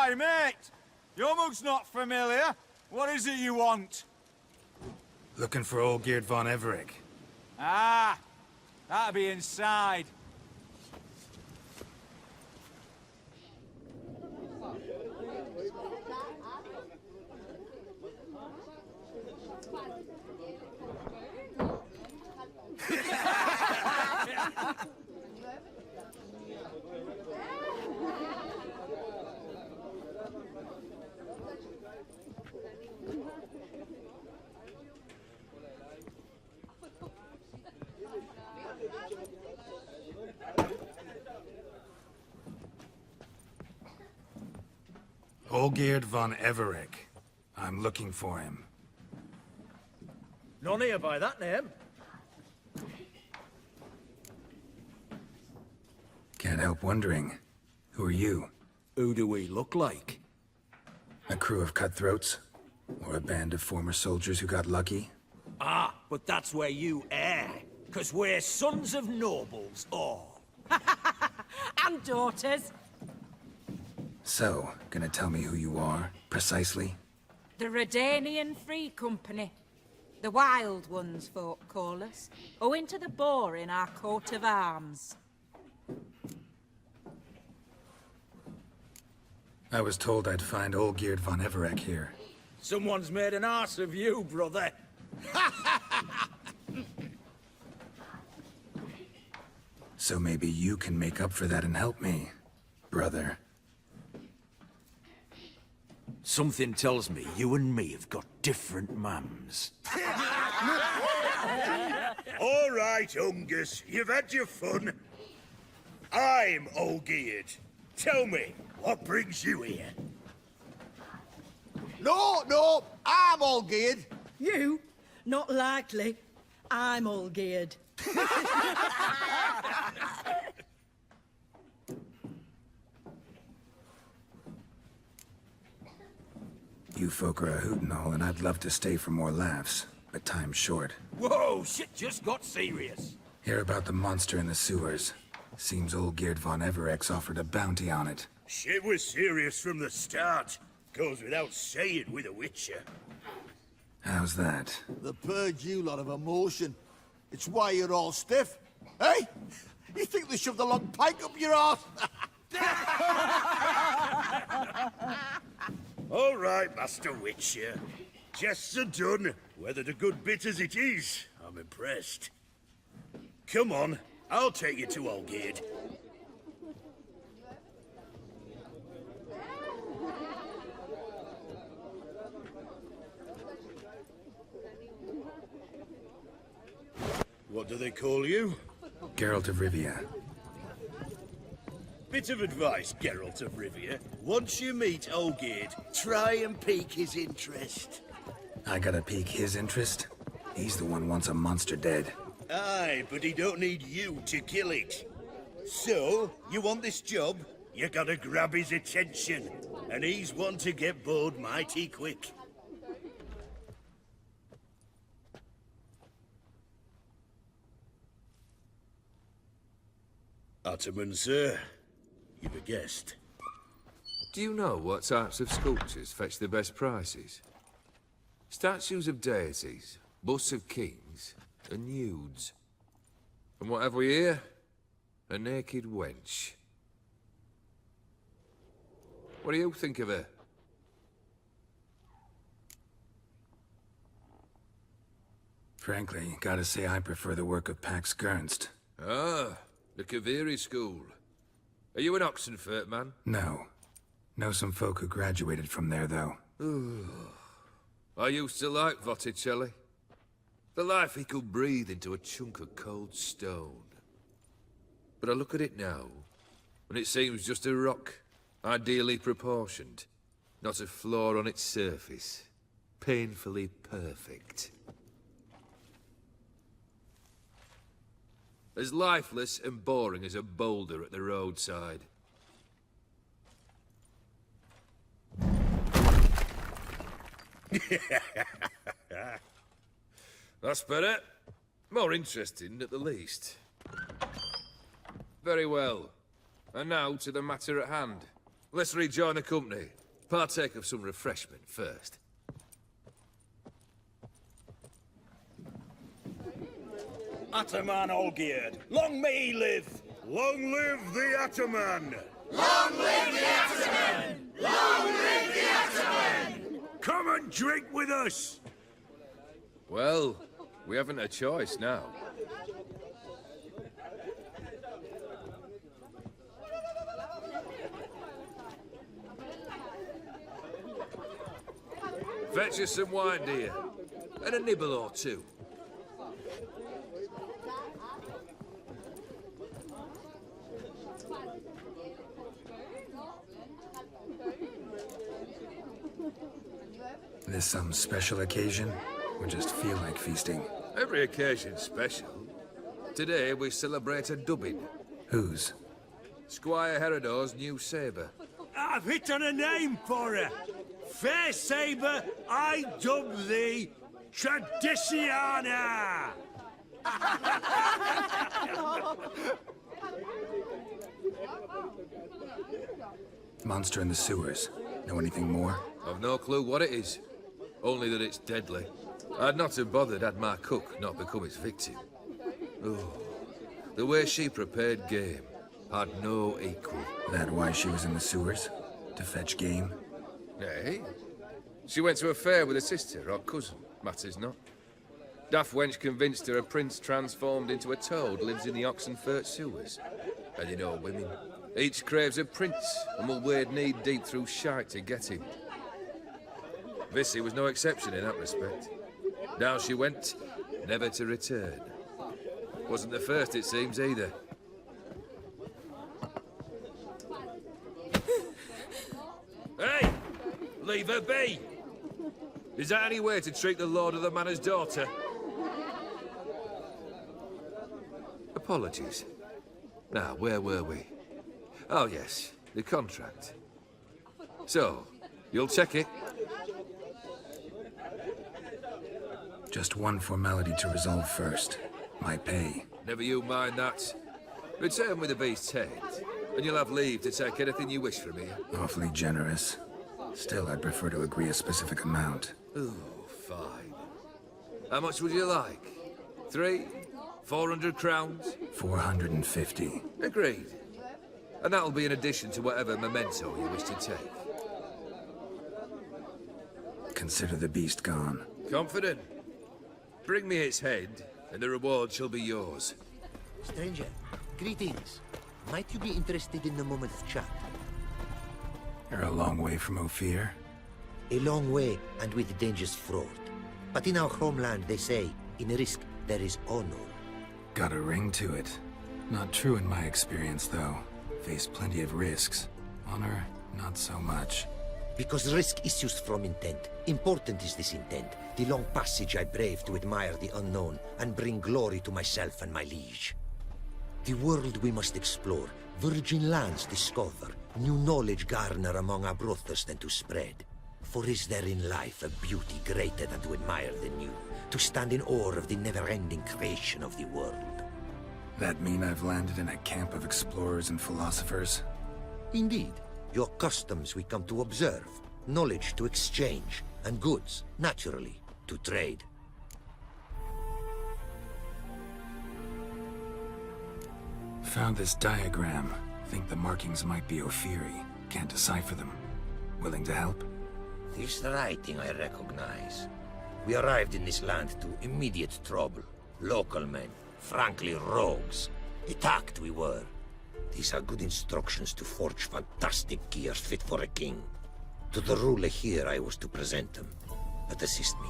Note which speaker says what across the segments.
Speaker 1: Aye, mate! Your mug's not familiar. What is it you want?
Speaker 2: Looking for old Geert von Everec.
Speaker 1: Ah, that'll be inside.
Speaker 2: Olgierd von Everec. I'm looking for him.
Speaker 3: None here by that name.
Speaker 2: Can't help wondering. Who are you?
Speaker 4: Who do we look like?
Speaker 2: A crew of cutthroats? Or a band of former soldiers who got lucky?
Speaker 4: Ah, but that's where you err. 'Cause we're sons of nobles, all.
Speaker 5: And daughters.
Speaker 2: So, gonna tell me who you are, precisely?
Speaker 5: The Redanian Free Company. The Wild Ones, folk call us. Owing to the boar in our coat of arms.
Speaker 2: I was told I'd find Olgierd von Everec here.
Speaker 4: Someone's made an arse of you, brother.
Speaker 2: So maybe you can make up for that and help me, brother.
Speaker 4: Something tells me you and me have got different mums.
Speaker 6: All right, Ungus, you've had your fun. I'm Olgierd. Tell me, what brings you here?
Speaker 7: No, I'm all geared.
Speaker 8: You? Not likely. I'm all geared.
Speaker 2: You folk are a hoot and all, and I'd love to stay for more laughs, but time's short.
Speaker 4: Whoa, shit just got serious.
Speaker 2: Hear about the monster in the sewers. Seems Olgierd von Everec's offered a bounty on it.
Speaker 6: Shit was serious from the start. Goes without saying with a Witcher.
Speaker 2: How's that?
Speaker 7: The purge you lot of emotion. It's why you're all stiff. Hey? You think they shoved a long pike up your arse?
Speaker 6: All right, Master Witcher. Jests are done. Whether the good bit as it is, I'm impressed. Come on, I'll take you to Olgierd. What do they call you?
Speaker 2: Geralt of Rivia.
Speaker 6: Bit of advice, Geralt of Rivia. Once you meet Olgierd, try and pique his interest.
Speaker 2: I gotta pique his interest? He's the one wants a monster dead.
Speaker 6: Aye, but he don't need you to kill it. So, you want this job? You gotta grab his attention. And he's one to get bored mighty quick. Ottoman, sir. You've a guest.
Speaker 9: Do you know what types of sculptures fetch the best prices? Statues of deities, busts of kings, and nudes. And what have we here? A naked wench. What do you think of her?
Speaker 2: Frankly, gotta say I prefer the work of Pax Gernst.
Speaker 9: Ah, the Kaviri school. Are you an Oxenfurt man?
Speaker 2: No. Know some folk who graduated from there, though.
Speaker 9: I used to like Botticelli. The life he could breathe into a chunk of cold stone. But I look at it now, and it seems just a rock, ideally proportioned. Not a flaw on its surface. Painfully perfect. As lifeless and boring as a boulder at the roadside. That's better. More interesting, at the least. Very well. And now to the matter at hand. Let's rejoin the company. Partake of some refreshment first.
Speaker 6: Ataman all geared. Long may he live. Long live the Ataman.
Speaker 1: Long live the Ataman! Long live the Ataman!
Speaker 6: Come and drink with us.
Speaker 9: Well, we haven't a choice now. Fetch us some wine, dear. And a nibble or two.
Speaker 2: This some special occasion? Or just feel like feasting?
Speaker 9: Every occasion's special. Today we celebrate a dubbing.
Speaker 2: Whose?
Speaker 9: Squire Herodor's new sabre.
Speaker 6: I've hit on a name for her. Fair Sabre, I dub thee Tradiciana.
Speaker 2: Monster in the sewers. Know anything more?
Speaker 9: I've no clue what it is. Only that it's deadly. I'd not have bothered had my cook not become its victim. Oh, the way she prepared game had no equal.
Speaker 2: That why she was in the sewers? To fetch game?
Speaker 9: Nay. She went to a fair with a sister or cousin, matters not. Daft wench convinced her a prince transformed into a toad lives in the Oxenfurt sewers. And you know women. Each craves a prince and will wade knee-deep through shite to get him. Vissy was no exception in that respect. Down she went, never to return. Wasn't the first, it seems, either. Hey! Leave her be! Is that any way to treat the lord of the manor's daughter? Apologies. Now, where were we? Oh, yes, the contract. So, you'll check it?
Speaker 2: Just one formality to resolve first. My pay.
Speaker 9: Never you mind that. Return with the beast's head, and you'll have leave to take anything you wish from here.
Speaker 2: Awfully generous. Still, I'd prefer to agree a specific amount.
Speaker 9: Oh, fine. How much would you like? 300? 400 crowns?
Speaker 2: 450.
Speaker 9: Agreed. And that'll be in addition to whatever memento you wish to take.
Speaker 2: Consider the beast gone.
Speaker 9: Confident? Bring me its head, and the reward shall be yours.
Speaker 3: Stranger, greetings. Might you be interested in a moment of chat?
Speaker 2: You're a long way from Ophir.
Speaker 3: A long way, and with dangers fraught. But in our homeland, they say, in risk, there is honor.
Speaker 2: Got a ring to it. Not true in my experience, though. Faced plenty of risks. Honor, not so much.
Speaker 3: Because risk issues from intent. Important is this intent. The long passage I brave to admire the unknown and bring glory to myself and my liege. The world we must explore, virgin lands discover, new knowledge garner among our brothers than to spread. For is there in life a beauty greater than to admire the new, to stand in awe of the never-ending creation of the world?
Speaker 2: That mean I've landed in a camp of explorers and philosophers?
Speaker 3: Indeed. Your customs we come to observe, knowledge to exchange, and goods, naturally, to trade.
Speaker 2: Found this diagram. Think the markings might be Ophiri. Can't decipher them. Willing to help?
Speaker 3: This writing I recognize. We arrived in this land to immediate trouble. Local men, frankly rogues. Attacked we were. These are good instructions to forge fantastic gears fit for a king. To the ruler here I was to present them. But assist me.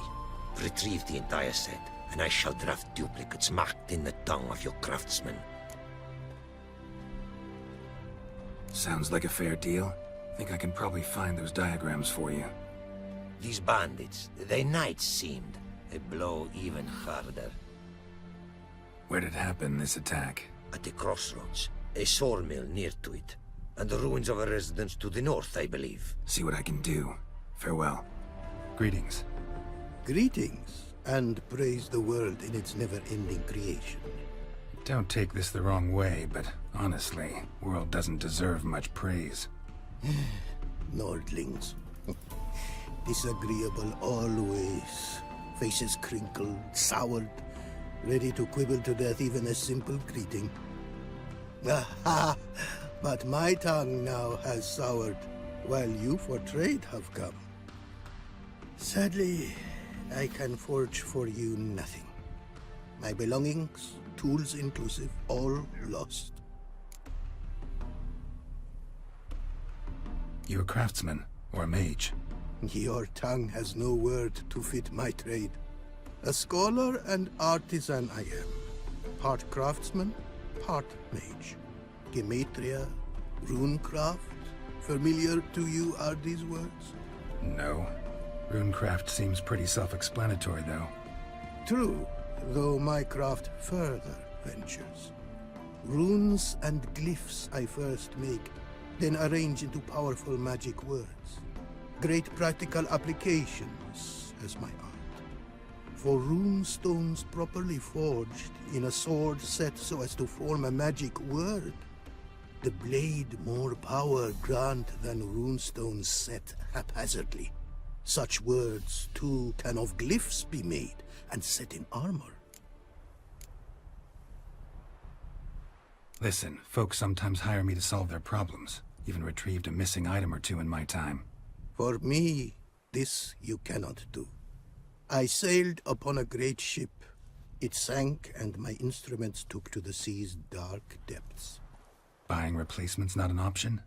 Speaker 3: Retrieve the entire set, and I shall draft duplicates marked in the tongue of your craftsmen.
Speaker 2: Sounds like a fair deal. Think I can probably find those diagrams for you.
Speaker 3: These bandits, they knights seemed. They blow even harder.
Speaker 2: Where'd it happen, this attack?
Speaker 3: At the crossroads. A sawmill near to it. And the ruins of a residence to the north, I believe.
Speaker 2: See what I can do. Farewell. Greetings.
Speaker 10: Greetings, and praise the world in its never-ending creation.
Speaker 2: Don't take this the wrong way, but honestly, world doesn't deserve much praise.
Speaker 10: Nordlings. Disagreeable always. Faces crinkled, soured, ready to quibble to death even a simple greeting. Aha! But my tongue now has soured, while you for trade have come. Sadly, I can forge for you nothing. My belongings, tools inclusive, all lost.
Speaker 2: You a craftsman or a mage?
Speaker 10: Your tongue has no word to fit my trade. A scholar and artisan I am. Part craftsman, part mage. Gematria, runecraft. Familiar to you are these words?
Speaker 2: No. Runecraft seems pretty self-explanatory, though.
Speaker 10: True, though my craft further ventures. Runes and glyphs I first make, then arrange into powerful magic words. Great practical applications as my art. For rune stones properly forged in a sword set so as to form a magic word, the blade more power grant than runestones set haphazardly. Such words, too, can of glyphs be made and set in armor.
Speaker 2: Listen, folks sometimes hire me to solve their problems. Even retrieved a missing item or two in my time.
Speaker 10: For me, this you cannot do. I sailed upon a great ship. It sank and my instruments took to the sea's dark depths.
Speaker 2: Buying replacements not an option?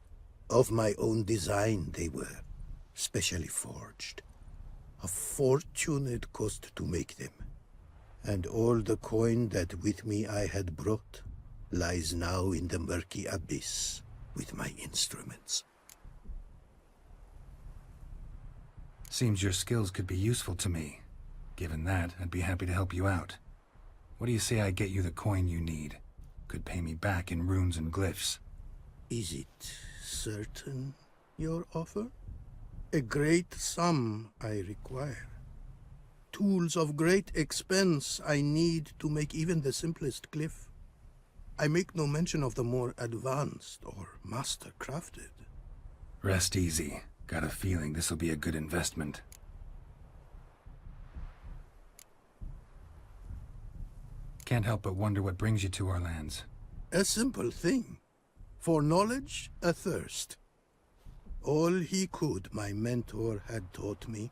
Speaker 10: Of my own design they were, specially forged. A fortune it cost to make them. And all the coin that with me I had brought lies now in the murky abyss with my instruments.
Speaker 2: Seems your skills could be useful to me. Given that, I'd be happy to help you out. What do you say I get you the coin you need? Could pay me back in runes and glyphs.
Speaker 10: Is it certain, your offer? A great sum I require. Tools of great expense I need to make even the simplest glyph. I make no mention of the more advanced or master-crafted.
Speaker 2: Rest easy. Got a feeling this'll be a good investment. Can't help but wonder what brings you to our lands.
Speaker 10: A simple thing. For knowledge, a thirst. All he could, my mentor had taught me.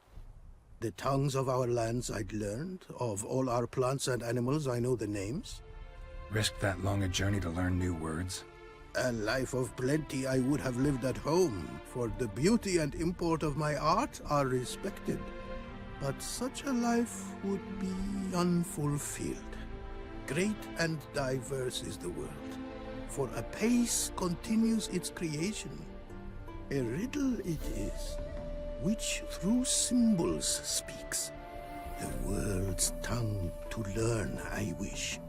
Speaker 10: The tongues of our lands I'd learned. Of all our plants and animals, I know the names.
Speaker 2: Risked that long a journey to learn new words?
Speaker 10: A life of plenty I would have lived at home, for the beauty and import of my art are respected. But such a life would be unfulfilled. Great and diverse is the world, for a pace continues its creation. A riddle it is, which through symbols speaks. The world's tongue to learn I wish.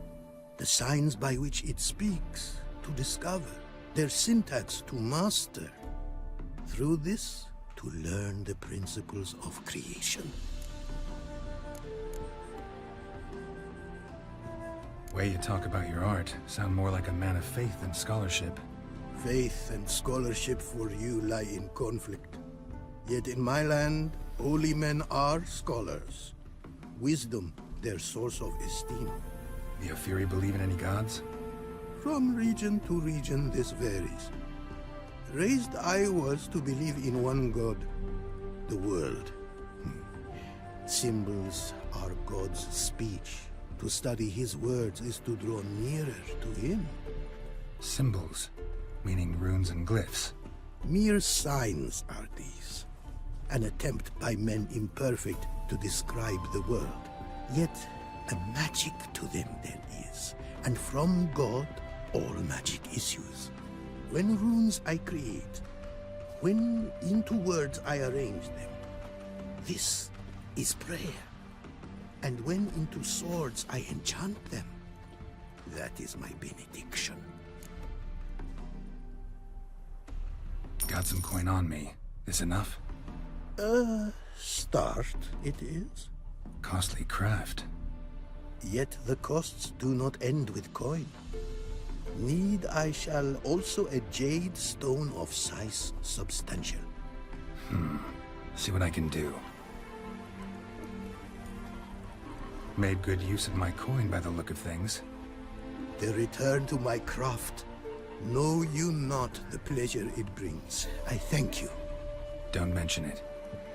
Speaker 10: The signs by which it speaks to discover, their syntax to master. Through this, to learn the principles of creation.
Speaker 2: Way you talk about your art sound more like a man of faith than scholarship.
Speaker 10: Faith and scholarship for you lie in conflict. Yet in my land, holy men are scholars. Wisdom, their source of esteem.
Speaker 2: The Ophiri believe in any gods?
Speaker 10: From region to region, this varies. Raised I was to believe in one god, the world. Symbols are God's speech. To study his words is to draw nearer to him.
Speaker 2: Symbols, meaning runes and glyphs.
Speaker 10: Mere signs are these. An attempt by men imperfect to describe the world. Yet a magic to them there is, and from God all magic issues. When runes I create, when into words I arrange them, this is prayer. And when into swords I enchant them, that is my benediction.
Speaker 2: Got some coin on me. This enough?
Speaker 10: Start it is.
Speaker 2: Costly craft.
Speaker 10: Yet the costs do not end with coin. Need I shall also a jade stone of size substantial.
Speaker 2: See what I can do. Made good use of my coin by the look of things.
Speaker 10: The return to my craft. Know you not the pleasure it brings. I thank you.
Speaker 2: Don't mention it.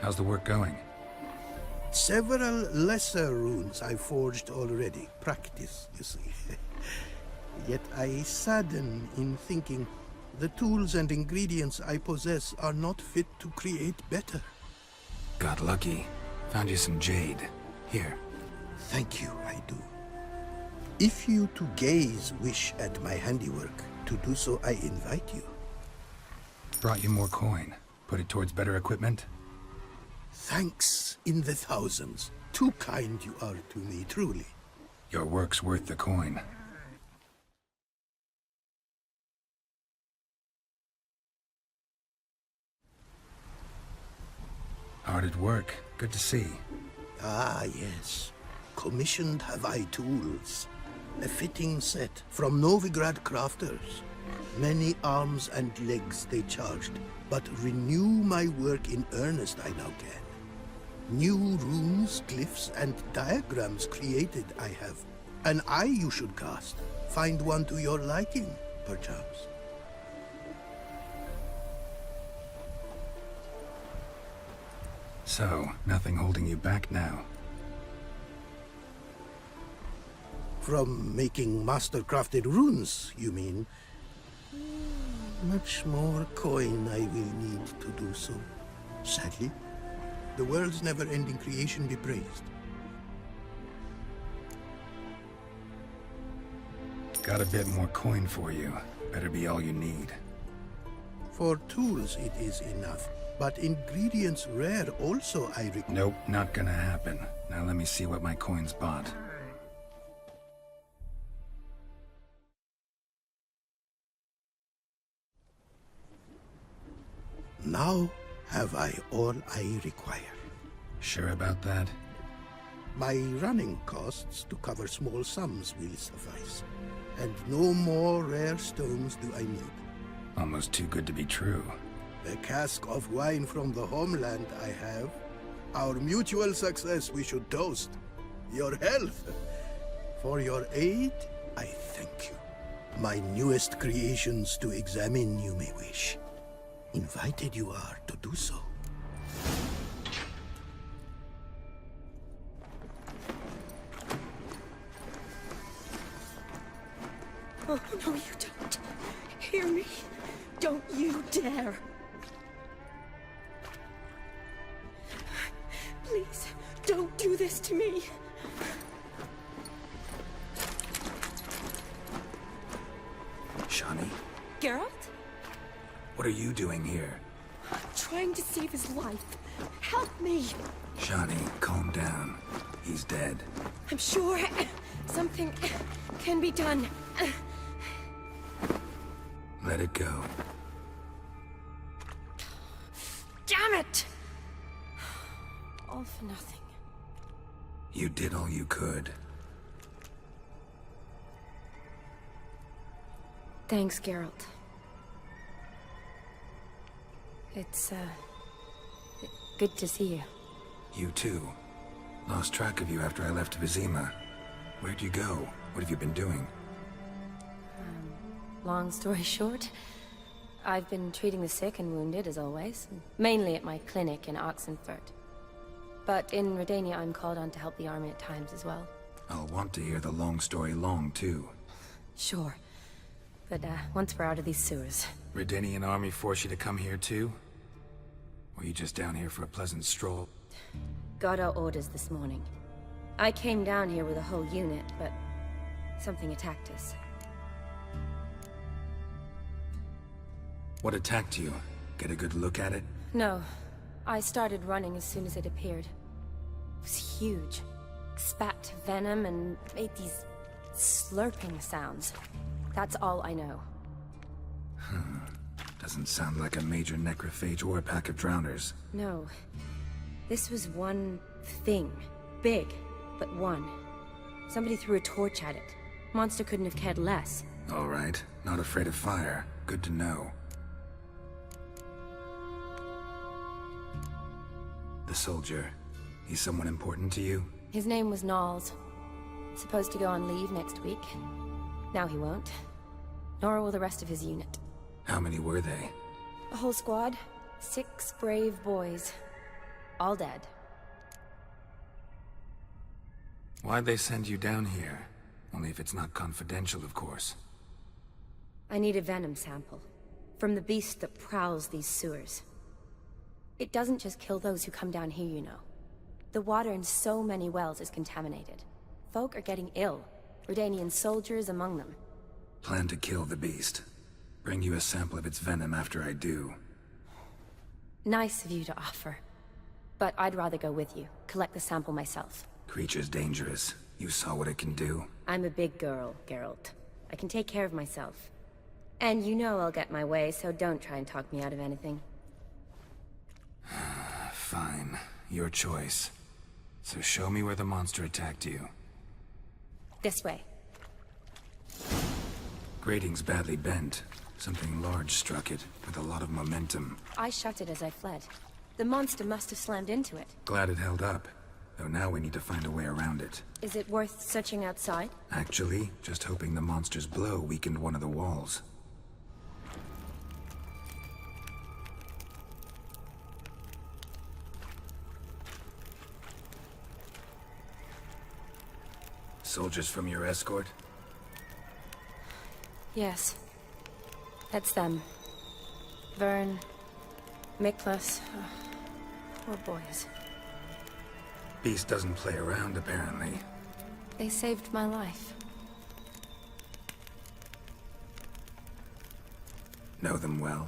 Speaker 2: How's the work going?
Speaker 10: Several lesser runes I forged already. Practice, you see. Yet I sadden in thinking the tools and ingredients I possess are not fit to create better.
Speaker 2: Got lucky. Found you some jade. Here.
Speaker 10: Thank you, I do. If you to gaze wish at my handiwork, to do so I invite you.
Speaker 2: Brought you more coin. Put it towards better equipment?
Speaker 10: Thanks in the thousands. Too kind you are to me, truly.
Speaker 2: Your work's worth the coin. Hard at work. Good to see.
Speaker 10: Ah, yes. Commissioned have I tools. A fitting set from Novigrad crafters. Many arms and legs they charged, but renew my work in earnest I now can. New runes, glyphs, and diagrams created I have. An eye you should cast. Find one to your liking, perchance.
Speaker 2: So, nothing holding you back now.
Speaker 10: From making master-crafted runes, you mean? Much more coin I will need to do so. Sadly, the world's never-ending creation be praised.
Speaker 2: Got a bit more coin for you. Better be all you need.
Speaker 10: For tools it is enough, but ingredients rare also I require.
Speaker 2: Nope, not gonna happen. Now let me see what my coin's bought.
Speaker 10: Now have I all I require.
Speaker 2: Sure about that?
Speaker 10: My running costs to cover small sums will suffice. And no more rare stones do I need.
Speaker 2: Almost too good to be true.
Speaker 10: A cask of wine from the homeland I have. Our mutual success we should toast. Your health. For your aid, I thank you. My newest creations to examine you may wish. Invited you are to do so.
Speaker 8: Oh, no, you don't. Hear me. Don't you dare. Please, don't do this to me.
Speaker 2: Shani,
Speaker 8: Geralt?
Speaker 2: what are you doing here?
Speaker 8: Trying to save his life. Help me.
Speaker 2: Shani, calm down. He's dead.
Speaker 8: I'm sure something can be done.
Speaker 2: Let it go.
Speaker 8: Damn it! All for nothing.
Speaker 2: You did all you could.
Speaker 8: Thanks, Geralt. It's, good to see you.
Speaker 2: You too. Lost track of you after I left Vizima. Where'd you go? What have you been doing?
Speaker 8: Long story short, I've been treating the sick and wounded, as always. Mainly at my clinic in Oxenfurt. But in Redania, I'm called on to help the army at times as well.
Speaker 2: I'll want to hear the long story long, too.
Speaker 8: Sure. But, once we're out of these sewers.
Speaker 2: Redanian army force you to come here, too? Or are you just down here for a pleasant stroll?
Speaker 8: Got our orders this morning. I came down here with a whole unit, but something attacked us.
Speaker 2: What attacked you? Get a good look at it?
Speaker 8: No. I started running as soon as it appeared. It was huge. Spat venom and made these slurping sounds. That's all I know.
Speaker 2: Doesn't sound like a major necrophage or a pack of drowners.
Speaker 8: No. This was one thing. Big, but one. Somebody threw a torch at it. Monster couldn't have cared less.
Speaker 2: All right. Not afraid of fire. Good to know. The soldier. He's someone important to you?
Speaker 8: His name was Knowles. Supposed to go on leave next week. Now he won't. Nor will the rest of his unit.
Speaker 2: How many were they?
Speaker 8: A whole squad. 6 brave boys. All dead.
Speaker 2: Why'd they send you down here? Only if it's not confidential, of course.
Speaker 8: I need a venom sample. From the beast that prowls these sewers. It doesn't just kill those who come down here, you know. The water in so many wells is contaminated. Folk are getting ill. Redanian soldiers among them.
Speaker 2: Plan to kill the beast. Bring you a sample of its venom after I do.
Speaker 8: Nice of you to offer. But I'd rather go with you. Collect the sample myself.
Speaker 2: Creature's dangerous. You saw what it can do.
Speaker 8: I'm a big girl, Geralt. I can take care of myself. And you know I'll get my way, so don't try and talk me out of anything.
Speaker 2: Fine. Your choice. So show me where the monster attacked you.
Speaker 8: This way.
Speaker 2: Grating's badly bent. Something large struck it, with a lot of momentum.
Speaker 8: I shut it as I fled. The monster must have slammed into it.
Speaker 2: Glad it held up. Though now we need to find a way around it.
Speaker 8: Is it worth searching outside?
Speaker 2: Actually, just hoping the monster's blow weakened one of the walls. Soldiers from your escort?
Speaker 8: Yes. That's them. Vern, Miklas, poor boys.
Speaker 2: Beast doesn't play around, apparently.
Speaker 8: They saved my life.
Speaker 2: Know them well?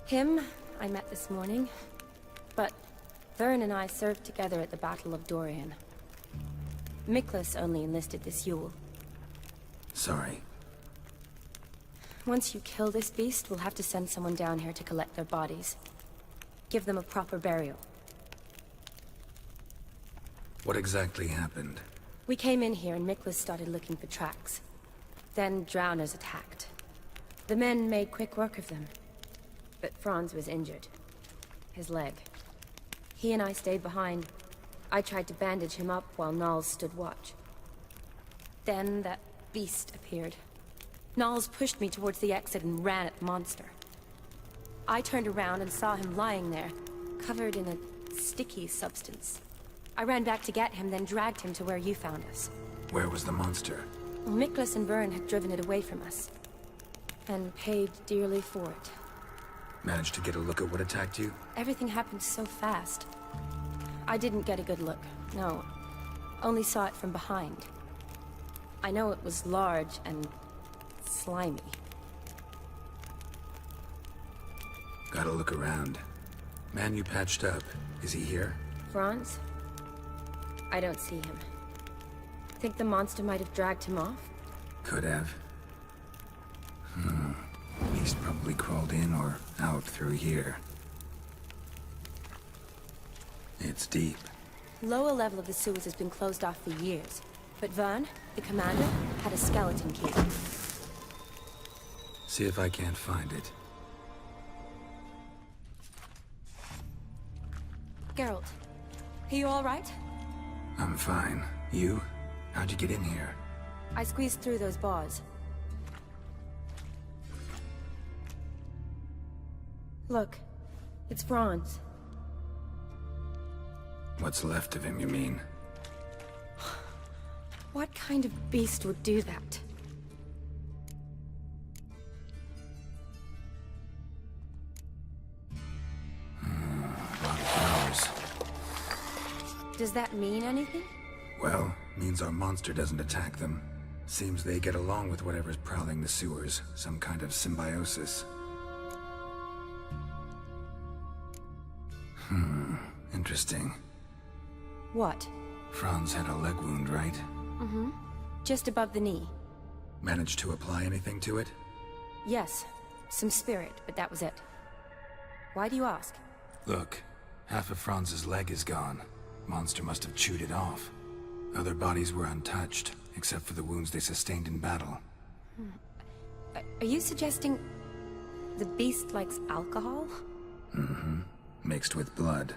Speaker 8: Him, I met this morning. But Vern and I served together at the Battle of Dorian. Miklas only enlisted this Yule.
Speaker 2: Sorry.
Speaker 8: Once you kill this beast, we'll have to send someone down here to collect their bodies. Give them a proper burial.
Speaker 2: What exactly happened?
Speaker 8: We came in here and Miklas started looking for tracks. Then drowners attacked. The men made quick work of them. But Franz was injured. His leg. He and I stayed behind. I tried to bandage him up while Knowles stood watch. Then that beast appeared. Knowles pushed me towards the exit and ran at the monster. I turned around and saw him lying there, covered in a sticky substance. I ran back to get him, then dragged him to where you found us.
Speaker 2: Where was the monster?
Speaker 8: Miklas and Vern had driven it away from us. And paid dearly for it.
Speaker 2: Managed to get a look at what attacked you?
Speaker 8: Everything happened so fast. I didn't get a good look, no. Only saw it from behind. I know it was large and slimy.
Speaker 2: Gotta look around. Man you patched up, is he here?
Speaker 8: Franz? I don't see him. Think the monster might have dragged him off?
Speaker 2: Could have. Beast probably crawled in or out through here. It's deep.
Speaker 8: Lower level of the sewers has been closed off for years. But Vern, the commander, had a skeleton key.
Speaker 2: See if I can't find it.
Speaker 8: Geralt, are you all right?
Speaker 2: I'm fine. You? How'd you get in here?
Speaker 8: I squeezed through those bars. Look, it's Franz.
Speaker 2: What's left of him, you mean?
Speaker 8: What kind of beast would do that?
Speaker 2: A lot of flowers.
Speaker 8: Does that mean anything?
Speaker 2: Well, means our monster doesn't attack them. Seems they get along with whatever's prowling the sewers. Some kind of symbiosis. Interesting.
Speaker 8: What?
Speaker 2: Franz had a leg wound, right?
Speaker 8: Mm-hmm. Just above the knee.
Speaker 2: Managed to apply anything to it?
Speaker 8: Yes. Some spirit, but that was it. Why do you ask?
Speaker 2: Look, half of Franz's leg is gone. Monster must have chewed it off. Other bodies were untouched. except for the wounds they sustained in battle.
Speaker 8: Are you suggesting the beast likes alcohol?
Speaker 2: Mm-hmm. Mixed with blood.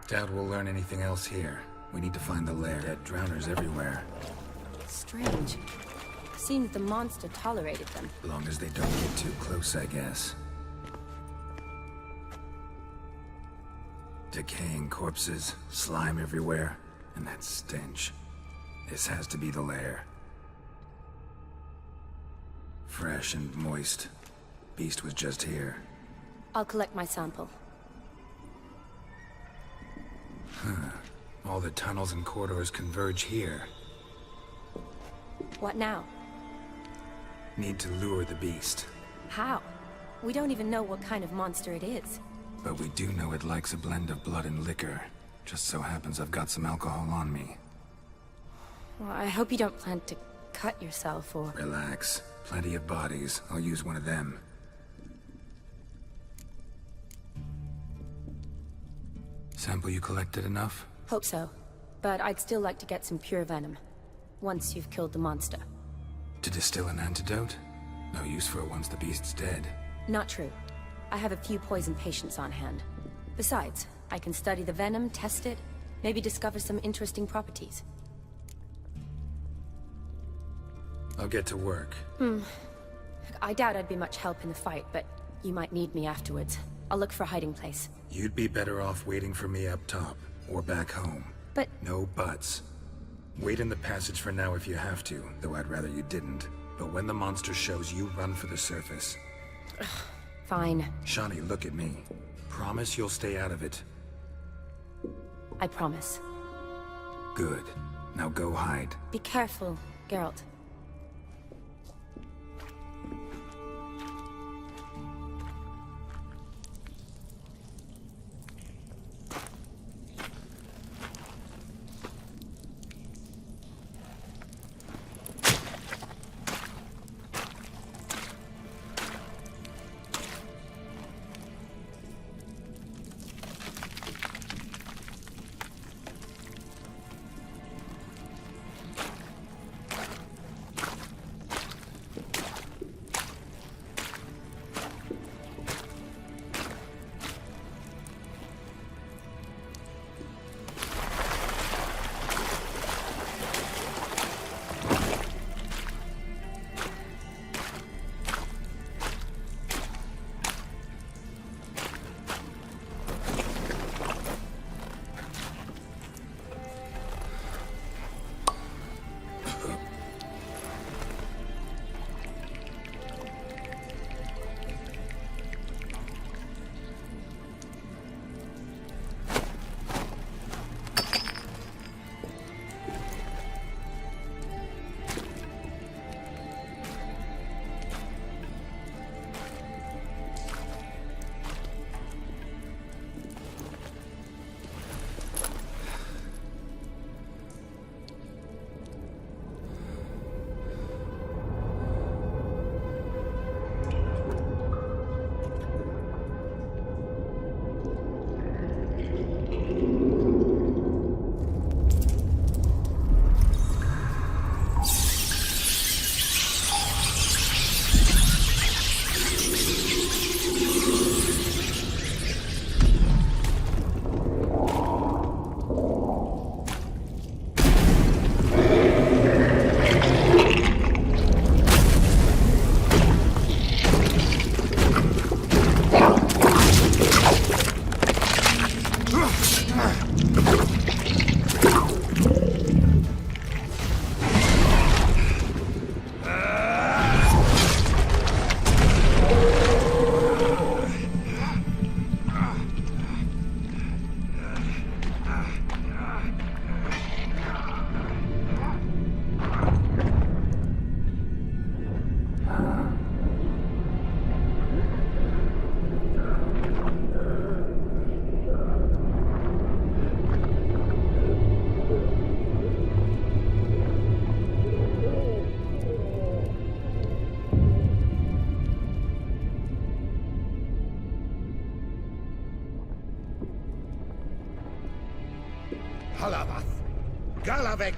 Speaker 2: Doubt we'll learn anything else here. We need to find the lair. Dead drowners everywhere.
Speaker 8: Strange. Seems the monster tolerated them.
Speaker 2: Long as they don't get too close, I guess. Decaying corpses, slime everywhere, and that stench. This has to be the lair. Fresh and moist. Beast was just here.
Speaker 8: I'll collect my sample.
Speaker 2: Huh. All the tunnels and corridors converge here.
Speaker 8: What now?
Speaker 2: Need to lure the beast.
Speaker 8: How? We don't even know what kind of monster it is.
Speaker 2: But we do know it likes a blend of blood and liquor. Just so happens I've got some alcohol on me.
Speaker 8: Well, I hope you don't plan to cut yourself or...
Speaker 2: Relax. Plenty of bodies. I'll use one of them. Sample you collected enough?
Speaker 8: Hope so. But I'd still like to get some pure venom. Once you've killed the monster.
Speaker 2: To distill an antidote? No use for it once the beast's dead.
Speaker 8: Not true. I have a few poison patients on hand. Besides, I can study the venom, test it, maybe discover some interesting properties.
Speaker 2: I'll get to work.
Speaker 8: I doubt I'd be much help in the fight, but you might need me afterwards. I'll look for a hiding place.
Speaker 2: You'd be better off waiting for me up top, or back home.
Speaker 8: But...
Speaker 2: No buts. Wait in the passage for now if you have to, though I'd rather you didn't. But when the monster shows, you run for the surface.
Speaker 8: Fine.
Speaker 2: Shawnee, look at me. Promise you'll stay out of it.
Speaker 8: I promise.
Speaker 2: Good. Now go hide.
Speaker 8: Be careful, Geralt.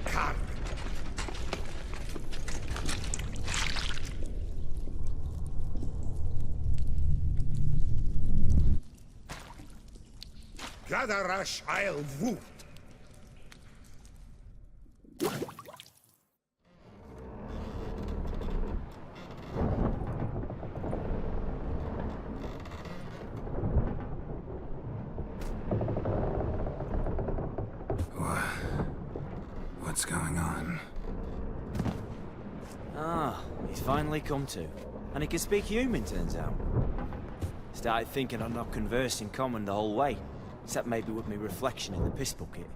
Speaker 6: Karl. Gadarash I'll woot.
Speaker 2: What's going on?
Speaker 11: Ah, he's finally come to. And he can speak human, turns out. Started thinking I'd not conversed in common the whole way. Except maybe with me reflection in the piss bucket.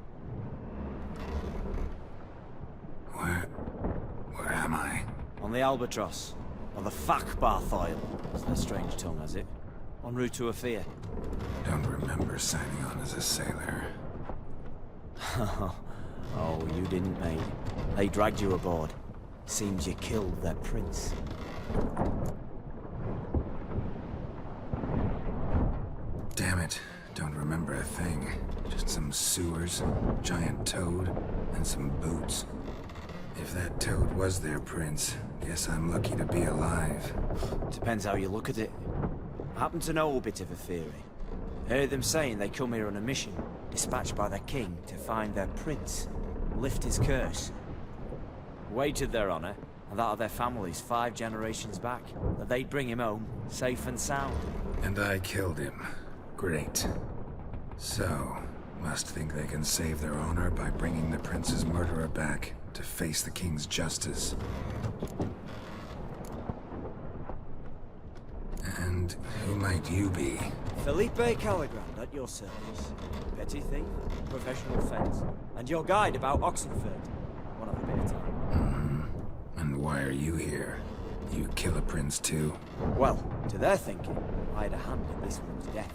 Speaker 2: Where am I?
Speaker 11: On the Albatross. Or the Fakbarthoil, as their strange tongue has it. En route to Afia.
Speaker 2: Don't remember signing on as a sailor.
Speaker 11: Oh, you didn't, mate. They dragged you aboard. Seems you killed their prince.
Speaker 2: Damn it. Don't remember a thing. Just some sewers, giant toad, and some boots. If that toad was their prince, guess I'm lucky to be alive.
Speaker 11: Depends how you look at it. I happen to know a bit of a theory. Heard them saying they come here on a mission, dispatched by their king to find their prince, lift his curse. Wagered their honor, and that of their families 5 generations back, that they'd bring him home, safe and sound.
Speaker 2: And I killed him. Great. So, must think they can save their honor by bringing the prince's murderer back to face the king's justice. And who might you be?
Speaker 11: Felipe Caligrand at your service. Petty thief, professional fence, and your guide about Oxenford. One of a bit of time.
Speaker 2: And why are you here? You kill a prince too?
Speaker 11: Well, to their thinking, I had a hand in this one's death.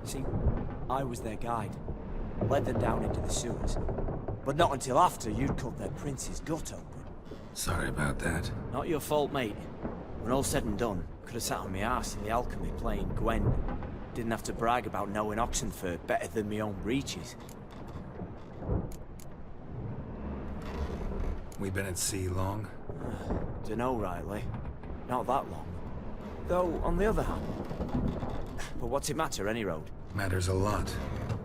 Speaker 11: See, I was their guide. Led them down into the sewers. But not until after you'd cut their prince's gut open.
Speaker 2: Sorry about that.
Speaker 11: Not your fault, mate. When all said and done, could have sat on my arse in the alchemy playing Gwen. Didn't have to brag about knowing Oxenford better than my own breeches.
Speaker 2: We been at sea long?
Speaker 11: Dunno rightly. Not that long. Though, on the other hand... But what's it matter, any road?
Speaker 2: Matters a lot.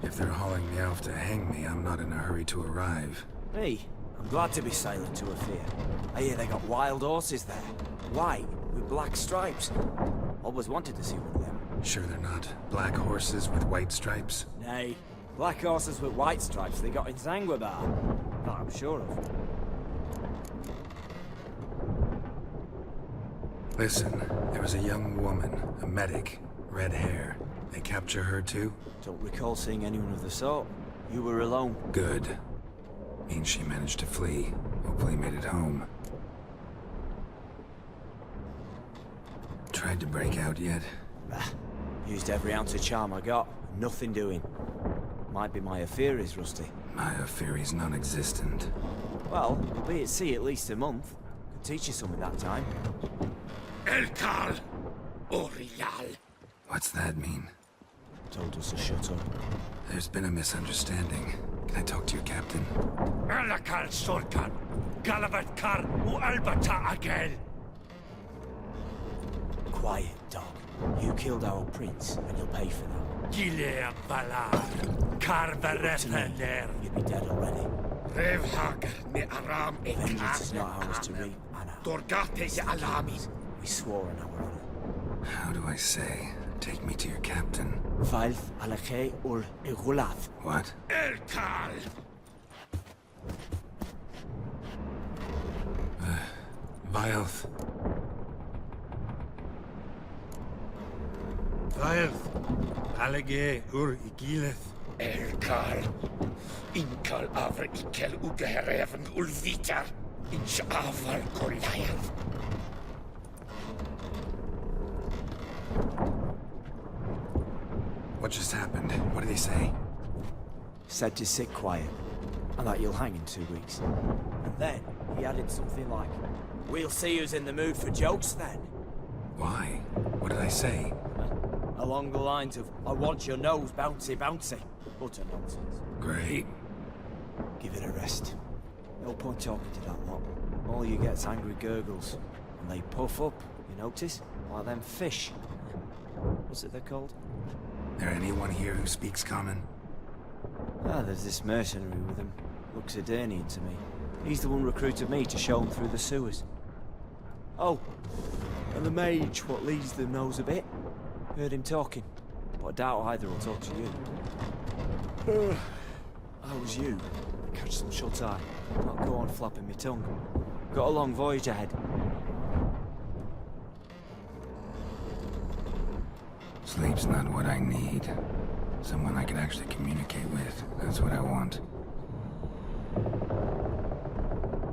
Speaker 2: If they're hauling me off to hang me, I'm not in a hurry to arrive.
Speaker 11: Hey, I'm glad to be sailing to Afia. I hear they got wild horses there. White, with black stripes. Always wanted to see one of them.
Speaker 2: Sure they're not black horses with white stripes?
Speaker 11: Nay, black horses with white stripes they got in Zanguebar. That I'm sure of.
Speaker 2: Listen, there was a young woman, a medic, red hair. They capture her too?
Speaker 11: Don't recall seeing anyone of the sort. You were alone.
Speaker 2: Good. Means she managed to flee. Hopefully made it home. Tried to break out yet?
Speaker 11: Bah. Used every ounce of charm I got. Nothing doing. Might be my Afiri's rusty.
Speaker 2: My Afiri's non-existent.
Speaker 11: Well, we'll be at sea at least a month. Could teach you something that time.
Speaker 6: El Karl! Orial!
Speaker 2: What's that mean?
Speaker 11: Told us to shut up.
Speaker 2: There's been a misunderstanding. Can I talk to your captain?
Speaker 6: El Karl Sultan! Galabat Kar u Albata Agel!
Speaker 11: Quiet, dog. You killed our prince, and you'll pay for that.
Speaker 6: Gile Valar! Karvarethener!
Speaker 11: You'd be dead already.
Speaker 6: Revhag ne Aram e
Speaker 11: Vengeance is not ours to reap, Anna.
Speaker 6: Dorgate se Alami!
Speaker 11: We swore on our honor.
Speaker 2: How do I say? Take me to your captain.
Speaker 11: Failth alakhe ul igulath.
Speaker 2: What?
Speaker 6: El Karl!
Speaker 2: Vilth.
Speaker 6: Vilth! Alage ur igileth. El Karl! Inkal avr ikel ugehereven ulvitar. Inch avar Goliath.
Speaker 2: What just happened? What did he say?
Speaker 11: Said to sit quiet, and that you'll hang in 2 weeks. And then he added something like, "We'll see who's in the mood for jokes then."
Speaker 2: Why? What did I say?
Speaker 11: Along the lines of, "I want your nose bouncy bouncy." Utter nonsense.
Speaker 2: Great.
Speaker 11: Give it a rest. No point talking to that lot. All you get's angry gurgles. And they puff up, you notice? Like them fish. What's it they're called?
Speaker 2: There anyone here who speaks common?
Speaker 11: Ah, there's this mercenary with him. Looks Edirnian to me. He's the one recruited me to show him through the sewers. Oh, and the mage what leads them knows a bit. Heard him talking, but I doubt either will talk to you. How was you? Catch some shut-eye. Not go on flapping my tongue. Got a long voyage ahead.
Speaker 2: Sleep's not what I need. Someone I can actually communicate with. That's what I want.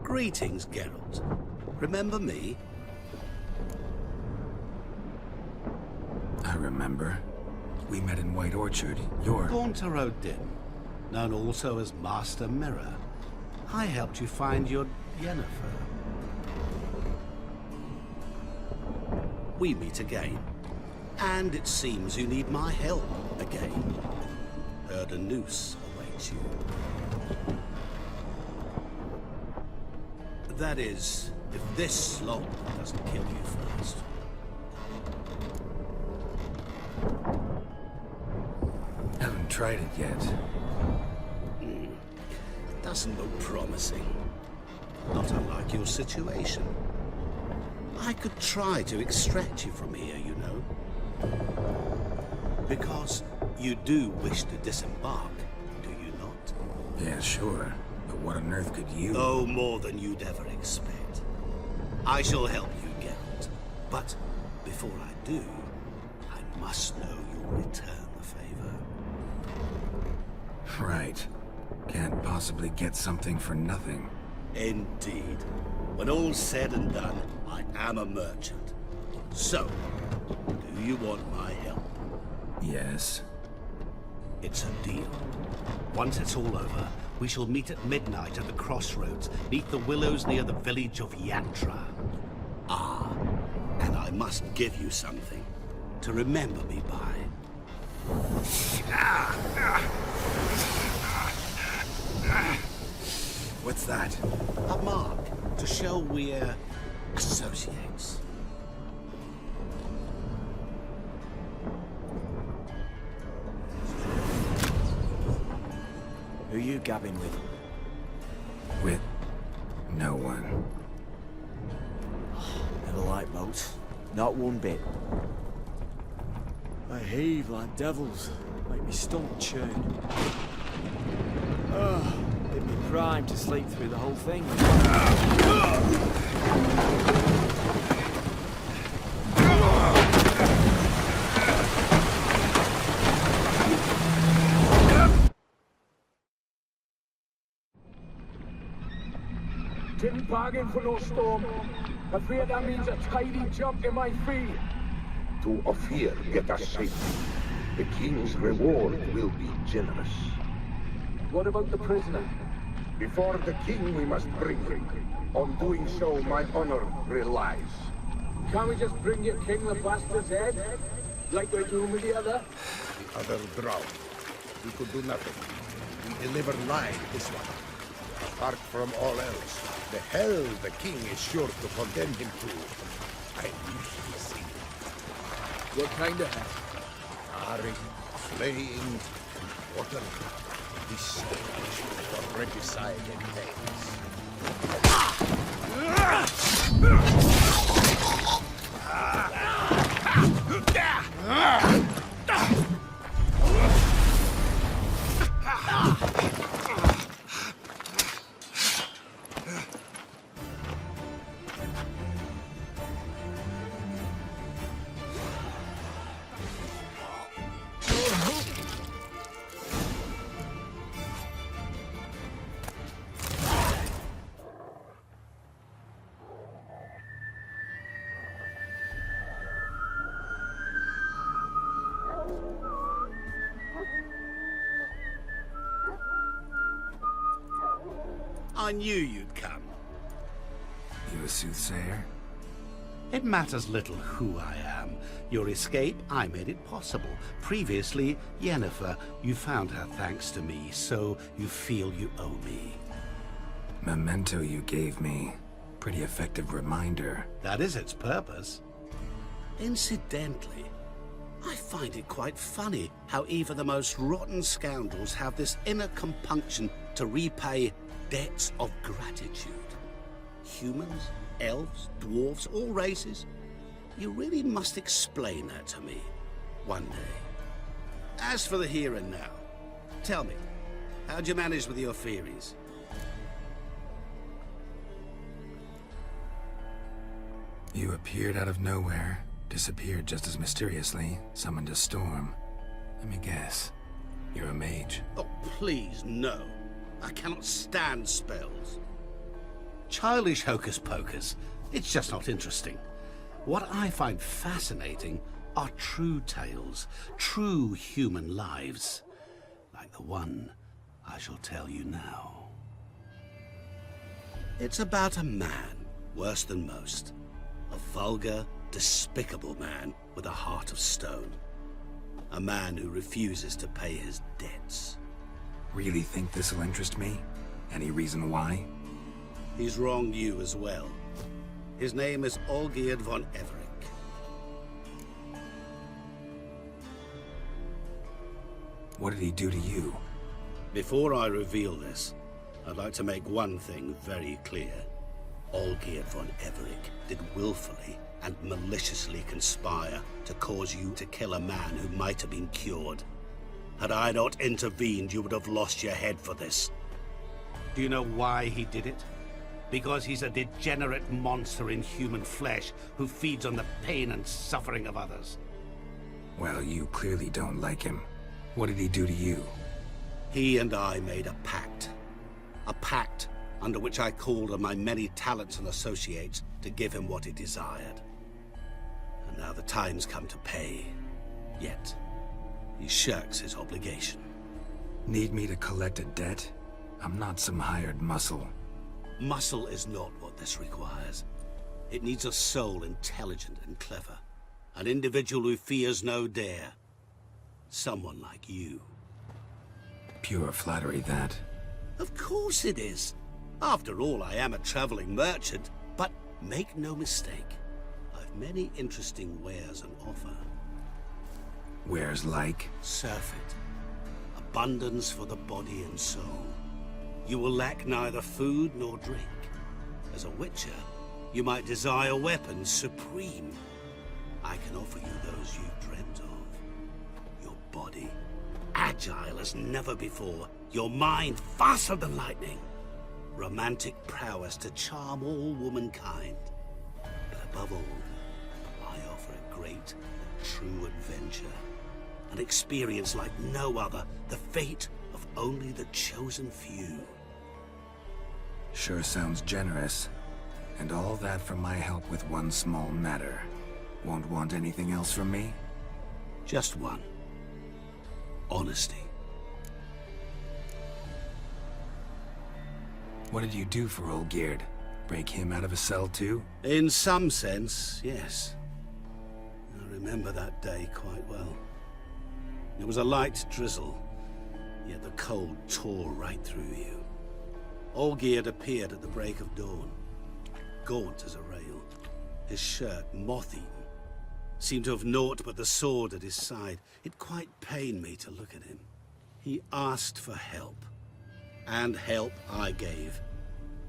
Speaker 12: Greetings, Geralt. Remember me?
Speaker 2: I remember. We met in White Orchard. You're...
Speaker 12: Gaunter-o-Din, known also as Master Mirror. I helped you find your Yennefer. We meet again. And it seems you need my help again. Heard a noose awaits you. That is, if this slog doesn't kill you first.
Speaker 2: Haven't tried it yet.
Speaker 12: Doesn't look promising. Not unlike your situation. I could try to extract you from here, you know. Because you do wish to disembark, do you not?
Speaker 2: Yeah, sure. But what on earth could you...
Speaker 12: Oh, more than you'd ever expect. I shall help you, Geralt. But before I do, I must know you'll return the favor.
Speaker 2: Right. Can't possibly get something for nothing.
Speaker 12: Indeed. When all's said and done, I am a merchant. So, do you want my help?
Speaker 2: Yes.
Speaker 12: It's a deal. Once it's all over, we shall meet at midnight at the crossroads, neath the willows near the village of Yatra. Ah, and I must give you something to remember me by.
Speaker 2: What's that?
Speaker 12: A mark to show we're associates.
Speaker 11: Who you gabbing with?
Speaker 2: With no one.
Speaker 11: Never liked boats. Not one bit. They heave like devils. Make me stomach churn. Did me prime to sleep through the whole thing.
Speaker 13: Didn't bargain for no storm. I fear that means a tidy jump in my fee.
Speaker 14: To Ophir get us safely. The king's reward will be generous.
Speaker 13: What about the prisoner?
Speaker 14: Before the king we must bring him. On doing so my honor relies.
Speaker 13: Can't we just bring your king the bastard's head? Like we do with the other?
Speaker 14: The other drowned. We could do nothing. We deliver live this one. Apart from all else, the hell the king is sure to condemn him to. I usually see.
Speaker 13: What kind of hell?
Speaker 14: Harring, flaying, water. This stage for regicide and things.
Speaker 12: I knew you'd come.
Speaker 2: You a soothsayer?
Speaker 12: It matters little who I am. Your escape, I made it possible. Previously, Yennefer, you found her thanks to me, so you feel you owe me.
Speaker 2: Memento you gave me. Pretty effective reminder.
Speaker 12: That is its purpose. Incidentally, I find it quite funny how even the most rotten scoundrels have this inner compunction to repay debts of gratitude. Humans, elves, dwarves, all races. You really must explain that to me one day. As for the here and now, tell me, how'd you manage with your theories?
Speaker 2: You appeared out of nowhere, disappeared just as mysteriously, summoned a storm. Let me guess. You're a mage.
Speaker 12: Oh, please, no. I cannot stand spells. Childish hocus pocus. It's just not interesting. What I find fascinating are true tales, true human lives, like the one I shall tell you now. It's about a man, worse than most. A vulgar, despicable man with a heart of stone. A man who refuses to pay his debts.
Speaker 2: Really think this'll interest me? Any reason why?
Speaker 12: He's wronged you as well. His name is Olgierd von Everec.
Speaker 2: What did he do to you?
Speaker 12: Before I reveal this, I'd like to make one thing very clear. Olgierd von Everec did willfully and maliciously conspire to cause you to kill a man who might have been cured. Had I not intervened, you would have lost your head for this.
Speaker 6: Do you know why he did it? Because he's a degenerate monster in human flesh who feeds on the pain and suffering of others.
Speaker 2: Well, you clearly don't like him. What did he do to you?
Speaker 12: He and I made a pact. A pact under which I called on my many talents and associates to give him what he desired. And now the time's come to pay. Yet, he shirks his obligation.
Speaker 2: Need me to collect a debt? I'm not some hired muscle.
Speaker 12: Muscle is not what this requires. It needs a soul intelligent and clever. An individual who fears no dare. Someone like you.
Speaker 2: Pure flattery, that.
Speaker 12: Of course it is. After all, I am a traveling merchant. But make no mistake, I've many interesting wares on offer.
Speaker 2: Wares like?
Speaker 12: Surfeit. Abundance for the body and soul. You will lack neither food nor drink. As a witcher, you might desire weapons supreme. I can offer you those you've dreamt of. Your body, agile as never before. Your mind, faster than lightning. Romantic prowess to charm all womankind. But above all, I offer a great, true adventure. An experience like no other. The fate of only the chosen few.
Speaker 2: Sure sounds generous. And all that for my help with one small matter. Won't want anything else from me?
Speaker 12: Just one. Honesty.
Speaker 2: What did you do for Olgierd? Break him out of a cell too?
Speaker 12: In some sense, yes. I remember that day quite well. It was a light drizzle, yet the cold tore right through you. Olgierd appeared at the break of dawn, gaunt as a rail, his shirt moth-eaten. Seemed to have naught but the sword at his side. It quite pained me to look at him. He asked for help. And help I gave.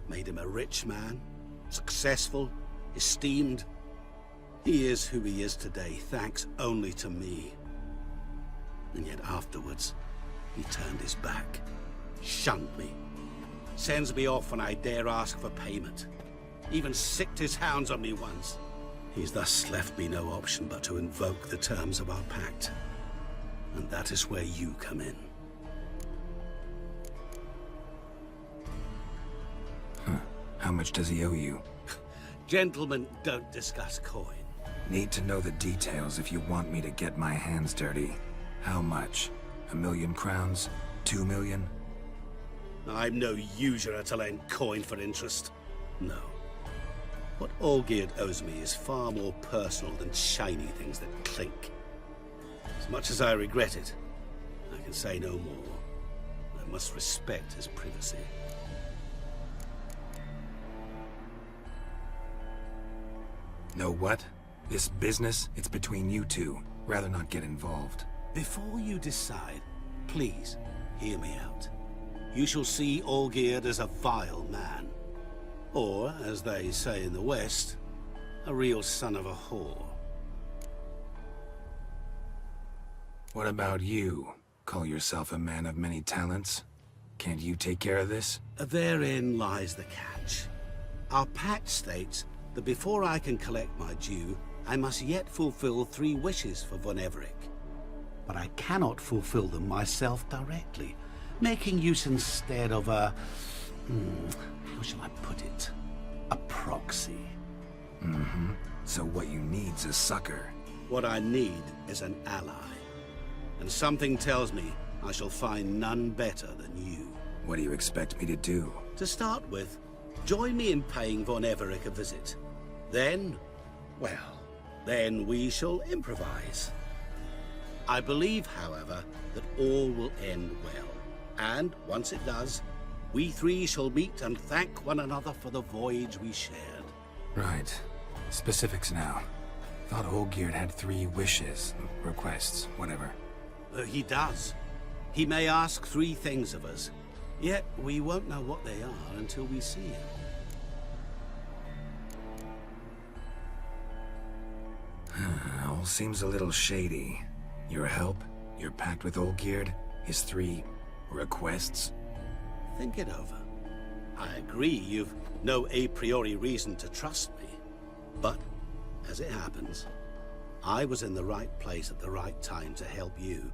Speaker 12: Made him a rich man, successful, esteemed. He is who he is today, thanks only to me. And yet afterwards, he turned his back, shunned me, sends me off when I dare ask for payment. Even sicked his hounds on me once. He's thus left me no option but to invoke the terms of our pact. And that is where you come in.
Speaker 2: How much does he owe you?
Speaker 12: Gentlemen don't discuss coin.
Speaker 2: Need to know the details if you want me to get my hands dirty. How much? 1,000,000 crowns? 2 million?
Speaker 12: I'm no usurer to lend coin for interest. No. What Olgierd owes me is far more personal than shiny things that clink. As much as I regret it, I can say no more. I must respect his privacy.
Speaker 2: Know what? This business, it's between you two. Rather not get involved.
Speaker 12: Before you decide, please hear me out. You shall see Olgierd as a vile man. Or, as they say in the West, a real son of a whore.
Speaker 2: What about you? Call yourself a man of many talents? Can't you take care of this?
Speaker 12: Therein lies the catch. Our pact states that before I can collect my due, I must yet fulfill 3 wishes for von Everec. But I cannot fulfill them myself directly, making use instead of a... how shall I put it? A proxy.
Speaker 2: Mm-hmm. So what you need's a sucker.
Speaker 12: What I need is an ally. And something tells me I shall find none better than you.
Speaker 2: What do you expect me to do?
Speaker 12: To start with, join me in paying von Everec a visit. Then, well, then we shall improvise. I believe, however, that all will end well. And once it does, we 3 shall meet and thank one another for the voyage we shared.
Speaker 2: Right. Specifics now. Thought Olgierd had 3 wishes, requests, whatever.
Speaker 12: He does. He may ask 3 things of us, yet we won't know what they are until we see him.
Speaker 2: All seems a little shady. Your help, your pact with Olgierd, his 3 requests.
Speaker 12: Think it over. I agree you've no a priori reason to trust me. But, as it happens, I was in the right place at the right time to help you.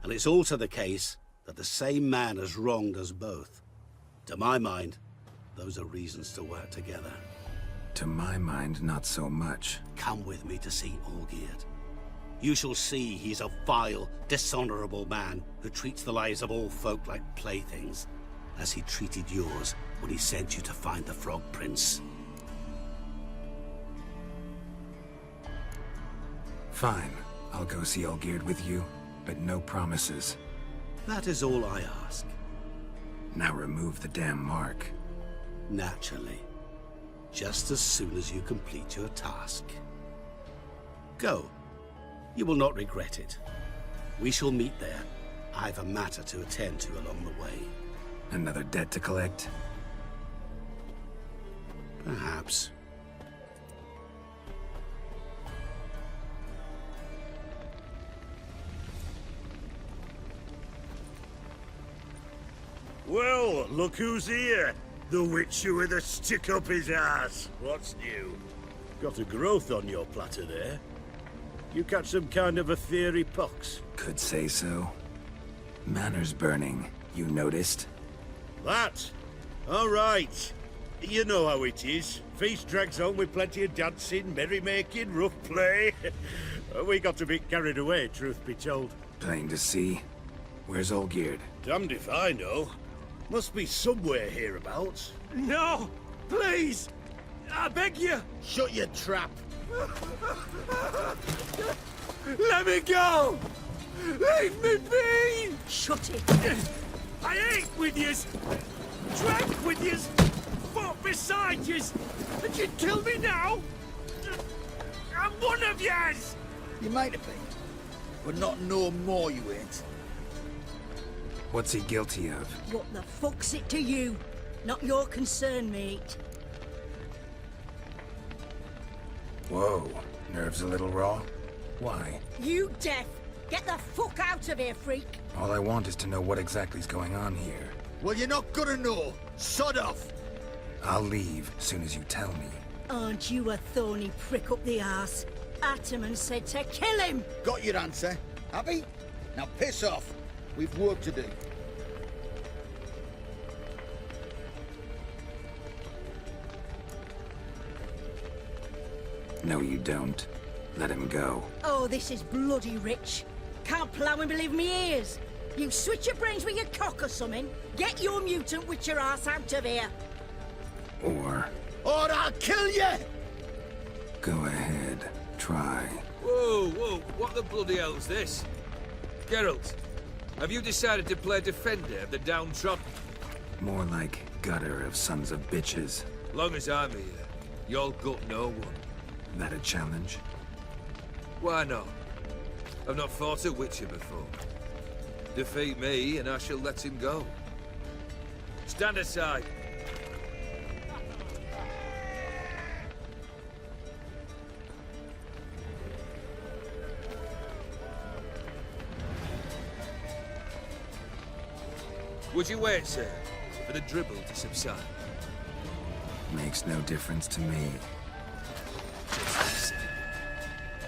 Speaker 12: And it's also the case that the same man has wronged us both. To my mind, those are reasons to work together.
Speaker 2: To my mind, not so much.
Speaker 12: Come with me to see Olgierd. You shall see he's a vile, dishonorable man who treats the lives of all folk like playthings, as he treated yours when he sent you to find the Frog Prince.
Speaker 2: Fine. I'll go see Olgierd with you, but no promises.
Speaker 12: That is all I ask.
Speaker 2: Now remove the damn mark.
Speaker 12: Naturally. Just as soon as you complete your task. Go. You will not regret it. We shall meet there. I've a matter to attend to along the way.
Speaker 2: Another debt to collect?
Speaker 12: Perhaps.
Speaker 6: Well, look who's here. The Witcher with a stick up his ass. What's new? Got a growth on your platter there. You catch some kind of a theory pox?
Speaker 2: Could say so. Manners burning, you noticed?
Speaker 6: That? All right. You know how it is. Feast drags on with plenty of dancing, merrymaking, rough play. We got a bit carried away, truth be told.
Speaker 2: Plain to see. Where's Olgierd?
Speaker 6: Damned if I know. Must be somewhere hereabouts.
Speaker 4: No! Please! I beg you!
Speaker 7: Shut your trap!
Speaker 4: Let me go! Leave me be!
Speaker 5: Shut it!
Speaker 4: I ate with yous! Drank with yous! Fought beside yous! And you'd kill me now? I'm one of yous!
Speaker 7: You might have been, but not no more you ain't.
Speaker 2: What's he guilty of?
Speaker 5: What the fuck's it to you? Not your concern, mate.
Speaker 2: Whoa. Nerves a little raw? Why?
Speaker 5: You deaf! Get the fuck out of here, freak!
Speaker 2: All I want is to know what exactly's going on here.
Speaker 7: Well, you're not gonna know. Sod off!
Speaker 2: I'll leave as soon as you tell me.
Speaker 5: Aren't you a thorny prick up the arse? Ataman said to kill him!
Speaker 7: Got your answer. Happy? Now piss off. We've work to do.
Speaker 2: No, you don't. Let him go.
Speaker 5: Oh, this is bloody rich. Can't plough and believe me ears. You switch your brains with your cock or something. Get your mutant witcher ass out of here.
Speaker 2: Or
Speaker 7: I'll kill you!
Speaker 2: go ahead. Try.
Speaker 9: Whoa, whoa, what the bloody hell's this? Geralt, have you decided to play defender of the downtrodden?
Speaker 2: More like gutter of sons of bitches.
Speaker 9: Long as I'm here, you'll gut no one.
Speaker 2: That a challenge?
Speaker 9: Why not? I've not fought a Witcher before. Defeat me and I shall let him go. Stand aside. Would you wait, sir, for the dribble to subside?
Speaker 2: Makes no difference to me.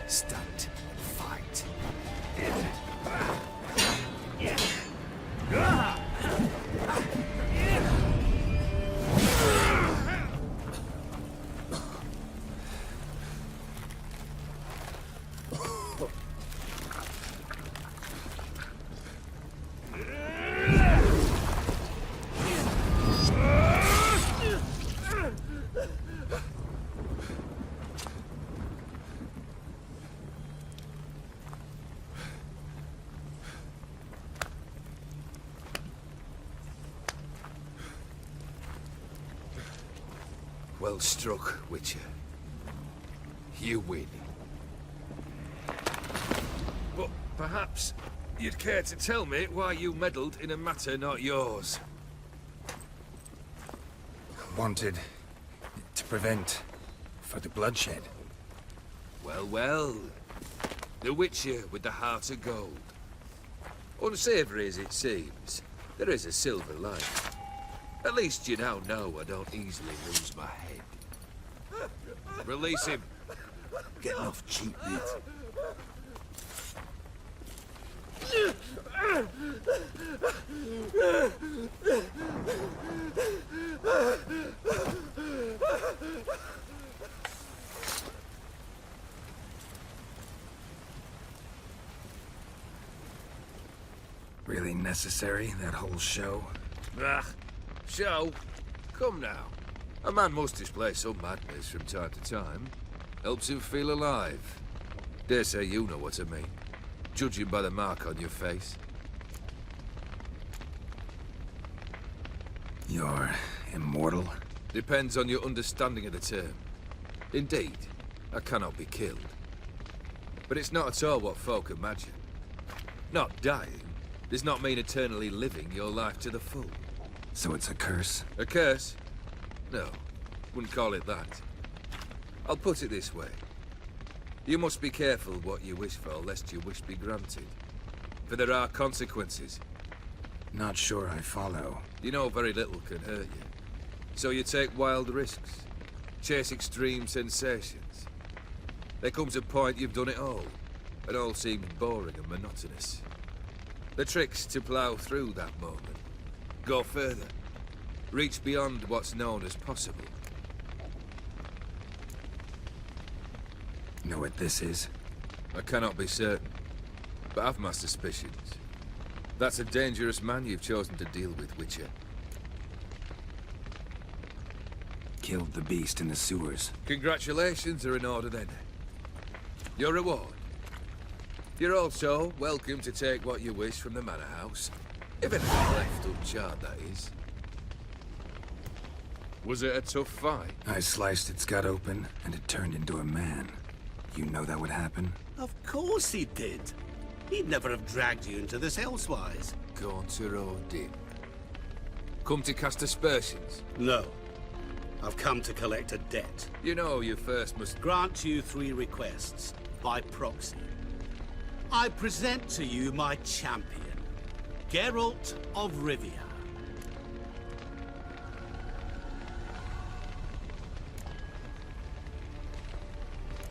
Speaker 9: Stand and fight. Well struck, Witcher. You win. But perhaps you'd care to tell me why you meddled in a matter not yours.
Speaker 2: Wanted to prevent further bloodshed.
Speaker 9: Well, well. The Witcher with the heart of gold. Unsavory as it seems, there is a silver lining. At least you now know I don't easily lose my head. Release him.
Speaker 6: Getting off cheap, mate.
Speaker 2: Really necessary, that whole show?
Speaker 9: Ah, show? Come now. A man must display some madness from time to time. Helps him feel alive. Dare say you know what I mean. Judging by the mark on your face.
Speaker 2: You're immortal?
Speaker 9: Depends on your understanding of the term. Indeed, I cannot be killed. But it's not at all what folk imagine. Not dying does not mean eternally living your life to the full.
Speaker 2: So it's a curse?
Speaker 9: A curse? No, wouldn't call it that. I'll put it this way. You must be careful what you wish for, lest your wish be granted. For there are consequences.
Speaker 2: Not sure I follow.
Speaker 9: You know very little can hurt you. So you take wild risks. Chase extreme sensations. There comes a point you've done it all. It all seems boring and monotonous. The trick's to plough through that moment. Go further. Reach beyond what's known as possible.
Speaker 2: Know what this is?
Speaker 9: I cannot be certain, but I've my suspicions. That's a dangerous man you've chosen to deal with, Witcher.
Speaker 2: Killed the beast in the sewers.
Speaker 9: Congratulations are in order then. Your reward. You're also welcome to take what you wish from the manor house. If anything left uncharred, that is. Was it a tough fight?
Speaker 2: I sliced its gut open, and it turned into a man. You know that would happen?
Speaker 12: Of course he did. He'd never have dragged you into this elsewise.
Speaker 9: Gaunter or dim? Come to cast aspersions?
Speaker 12: No. I've come to collect a debt.
Speaker 9: You know you first must
Speaker 12: grant you 3 requests, by proxy. I present to you my champion, Geralt of Rivia.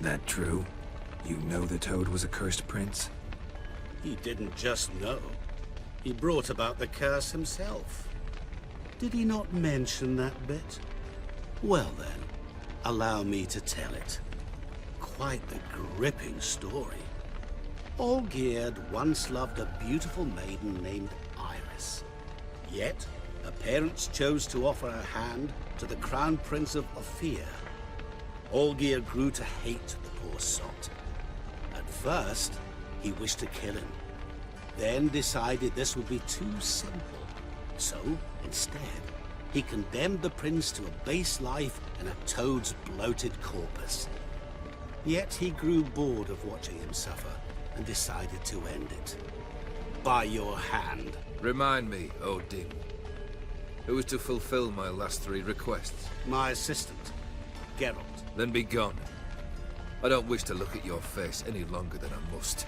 Speaker 2: That true? You know the Toad was a cursed prince?
Speaker 12: He didn't just know. He brought about the curse himself. Did he not mention that bit? Well then, allow me to tell it. Quite the gripping story. Olgierd once loved a beautiful maiden named Iris. Yet, her parents chose to offer her hand to the Crown Prince of Ophir. Olgierd grew to hate the poor sot. At first, he wished to kill him. Then decided this would be too simple. So, instead, he condemned the prince to a base life in a toad's bloated corpus. Yet he grew bored of watching him suffer and decided to end it. By your hand.
Speaker 9: Remind me, Odin. Who is to fulfill my last 3 requests?
Speaker 12: My assistant, Geralt.
Speaker 9: Then be gone. I don't wish to look at your face any longer than I must.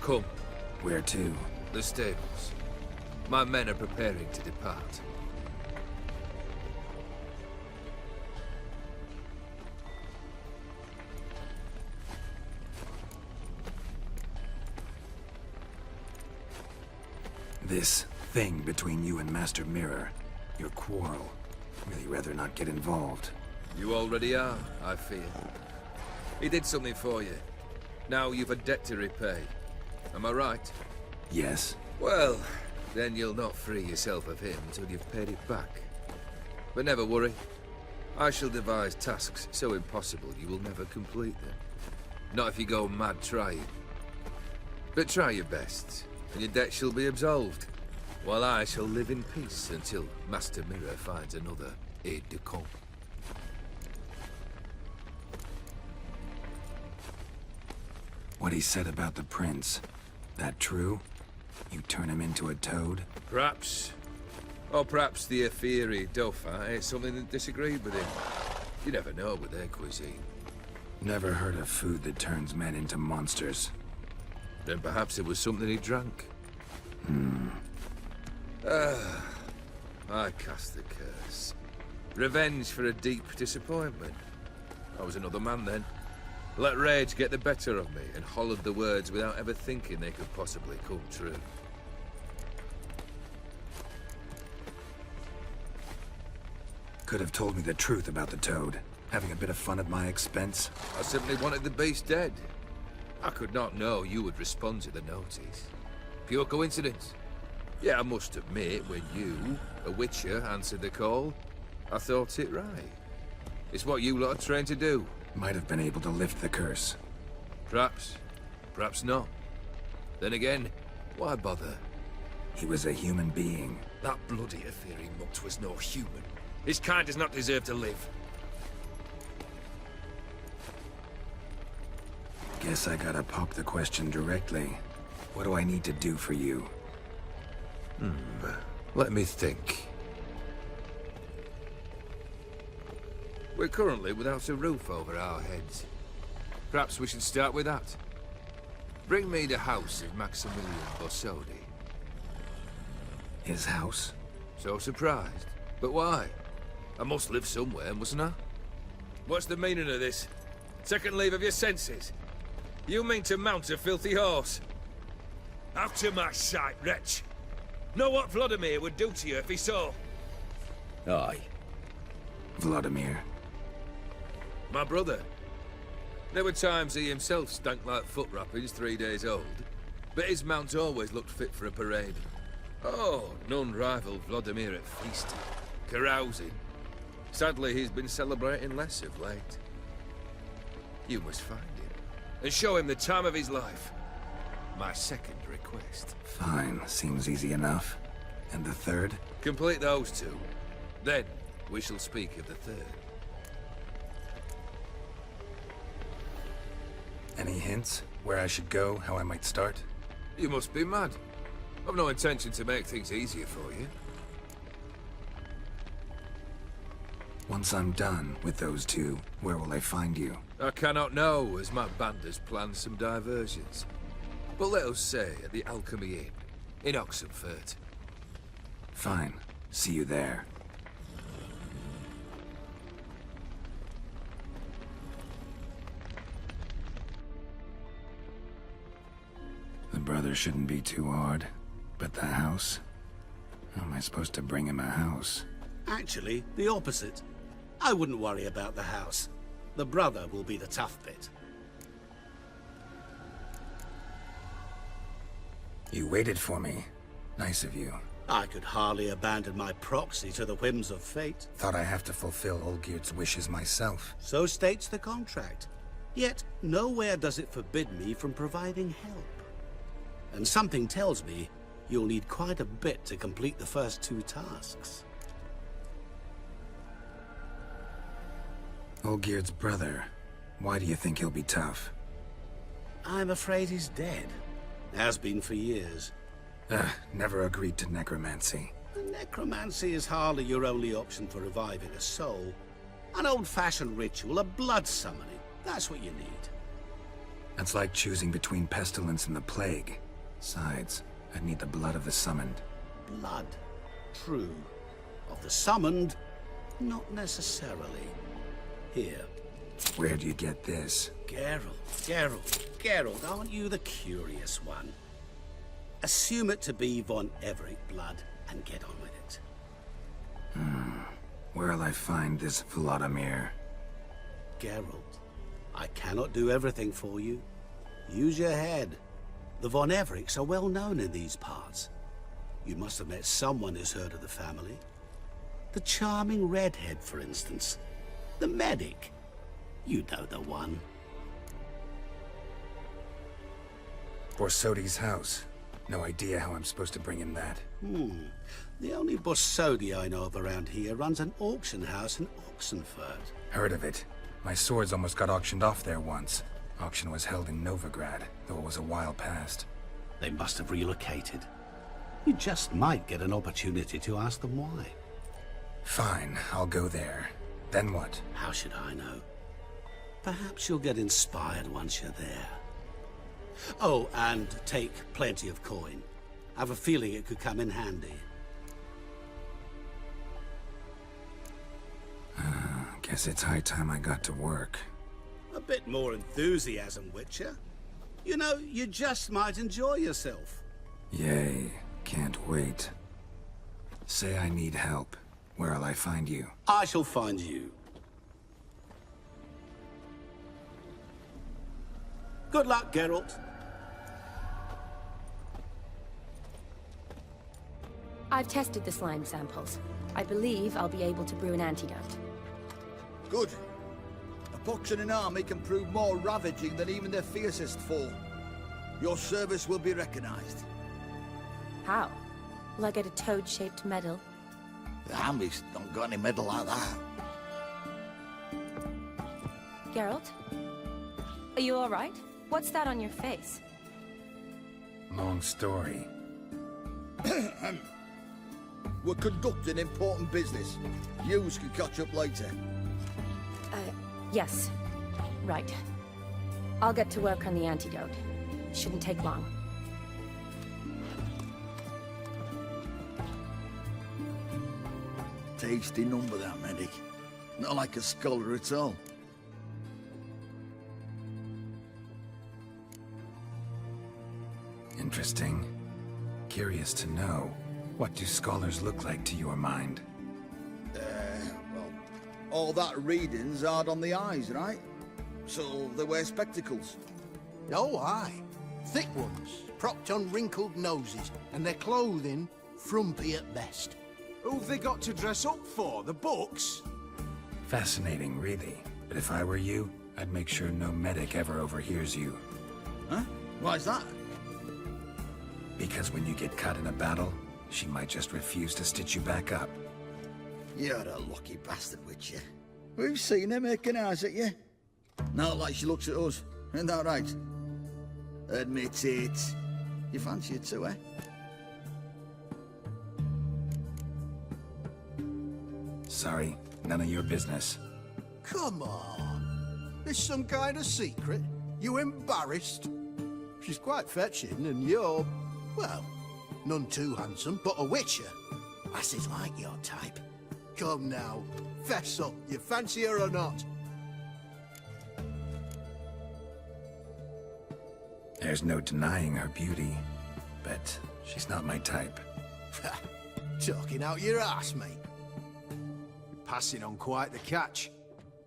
Speaker 9: Come.
Speaker 2: Where to?
Speaker 9: The stables. My men are preparing to depart.
Speaker 2: This thing between you and Master Mirror, your quarrel. Really rather not get involved.
Speaker 9: You already are, I fear. He did something for you. Now you've a debt to repay. Am I right?
Speaker 2: Yes.
Speaker 9: Well, then you'll not free yourself of him until you've paid it back. But never worry. I shall devise tasks so impossible you will never complete them. Not if you go mad trying. But try your best, and your debt shall be absolved, while I shall live in peace until Master Mirror finds another aide-de-camp.
Speaker 2: What he said about the prince, that true? You turn him into a toad?
Speaker 9: Perhaps. Or perhaps the Aetheri Dauphin ate something that disagreed with him. You never know with their cuisine.
Speaker 2: Never heard of food that turns men into monsters.
Speaker 9: Then perhaps it was something he drank. I cast the curse. Revenge for a deep disappointment. I was another man then. Let rage get the better of me and hollered the words without ever thinking they could possibly come true.
Speaker 2: Could have told me the truth about the toad. Having a bit of fun at my expense.
Speaker 9: I simply wanted the beast dead. I could not know you would respond to the notice. Pure coincidence. Yeah, I must admit, when you, a witcher, answered the call, I thought it right. It's what you lot are trained to do.
Speaker 2: Might have been able to lift the curse.
Speaker 9: Perhaps. Perhaps not. Then again, why bother?
Speaker 2: He was a human being.
Speaker 9: That bloody Aetheri mutt was no human. His kind does not deserve to live.
Speaker 2: Guess I gotta pop the question directly. What do I need to do for you?
Speaker 9: Let me think. We're currently without a roof over our heads. Perhaps we should start with that. Bring me the house of Maximilian Borsodi.
Speaker 2: His house?
Speaker 9: So surprised. But why? I must live somewhere, mustn't I? What's the meaning of this? Second leave of your senses? You mean to mount a filthy horse? Out of my sight, wretch! Know what Vladimir would do to you if he saw?
Speaker 2: Aye. Vladimir.
Speaker 9: My brother. There were times he himself stank like foot wrappings 3 days old, but his mount always looked fit for a parade. Oh, none rival Vladimir at feasting, carousing. Sadly, he's been celebrating less of late. You must find him, and show him the time of his life. My second request.
Speaker 2: Fine, seems easy enough. And the third?
Speaker 9: Complete those two. Then, we shall speak of the third.
Speaker 2: Any hints? Where I should go, how I might start?
Speaker 9: You must be mad. I've no intention to make things easier for you.
Speaker 2: Once I'm done with those two, where will I find you?
Speaker 9: I cannot know, as my band has planned some diversions. But let us say at the Alchemy Inn, in Oxenfurt.
Speaker 2: Fine. See you there. The brother shouldn't be too hard. But the house? How am I supposed to bring him a house?
Speaker 12: Actually, the opposite. I wouldn't worry about the house. The brother will be the tough bit.
Speaker 2: You waited for me. Nice of you.
Speaker 12: I could hardly abandon my proxy to the whims of fate.
Speaker 2: Thought I have to fulfill Olgierd's wishes myself.
Speaker 12: So states the contract. Yet, nowhere does it forbid me from providing help. And something tells me you'll need quite a bit to complete the first 2 tasks.
Speaker 2: Olgierd's brother. Why do you think he'll be tough?
Speaker 12: I'm afraid he's dead. Has been for years.
Speaker 2: Never agreed to necromancy.
Speaker 12: Necromancy is hardly your only option for reviving a soul. An old-fashioned ritual, a blood summoning. That's what you need.
Speaker 2: That's like choosing between pestilence and the plague. Besides, I'd need the blood of the summoned.
Speaker 12: Blood. True. Of the summoned, not necessarily. Here.
Speaker 2: Where do you get this?
Speaker 12: Geralt, aren't you the curious one? Assume it to be von Everett blood and get on with it.
Speaker 2: Where'll I find this Vladimir?
Speaker 12: Geralt, I cannot do everything for you. Use your head. The von Evericks are well known in these parts. You must have met someone who's heard of the family. The charming redhead, for instance. The medic. You know the one.
Speaker 2: Borsodi's house. No idea how I'm supposed to bring in that.
Speaker 12: The only Borsodi I know of around here runs an auction house in Oxenfurt.
Speaker 2: Heard of it. My swords almost got auctioned off there once. Auction was held in Novigrad, though it was a while past.
Speaker 12: They must have relocated. You just might get an opportunity to ask them why.
Speaker 2: Fine, I'll go there. Then what?
Speaker 12: How should I know? Perhaps you'll get inspired once you're there. Oh, and take plenty of coin. I have a feeling it could come in handy.
Speaker 2: Guess it's high time I got to work.
Speaker 12: A bit more enthusiasm, Witcher. You know, you just might enjoy yourself.
Speaker 2: Yay, can't wait. Say I need help. Where'll I find you?
Speaker 12: I shall find you. Good luck, Geralt.
Speaker 8: I've tested the slime samples. I believe I'll be able to brew an antidote.
Speaker 7: Good. A pox in an army can prove more ravaging than even their fiercest foe. Your service will be recognized.
Speaker 8: How? Will I get a toad-shaped medal?
Speaker 7: The armies don't got any medal like that.
Speaker 8: Geralt? Are you all right? What's that on your face?
Speaker 2: Long story.
Speaker 7: We're conducting important business. Yous can catch up later.
Speaker 8: Yes. Right. I'll get to work on the antidote. Shouldn't take long.
Speaker 7: Tasty number, that medic. Not like a scholar at all.
Speaker 2: Interesting. Curious to know, what do scholars look like to your mind?
Speaker 7: Well, all that reading's hard on the eyes, right? So they wear spectacles.
Speaker 10: Oh, aye. Thick ones, propped on wrinkled noses, and their clothing frumpy at best.
Speaker 1: Who've they got to dress up for? The books?
Speaker 2: Fascinating, really. But if I were you, I'd make sure no medic ever overhears you.
Speaker 7: Huh? Why's that?
Speaker 2: Because when you get caught in a battle, she might just refuse to stitch you back up.
Speaker 7: You're a lucky bastard, Witcher. We've seen her making eyes at you. Not like she looks at us. Isn't that right? Admit it. You fancy it too, eh?
Speaker 2: Sorry, none of your business.
Speaker 10: Come on. There's some kind of secret? You embarrassed? She's quite fetching, and you're, well, none too handsome, but a witcher. Lasses like your type. Come now, fess up. You fancy her or not?
Speaker 2: There's no denying her beauty, but she's not my type.
Speaker 10: Talking out your ass, mate. Passing on quite the catch.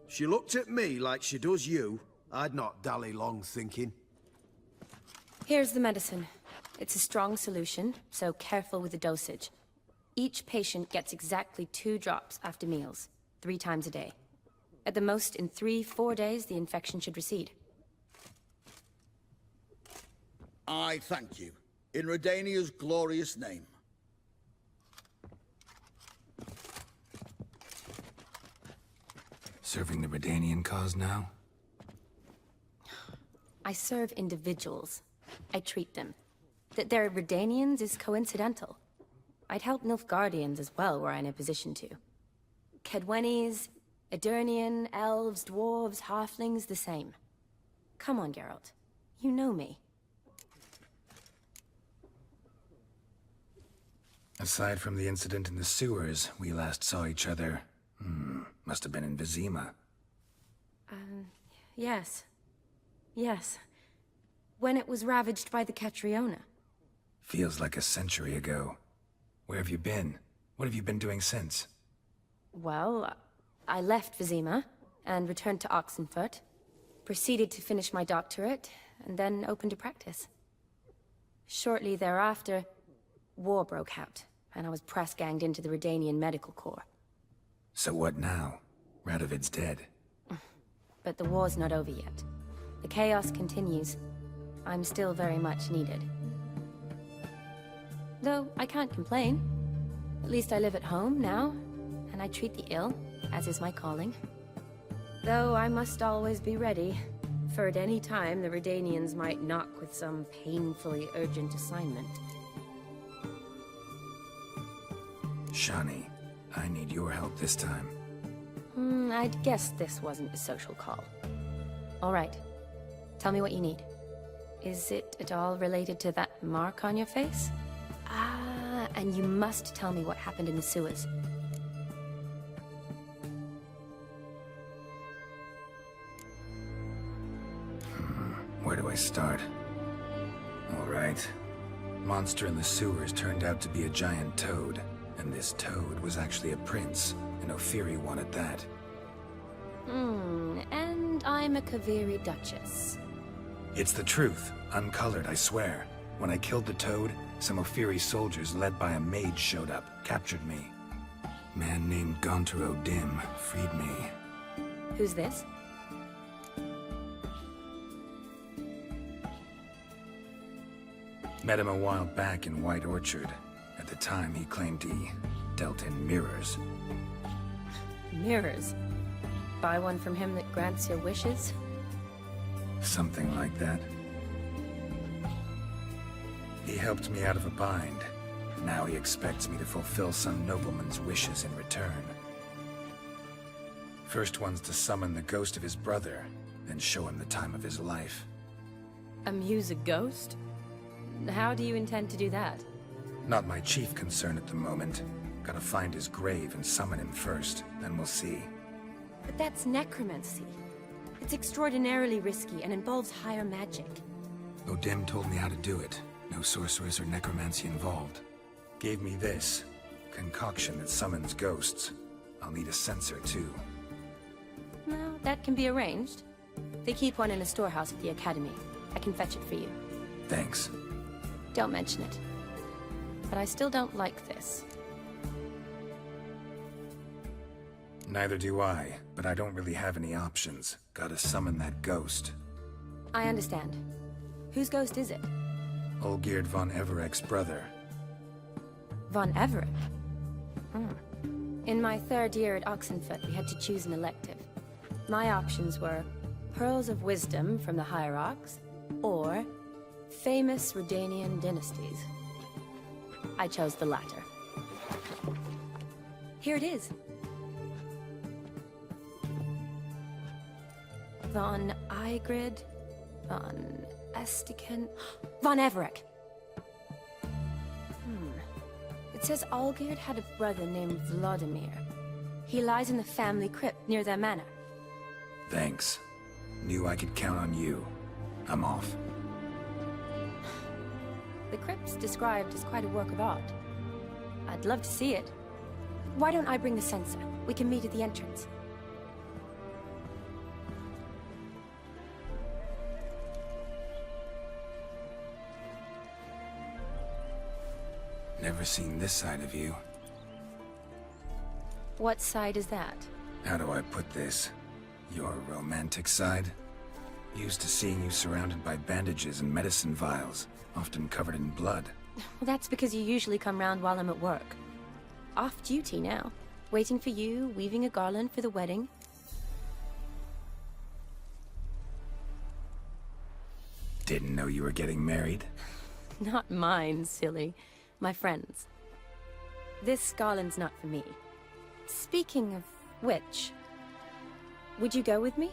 Speaker 10: She looked at me like she does you. I'd not dally long thinking.
Speaker 8: Here's the medicine. It's a strong solution, so careful with the dosage. Each patient gets exactly 2 drops after meals, 3 times a day. At the most, in 3-4 days, the infection should recede.
Speaker 7: I thank you, in Redania's glorious name.
Speaker 2: Serving the Redanian cause now?
Speaker 8: I serve individuals. I treat them. That they're Redanians is coincidental. I'd help Nilfgaardians as well were I in a position to. Kedwenis, Edirnian, elves, dwarves, halflings, the same. Come on, Geralt. You know me.
Speaker 2: Aside from the incident in the sewers, we last saw each other... must have been in Vizima.
Speaker 8: Yes. Yes. When it was ravaged by the Catriona.
Speaker 2: Feels like a century ago. Where have you been? What have you been doing since?
Speaker 8: Well, I left Vizima and returned to Oxenfurt, proceeded to finish my doctorate, and then opened a practice. Shortly thereafter, war broke out, and I was press-ganged into the Redanian Medical Corps.
Speaker 2: So what now? Radovid's dead.
Speaker 8: But the war's not over yet. The chaos continues. I'm still very much needed. Though I can't complain. At least I live at home now, and I treat the ill, as is my calling. Though I must always be ready, for at any time the Redanians might knock with some painfully urgent assignment.
Speaker 2: Shani, I need your help this time.
Speaker 8: I'd guess this wasn't a social call. All right. Tell me what you need. Is it at all related to that mark on your face? Ah, and you must tell me what happened in the sewers.
Speaker 2: Where do I start? All right. Monster in the sewers turned out to be a giant toad. And this toad was actually a prince, an Ophiri one at that.
Speaker 8: And I'm a Kaviri Duchess.
Speaker 2: It's the truth, uncolored, I swear. When I killed the toad, some Ophiri soldiers led by a mage showed up, captured me. Man named Gontaro Dim freed me.
Speaker 8: Who's this?
Speaker 2: Met him a while back in White Orchard. At the time, he claimed he dealt in mirrors.
Speaker 8: Mirrors? Buy one from him that grants your wishes?
Speaker 2: Something like that. He helped me out of a bind. Now he expects me to fulfill some nobleman's wishes in return. First one's to summon the ghost of his brother, then show him the time of his life.
Speaker 8: Amuse a ghost? How do you intend to do that?
Speaker 2: Not my chief concern at the moment. Gotta find his grave and summon him first, then we'll see.
Speaker 8: But that's necromancy. It's extraordinarily risky and involves higher magic.
Speaker 2: Odim told me how to do it. No sorceress or necromancy involved. Gave me this. Concoction that summons ghosts. I'll need a censer, too.
Speaker 8: Well, that can be arranged. They keep one in a storehouse at the academy. I can fetch it for you.
Speaker 2: Thanks.
Speaker 8: Don't mention it. But I still don't like this.
Speaker 2: Neither do I, but I don't really have any options. Gotta summon that ghost.
Speaker 8: I understand. Whose ghost is it?
Speaker 2: Olgierd von Everek's brother.
Speaker 8: Von Everek? In my third year at Oxenfurt, we had to choose an elective. My options were Pearls of Wisdom from the Hierarchs, or famous Redanian dynasties. I chose the latter. Here it is. Von Igrid, von Estiken, von Everek. It says Olgierd had a brother named Vladimir. He lies in the family crypt near their manor.
Speaker 2: Thanks. Knew I could count on you. I'm off.
Speaker 8: The crypt's described as quite a work of art. I'd love to see it. Why don't I bring the censer? We can meet at the entrance.
Speaker 2: Never seen this side of you.
Speaker 8: What side is that?
Speaker 2: How do I put this? Your romantic side? Used to seeing you surrounded by bandages and medicine vials, often covered in blood.
Speaker 8: Well, that's because you usually come round while I'm at work. Off duty now. Waiting for you, weaving a garland for the wedding.
Speaker 2: Didn't know you were getting married?
Speaker 8: Not mine, silly. My friend's. This garland's not for me. Speaking of which, would you go with me?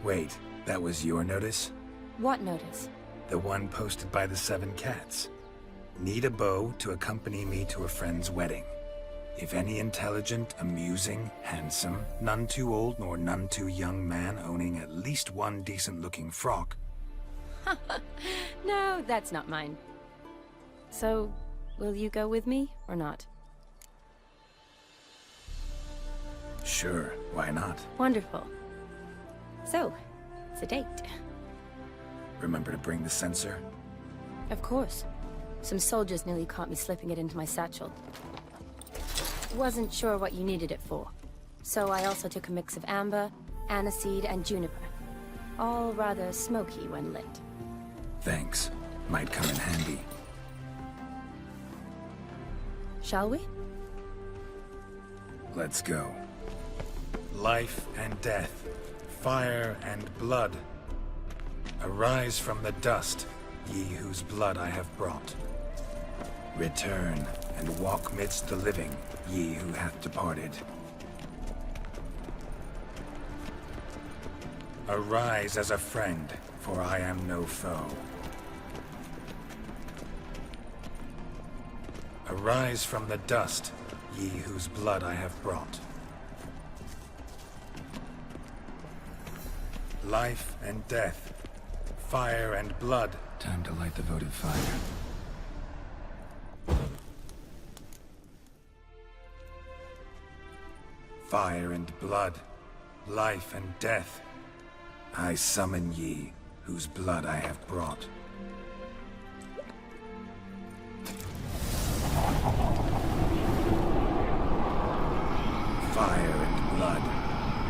Speaker 2: Wait. That was your notice?
Speaker 8: What notice?
Speaker 2: The one posted by the 7 cats. Need a beau to accompany me to a friend's wedding. If any intelligent, amusing, handsome, none too old nor none too young man owning at least one decent-looking frock.
Speaker 8: No, that's not mine. So, will you go with me, or not?
Speaker 2: Sure, why not?
Speaker 8: Wonderful. So, it's a date.
Speaker 2: Remember to bring the censer?
Speaker 8: Of course. Some soldiers nearly caught me slipping it into my satchel. Wasn't sure what you needed it for. So I also took a mix of amber, aniseed, and juniper. All rather smoky when lit.
Speaker 2: Thanks. Might come in handy.
Speaker 8: Shall we?
Speaker 2: Let's go. Life and death, fire and blood. Arise from the dust, ye whose blood I have brought. Return and walk midst the living, ye who hath departed. Arise as a friend, for I am no foe. Arise from the dust, ye whose blood I have brought. Life and death, fire and blood. Time to light the votive fire. Fire and blood, life and death. I summon ye, whose blood I have brought. Fire and blood,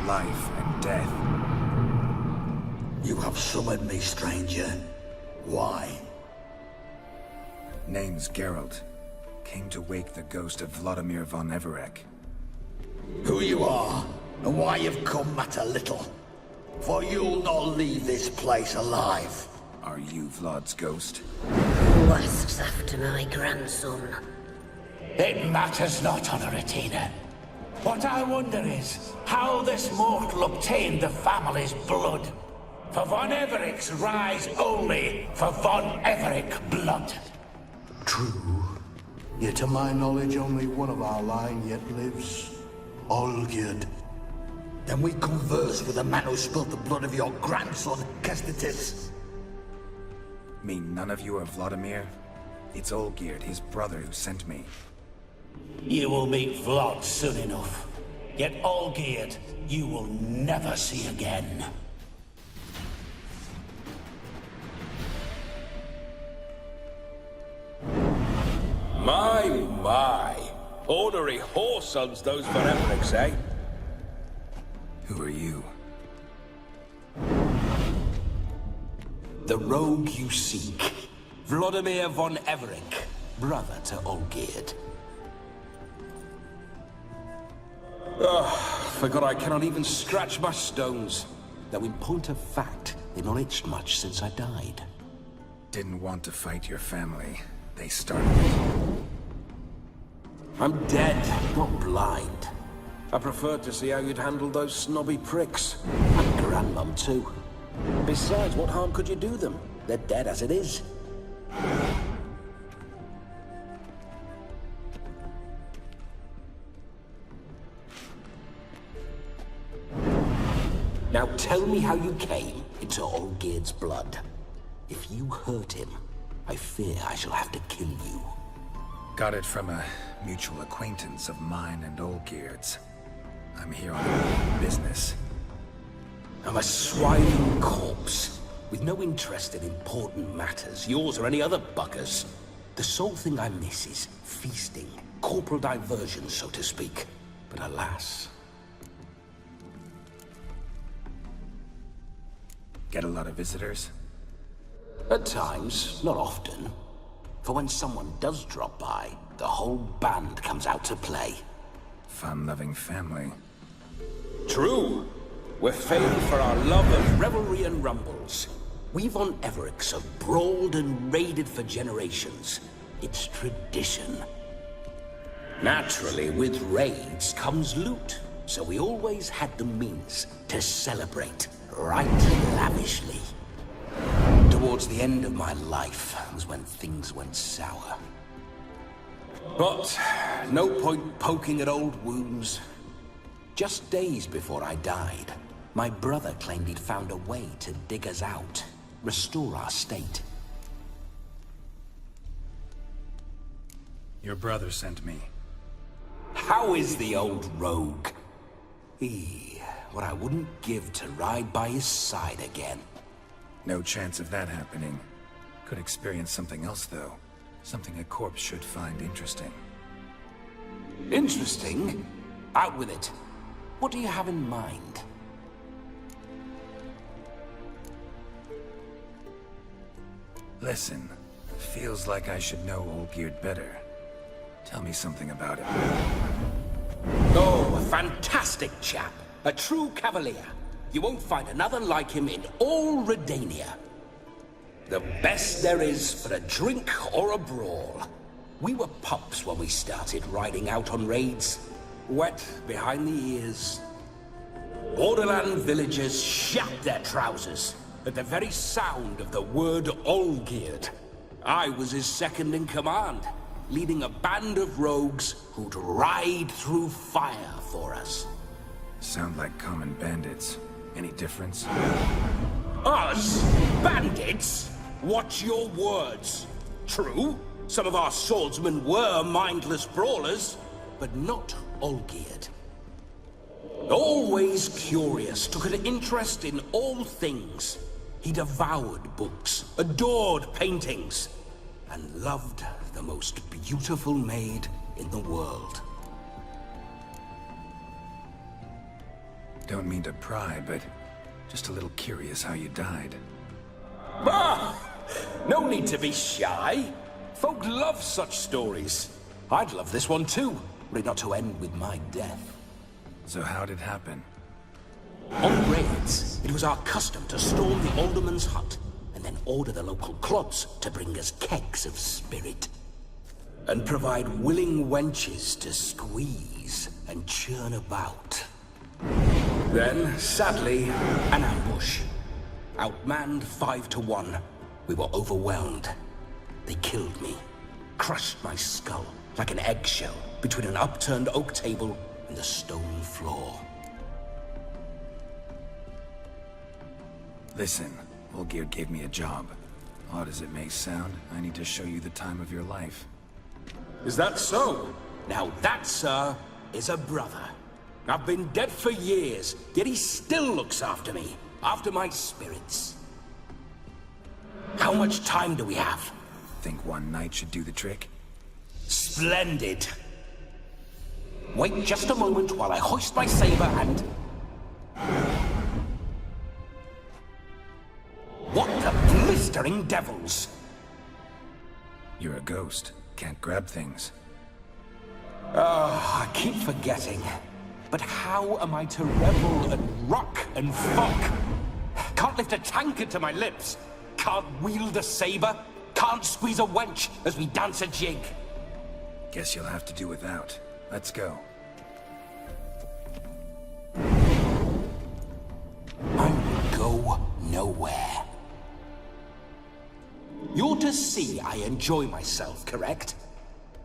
Speaker 2: life and death.
Speaker 7: You have summoned me, stranger. Why?
Speaker 2: Name's Geralt. Came to wake the ghost of Vladimir von Everec.
Speaker 7: Who you are, and why you've come matter little. For you'll not leave this place alive.
Speaker 2: Are you Vlad's ghost?
Speaker 15: Who asks after my grandson?
Speaker 4: It matters not, Honoratina. What I wonder is how this mortal obtained the family's blood. For von Everec's rise only for von Everec blood.
Speaker 10: True. Yet to my knowledge, only one of our line yet lives. Olgierd.
Speaker 7: Then we converse with the man who spilled the blood of your grandson, Kestitis.
Speaker 2: Mean none of you are Vladimir? It's Olgierd, his brother, who sent me.
Speaker 4: You will meet Vlad soon enough. Yet Olgierd, you will never see again.
Speaker 16: My. Ornery whoresons those von Everecs, eh?
Speaker 2: Who are you?
Speaker 16: The rogue you seek. Vladimir von Everec, brother to Olgierd. Forgot I cannot even scratch my stones. Though in point of fact, they've not itched much since I died.
Speaker 2: Didn't want to fight your family. They started it.
Speaker 16: I'm dead, not blind. I preferred to see how you'd handle those snobby pricks. And Grandmum, too. Besides, what harm could you do them? They're dead as it is. Now tell me how you came into Olgierd's blood. If you hurt him, I fear I shall have to kill you.
Speaker 2: Got it from a mutual acquaintance of mine and Olgierd's. I'm here on business.
Speaker 16: I'm a swine corpse, with no interest in important matters, yours or any other buggers. The sole thing I miss is feasting Corporal diversion, so to speak. But alas...
Speaker 2: Get a lot of visitors?
Speaker 16: At times, not often. For when someone does drop by, the whole band comes out to play.
Speaker 2: Fun-loving family.
Speaker 16: True. We're famed for our love of revelry and rumbles. We've on Everix have brawled and raided for generations. It's tradition. Naturally, with raids comes loot, so we always had the means to celebrate right lavishly. Towards the end of my life was when things went sour. But no point poking at old wounds. Just days before I died, my brother claimed he'd found a way to dig us out, restore our state.
Speaker 2: Your brother sent me.
Speaker 16: How is the old rogue? What I wouldn't give to ride by his side again.
Speaker 2: No chance of that happening. Could experience something else, though. Something a corpse should find interesting.
Speaker 16: Interesting? Out with it. What do you have in mind?
Speaker 2: Listen, feels like I should know Olgierd better. Tell me something about him.
Speaker 16: Oh, a fantastic chap. A true cavalier. You won't find another like him in all Redania. The best there is for a drink or a brawl. We were pups when we started riding out on raids. Wet behind the ears. Borderland villagers shat their trousers at the very sound of the word Olgierd. I was his second in command, leading a band of rogues who'd ride through fire for us.
Speaker 2: Sound like common bandits. Any difference?
Speaker 16: Us? Bandits? Watch your words. True, some of our swordsmen were mindless brawlers, but not Olgierd. Always curious, took an interest in all things. He devoured books, adored paintings, and loved the most beautiful maid in the world.
Speaker 2: Don't mean to pry, but just a little curious how you died.
Speaker 16: Ah! No need to be shy. Folk love such stories. I'd love this one too, were it not to end with my death.
Speaker 2: So how'd it happen?
Speaker 16: On raids, it was our custom to storm the alderman's hut, and then order the local clods to bring us kegs of spirit. And provide willing wenches to squeeze and churn about. Then, sadly, an ambush. Outmanned 5-1, we were overwhelmed. They killed me, crushed my skull like an eggshell between an upturned oak table and the stone floor.
Speaker 2: Listen, Olgierd gave me a job. Odd as it may sound, I need to show you the time of your life.
Speaker 16: Is that so? Now that, sir, is a brother. I've been dead for years, yet he still looks after me, after my spirits. How much time do we have?
Speaker 2: Think one night should do the trick?
Speaker 16: Splendid. Wait just a moment while I hoist my saber and... What the blistering devils?
Speaker 2: You're a ghost. Can't grab things.
Speaker 16: I keep forgetting. But how am I to revel and rock and fuck? Can't lift a tankard to my lips. Can't wield a saber. Can't squeeze a wench as we dance a jig.
Speaker 2: Guess you'll have to do without. Let's go.
Speaker 16: I will go nowhere. You're to see I enjoy myself, correct?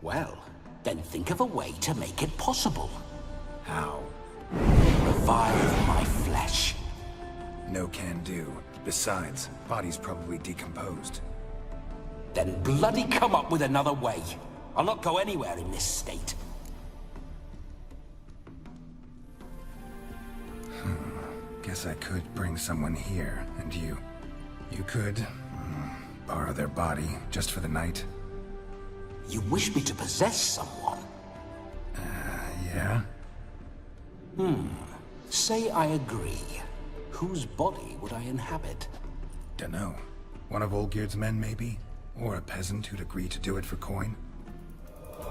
Speaker 16: Well, then think of a way to make it possible.
Speaker 2: How?
Speaker 16: Revive my flesh.
Speaker 2: No can do. Besides, body's probably decomposed.
Speaker 16: Then bloody come up with another way. I'll not go anywhere in this state.
Speaker 2: Guess I could bring someone here, and you could borrow their body just for the night.
Speaker 16: You wish me to possess someone?
Speaker 2: Yeah?
Speaker 16: Say I agree. Whose body would I inhabit?
Speaker 2: Dunno. One of Olgierd's men, maybe? Or a peasant who'd agree to do it for coin?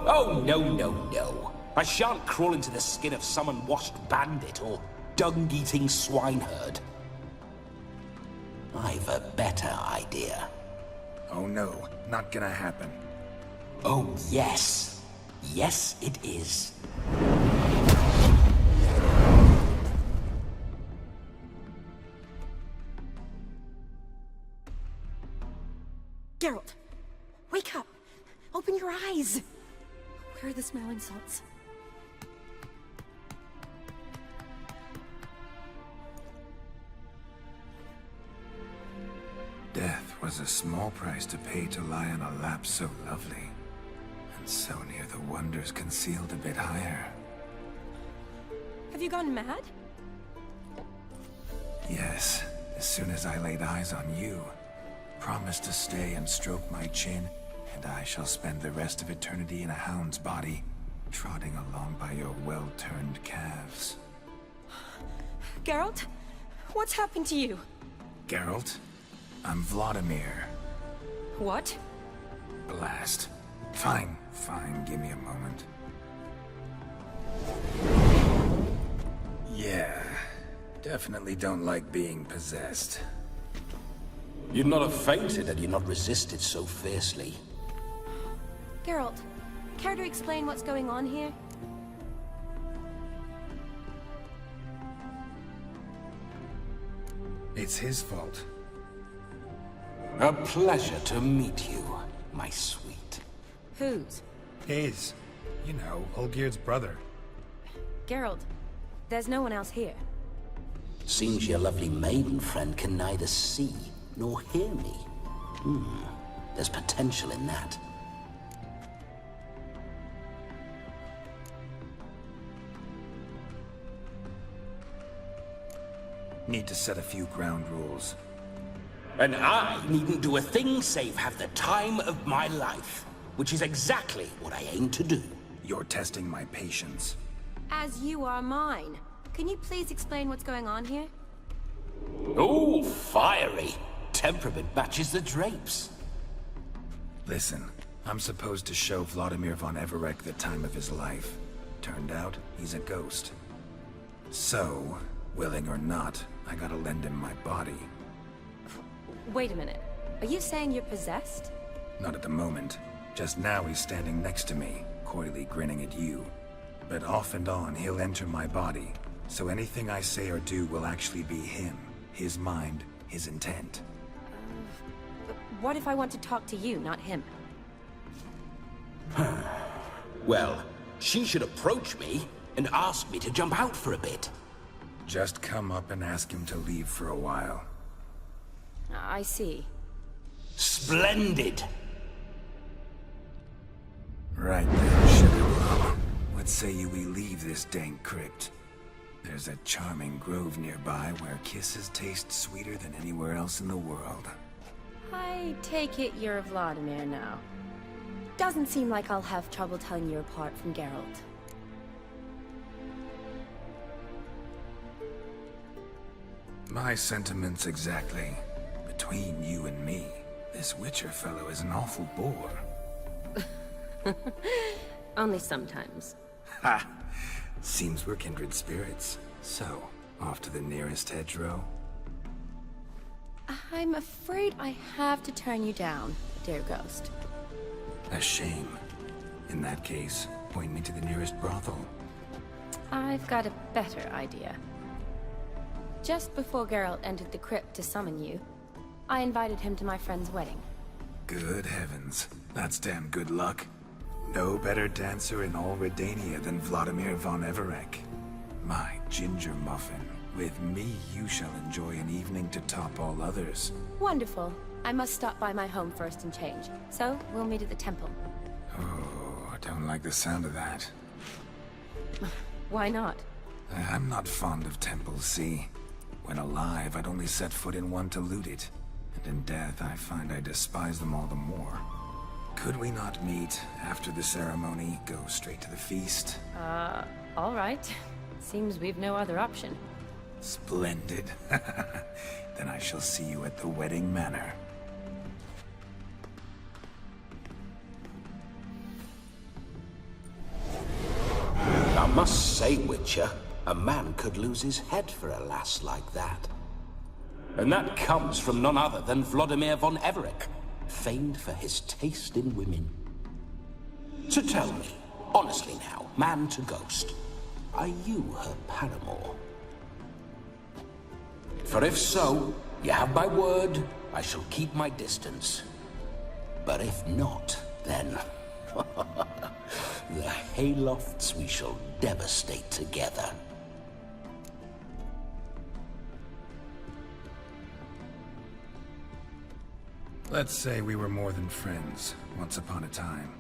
Speaker 16: Oh, no. I shan't crawl into the skin of some unwashed bandit or dung-eating swineherd. I've a better idea.
Speaker 2: Oh no, not gonna happen.
Speaker 16: Oh, yes. Yes, it is.
Speaker 8: Geralt, wake up! Open your eyes! Where are the smelling salts?
Speaker 2: Death was a small price to pay to lie on a lap so lovely, and so near the wonders concealed a bit higher.
Speaker 8: Have you gone mad?
Speaker 2: Yes, as soon as I laid eyes on you, promised to stay and stroke my chin, and I shall spend the rest of eternity in a hound's body, trotting along by your well-turned calves.
Speaker 8: Geralt? What's happened to you?
Speaker 2: Geralt? I'm Vladimir.
Speaker 8: What?
Speaker 2: Blast. Fine, give me a moment. Yeah, definitely don't like being possessed.
Speaker 16: You'd not have fainted had you not resisted so fiercely.
Speaker 8: Geralt, care to explain what's going on here?
Speaker 2: It's his fault.
Speaker 16: A pleasure to meet you, my sweet.
Speaker 8: Whose?
Speaker 2: His. You know, Olgierd's brother.
Speaker 8: Geralt, there's no one else here.
Speaker 16: Seems your lovely maiden friend can neither see nor hear me. There's potential in that.
Speaker 2: Need to set a few ground rules.
Speaker 16: And I needn't do a thing save have the time of my life, which is exactly what I aim to do.
Speaker 2: You're testing my patience.
Speaker 8: As you are mine. Can you please explain what's going on here?
Speaker 16: Oh, fiery. Temperament matches the drapes.
Speaker 2: Listen, I'm supposed to show Vladimir von Everec the time of his life. Turned out, he's a ghost. So, willing or not, I gotta lend him my body.
Speaker 8: Wait a minute. Are you saying you're possessed?
Speaker 2: Not at the moment. Just now he's standing next to me, coyly grinning at you. But off and on, he'll enter my body. So anything I say or do will actually be him. His mind, his intent.
Speaker 8: What if I want to talk to you, not him?
Speaker 16: Well, she should approach me and ask me to jump out for a bit.
Speaker 2: Just come up and ask him to leave for a while.
Speaker 8: I see.
Speaker 16: Splendid!
Speaker 2: Right then, Sugar Plum. What say you we leave this dank crypt? There's a charming grove nearby where kisses taste sweeter than anywhere else in the world.
Speaker 8: I take it you're Vladimir now. Doesn't seem like I'll have trouble telling you apart from Geralt.
Speaker 2: My sentiments exactly. Between you and me, this Witcher fellow is an awful bore.
Speaker 8: Only sometimes.
Speaker 2: Ha! Seems we're kindred spirits. So, off to the nearest hedgerow?
Speaker 8: I'm afraid I have to turn you down, dear ghost.
Speaker 2: A shame. In that case, point me to the nearest brothel.
Speaker 8: I've got a better idea. Just before Geralt entered the crypt to summon you, I invited him to my friend's wedding.
Speaker 2: Good heavens. That's damn good luck. No better dancer in all Redania than Vladimir von Everec. My ginger muffin. With me, you shall enjoy an evening to top all others.
Speaker 8: Wonderful. I must stop by my home first and change. So, we'll meet at the temple.
Speaker 2: Oh, I don't like the sound of that.
Speaker 8: Why not?
Speaker 2: I'm not fond of temples, see? When alive, I'd only set foot in one to loot it. And in death, I find I despise them all the more. Could we not meet after the ceremony, go straight to the feast?
Speaker 8: All right. Seems we've no other option.
Speaker 2: Splendid. Then I shall see you at the wedding manor.
Speaker 16: I must say, Witcher, a man could lose his head for a lass like that. And that comes from none other than Vladimir von Everec, famed for his taste in women. So tell me, honestly now, man to ghost, are you her paramour? For if so, you have my word, I shall keep my distance. But if not, then... the haylofts we shall devastate together.
Speaker 2: Let's say we were more than friends, once upon a time.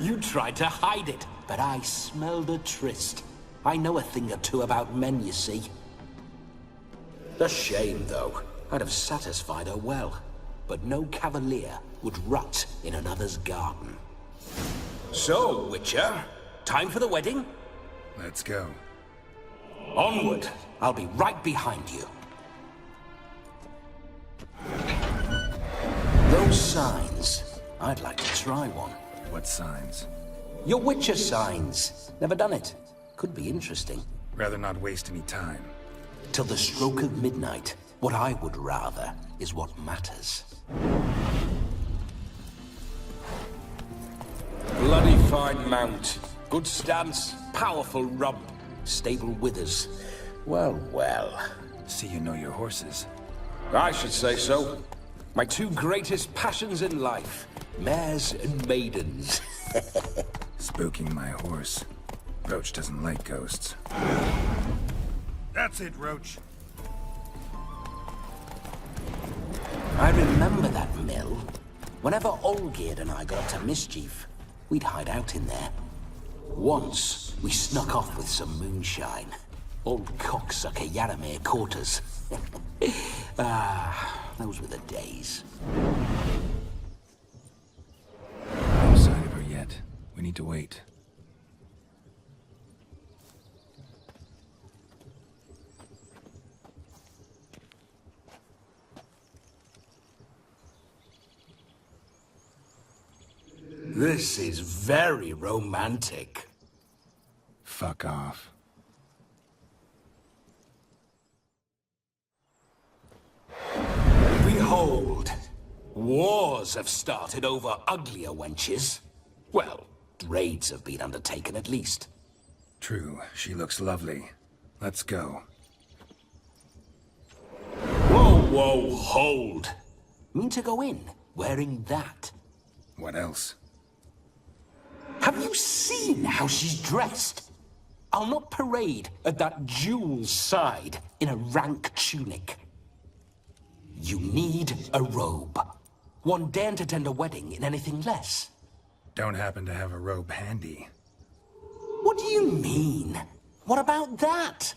Speaker 16: You tried to hide it, but I smelled a tryst. I know a thing or two about men, you see. A shame, though. I'd have satisfied her well. But no cavalier would rot in another's garden. So, Witcher, time for the wedding?
Speaker 2: Let's go.
Speaker 16: Onward! I'll be right behind you. Those signs, I'd like to try one.
Speaker 2: What signs?
Speaker 16: Your Witcher signs. Never done it. Could be interesting.
Speaker 2: Rather not waste any time.
Speaker 16: Till the stroke of midnight, what I would rather is what matters. Bloody fine mount. Good stance, powerful rump, stable withers. Well, well.
Speaker 2: See you know your horses.
Speaker 16: I should say so. My two greatest passions in life, mares and maidens.
Speaker 2: Spooking my horse. Roach doesn't like ghosts.
Speaker 1: That's it, Roach.
Speaker 16: I remember that mill. Whenever Olgierd and I got up to mischief, we'd hide out in there. Once, we snuck off with some moonshine. Old cocksucker Yaramir caught us. Those were the days.
Speaker 2: No sign of her yet. We need to wait.
Speaker 16: This is very romantic.
Speaker 2: Fuck off.
Speaker 16: Behold, wars have started over uglier wenches. Well, raids have been undertaken at least.
Speaker 2: True, she looks lovely. Let's go.
Speaker 16: Whoa, whoa, hold. Mean to go in, wearing that?
Speaker 2: What else?
Speaker 16: Have you seen how she's dressed? I'll not parade at that jewel's side in a rank tunic. You need a robe. One daren't attend a wedding in anything less.
Speaker 2: Don't happen to have a robe handy.
Speaker 16: What do you mean? What about that?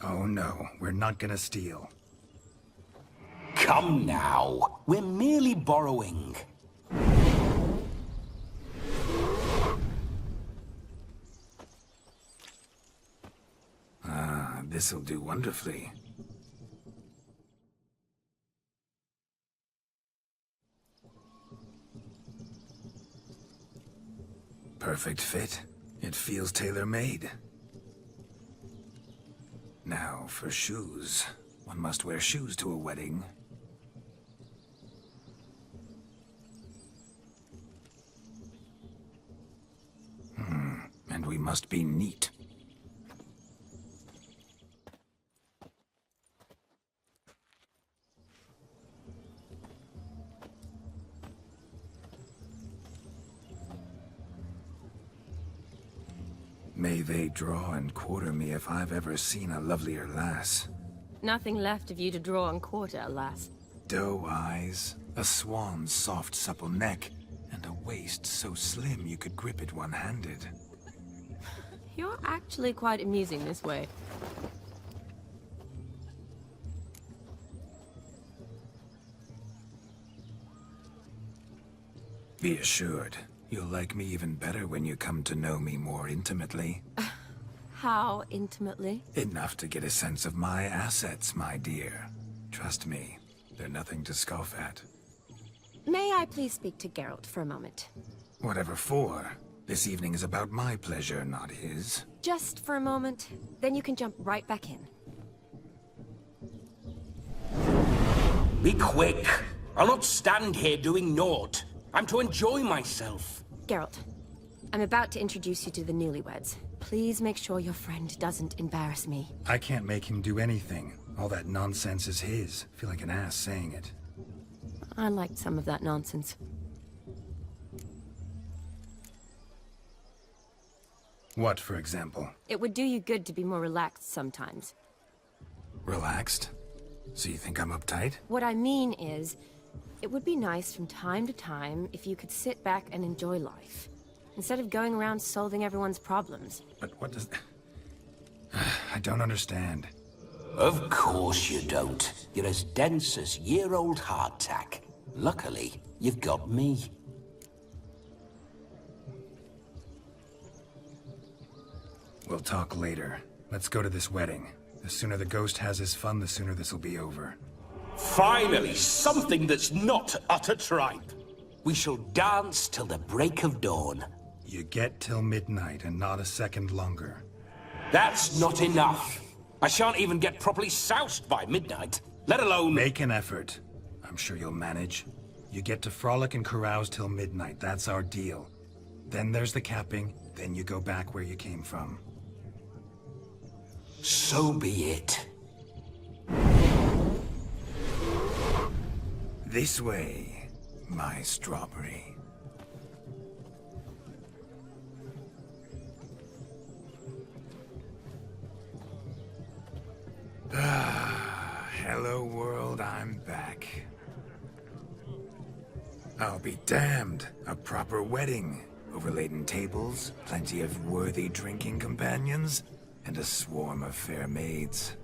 Speaker 2: Oh no, we're not gonna steal.
Speaker 16: Come now, we're merely borrowing.
Speaker 2: Ah, this'll do wonderfully. Perfect fit. It feels tailor-made. Now, for shoes. One must wear shoes to a wedding. And we must be neat. May they draw and quarter me if I've ever seen a lovelier lass.
Speaker 8: Nothing left of you to draw and quarter, alas.
Speaker 2: Doe eyes, a swan's soft supple neck, and a waist so slim you could grip it one-handed.
Speaker 8: You're actually quite amusing this way.
Speaker 2: Be assured, you'll like me even better when you come to know me more intimately.
Speaker 8: How intimately?
Speaker 2: Enough to get a sense of my assets, my dear. Trust me, they're nothing to scoff at.
Speaker 8: May I please speak to Geralt for a moment?
Speaker 2: Whatever for. This evening is about my pleasure, not his.
Speaker 8: Just for a moment, then you can jump right back in.
Speaker 16: Be quick. I'll not stand here doing naught. I'm to enjoy myself.
Speaker 8: Geralt, I'm about to introduce you to the newlyweds. Please make sure your friend doesn't embarrass me.
Speaker 2: I can't make him do anything. All that nonsense is his. I feel like an ass saying it.
Speaker 8: I liked some of that nonsense.
Speaker 2: What, for example?
Speaker 8: It would do you good to be more relaxed sometimes.
Speaker 2: Relaxed? So you think I'm uptight?
Speaker 8: What I mean is, it would be nice from time to time if you could sit back and enjoy life, instead of going around solving everyone's problems.
Speaker 2: But what does... I don't understand.
Speaker 16: Of course you don't. You're as dense as year-old hardtack. Luckily, you've got me.
Speaker 2: We'll talk later. Let's go to this wedding. The sooner the ghost has his fun, the sooner this will be over.
Speaker 16: Finally, something that's not utter tripe. We shall dance till the break of dawn.
Speaker 2: You get till midnight and not a second longer.
Speaker 16: That's not enough. I shan't even get properly soused by midnight, let alone...
Speaker 2: Make an effort. I'm sure you'll manage. You get to frolic and carouse till midnight. That's our deal. Then there's the capping, then you go back where you came from.
Speaker 16: So be it.
Speaker 2: This way, my strawberry. Hello world, I'm back. I'll be damned. A proper wedding. Overladen tables, plenty of worthy drinking companions, and a swarm of fair maids.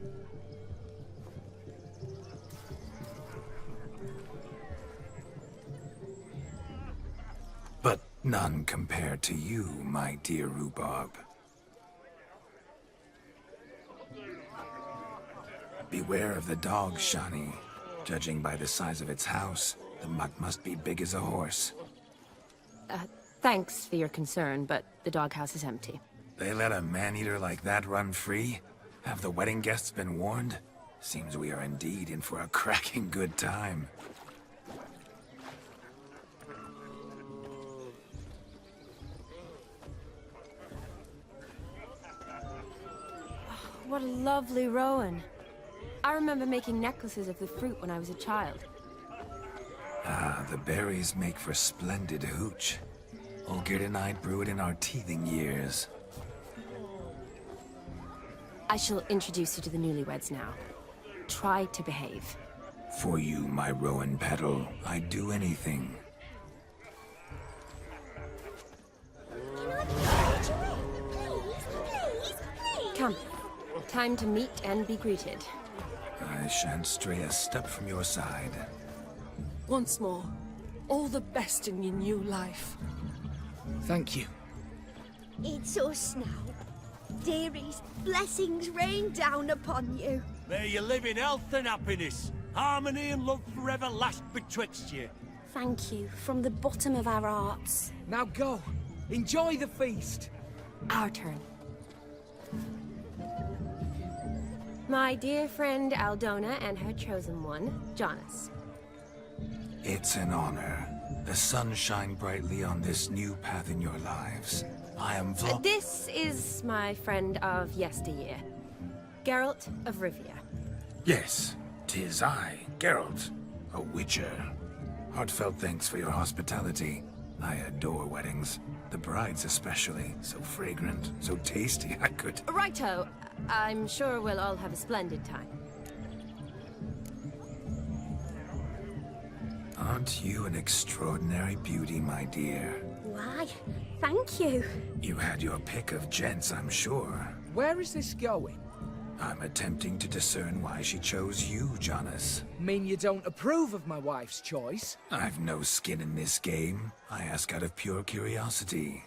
Speaker 2: But none compared to you, my dear rhubarb. Beware of the dog, Shani. Judging by the size of its house, the mutt must be big as a horse.
Speaker 8: Thanks for your concern, but the doghouse is empty.
Speaker 2: They let a man-eater like that run free? Have the wedding guests been warned? Seems we are indeed in for a cracking good time.
Speaker 8: What a lovely rowan. I remember making necklaces of the fruit when I was a child.
Speaker 2: Ah, the berries make for splendid hooch. Olgerd and I brew it in our teething years.
Speaker 8: I shall introduce you to the newlyweds now. Try to behave.
Speaker 2: For you, my rowan petal, I'd do anything.
Speaker 8: Come. Time to meet and be greeted.
Speaker 2: I shan't stray a step from your side.
Speaker 17: Once more, all the best in your new life.
Speaker 18: Thank you.
Speaker 19: It's us now. Dearies, blessings rain down upon you.
Speaker 6: May you live in health and happiness. Harmony and love forever last betwixt you.
Speaker 19: Thank you from the bottom of our hearts.
Speaker 18: Now go. Enjoy the feast.
Speaker 8: Our turn. My dear friend Aldona and her chosen one, Jonas.
Speaker 2: It's an honor. The sun shine brightly on this new path in your lives. I am
Speaker 8: This is my friend of yesteryear, Geralt of Rivia.
Speaker 2: Yes, 'tis I, Geralt, a witcher. Heartfelt thanks for your hospitality. I adore weddings. The brides especially. So fragrant, so tasty, I could...
Speaker 8: Righto. I'm sure we'll all have a splendid time.
Speaker 2: Aren't you an extraordinary beauty, my dear?
Speaker 19: Why, thank you.
Speaker 2: You had your pick of gents, I'm sure.
Speaker 18: Where is this going?
Speaker 2: I'm attempting to discern why she chose you, Jonas.
Speaker 18: Mean you don't approve of my wife's choice?
Speaker 2: I've no skin in this game. I ask out of pure curiosity.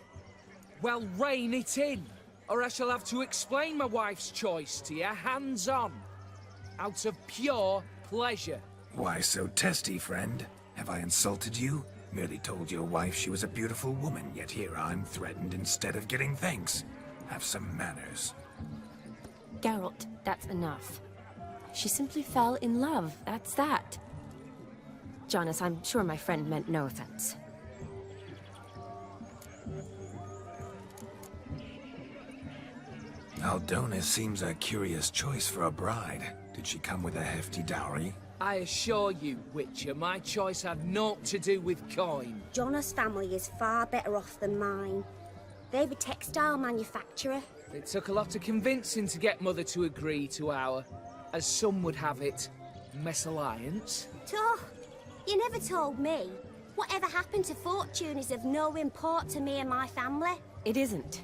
Speaker 18: Well, rein it in, or I shall have to explain my wife's choice to you hands-on. Out of pure pleasure.
Speaker 2: Why so testy, friend? Have I insulted you? Merely told your wife she was a beautiful woman, yet here I'm threatened instead of getting thanks. Have some manners.
Speaker 8: Geralt, that's enough. She simply fell in love, that's that. Jonas, I'm sure my friend meant no offense.
Speaker 2: Aldona seems a curious choice for a bride. Did she come with a hefty dowry?
Speaker 18: I assure you, Witcher, my choice had naught to do with coin.
Speaker 19: Jonas' family is far better off than mine. They're a textile manufacturer.
Speaker 18: It took a lot of convincing to get Mother to agree to our, as some would have it, mesalliance.
Speaker 19: You never told me. Whatever happened to fortune is of no import to me and my family.
Speaker 8: It isn't.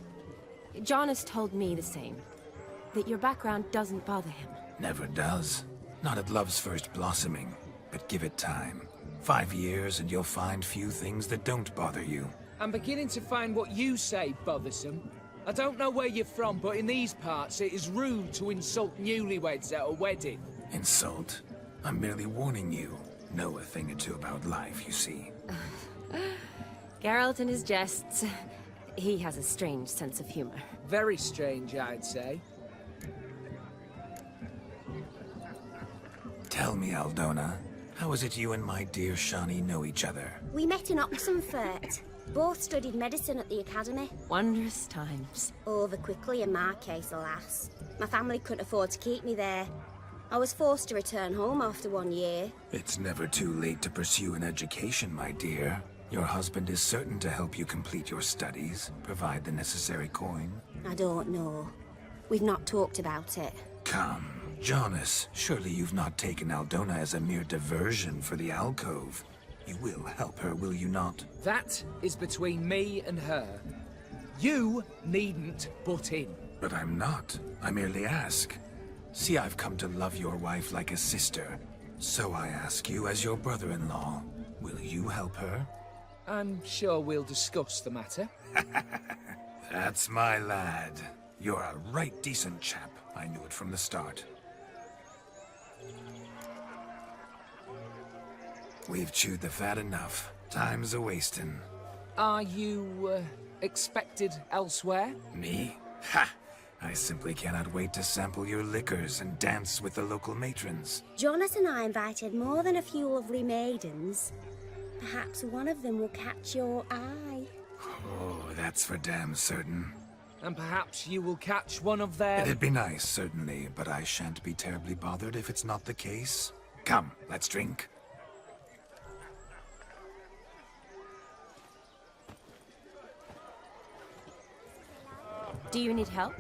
Speaker 8: Jonas told me the same. That your background doesn't bother him.
Speaker 2: Never does. Not at love's first blossoming. But give it time. 5 years and you'll find few things that don't bother you.
Speaker 18: I'm beginning to find what you say bothersome. I don't know where you're from, but in these parts it is rude to insult newlyweds at a wedding.
Speaker 2: Insult? I'm merely warning you. Know a thing or two about life, you see.
Speaker 8: Geralt and his jests. He has a strange sense of humor.
Speaker 18: Very strange, I'd say.
Speaker 2: Tell me, Aldona, how is it you and my dear Shani know each other?
Speaker 19: We met in Oxenfurt. Both studied medicine at the academy.
Speaker 8: Wondrous times.
Speaker 19: Over quickly in my case, alas. My family couldn't afford to keep me there. I was forced to return home after 1 year.
Speaker 2: It's never too late to pursue an education, my dear. Your husband is certain to help you complete your studies, provide the necessary coin.
Speaker 19: I don't know. We've not talked about it.
Speaker 2: Come, Jonas, surely you've not taken Aldona as a mere diversion for the alcove. You will help her, will you not?
Speaker 18: That is between me and her. You needn't butt in.
Speaker 2: But I'm not. I merely ask. See, I've come to love your wife like a sister. So I ask you as your brother-in-law, will you help her?
Speaker 18: I'm sure we'll discuss the matter.
Speaker 2: That's my lad. You're a right decent chap. I knew it from the start. We've chewed the fat enough. Time's a-wasting.
Speaker 18: Are you, expected elsewhere?
Speaker 2: Me? Ha! I simply cannot wait to sample your liquors and dance with the local matrons.
Speaker 19: Jonas and I invited more than a few lovely maidens. Perhaps one of them will catch your eye.
Speaker 2: Oh, that's for damn certain.
Speaker 18: And perhaps you will catch one of their...
Speaker 2: It'd be nice, certainly, but I shan't be terribly bothered if it's not the case. Come, let's drink.
Speaker 8: Do you need help?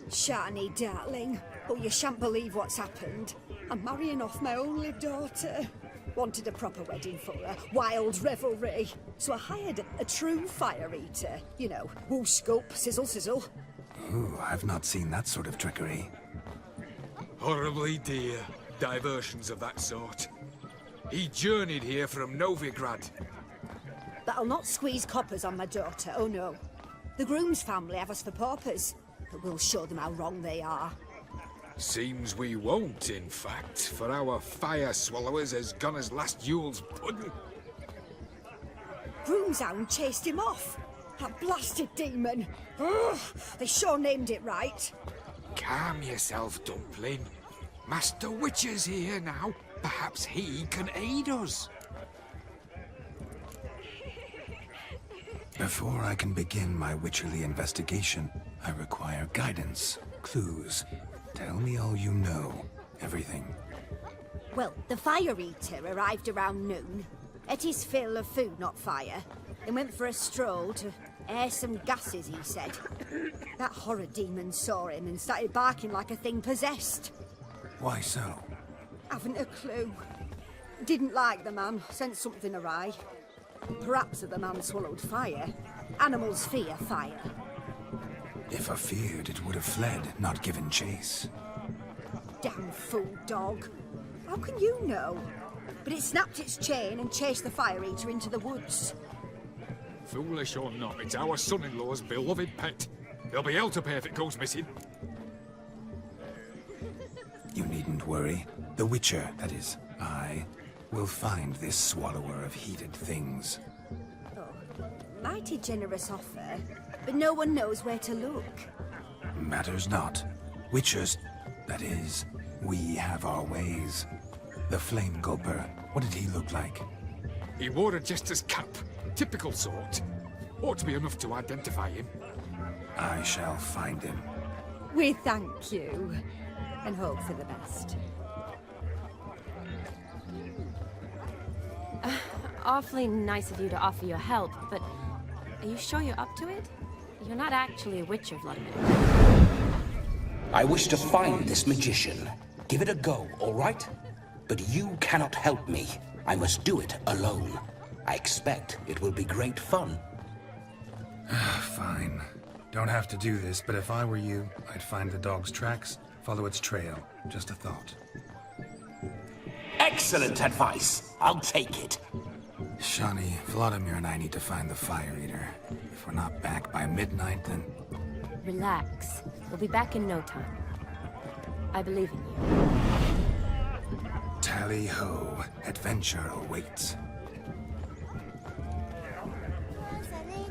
Speaker 20: Shani, darling. Oh, you shan't believe what's happened. I'm marrying off my only daughter. Wanted a proper wedding for her. Wild revelry. So I hired a true fire eater. You know, woo scope, sizzle sizzle.
Speaker 2: Ooh, I've not seen that sort of trickery.
Speaker 21: Horribly dear diversions of that sort. He journeyed here from Novigrad.
Speaker 20: That'll not squeeze coppers on my daughter, oh no. The groom's family have us for paupers, but we'll show them how wrong they are.
Speaker 21: Seems we won't, in fact, for our fire swallowers has gone as last Yule's pudding.
Speaker 20: Groom's hound chased him off. That blasted demon. Ugh, they sure named it right.
Speaker 21: Calm yourself, Dumpling. Master Witcher's here now. Perhaps he can aid us.
Speaker 2: Before I can begin my witcherly investigation, I require guidance, clues. Tell me all you know. Everything.
Speaker 20: Well, the fire eater arrived around noon. Ate his fill of food, not fire. And went for a stroll to air some gases, he said. That horror demon saw him and started barking like a thing possessed.
Speaker 2: Why so?
Speaker 20: Haven't a clue. Didn't like the man, sent something awry. Perhaps the man swallowed fire. Animals fear fire.
Speaker 2: If feared, it would have fled, not given chase.
Speaker 20: Damn fool dog. How can you know? But it snapped its chain and chased the fire eater into the woods.
Speaker 21: Foolish or not, it's our son-in-law's beloved pet. There'll be hell to pay if it goes missing.
Speaker 2: You needn't worry. The Witcher, that is, I, will find this swallower of heated things.
Speaker 20: Oh, mighty generous offer, but no one knows where to look.
Speaker 2: Matters not. Witchers, that is, we have our ways. The Flame Gulper, what did he look like?
Speaker 21: He wore a jester's cap. Typical sort. Ought to be enough to identify him.
Speaker 2: I shall find him.
Speaker 20: We thank you, and hope for the best.
Speaker 8: Awfully nice of you to offer your help, but are you sure you're up to it? You're not actually a Witcher, Vladimir.
Speaker 4: I wish to find this magician. Give it a go, all right? But you cannot help me. I must do it alone. I expect it will be great fun.
Speaker 2: Fine. Don't have to do this, but if I were you, I'd find the dog's tracks, follow its trail. Just a thought.
Speaker 4: Excellent advice. I'll take it.
Speaker 2: Shani, Vladimir and I need to find the fire eater. If we're not back by midnight, then...
Speaker 8: Relax. We'll be back in no time. I believe in you.
Speaker 2: Tally-ho. Adventure awaits.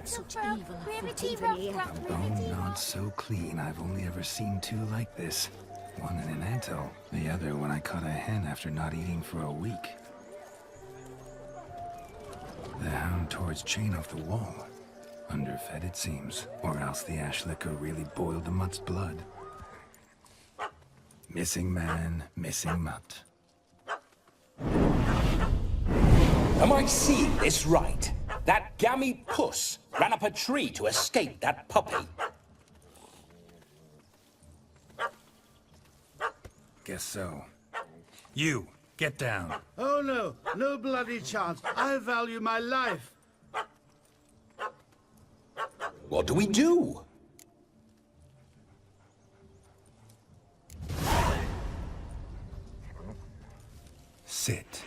Speaker 20: Such evil afoot even here.
Speaker 2: A bone not so clean. I've only ever seen two like this. One in an anthill, the other when I caught a hen after not eating for a week. The hound tore its chain off the wall. Underfed it seems, or else the ash liquor really boiled the mutt's blood. Missing man, missing mutt.
Speaker 4: Am I seeing this right? That gammy puss ran up a tree to escape that puppy.
Speaker 2: Guess so. You, get down.
Speaker 6: Oh no, no bloody chance. I value my life.
Speaker 4: What do we do?
Speaker 2: Sit.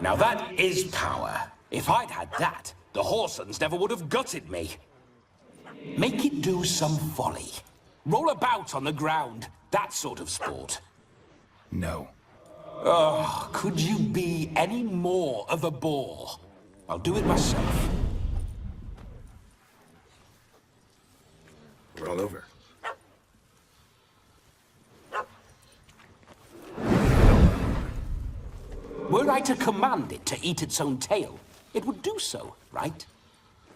Speaker 4: Now that is power. If I'd had that, the Horsons never would have gutted me. Make it do some folly. Roll about on the ground. That sort of sport.
Speaker 2: No.
Speaker 4: Oh, could you be any more of a bore? I'll do it myself.
Speaker 2: Roll over.
Speaker 4: Were I to command it to eat its own tail, it would do so, right?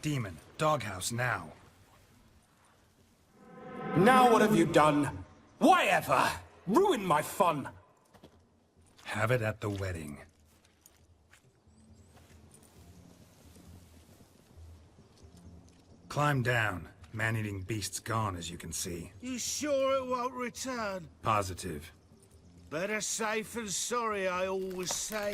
Speaker 2: Demon, doghouse now.
Speaker 4: Now what have you done? Why ever? Ruin my fun.
Speaker 2: Have it at the wedding. Climb down. Man-eating beast's gone, as you can see.
Speaker 6: You sure it won't return?
Speaker 2: Positive.
Speaker 6: Better safe than sorry, I always say.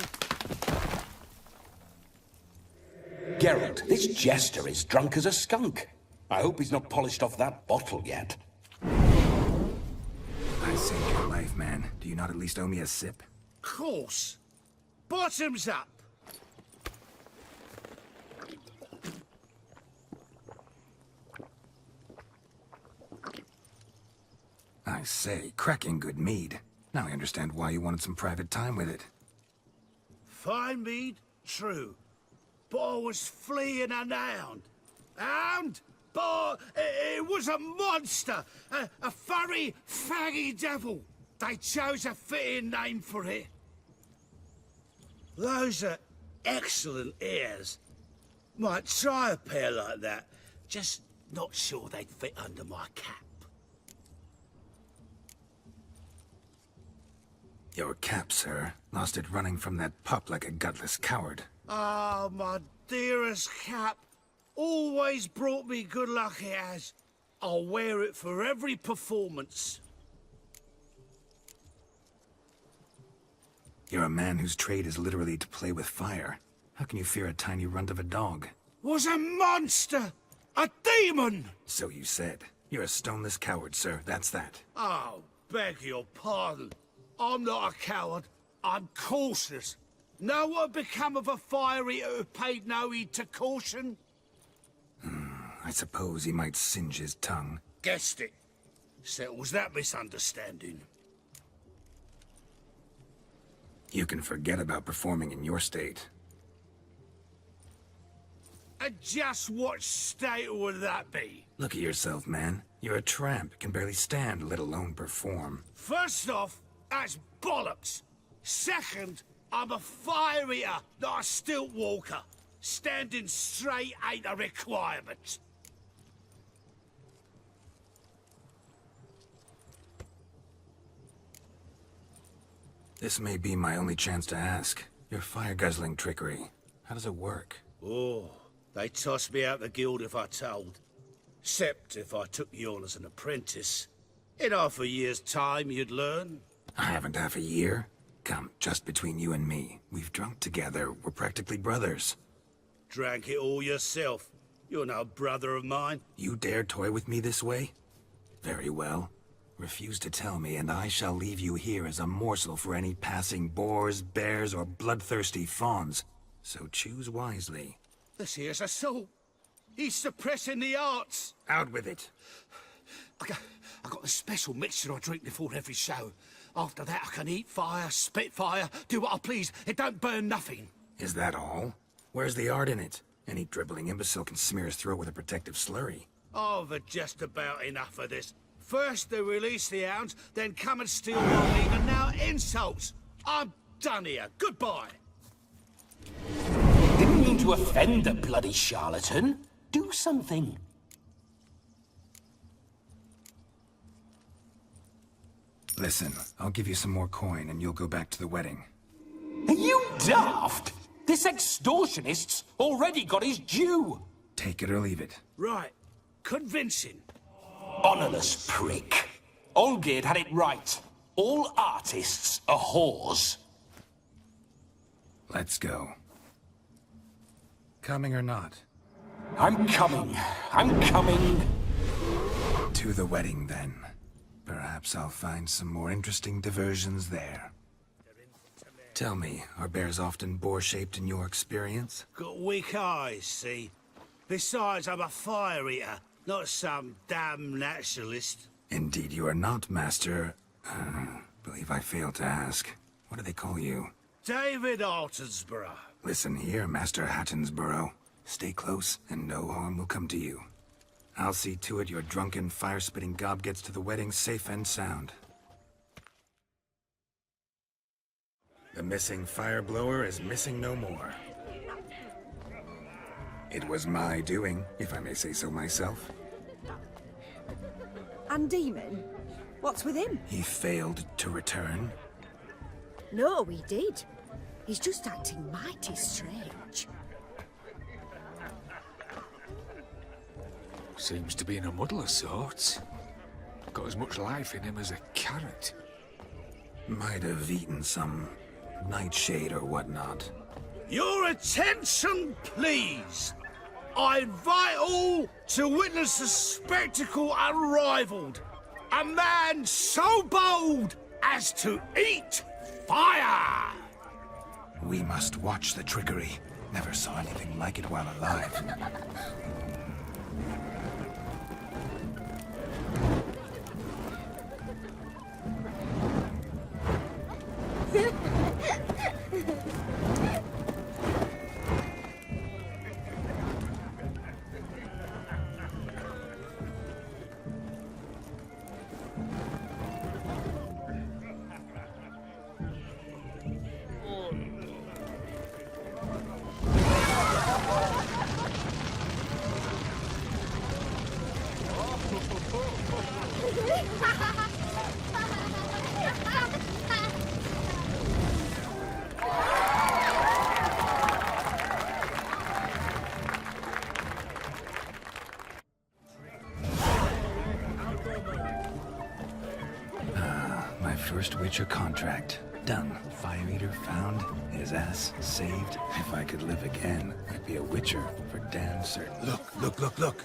Speaker 4: Geralt, this jester is drunk as a skunk. I hope he's not polished off that bottle yet.
Speaker 2: I saved your life, man. Do you not at least owe me a sip?
Speaker 6: Course. Bottoms up.
Speaker 2: I say, cracking good mead. Now I understand why you wanted some private time with it.
Speaker 6: Fine mead, true. But I was fleeing a hound. Hound? But it was a monster. A furry, faggy devil. They chose a fitting name for it. Those are excellent ears. Might try a pair like that. Just not sure they'd fit under my cap.
Speaker 2: Your cap, sir. Lost it running from that pup like a gutless coward.
Speaker 6: Ah, my dearest cap. Always brought me good luck it has. I'll wear it for every performance.
Speaker 2: You're a man whose trade is literally to play with fire. How can you fear a tiny runt of a dog?
Speaker 6: was a monster! A demon!
Speaker 2: So you said. You're a stoneless coward, sir. That's that.
Speaker 6: Oh, beg your pardon. I'm not a coward. I'm cautious. Know what become of a fire eater who paid no heed to caution?
Speaker 2: I suppose he might singe his tongue.
Speaker 6: Guessed it. Settles that misunderstanding.
Speaker 2: You can forget about performing in your state.
Speaker 6: And just what state would that be?
Speaker 2: Look at yourself, man. You're a tramp, can barely stand, let alone perform.
Speaker 6: First off, that's bollocks. Second, I'm a fire eater, not a stilt walker. Standing straight ain't a requirement.
Speaker 2: This may be my only chance to ask. Your fire-guzzling trickery, how does it work?
Speaker 6: Oh, they tossed me out the guild if I told. Except if I took you on as an apprentice. In half a year's time, you'd learn.
Speaker 2: I haven't half a year. Come, just between you and me. We've drunk together. We're practically brothers.
Speaker 6: Drank it all yourself. You're no brother of mine.
Speaker 2: You dare toy with me this way? Very well. Refuse to tell me, and I shall leave you here as a morsel for any passing boars, bears, or bloodthirsty fawns. So choose wisely.
Speaker 6: This here's assault. He's suppressing the arts.
Speaker 2: Out with it.
Speaker 6: I got a special mixture I drink before every show. After that, I can eat fire, spit fire, do what I please. It don't burn nothing.
Speaker 2: Is that all? Where's the art in it? Any dribbling imbecile can smear his throat with a protective slurry.
Speaker 6: I've had just about enough of this. First they release the hounds, then come and steal my meat, and now insults. I'm done here. Goodbye.
Speaker 16: Didn't mean to offend the bloody charlatan. Do something.
Speaker 2: Listen, I'll give you some more coin and you'll go back to the wedding.
Speaker 16: Are you daft? This extortionist's already got his due.
Speaker 2: Take it or leave it.
Speaker 6: Right. Convincing.
Speaker 16: Honourless prick. Olgerd had it right. All artists are whores.
Speaker 2: Let's go. Coming or not?
Speaker 16: I'm coming. I'm coming.
Speaker 2: To the wedding, then. Perhaps I'll find some more interesting diversions there. Tell me, are bears often boar-shaped in your experience?
Speaker 6: Got weak eyes, see? Besides, I'm a fire eater, not some damn naturalist.
Speaker 2: Indeed you are not, Master. Believe I failed to ask. What do they call you?
Speaker 6: David Altonsborough.
Speaker 2: Listen here, Master Hattonsborough. Stay close, and no harm will come to you. I'll see to it your drunken, fire-spitting gob gets to the wedding safe and sound. The missing fire blower is missing no more. It was my doing, if I may say so myself.
Speaker 20: And Demon? What's with him?
Speaker 2: He failed to return.
Speaker 20: No, he did. He's just acting mighty strange.
Speaker 21: Seems to be in a muddle of sorts. Got as much life in him as a carrot.
Speaker 2: Might have eaten some nightshade or whatnot.
Speaker 6: Your attention, please. I invite all to witness a spectacle unrivaled. A man so bold as to eat fire!
Speaker 2: We must watch the trickery. Never saw anything like it while alive. First Witcher contract. Done. Fire Eater found. His ass saved. If I could live again, I'd be a witcher for damn certain. Look.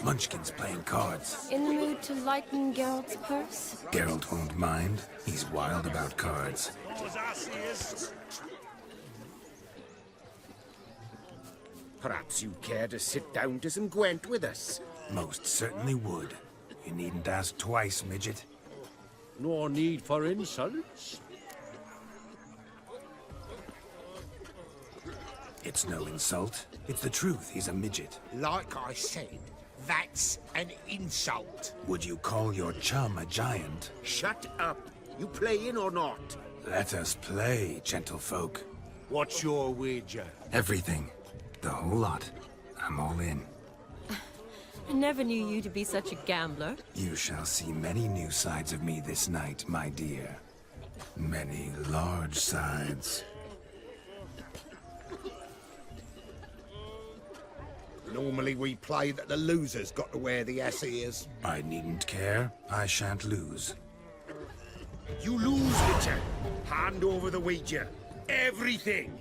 Speaker 2: Munchkin's playing cards.
Speaker 8: In the mood to lighten Geralt's purse?
Speaker 2: Geralt won't mind. He's wild about cards.
Speaker 14: Perhaps you'd care to sit down to some Gwent with us?
Speaker 2: Most certainly would. You needn't ask twice, midget.
Speaker 6: No need for insults.
Speaker 2: It's no insult. It's the truth. He's a midget.
Speaker 14: Like I said, that's an insult.
Speaker 2: Would you call your chum a giant?
Speaker 14: Shut up. You playing or not?
Speaker 2: Let us play, gentlefolk.
Speaker 6: What's your wager?
Speaker 2: Everything. The whole lot. I'm all in.
Speaker 8: I never knew you to be such a gambler.
Speaker 2: You shall see many new sides of me this night, my dear. Many large sides.
Speaker 14: Normally we play that the loser's got to wear the ass ears.
Speaker 2: I needn't care. I shan't lose.
Speaker 14: You lose, Witcher. Hand over the wager. Everything.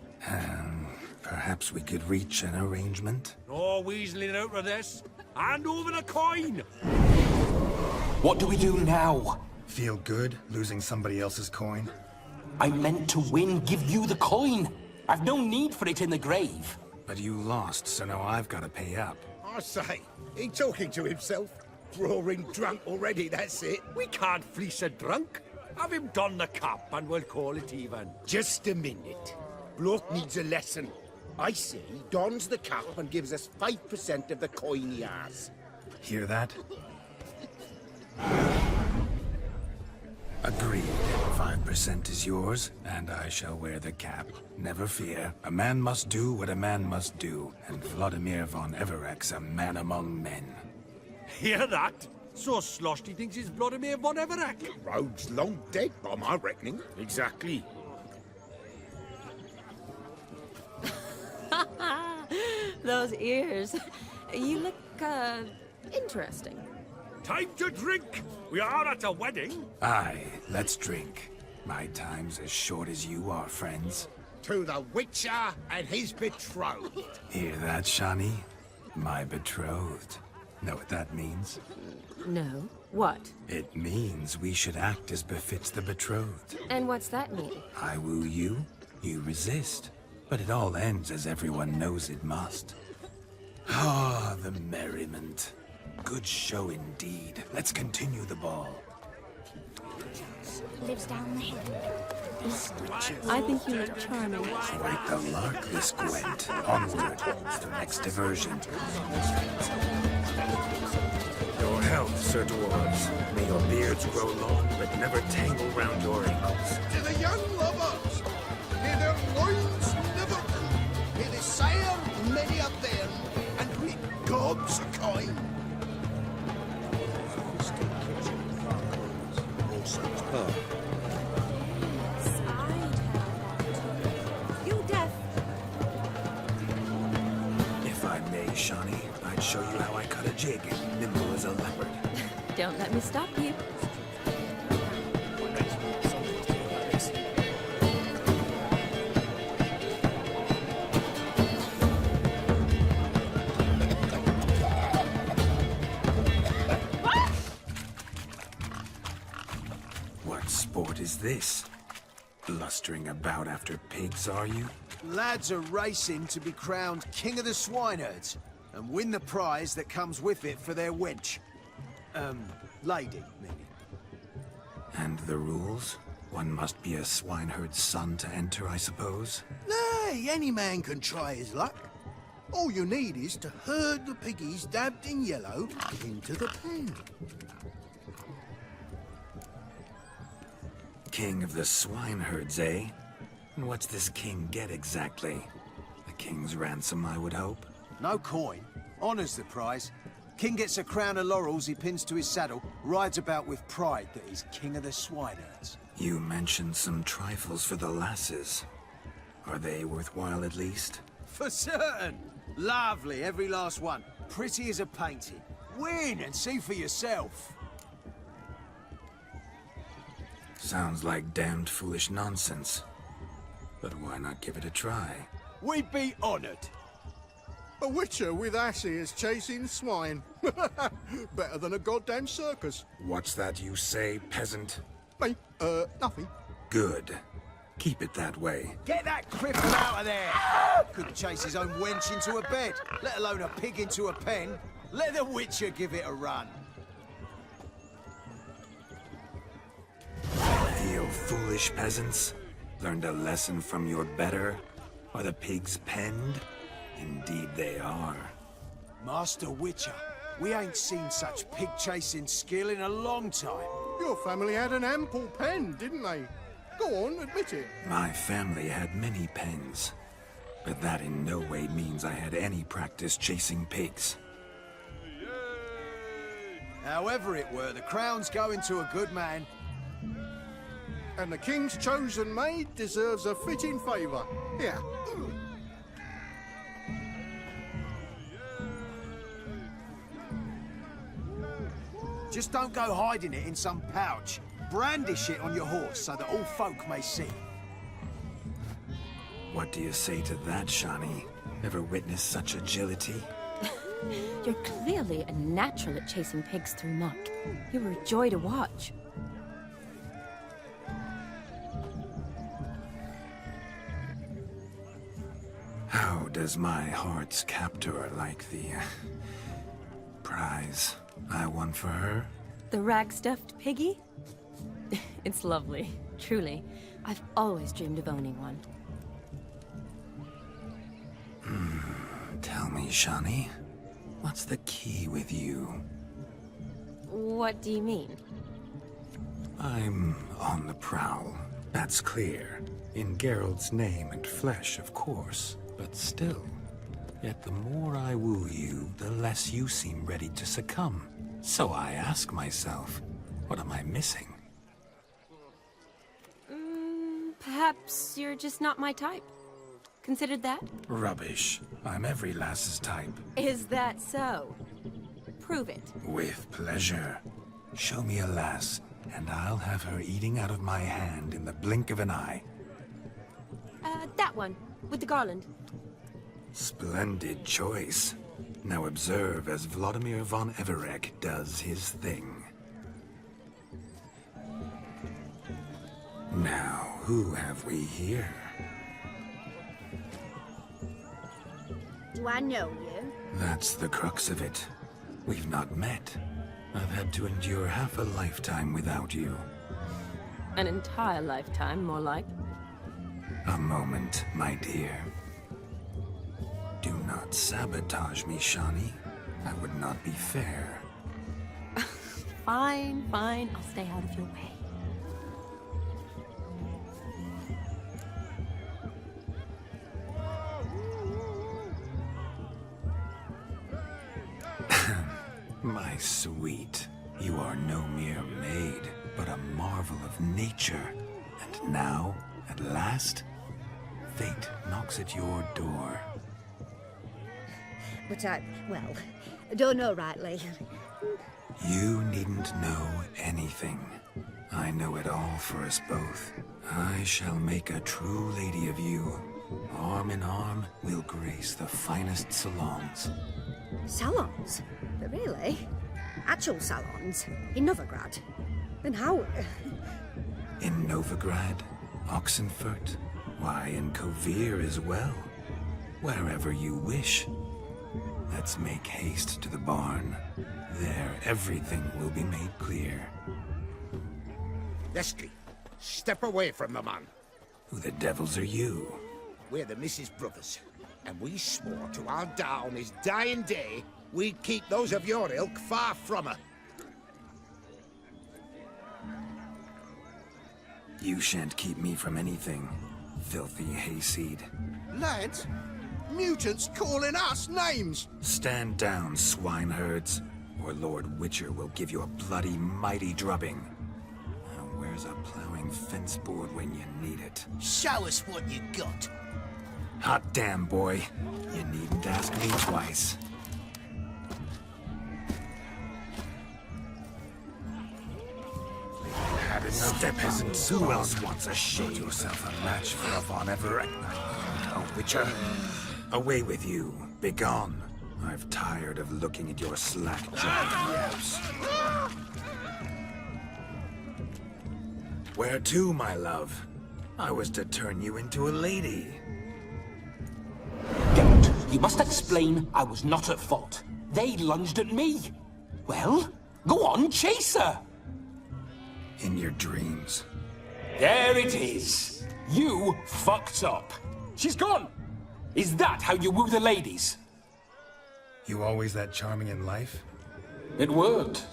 Speaker 2: Perhaps we could reach an arrangement?
Speaker 6: No weaseling out of this. Hand over the coin.
Speaker 16: What do we do now?
Speaker 2: Feel good, losing somebody else's coin?
Speaker 16: I meant to win, give you the coin. I've no need for it in the grave.
Speaker 2: But you lost, so now I've got to pay up.
Speaker 14: I say, he talking to himself. Roaring drunk already, that's it.
Speaker 6: We can't fleece a drunk. Have him don the cap and we'll call it even.
Speaker 14: Just a minute. Bloke needs a lesson. I say he dons the cap and gives us 5% of the coin he has.
Speaker 2: Hear that? Agreed. 5% is yours, and I shall wear the cap. Never fear. A man must do what a man must do, and Vladimir von Evereck's a man among men.
Speaker 6: Hear that? So sloshed he thinks he's Vladimir von Evereck.
Speaker 14: Rogue's long dead, by my reckoning. Exactly.
Speaker 8: Those ears. You look, interesting.
Speaker 6: Time to drink! We are at a wedding.
Speaker 2: Aye, let's drink. My time's as short as you are, friends.
Speaker 14: To the Witcher and his betrothed.
Speaker 2: Hear that, Shani? My betrothed. Know what that means?
Speaker 8: No. What?
Speaker 2: It means we should act as befits the betrothed.
Speaker 8: And what's that mean?
Speaker 2: I woo you, you resist. But it all ends as everyone knows it must. Ah, the merriment. Good show indeed. Let's continue the ball.
Speaker 19: Lives down the hill.
Speaker 8: I think you look charming.
Speaker 2: Quite the lark, Miss Gwent. Onward to the next diversion. Your health, Sir Dwarves. May your beards grow long, but never tangle round your ankles.
Speaker 10: To the young lovers, may their loins never cool. May they sire many a bairn and reap gobs of coin.
Speaker 20: You deaf?
Speaker 2: If I may, Shani, I'd show you how I cut a jig, nimble as a leopard.
Speaker 8: Don't let me stop you.
Speaker 2: What sport is this? Blustering about after pigs, are you?
Speaker 3: Lads are racing to be crowned King of the Swineherds and win the prize that comes with it for their wench. Lady, meaning.
Speaker 2: And the rules? One must be a swineherd's son to enter, I suppose?
Speaker 10: Nay, any man can try his luck. All you need is to herd the piggies dabbed in yellow into the pen.
Speaker 2: King of the swineherds, eh? And what's this king get exactly? A king's ransom, I would hope.
Speaker 3: No coin. Honours the prize. King gets a crown of laurels he pins to his saddle, rides about with pride that he's King of the Swineherds.
Speaker 2: You mentioned some trifles for the lasses. Are they worthwhile at least?
Speaker 3: For certain! Lovely, every last one. Pretty as a painting. Win and see for yourself.
Speaker 2: Sounds like damned foolish nonsense. But why not give it a try?
Speaker 3: We'd be honored.
Speaker 10: A witcher with asses chasing swine. Better than a goddamn circus.
Speaker 2: What's that you say, peasant?
Speaker 10: Me? Nothing.
Speaker 2: Good. Keep it that way.
Speaker 3: Get that cripple out of there! Couldn't chase his own wench into a bed, let alone a pig into a pen. Let the witcher give it a run.
Speaker 2: You foolish peasants. Learned a lesson from your better? Are the pigs penned? Indeed they are.
Speaker 3: Master Witcher, we ain't seen such pig-chasing skill in a long time.
Speaker 10: Your family had an ample pen, didn't they? Go on, admit it.
Speaker 2: My family had many pens, but that in no way means I had any practice chasing pigs.
Speaker 3: However it were, the crown's going to a good man.
Speaker 10: And the king's chosen maid deserves a fitting favour. Here.
Speaker 3: Just don't go hiding it in some pouch. Brandish it on your horse so that all folk may see.
Speaker 2: What do you say to that, Shani? Ever witnessed such agility?
Speaker 8: You're clearly a natural at chasing pigs through muck. You were a joy to watch.
Speaker 2: How does my heart's captor like the prize I won for her?
Speaker 8: The rag-stuffed piggy? It's lovely, truly. I've always dreamed of owning one.
Speaker 2: Tell me, Shani, what's the key with you?
Speaker 8: What do you mean?
Speaker 2: I'm on the prowl, that's clear. In Geralt's name and flesh, of course, but still. Yet the more I woo you, the less you seem ready to succumb. So I ask myself, what am I missing?
Speaker 8: Perhaps you're just not my type. Considered that?
Speaker 2: Rubbish. I'm every lass's type.
Speaker 8: Is that so? Prove it.
Speaker 2: With pleasure. Show me a lass, and I'll have her eating out of my hand in the blink of an eye.
Speaker 8: That one, with the garland.
Speaker 2: Splendid choice. Now observe as Vladimir von Everek does his thing. Now, who have we here?
Speaker 19: Do I know you?
Speaker 2: That's the crux of it. We've not met. I've had to endure half a lifetime without you.
Speaker 8: An entire lifetime, more like.
Speaker 2: A moment, my dear. Do not sabotage me, Shani. That would not be fair.
Speaker 8: Fine, fine. I'll stay out of your way.
Speaker 2: My sweet, you are no mere maid, but a marvel of nature. And now, at last, fate knocks at your door.
Speaker 19: But well, I don't know rightly.
Speaker 2: You needn't know anything. I know it all for us both. I shall make a true lady of you. Arm in arm, we'll grace the finest salons.
Speaker 19: Salons? But really? Actual salons? In Novigrad? And how?
Speaker 2: In Novigrad, Oxenfurt, why, in Kovir as well. Wherever you wish. Let's make haste to the barn. There, everything will be made clear.
Speaker 14: Leslie, step away from the man.
Speaker 2: Who the devils are you?
Speaker 14: We're the Mrs. Brothers, and we swore to our da on his dying day we'd keep those of your ilk far from her.
Speaker 2: You shan't keep me from anything, filthy hayseed.
Speaker 10: Lads, mutants calling us names!
Speaker 2: Stand down, swineherds, or Lord Witcher will give you a bloody mighty drubbing. Now, where's a plowing fence board when you need it?
Speaker 3: Show us what you got.
Speaker 2: Hot damn, boy. You needn't ask me twice.
Speaker 14: Had
Speaker 2: peasants. Who else wants a shade? Yourself a match for a Von Everett. Oh, Witcher, away with you. Begone. I've tired of looking at your slack-jawed yaps. Where to, my love? I was to turn you into a lady.
Speaker 11: Don't. You must explain I was not at fault. They lunged at me. Well, go on, chase her.
Speaker 2: In your dreams.
Speaker 11: There it is. You fucked up. She's gone. Is that how you woo the ladies?
Speaker 2: You always that charming in life?
Speaker 11: It worked.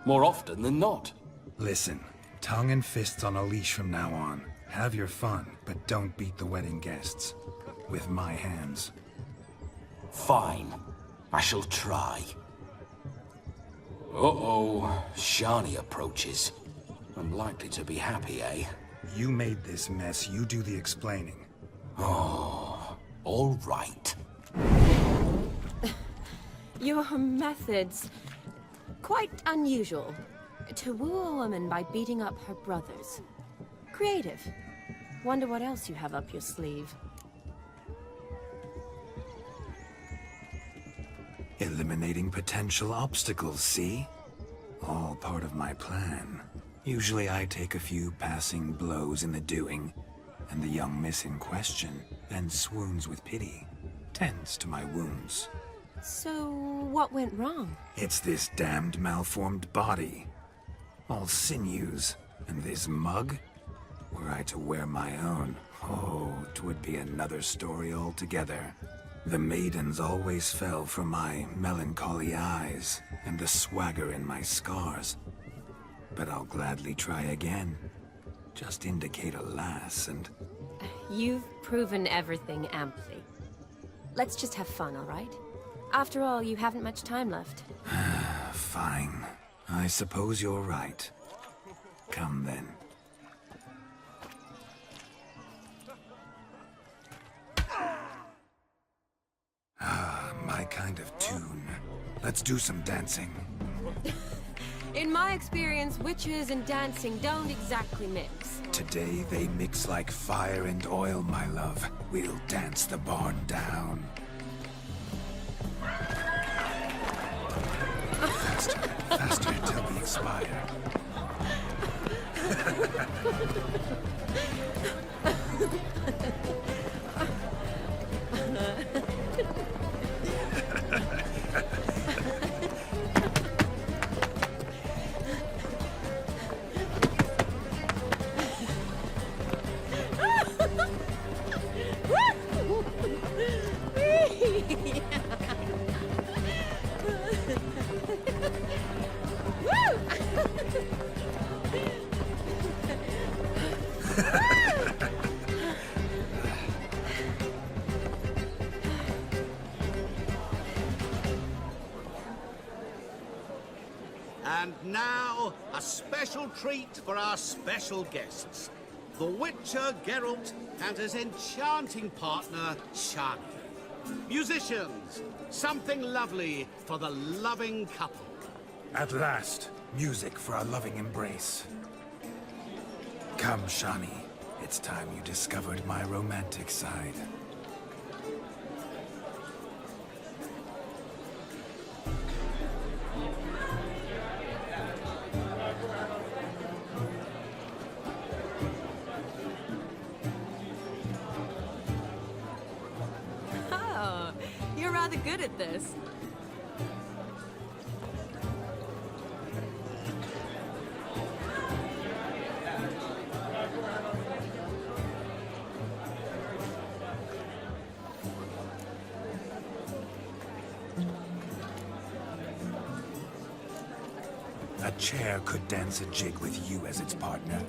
Speaker 11: More often than not.
Speaker 2: Listen, tongue and fists on a leash from now on. Have your fun, but don't beat the wedding guests. With my hands.
Speaker 11: Fine. I shall try. Uh-oh. Shani approaches. I'm likely to be happy, eh?
Speaker 2: You made this mess. You do the explaining.
Speaker 11: Oh, all right.
Speaker 8: Your methods... quite unusual. To woo a woman by beating up her brothers. Creative. Wonder what else you have up your sleeve.
Speaker 2: Eliminating potential obstacles, see? All part of my plan. Usually I take a few passing blows in the doing, and the young miss in question then swoons with pity, tends to my wounds.
Speaker 8: So, what went wrong?
Speaker 2: It's this damned malformed body. All sinews, and this mug? Were I to wear my own, oh, 'twould be another story altogether. The maidens always fell for my melancholy eyes, and the swagger in my scars. But I'll gladly try again. Just indicate a lass and...
Speaker 8: You've proven everything amply. Let's just have fun, all right? After all, you haven't much time left.
Speaker 2: Fine. I suppose you're right. Come then. Ah, my kind of tune. Let's do some dancing.
Speaker 8: In my experience, witches and dancing don't exactly mix.
Speaker 2: Today they mix like fire and oil, my love. We'll dance the barn down. Faster, faster until we expire.
Speaker 12: And now, a special treat for our special guests. The Witcher Geralt and his enchanting partner, Shani. Musicians, something lovely for the loving couple.
Speaker 2: At last, music for a loving embrace. Come, Shani. It's time you discovered my romantic side.
Speaker 8: Oh, you're rather good at this.
Speaker 2: A chair could dance a jig with you as its partner.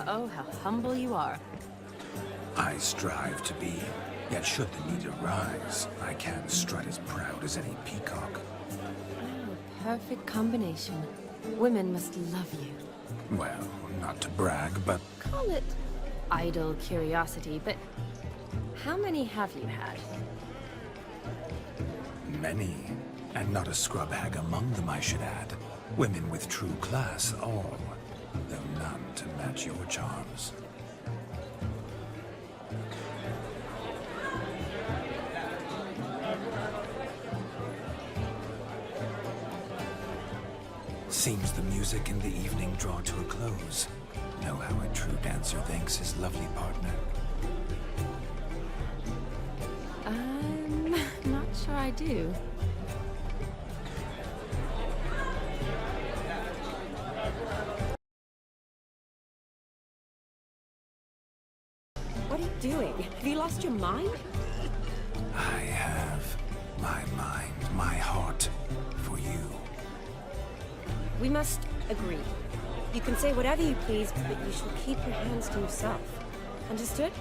Speaker 8: Oh, how humble you are.
Speaker 2: I strive to be, yet should the need arise, I can strut as proud as any peacock.
Speaker 8: Oh, perfect combination. Women must love you.
Speaker 2: Well, not to brag, but...
Speaker 8: Call it idle curiosity, but how many have you had?
Speaker 2: Many. And not a scrub hag among them, I should add. Women with true class, all. though none to match your charms. Seems the music and the evening draw to a close. Know how a true dancer thanks his lovely partner?
Speaker 8: I'm not sure I do. What are you doing? Have you lost your mind?
Speaker 2: I have my mind, my heart for you.
Speaker 8: We must agree. You can say whatever you please, but you shall keep your hands to yourself. Understood?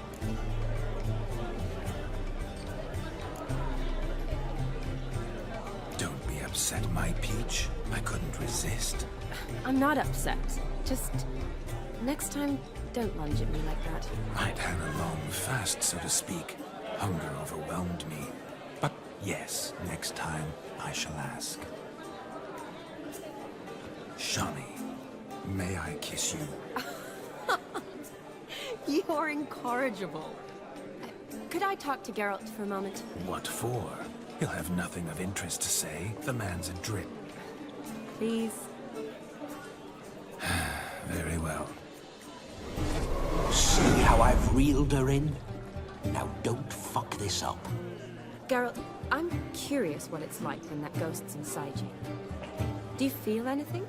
Speaker 2: Don't be upset, my peach. I couldn't resist.
Speaker 8: I'm not upset. Just next time, don't lunge at me like that.
Speaker 2: I'd had a long fast, so to speak. Hunger overwhelmed me. But yes, next time I shall ask. Shani, may I kiss you?
Speaker 8: You're incorrigible. Could I talk to Geralt for a moment?
Speaker 2: What for? He'll have nothing of interest to say. The man's a drip.
Speaker 8: Please.
Speaker 2: Very well.
Speaker 4: See how I've reeled her in? Now don't fuck this up.
Speaker 8: Geralt, I'm curious what it's like when that ghost's inside you. Do you feel anything?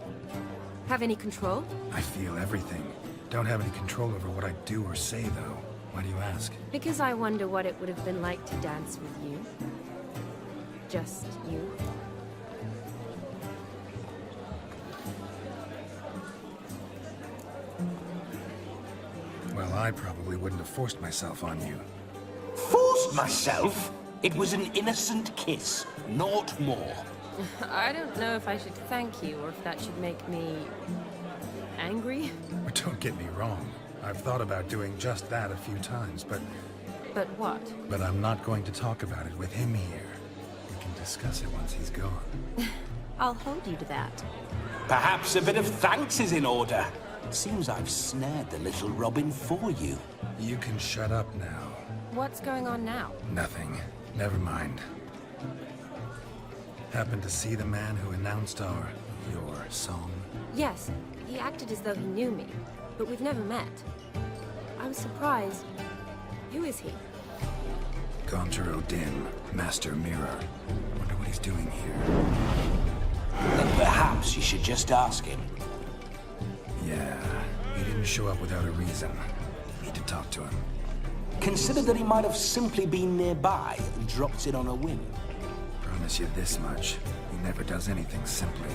Speaker 8: Have any control?
Speaker 2: I feel everything. Don't have any control over what I do or say, though. Why do you ask?
Speaker 8: Because I wonder what it would have been like to dance with you. Just you.
Speaker 2: Well, I probably wouldn't have forced myself on you.
Speaker 4: Forced myself? It was an innocent kiss, naught more.
Speaker 8: I don't know if I should thank you or if that should make me angry.
Speaker 2: But don't get me wrong. I've thought about doing just that a few times, but...
Speaker 8: But what?
Speaker 2: But I'm not going to talk about it with him here. We can discuss it once he's gone.
Speaker 8: I'll hold you to that.
Speaker 4: Perhaps a bit of thanks is in order. Seems I've snared the little robin for you.
Speaker 2: You can shut up now.
Speaker 8: What's going on now?
Speaker 2: Nothing. Never mind. Happened to see the man who announced your song?
Speaker 8: Yes, he acted as though he knew me, but we've never met. I was surprised. Who is he?
Speaker 2: Gaunter O'Dim, Master Mirror. Wonder what he's doing here.
Speaker 4: Then perhaps you should just ask him.
Speaker 2: Yeah, he didn't show up without a reason. Need to talk to him.
Speaker 4: Consider that he might have simply been nearby and dropped in on a whim.
Speaker 2: Promise you this much. He never does anything simply,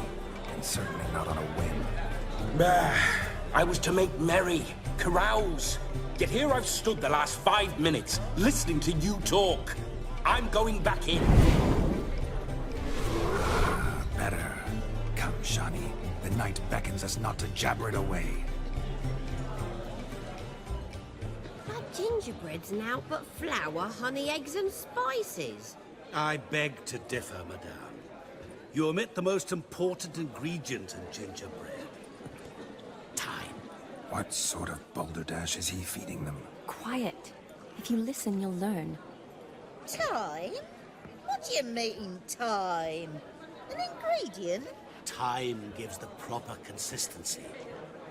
Speaker 2: and certainly not on a whim.
Speaker 4: I was to make merry, carouse. Yet here I've stood the last 5 minutes, listening to you talk. I'm going back in.
Speaker 2: Better. Come, Shani. The night beckons us not to jabber it away.
Speaker 15: Gingerbread's now but flour, honey, eggs and spices.
Speaker 12: I beg to differ, madame. You omit the most important ingredient in gingerbread. Time.
Speaker 2: What sort of balderdash is he feeding them?
Speaker 8: Quiet. If you listen, you'll learn.
Speaker 15: Time? What do you mean, time? An ingredient?
Speaker 12: Time gives the proper consistency.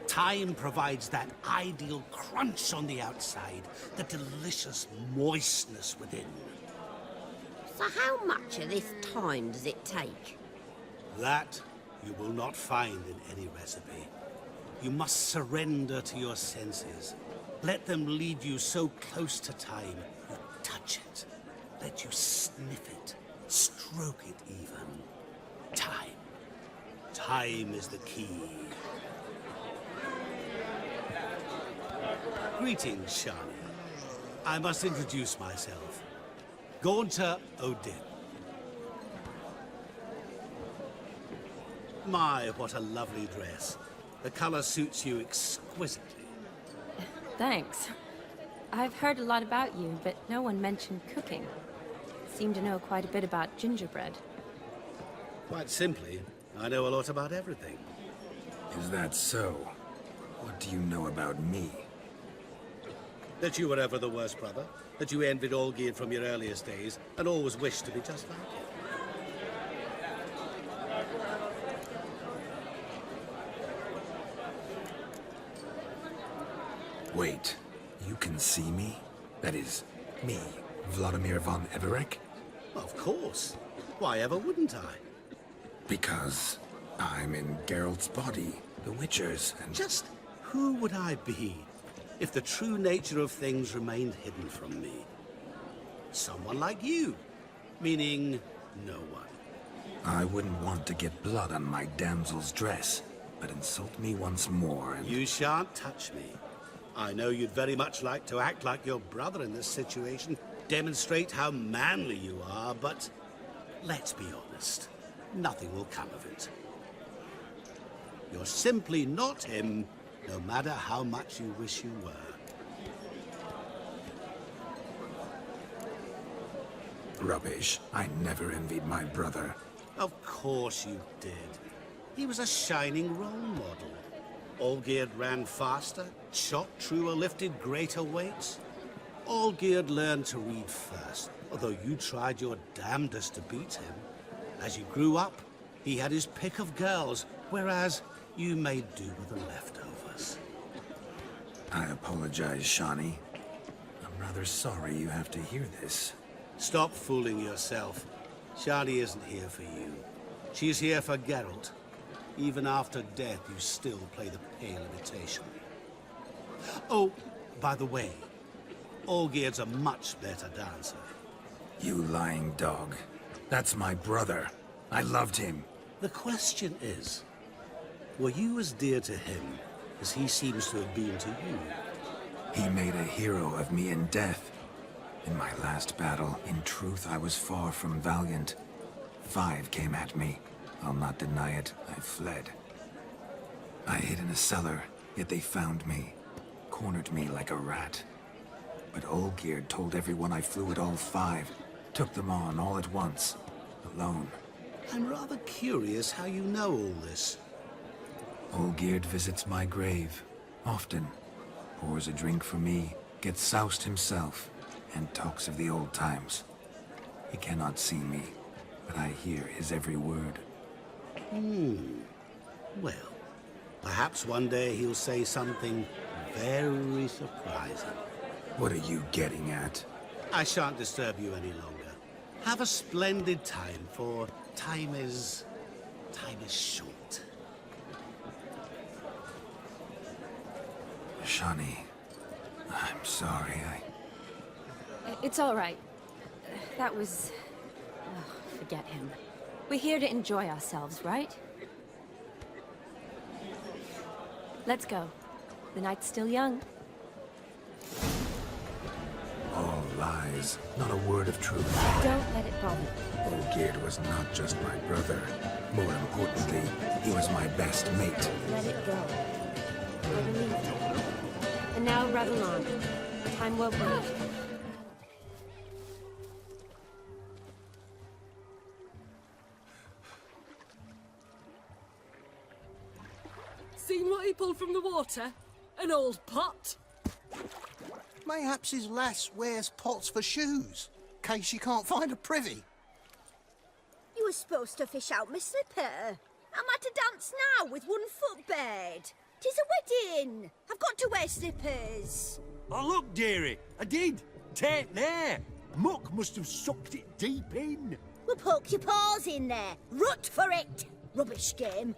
Speaker 12: Time provides that ideal crunch on the outside, the delicious moistness within.
Speaker 15: So how much of this time does it take?
Speaker 12: That you will not find in any recipe. You must surrender to your senses. Let them lead you so close to time, you touch it. Let you sniff it, stroke it even. Time. Time is the key. Greetings, Shani. I must introduce myself. Gaunter O'Dim. My, what a lovely dress. The color suits you exquisitely.
Speaker 8: Thanks. I've heard a lot about you, but no one mentioned cooking. Seem to know quite a bit about gingerbread.
Speaker 12: Quite simply, I know a lot about everything.
Speaker 2: Is that so? What do you know about me?
Speaker 12: That you were ever the worst brother, that you envied Olgierd from your earliest days, and always wished to be just like him.
Speaker 2: Wait, you can see me? That is, me, Vladimir von Everec?
Speaker 12: Of course. Why ever wouldn't I?
Speaker 2: Because I'm in Geralt's body, the Witcher's, and...
Speaker 12: Just who would I be if the true nature of things remained hidden from me? Someone like you, meaning no one.
Speaker 2: I wouldn't want to get blood on my damsel's dress, but insult me once more and...
Speaker 12: You shan't touch me. I know you'd very much like to act like your brother in this situation, demonstrate how manly you are, but let's be honest, nothing will come of it. You're simply not him, no matter how much you wish you were.
Speaker 2: Rubbish. I never envied my brother.
Speaker 12: Of course you did. He was a shining role model. Olgierd ran faster, shot truer, lifted greater weights. Olgierd learned to read first, although you tried your damnedest to beat him. As you grew up, he had his pick of girls, whereas you made do with the leftovers.
Speaker 2: I apologize, Shani. I'm rather sorry you have to hear this.
Speaker 12: Stop fooling yourself. Shani isn't here for you. She's here for Geralt. Even after death, you still play the pale imitation. Oh, by the way, Olgierd's a much better dancer.
Speaker 2: You lying dog. That's my brother. I loved him.
Speaker 12: The question is, were you as dear to him as he seems to have been to you?
Speaker 2: He made a hero of me in death. In my last battle, in truth, I was far from valiant. 5 came at me. I'll not deny it, I fled. I hid in a cellar, yet they found me. Cornered me like a rat. But Olgierd told everyone I flew at all 5. Took them on all at once. Alone.
Speaker 12: I'm rather curious how you know all this.
Speaker 2: Olgierd visits my grave. Often. Pours a drink for me. Gets soused himself. And talks of the old times. He cannot see me. But I hear his every word.
Speaker 12: Well, perhaps one day he'll say something very surprising.
Speaker 2: What are you getting at?
Speaker 12: I shan't disturb you any longer. Have a splendid time, for time is short.
Speaker 2: Shani, I'm sorry,
Speaker 8: It's all right. That was... Oh, forget him. We're here to enjoy ourselves, right? Let's go. The night's still young.
Speaker 2: All lies, not a word of truth.
Speaker 8: Don't let it bother you.
Speaker 2: Olgierd was not just my brother. More importantly, he was my best mate.
Speaker 8: Let it go. I believe you. And now, revel on. Time won't wait.
Speaker 17: Seen what he pulled from the water? An old pot?
Speaker 10: Mayhaps his lass wears pots for shoes, in case she can't find a privy.
Speaker 19: You were supposed to fish out my slipper. I'm at a dance now with one foot bared. 'Tis a wedding. I've got to wear slippers.
Speaker 6: Oh, look, dearie, I did. Tain't there. Muck must have sucked it deep in.
Speaker 19: Well, poke your paws in there. Rut for it. Rubbish game.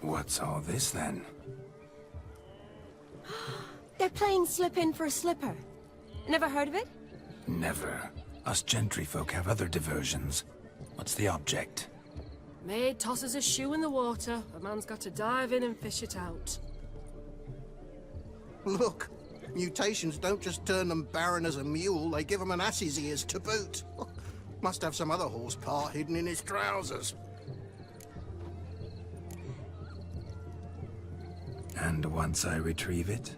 Speaker 2: What's all this, then?
Speaker 8: They're playing slip in for a slipper. Never heard of it?
Speaker 2: Never. Us gentry folk have other diversions. What's the object?
Speaker 17: Maid tosses a shoe in the water. A man's got to dive in and fish it out.
Speaker 10: Look, mutations don't just turn them barren as a mule, they give them an ass's ears to boot. Must have some other horse part hidden in his trousers.
Speaker 2: And once I retrieve it?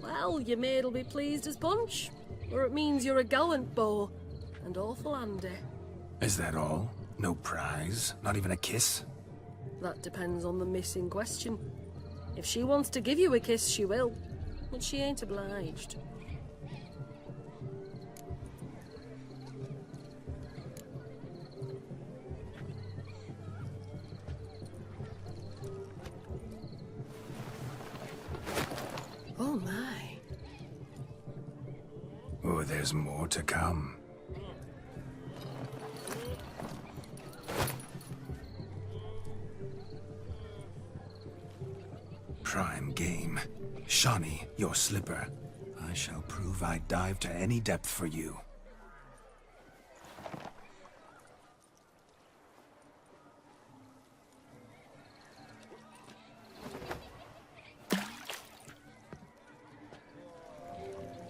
Speaker 17: Well, your maid'll be pleased as punch. Or it means you're a gallant beau. And awful handy.
Speaker 2: Is that all? No prize? Not even a kiss?
Speaker 17: That depends on the miss in question. If she wants to give you a kiss, she will. But she ain't obliged. Oh my.
Speaker 2: Oh, there's more to come. Prime game. Shawnee, your slipper. I shall prove I dive to any depth for you.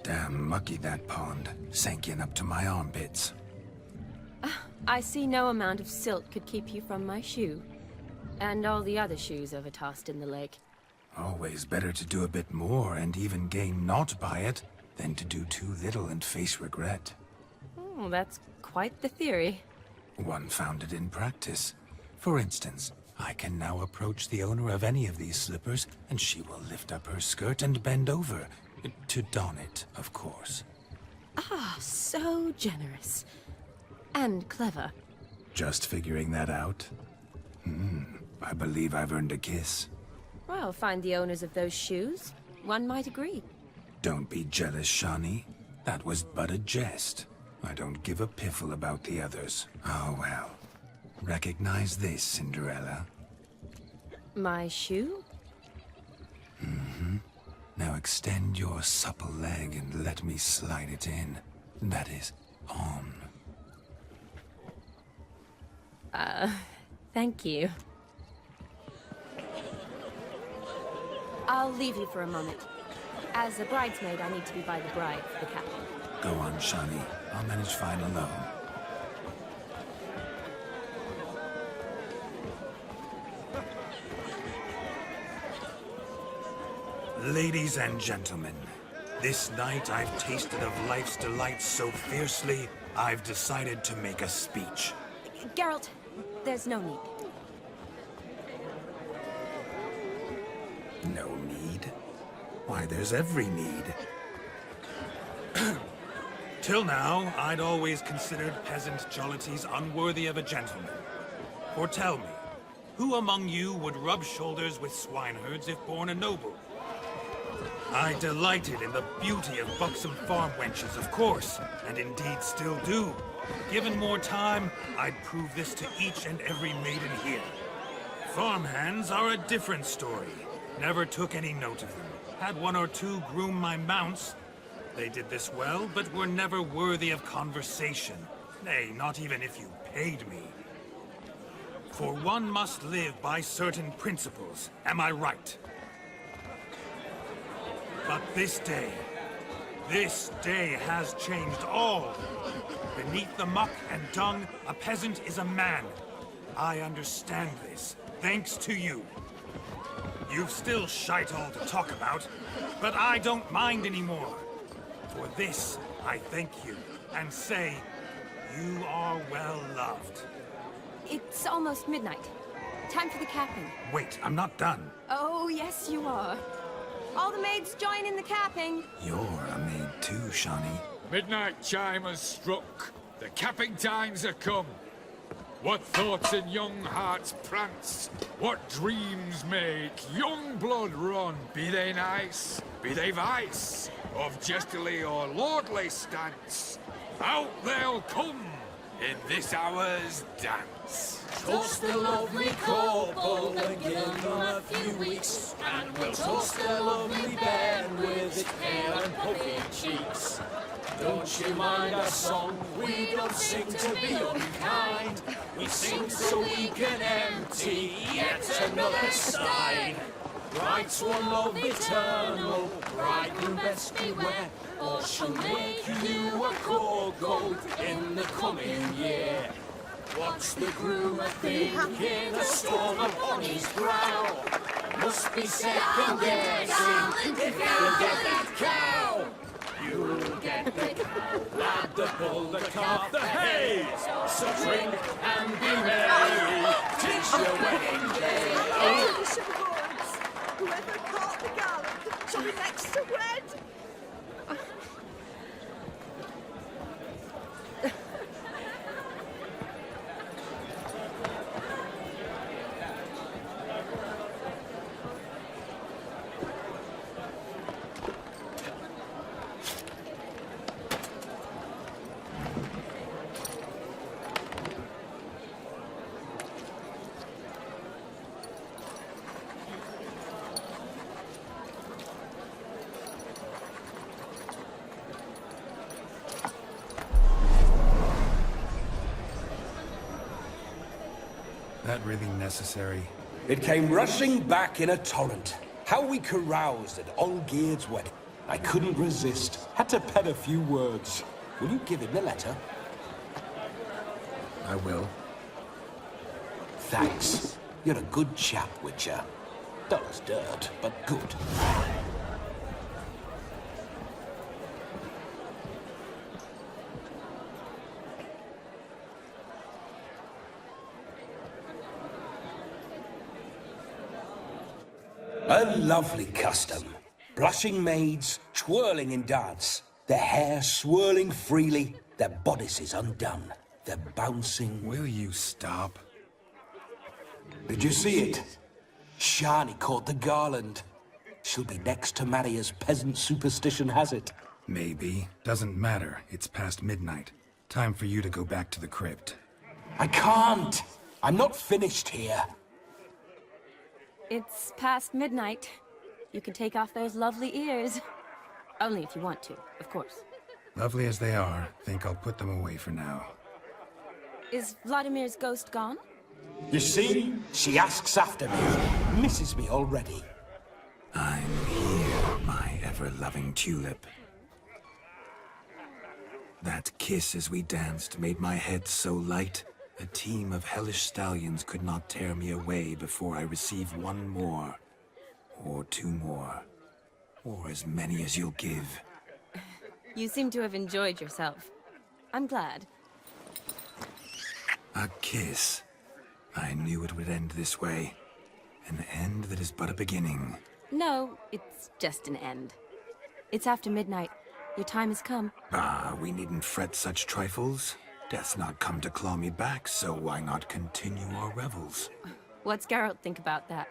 Speaker 2: Damn mucky that pond. Sank in up to my armpits.
Speaker 8: I see no amount of silt could keep you from my shoe. And all the other shoes overtossed in the lake.
Speaker 2: Always better to do a bit more and even gain naught by it than to do too little and face regret.
Speaker 8: Oh, that's quite the theory.
Speaker 2: One founded in practice. For instance, I can now approach the owner of any of these slippers and she will lift up her skirt and bend over. To don it, of course.
Speaker 8: Ah, so generous. And clever.
Speaker 2: Just figuring that out? I believe I've earned a kiss.
Speaker 8: Well, find the owners of those shoes. One might agree.
Speaker 2: Don't be jealous, Shawnee. That was but a jest. I don't give a piffle about the others. Oh, well. Recognize this, Cinderella.
Speaker 8: My shoe?
Speaker 2: Now extend your supple leg and let me slide it in. That is, on.
Speaker 8: Thank you. I'll leave you for a moment. As a bridesmaid, I need to be by the bride for the captain.
Speaker 2: Go on, Shawnee. I'll manage fine alone. Ladies and gentlemen, this night I've tasted of life's delights so fiercely, I've decided to make a speech.
Speaker 8: Geralt, there's no need.
Speaker 2: No need? Why, there's every need. Till now, I'd always considered peasant jollities unworthy of a gentleman. For tell me, who among you would rub shoulders with swineherds if born a noble? I delighted in the beauty of buxom farm wenches, of course, and indeed still do. Given more time, I'd prove this to each and every maiden here. Farmhands are a different story. Never took any note of them. Had one or two groom my mounts. They did this well, but were never worthy of conversation. Nay, not even if you paid me. For one must live by certain principles, am I right? But this day has changed all. Beneath the muck and dung, a peasant is a man. I understand this, thanks to you. You've still shite all to talk about, but I don't mind anymore. For this, I thank you, and say, you are well loved.
Speaker 8: It's almost midnight. Time for the capping.
Speaker 2: Wait, I'm not done.
Speaker 8: Oh, yes, you are. All the maids join in the capping.
Speaker 2: You're a maid too, Shawnee.
Speaker 21: Midnight chime has struck. The capping times are come. What thoughts in young hearts prance? What dreams make young blood run? Be they nice, be they vice, of jestily or lordly stance, out they'll come in this hour's dance.
Speaker 13: Toast the lovely couple and give them a few weeks, and we'll toast the lovely bed with its pale and puffy cheeks. Don't you mind our song? We don't sing to be unkind. We sing so we can empty yet another stein. Bride's one love eternal, bridegroom best beware, or she'll make you a cold gold in the coming year. What's the groom a-thinking? A storm upon his brow. Must be second guessing if he'll get that cow. You'll get the cow, lad, the bull, the calf, the hay. So drink and be merry, 'tis your wedding day.
Speaker 2: really necessary?
Speaker 16: It came rushing back in a torrent. How we caroused at Olgierd's wedding. I couldn't resist. Had to pen a few words. Will you give him the letter?
Speaker 2: I will.
Speaker 16: Thanks. You're a good chap, Witcher. Dull as dirt, but good. A lovely custom. Blushing maids, twirling in dance. Their hair swirling freely, their bodices undone. They're bouncing...
Speaker 2: Will you stop?
Speaker 16: Did you see it? Shani caught the garland. She'll be next to marry as peasant superstition has it.
Speaker 2: Maybe. Doesn't matter. It's past midnight. Time for you to go back to the crypt.
Speaker 16: I can't. I'm not finished here.
Speaker 8: It's past midnight. You can take off those lovely ears. Only if you want to, of course.
Speaker 2: Lovely as they are, think I'll put them away for now.
Speaker 8: Is Vladimir's ghost gone?
Speaker 16: You see? She asks after me. Misses me already.
Speaker 2: I'm here, my ever-loving tulip. That kiss as we danced made my head so light. A team of hellish stallions could not tear me away before I receive one more. Or two more. Or as many as you'll give.
Speaker 8: You seem to have enjoyed yourself. I'm glad.
Speaker 2: A kiss. I knew it would end this way. An end that is but a beginning.
Speaker 8: No, it's just an end. It's after midnight. Your time has come.
Speaker 2: Ah, we needn't fret such trifles. Death's not come to claw me back, so why not continue our revels?
Speaker 8: What's Geralt think about that?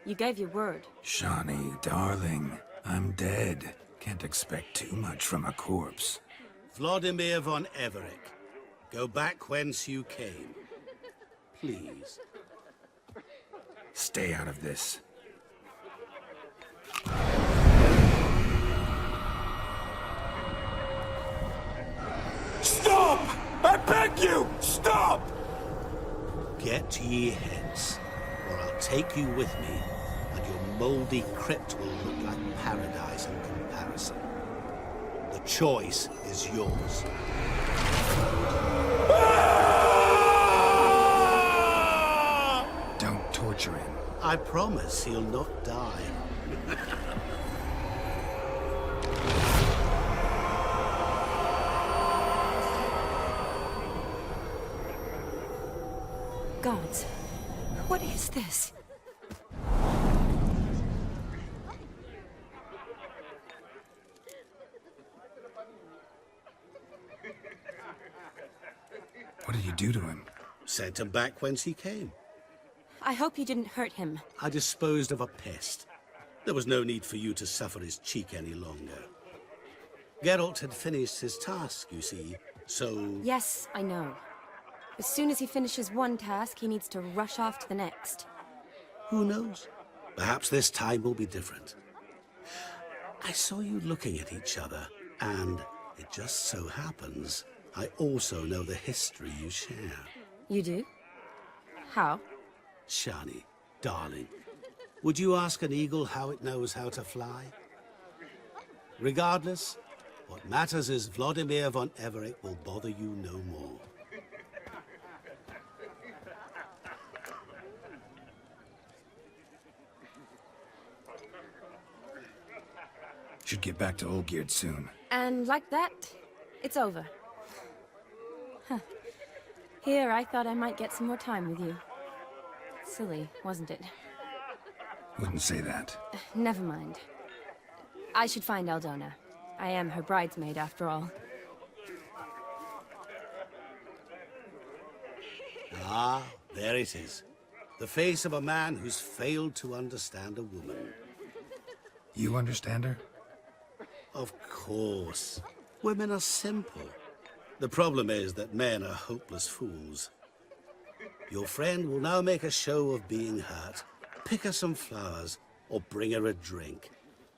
Speaker 8: You gave your word.
Speaker 2: Shani, darling, I'm dead. Can't expect too much from a corpse.
Speaker 12: Vladimir von Everett, go back whence you came. Please.
Speaker 2: Stay out of this.
Speaker 16: Stop! I beg you! Stop!
Speaker 12: Get ye hence, or I'll take you with me, and your mouldy crypt will look like paradise in comparison. The choice is yours.
Speaker 2: Don't torture him.
Speaker 12: I promise he'll not die.
Speaker 8: Gods, what is this?
Speaker 2: What did you do to him?
Speaker 12: Sent him back whence he came.
Speaker 8: I hope you didn't hurt him.
Speaker 12: I disposed of a pest. There was no need for you to suffer his cheek any longer. Geralt had finished his task, you see, so...
Speaker 8: Yes, I know. As soon as he finishes one task, he needs to rush off to the next.
Speaker 12: Who knows? Perhaps this time will be different. I saw you looking at each other, and it just so happens I also know the history you share.
Speaker 8: You do? How?
Speaker 12: Shani, darling, would you ask an eagle how it knows how to fly? Regardless, what matters is Vladimir von Everett will bother you no more.
Speaker 2: Should get back to Olgierd soon.
Speaker 8: And like that, it's over. Huh. Here, I thought I might get some more time with you. Silly, wasn't it?
Speaker 2: Wouldn't say that.
Speaker 8: Never mind. I should find Aldona. I am her bridesmaid, after all.
Speaker 12: Ah, there it is. The face of a man who's failed to understand a woman.
Speaker 2: You understand her?
Speaker 12: Of course. Women are simple. The problem is that men are hopeless fools. Your friend will now make a show of being hurt, pick her some flowers, or bring her a drink.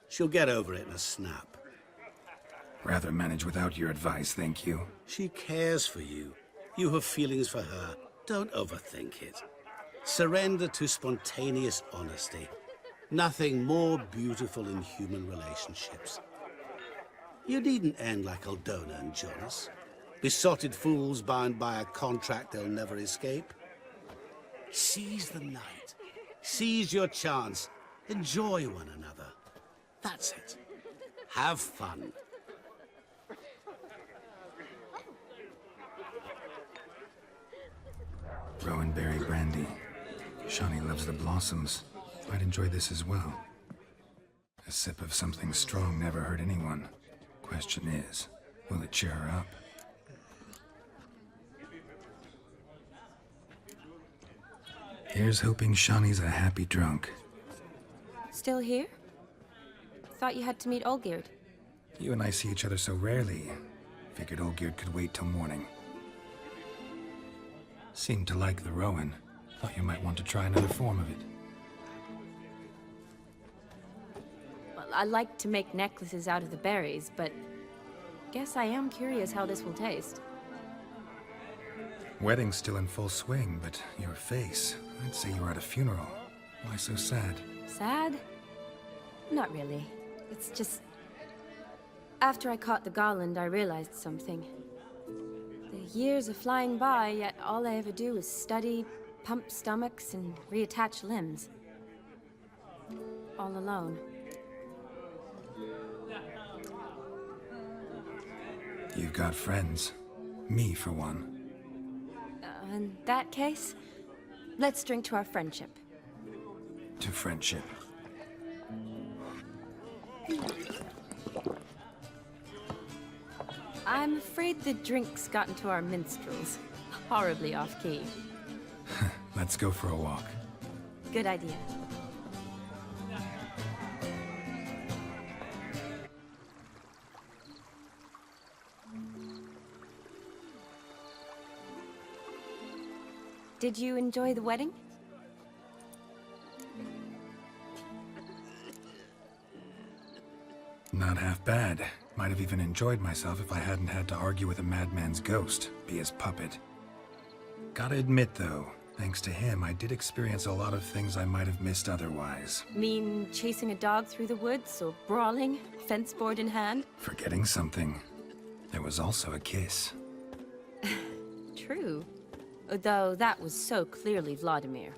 Speaker 12: She'll get over it in a snap.
Speaker 2: Rather manage without your advice, thank you.
Speaker 12: She cares for you. You have feelings for her. Don't overthink it. Surrender to spontaneous honesty. Nothing more beautiful in human relationships. You needn't end like Aldona and Jonas. Besotted fools bound by a contract they'll never escape. Seize the night. Seize your chance. Enjoy one another. That's it. Have fun.
Speaker 2: Rowanberry brandy. Shawnee loves the blossoms. Might enjoy this as well. A sip of something strong never hurt anyone. Question is, will it cheer her up? Here's hoping Shawnee's a happy drunk.
Speaker 8: Still here? Thought you had to meet Olgierd.
Speaker 2: You and I see each other so rarely. Figured Olgierd could wait till morning. Seemed to like the Rowan. Thought you might want to try another form of it.
Speaker 8: Well, I like to make necklaces out of the berries, but guess I am curious how this will taste.
Speaker 2: Wedding's still in full swing, but your face, I'd say you were at a funeral. Why so sad?
Speaker 8: Sad? Not really. It's just... After I caught the garland, I realized something. The years are flying by, yet all I ever do is study, pump stomachs, and reattach limbs. All alone.
Speaker 2: You've got friends. Me, for one.
Speaker 8: In that case, let's drink to our friendship.
Speaker 2: To friendship.
Speaker 8: I'm afraid the drink's got into our minstrels. Horribly off-key.
Speaker 2: Let's go for a walk.
Speaker 8: Good idea. Did you enjoy the wedding?
Speaker 2: Not half bad. Might have even enjoyed myself if I hadn't had to argue with a madman's ghost, be his puppet. Gotta admit, though, thanks to him, I did experience a lot of things I might have missed otherwise.
Speaker 8: Mean chasing a dog through the woods, or brawling, fence board in hand?
Speaker 2: Forgetting something. There was also a kiss.
Speaker 8: True. Though that was so clearly Vladimir.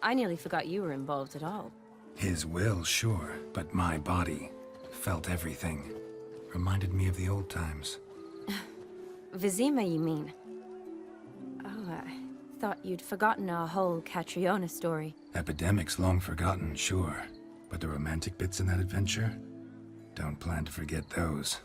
Speaker 8: I nearly forgot you were involved at all.
Speaker 2: His will, sure, but my body felt everything. Reminded me of the old times.
Speaker 8: Vizima, you mean? Oh, I thought you'd forgotten our whole Catriona story.
Speaker 2: Epidemics long forgotten, sure. But the romantic bits in that adventure? Don't plan to forget those.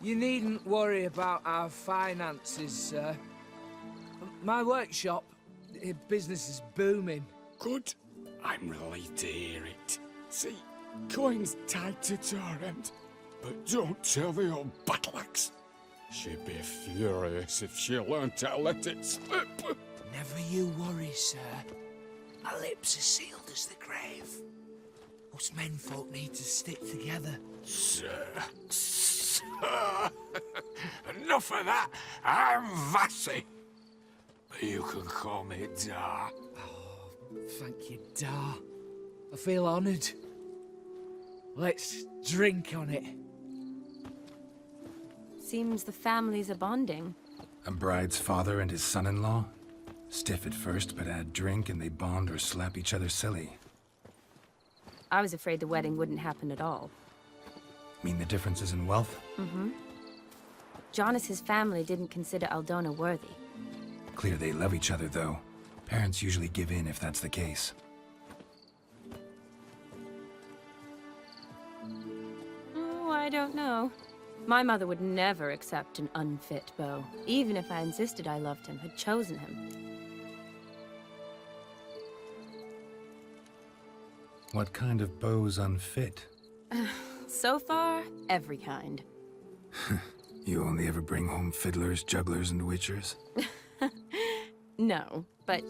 Speaker 18: You needn't worry about our finances, sir. My workshop, business is booming.
Speaker 21: Good. I'm relieved to hear it. See, coin's tied to Torrent, but don't tell the old battle-axe. She'd be furious if she learned to let it slip.
Speaker 18: Never you worry, sir. My lips are sealed as the grave. Us menfolk need to stick together.
Speaker 21: Sir. Enough of that. I'm Vassy. But you can call me Dar.
Speaker 18: Oh, thank you, Dar. I feel honoured. Let's drink on it.
Speaker 8: Seems the families are bonding.
Speaker 2: A bride's father and his son-in-law? Stiff at first, but add drink and they bond or slap each other silly.
Speaker 8: I was afraid the wedding wouldn't happen at all.
Speaker 2: Mean the differences in wealth?
Speaker 8: Mm-hmm. Jonas's family didn't consider Aldona worthy.
Speaker 2: Clear they love each other, though. Parents usually give in if that's the case.
Speaker 8: Oh, I don't know. My mother would never accept an unfit beau, even if I insisted I loved him, had chosen him.
Speaker 2: What kind of beau's unfit?
Speaker 8: So far, every kind.
Speaker 2: You only ever bring home fiddlers, jugglers, and witchers?
Speaker 8: No, but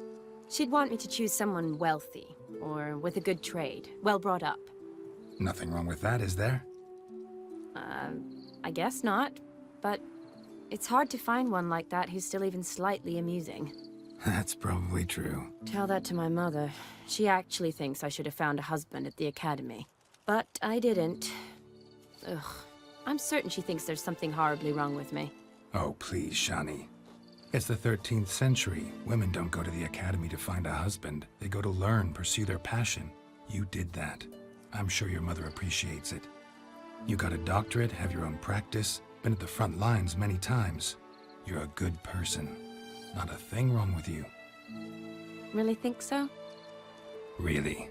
Speaker 8: she'd want me to choose someone wealthy, or with a good trade, well brought up.
Speaker 2: Nothing wrong with that, is there?
Speaker 8: I guess not, but it's hard to find one like that who's still even slightly amusing.
Speaker 2: That's probably true.
Speaker 8: Tell that to my mother. She actually thinks I should have found a husband at the academy. But I didn't. Ugh. I'm certain she thinks there's something horribly wrong with me.
Speaker 2: Oh, please, Shani. It's the 13th century. Women don't go to the academy to find a husband. They go to learn, pursue their passion. You did that. I'm sure your mother appreciates it. You got a doctorate, have your own practice, been at the front lines many times. You're a good person. Not a thing wrong with you.
Speaker 8: Really think so?
Speaker 2: Really.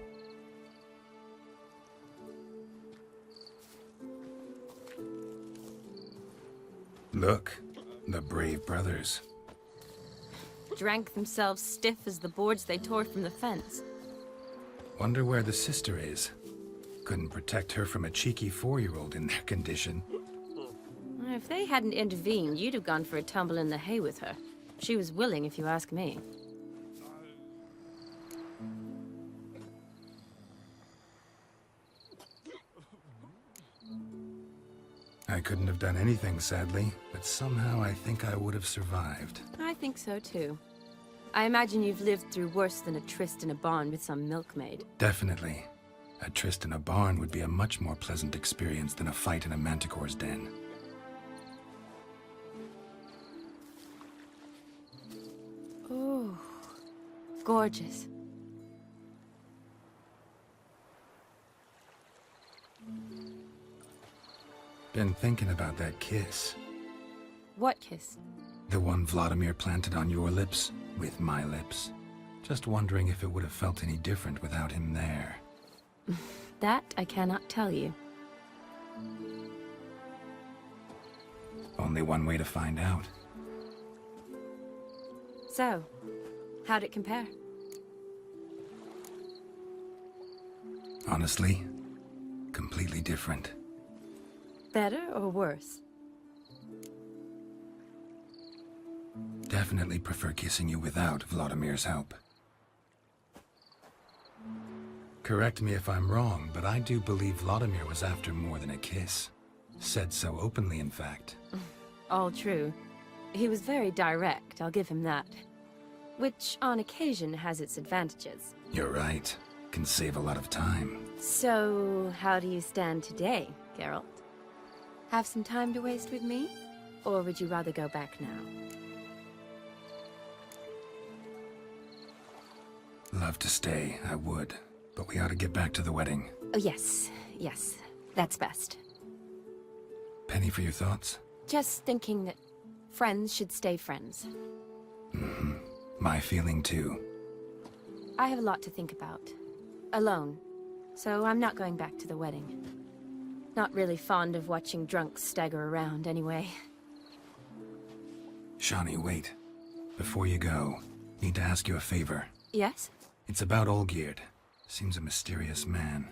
Speaker 2: Look, the brave brothers.
Speaker 8: Drank themselves stiff as the boards they tore from the fence.
Speaker 2: Wonder where the sister is. Couldn't protect her from a cheeky 4-year-old in their condition.
Speaker 8: If they hadn't intervened, you'd have gone for a tumble in the hay with her. She was willing, if you ask me.
Speaker 2: I couldn't have done anything, sadly, but somehow I think I would have survived.
Speaker 8: I think so, too. I imagine you've lived through worse than a tryst in a barn with some milkmaid.
Speaker 2: Definitely. A tryst in a barn would be a much more pleasant experience than a fight in a manticore's den.
Speaker 8: Ooh, gorgeous.
Speaker 2: Been thinking about that kiss.
Speaker 8: What kiss?
Speaker 2: The one Vladimir planted on your lips, with my lips. Just wondering if it would have felt any different without him there.
Speaker 8: That I cannot tell you.
Speaker 2: Only one way to find out.
Speaker 8: So, how'd it compare?
Speaker 2: Honestly, completely different.
Speaker 8: Better or worse?
Speaker 2: Definitely prefer kissing you without Vladimir's help. Correct me if I'm wrong, but I do believe Vladimir was after more than a kiss. Said so openly, in fact.
Speaker 8: All true. He was very direct, I'll give him that. Which, on occasion, has its advantages.
Speaker 2: You're right. Can save a lot of time.
Speaker 8: So, how do you stand today, Geralt? Have some time to waste with me? Or would you rather go back now?
Speaker 2: Love to stay, I would. But we ought to get back to the wedding.
Speaker 8: Oh, yes. Yes. That's best.
Speaker 2: Penny for your thoughts?
Speaker 8: Just thinking that friends should stay friends.
Speaker 2: Mm-hmm. My feeling too.
Speaker 8: I have a lot to think about. Alone. So I'm not going back to the wedding. Not really fond of watching drunks stagger around, anyway.
Speaker 2: Shani, wait. Before you go, need to ask you a favor.
Speaker 8: Yes?
Speaker 2: It's about Olgierd. Seems a mysterious man.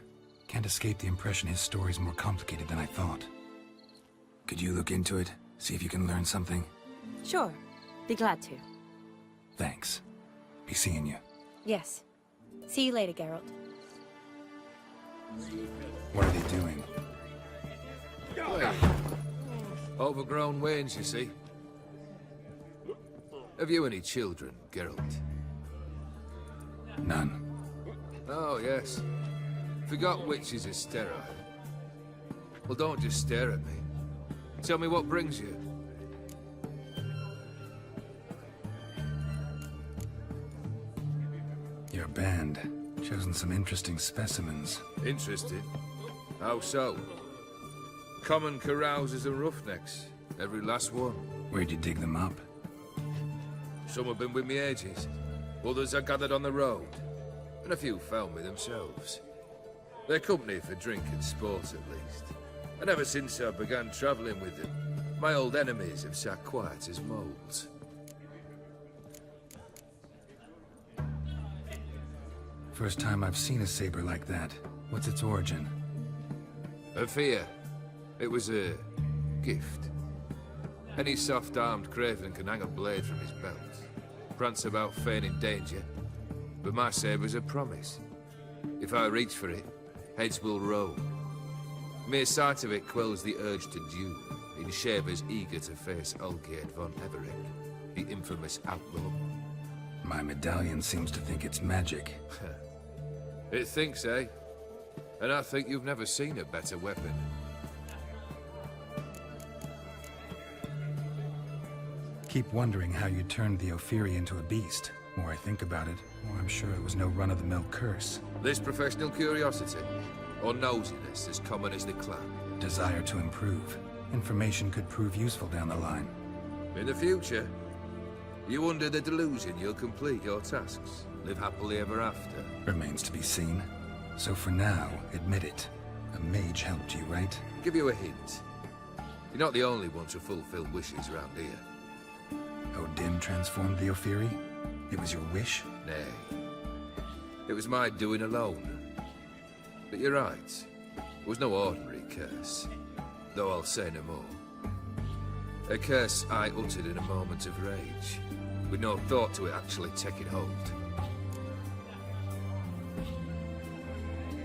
Speaker 2: Can't escape the impression his story's more complicated than I thought. Could you look into it? See if you can learn something?
Speaker 8: Sure. Be glad to.
Speaker 2: Thanks. Be seeing you.
Speaker 8: Yes. See you later, Geralt.
Speaker 2: What are they doing?
Speaker 9: Overgrown wains, you see. Have you any children, Geralt?
Speaker 2: None.
Speaker 9: Oh, yes. Forgot witches are sterile. Well, don't just stare at me. Tell me what brings you.
Speaker 2: Your band. Chosen some interesting specimens.
Speaker 9: Interested? How so? Common carousers and roughnecks. Every last one.
Speaker 2: Where'd you dig them up?
Speaker 9: Some have been with me ages. Others I gathered on the road. And a few found me themselves. They're company for drink and sport, at least. And ever since I began travelling with them, my old enemies have sat quiet as moles.
Speaker 2: First time I've seen a saber like that. What's its origin?
Speaker 9: A fear. It was a gift. Any soft-armed craven can hang a blade from his belt, prance about feigning danger, but my saber's a promise. If I reach for it, heads will roll. Mere sight of it quells the urge to duel. in shavers eager to face Olgierd von Everett, the infamous outlaw.
Speaker 2: My medallion seems to think it's magic.
Speaker 9: It thinks, eh? And I think you've never seen a better weapon.
Speaker 2: Keep wondering how you turned the Ophiri into a beast. The more I think about it, the more I'm sure it was no run-of-the-mill curse.
Speaker 9: This professional curiosity, or nosiness as common as the clan.
Speaker 2: Desire to improve. Information could prove useful down the line.
Speaker 9: In the future, you under the delusion you'll complete your tasks, live happily ever after.
Speaker 2: Remains to be seen. So for now, admit it. A mage helped you, right?
Speaker 9: Give you a hint. You're not the only one to fulfill wishes round here.
Speaker 2: Odin transformed the Ophiri? It was your wish?
Speaker 9: Nay. It was my doing alone. But you're right. It was no ordinary curse. Though I'll say no more. A curse I uttered in a moment of rage, with no thought to it actually taking hold.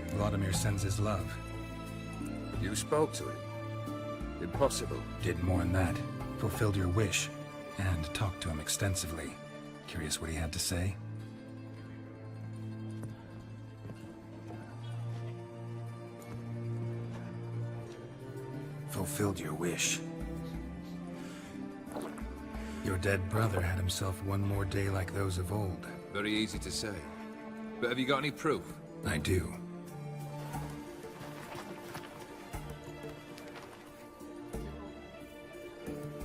Speaker 2: Vladimir sends his love.
Speaker 9: You spoke to him? Impossible.
Speaker 2: Did more than that. Fulfilled your wish. And talked to him extensively. Curious what he had to say? Fulfilled your wish. Your dead brother had himself one more day like those of old.
Speaker 9: Very easy to say. But have you got any proof?
Speaker 2: I do.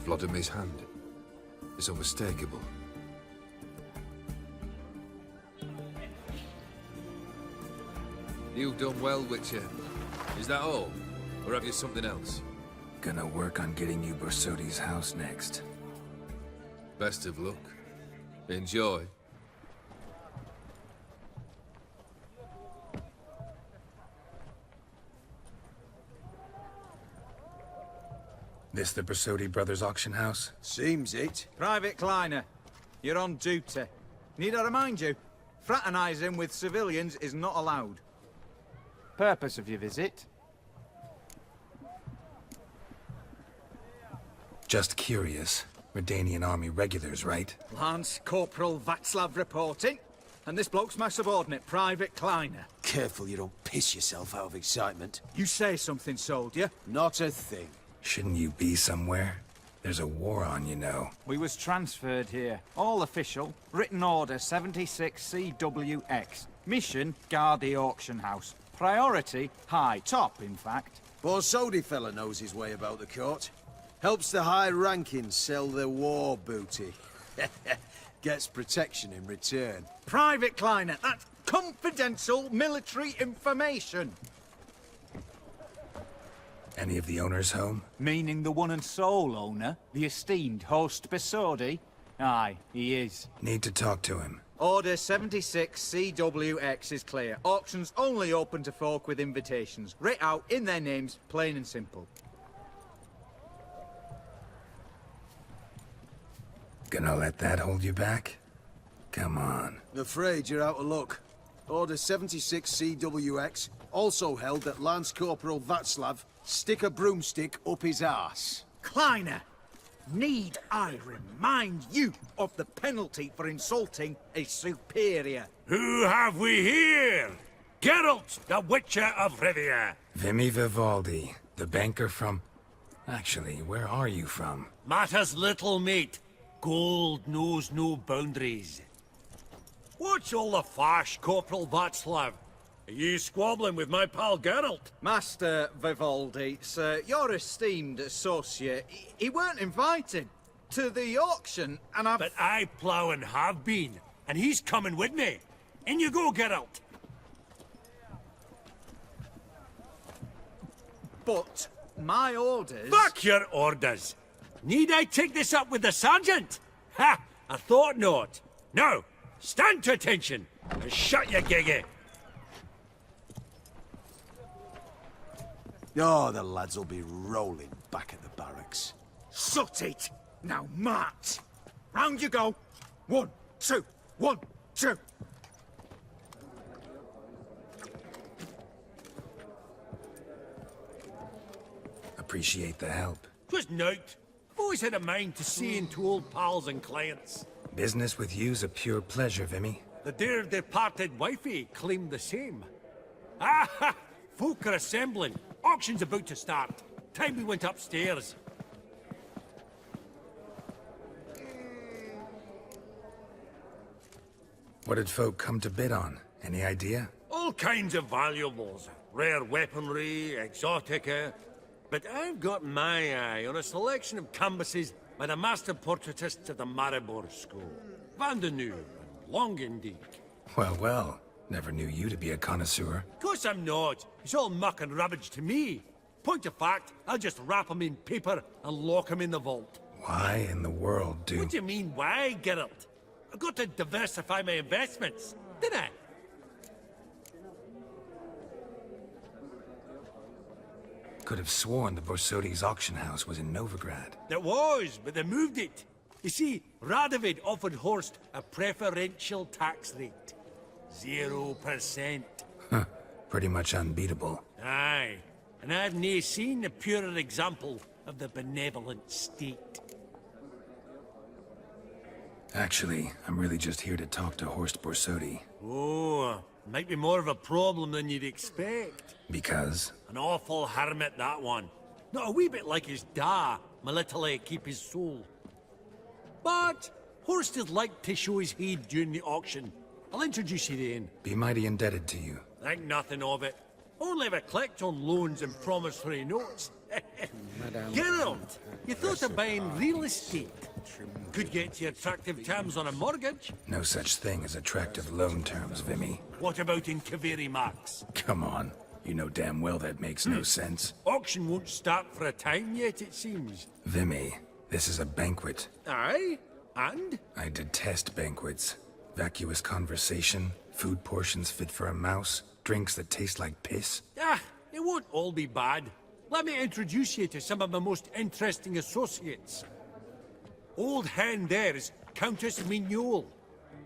Speaker 9: Vladimir's hand. It's unmistakable. You've done well, Witcher. Is that all? Or have you something else?
Speaker 2: Gonna work on getting you Borsodi's house next.
Speaker 9: Best of luck. Enjoy.
Speaker 2: This the Borsodi brothers' auction house?
Speaker 3: Seems it.
Speaker 1: Private Kleiner, you're on duty. Need I remind you? Fraternizing with civilians is not allowed. Purpose of your visit?
Speaker 2: Just curious. Redanian army regulars, right?
Speaker 1: Lance Corporal Václav reporting. And this bloke's my subordinate, Private Kleiner.
Speaker 3: Careful you don't piss yourself out of excitement.
Speaker 1: You say something, soldier?
Speaker 3: Not a thing.
Speaker 2: Shouldn't you be somewhere? There's a war on, you know.
Speaker 1: We was transferred here. All official. Written order 76 CWX. Mission, guard the auction house. Priority, high. Top, in fact.
Speaker 3: Borsodi fella knows his way about the court. Helps the high rankings sell their war booty. Gets protection in return.
Speaker 1: Private Kleiner, that's confidential military information.
Speaker 2: Any of the owners home?
Speaker 1: Meaning the one and sole owner, the esteemed host Borsodi? Aye, he is.
Speaker 2: Need to talk to him.
Speaker 1: Order 76 CWX is clear. Auctions only open to folk with invitations. Writ out in their names, plain and simple.
Speaker 2: Gonna let that hold you back? Come on.
Speaker 3: Afraid you're out of luck. Order 76 CWX also held that Lance Corporal Václav stick a broomstick up his arse.
Speaker 1: Kleiner, need I remind you of the penalty for insulting a superior?
Speaker 6: Who have we here? Geralt, the Witcher of Rivia.
Speaker 2: Vimy Vivaldi, the banker from... Actually, where are you from?
Speaker 6: Matters little, mate. Gold knows no boundaries. What's all the fash, Corporal Václav? Are you squabbling with my pal Geralt?
Speaker 1: Master Vivaldi, sir, your esteemed associate, he weren't invited to the auction, and
Speaker 6: But I plough and have been, and he's coming with me. In you go, Geralt.
Speaker 1: But my orders...
Speaker 6: Fuck your orders! Need I take this up with the sergeant? Ha! I thought not. Now, stand to attention and shut your giggy.
Speaker 3: Oh, the lads will be rolling back at the barracks.
Speaker 1: Sut it! Now march! Round you go! 1, 2, 1, 2!
Speaker 2: Appreciate the help.
Speaker 12: 'Twas nowt. I've always had a mind to seeing to old pals and clients.
Speaker 2: Business with you's a pure pleasure, Vimy.
Speaker 12: The dear departed wifey claimed the same. Ah! Folk are assembling. Auction's about to start. Time we went upstairs.
Speaker 2: What did folk come to bid on? Any idea?
Speaker 12: All kinds of valuables. Rare weaponry, exotica. But I've got my eye on a selection of canvases by the master portraitists of the Maribor School. Van de Nieuw and Longendijk.
Speaker 2: Well, well. Never knew you to be a connoisseur.
Speaker 12: Of course I'm not. It's all muck and rubbish to me. Point of fact, I'll just wrap 'em in paper and lock 'em in the vault.
Speaker 2: Why in the world do...
Speaker 12: What do you mean, why, Geralt? I've got to diversify my investments, didn't I?
Speaker 2: Could have sworn the Borsodi's auction house was in Novigrad.
Speaker 12: It was, but they moved it. You see, Radovid offered Horst a preferential tax rate. 0%.
Speaker 2: Huh. Pretty much unbeatable.
Speaker 12: Aye. And I've nae seen a purer example of the benevolent state.
Speaker 2: Actually, I'm really just here to talk to Horst Borsodi.
Speaker 12: Oh, might be more of a problem than you'd expect.
Speaker 2: Because?
Speaker 12: An awful hermit, that one. Not a wee bit like his da, my little keep his soul. But Horst is like to show his head during the auction. I'll introduce you then.
Speaker 2: Be mighty indebted to you.
Speaker 12: Think nothing of it. Only ever clicked on loans and promissory notes. Geralt, you thought of buying real estate. Could get you attractive terms on a mortgage.
Speaker 2: No such thing as attractive loan terms, Vimy.
Speaker 12: What about in Kaveri Marks?
Speaker 2: Come on. You know damn well that makes no sense.
Speaker 12: Auction won't start for a time yet, it seems.
Speaker 2: Vimy, this is a banquet.
Speaker 12: Aye? And?
Speaker 2: I detest banquets. Vacuous conversation, food portions fit for a mouse, drinks that taste like piss.
Speaker 12: Ah, it won't all be bad. Let me introduce you to some of my most interesting associates. Old hen there is Countess Mignol.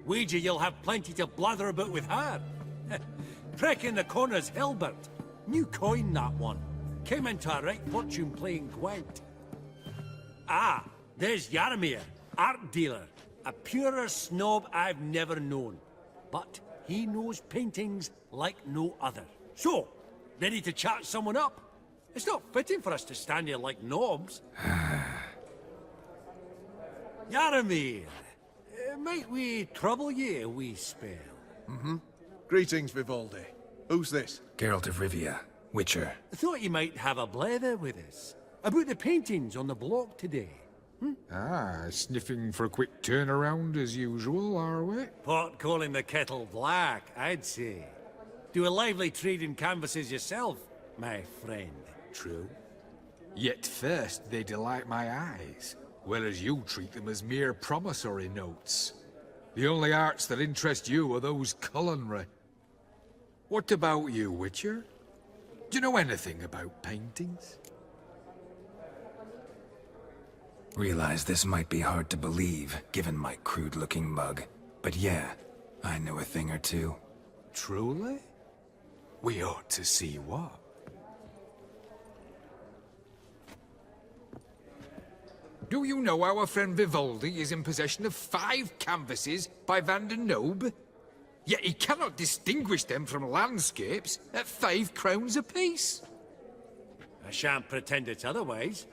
Speaker 12: Wager you'll have plenty to blather about with her. Prick in the corner's Hilbert. New coin, that one. Came into a right fortune playing Gwent. Ah, there's Jaromir, art dealer. A purer snob I've never known. But he knows paintings like no other. So, ready to chat someone up? It's not fitting for us to stand here like knobs. Jaromir, might we trouble ye a wee spell?
Speaker 3: Mm-hmm. Greetings, Vivaldi. Who's this?
Speaker 2: Geralt of Rivia, Witcher.
Speaker 12: I thought you might have a blather with us. About the paintings on the block today.
Speaker 21: Ah, sniffing for a quick turnaround as usual, are we?
Speaker 12: Pot calling the kettle black, I'd say. Do a lively trade in canvases yourself, my friend. True?
Speaker 21: Yet first they delight my eyes, whereas you treat them as mere promissory notes. The only arts that interest you are those culinary. What about you, Witcher? Do you know anything about paintings?
Speaker 2: Realize this might be hard to believe, given my crude-looking mug. But yeah, I know a thing or two.
Speaker 21: Truly? We ought to see what. Do you know our friend Vivaldi is in possession of 5 canvases by Van der Noob? Yet he cannot distinguish them from landscapes at 5 crowns apiece.
Speaker 12: I shan't pretend it's otherwise.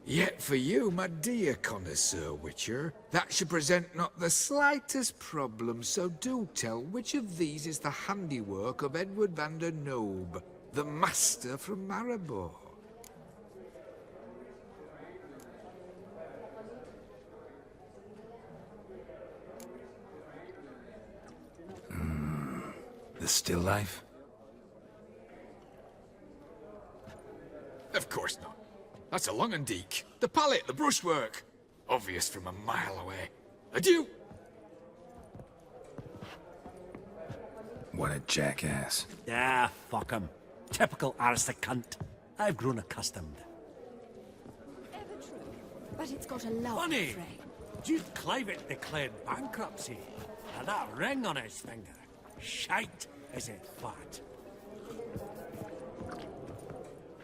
Speaker 21: Yet for you, my dear connoisseur Witcher, that should present not the slightest problem, so do tell which of these is the handiwork of Edward van der Noob, the master from Maribor.
Speaker 2: The still life?
Speaker 21: Of course not. That's a Longendijk. The palette, the brushwork. Obvious from a mile away. Adieu!
Speaker 2: What a jackass.
Speaker 12: Ah, fuck him. Typical aristocrat. I've grown accustomed.
Speaker 19: Ever true, but it's got a love
Speaker 12: Funny!
Speaker 19: frame.
Speaker 12: Duke Clivet declared bankruptcy. And that ring on his finger. Shite, is it fat?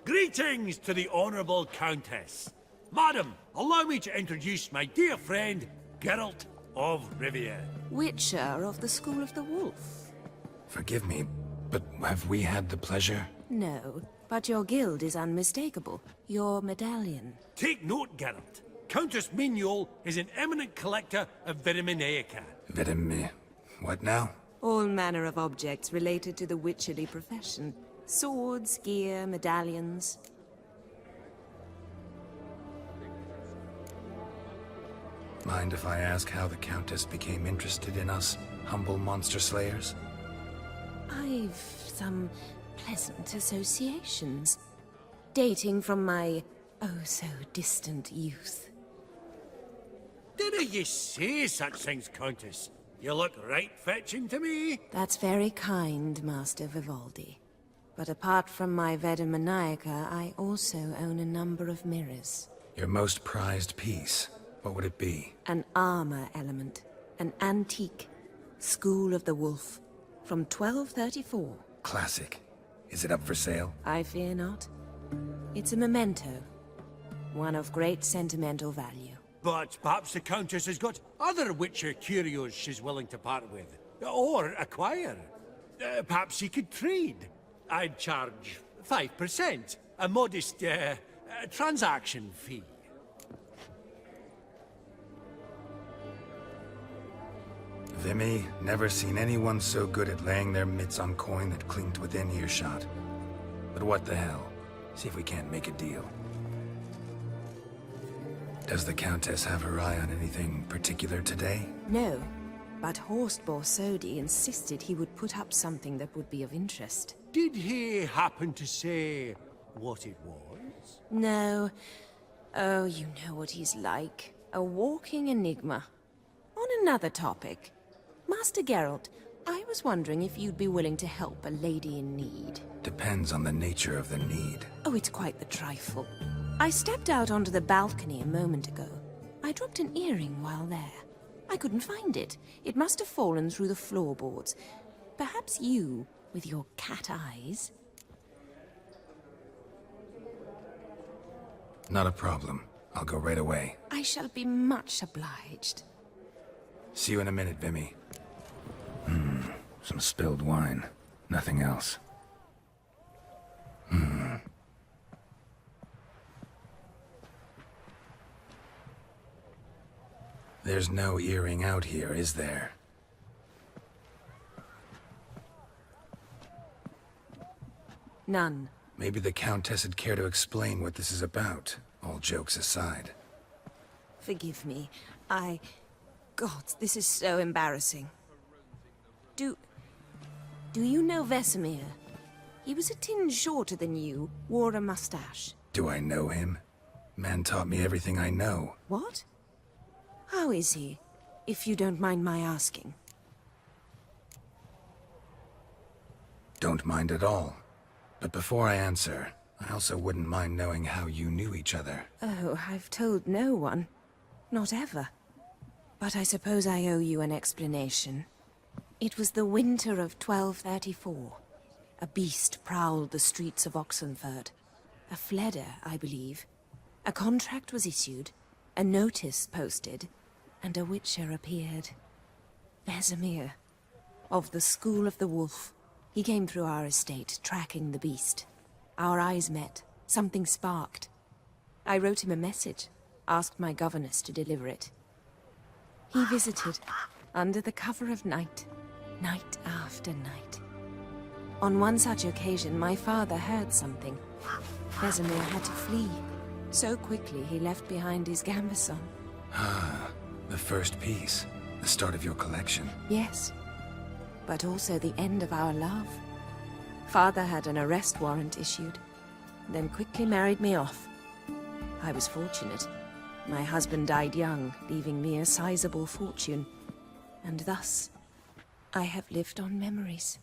Speaker 12: Greetings to the Honourable Countess. Madam, allow me to introduce my dear friend, Geralt of Rivia.
Speaker 5: Witcher of the School of the Wolf.
Speaker 2: Forgive me, but have we had the pleasure?
Speaker 5: No, but your guild is unmistakable. Your medallion.
Speaker 12: Take note, Geralt. Countess Mignol is an eminent collector of Vitaminaica.
Speaker 2: What now?
Speaker 5: All manner of objects related to the witcherly profession. Swords, gear, medallions.
Speaker 2: Mind if I ask how the Countess became interested in us, humble monster slayers?
Speaker 5: I've some pleasant associations, dating from my oh-so-distant youth.
Speaker 12: Dinna ye say such things, Countess? You look right fetching to me.
Speaker 5: That's very kind, Master Vivaldi. But apart from my Vitaminaica, I also own a number of mirrors.
Speaker 2: Your most prized piece, what would it be?
Speaker 5: An armor element. An antique. School of the Wolf. From 1234.
Speaker 2: Classic. Is it up for sale?
Speaker 5: I fear not. It's a memento. One of great sentimental value.
Speaker 12: But perhaps the Countess has got other Witcher curios she's willing to part with. Or acquire. Perhaps he could trade. I'd charge 5%. A modest, transaction fee.
Speaker 2: Vimy, never seen anyone so good at laying their mitts on coin that clinked within earshot. But what the hell? See if we can't make a deal. Does the Countess have her eye on anything particular today?
Speaker 5: No, but Horst Borsodi insisted he would put up something that would be of interest.
Speaker 12: Did he happen to say what it was?
Speaker 5: No. Oh, you know what he's like. A walking enigma. On another topic. Master Geralt, I was wondering if you'd be willing to help a lady in need.
Speaker 2: Depends on the nature of the need.
Speaker 5: Oh, it's quite the trifle. I stepped out onto the balcony a moment ago. I dropped an earring while there. I couldn't find it. It must have fallen through the floorboards. Perhaps you, with your cat eyes...
Speaker 2: Not a problem. I'll go right away.
Speaker 5: I shall be much obliged.
Speaker 2: See you in a minute, Vimy. Some spilled wine. Nothing else. There's no earring out here, is there?
Speaker 5: None.
Speaker 2: Maybe the Countess would care to explain what this is about, all jokes aside.
Speaker 5: Forgive me. God, this is so embarrassing. Do you know Vesemir? He was a tinge shorter than you, wore a mustache.
Speaker 2: Do I know him? Man taught me everything I know.
Speaker 5: What? How is he, if you don't mind my asking?
Speaker 2: Don't mind at all. But before I answer, I also wouldn't mind knowing how you knew each other.
Speaker 5: Oh, I've told no one. Not ever. But I suppose I owe you an explanation. It was the winter of 1234. A beast prowled the streets of Oxenford. A fledder, I believe. A contract was issued, a notice posted, and a witcher appeared. Vesemir, of the School of the Wolf. He came through our estate, tracking the beast. Our eyes met. Something sparked. I wrote him a message, asked my governess to deliver it. He visited, under the cover of night, night after night. On one such occasion, my father heard something. Vesemir had to flee. So quickly, he left behind his gambeson.
Speaker 2: Ah, the first piece. The start of your collection.
Speaker 5: Yes, but also the end of our love. Father had an arrest warrant issued, then quickly married me off. I was fortunate. My husband died young, leaving me a sizable fortune. And thus, I have lived on memories.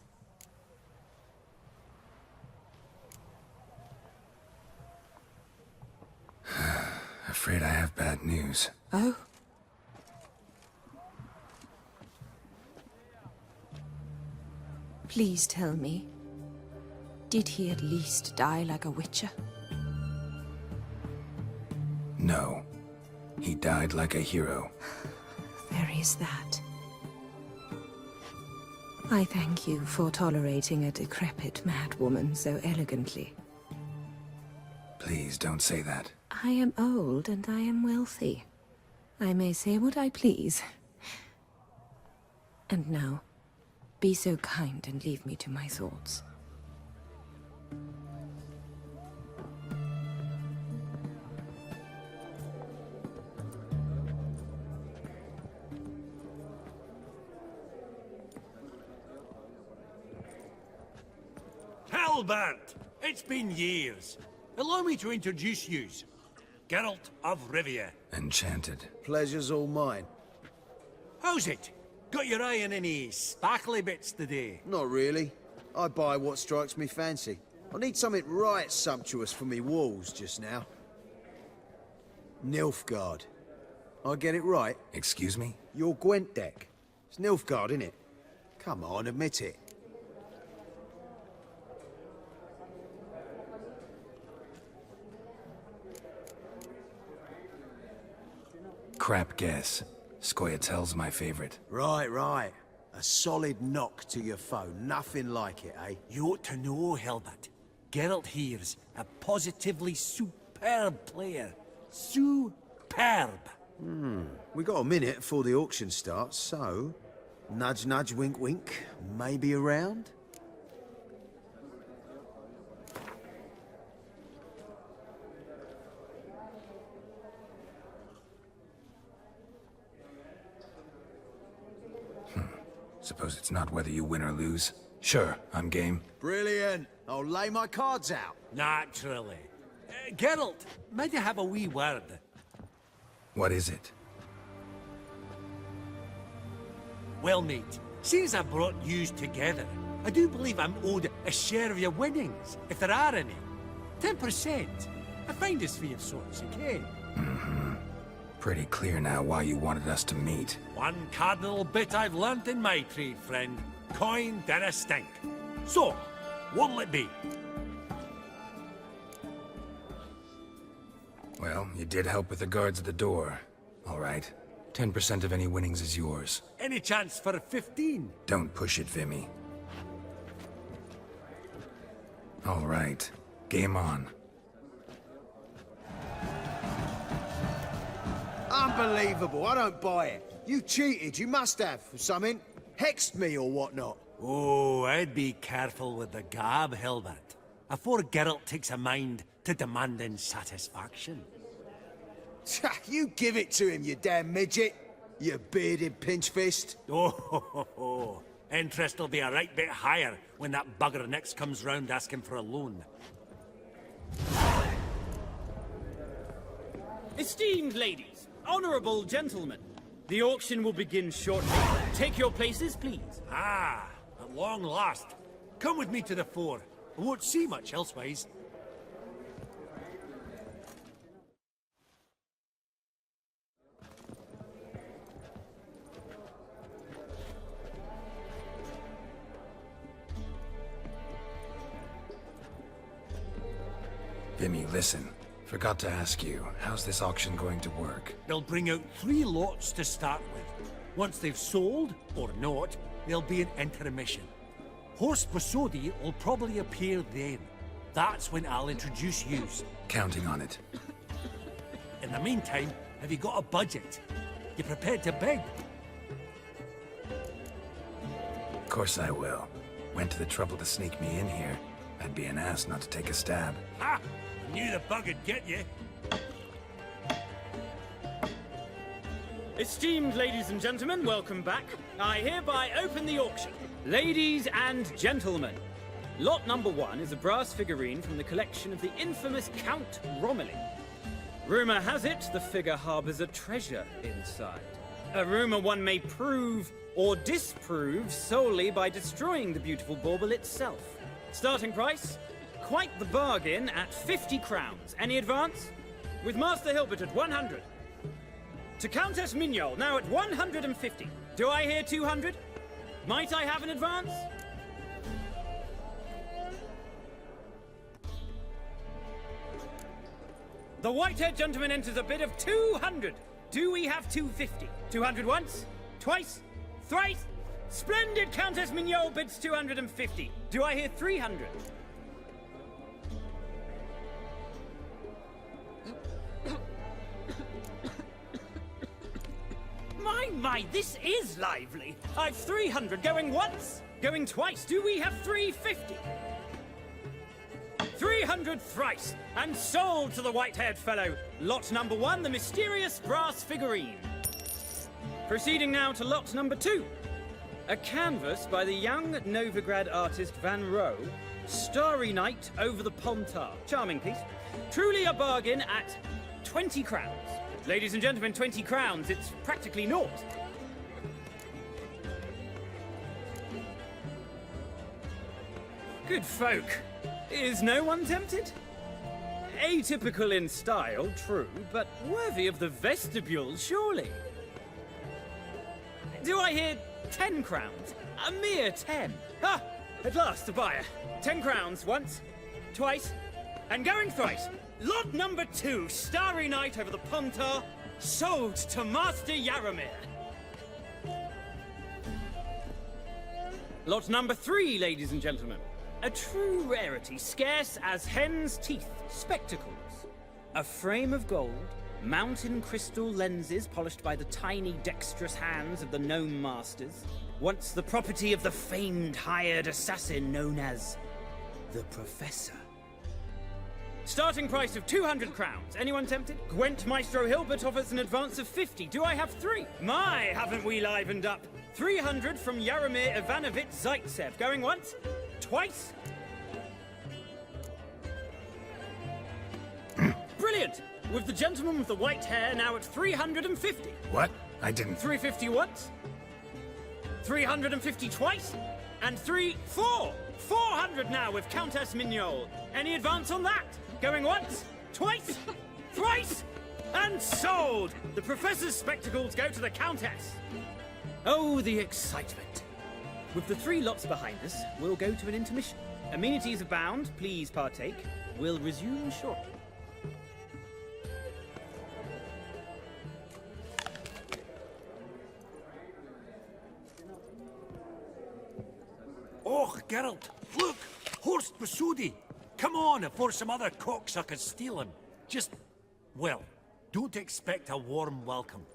Speaker 2: Afraid I have bad news.
Speaker 5: Oh? Please tell me. Did he at least die like a witcher?
Speaker 2: No. He died like a hero.
Speaker 5: There is that. I thank you for tolerating a decrepit madwoman so elegantly.
Speaker 2: Please don't say that.
Speaker 5: I am old and I am wealthy. I may say what I please. And now, be so kind and leave me to my thoughts.
Speaker 12: Albert! It's been years. Allow me to introduce yous. Geralt of Rivia.
Speaker 2: Enchanted.
Speaker 3: Pleasure's all mine.
Speaker 12: How's it? Got your eye on any sparkly bits today?
Speaker 3: Not really. I buy what strikes me fancy. I need something right sumptuous for me walls just now. Nilfgaard. I get it right?
Speaker 2: Excuse me?
Speaker 3: Your Gwent deck. It's Nilfgaard, innit? Come on, admit it.
Speaker 2: Crap guess. Scoia'tael's my favorite.
Speaker 3: Right, right. A solid knock to your foe. Nothing like it, eh?
Speaker 12: You ought to know, Hilbert. Geralt here's a positively superb player. Superb!
Speaker 3: We got a minute before the auction starts, so... Nudge, nudge, wink, wink. Maybe around?
Speaker 2: Suppose it's not whether you win or lose. Sure, I'm game.
Speaker 3: Brilliant. I'll lay my cards out.
Speaker 12: Naturally. Geralt, might I have a wee word?
Speaker 2: What is it?
Speaker 12: Well, mate, since I brought yous together, I do believe I'm owed a share of your winnings, if there are any. 10%. A finder's fee of sorts, okay?
Speaker 2: Pretty clear now why you wanted us to meet.
Speaker 12: One cardinal bit I've learnt in my trade, friend. Coin dinna stink. So, what'll it be?
Speaker 2: Well, you did help with the guards at the door. All right. 10% of any winnings is yours.
Speaker 12: Any chance for 15?
Speaker 2: Don't push it, Vimy. All right. Game on.
Speaker 3: Unbelievable. I don't buy it. You cheated. You must have, or something. Hexed me or whatnot.
Speaker 12: Oh, I'd be careful with the gab, Hilbert. Afore Geralt takes a mind to demanding satisfaction.
Speaker 3: You give it to him, you damn midget. You bearded pinchfist.
Speaker 12: Oh, interest will be a right bit higher when that bugger next comes round asking for a loan.
Speaker 7: Esteemed ladies, honourable gentlemen, the auction will begin shortly. Take your places, please.
Speaker 12: Ah, at long last. Come with me to the fore. I won't see much elsewise.
Speaker 2: Vimy, listen. Forgot to ask you, how's this auction going to work?
Speaker 12: They'll bring out 3 lots to start with. Once they've sold, or not, there'll be an intermission. Horse Brasodi will probably appear then. That's when I'll introduce yous.
Speaker 2: Counting on it.
Speaker 12: In the meantime, have you got a budget? You prepared to beg?
Speaker 2: Of course I will. Went to the trouble to sneak me in here. I'd be an ass not to take a stab.
Speaker 12: Ha! I knew the bug'd get you.
Speaker 7: Esteemed ladies and gentlemen, welcome back. I hereby open the auction. Ladies and gentlemen, lot number 1 is a brass figurine from the collection of the infamous Count Romilly. Rumour has it the figure harbours a treasure inside. A rumour one may prove or disprove solely by destroying the beautiful bauble itself. Starting price? Quite the bargain at 50 crowns. Any advance? With Master Hilbert at 100. To Countess Mignol, now at 150. Do I hear 200? Might I have an advance? The white-haired gentleman enters a bid of 200. Do we have 250? 200 once? Twice? Thrice? Splendid! Countess Mignol bids 250. Do I hear 300? My, this is lively. I've 300 going once, going twice. Do we have 350? 300 thrice, and sold to the white-haired fellow. Lot number 1, the mysterious brass figurine. Proceeding now to lot number 2. A canvas by the young Novigrad artist Van Rohe, Starry Night over the Pontar. Charming piece. Truly a bargain at 20 crowns. Ladies and gentlemen, 20 crowns, it's practically naught. Good folk. Is no one tempted? Atypical in style, true, but worthy of the vestibule, surely. Do I hear 10 crowns? A mere 10. Ah, at last, a buyer. 10 crowns once, twice, and going thrice. Lot number 2, Starry Night over the Pontar, sold to Master Yaramir. Lot number 3, ladies and gentlemen. A true rarity, scarce as hen's teeth, spectacles. A frame of gold, mountain crystal lenses polished by the tiny dexterous hands of the gnome masters, once the property of the famed hired assassin known as the Professor. Starting price of 200 crowns. Anyone tempted? Gwent Maestro Hilbert offers an advance of 50. Do I have 3? My, haven't we livened up? 300 from Yaramir Ivanovich Zaitsev. Going once? Twice? Brilliant! With the gentleman with the white hair now at 350.
Speaker 2: What? I didn't...
Speaker 7: 350 once? 350 twice? And 400 now with Countess Mignol. Any advance on that? Going once? Twice? Thrice? And sold! The Professor's spectacles go to the Countess. Oh, the excitement. With the 3 lots behind us, we'll go to an intermission. Amenities abound, please partake. We'll resume shortly.
Speaker 12: Oh, Geralt, look! Horst Masudi! Come on before some other cocksuckers steal him. Just, well, don't expect a warm welcome.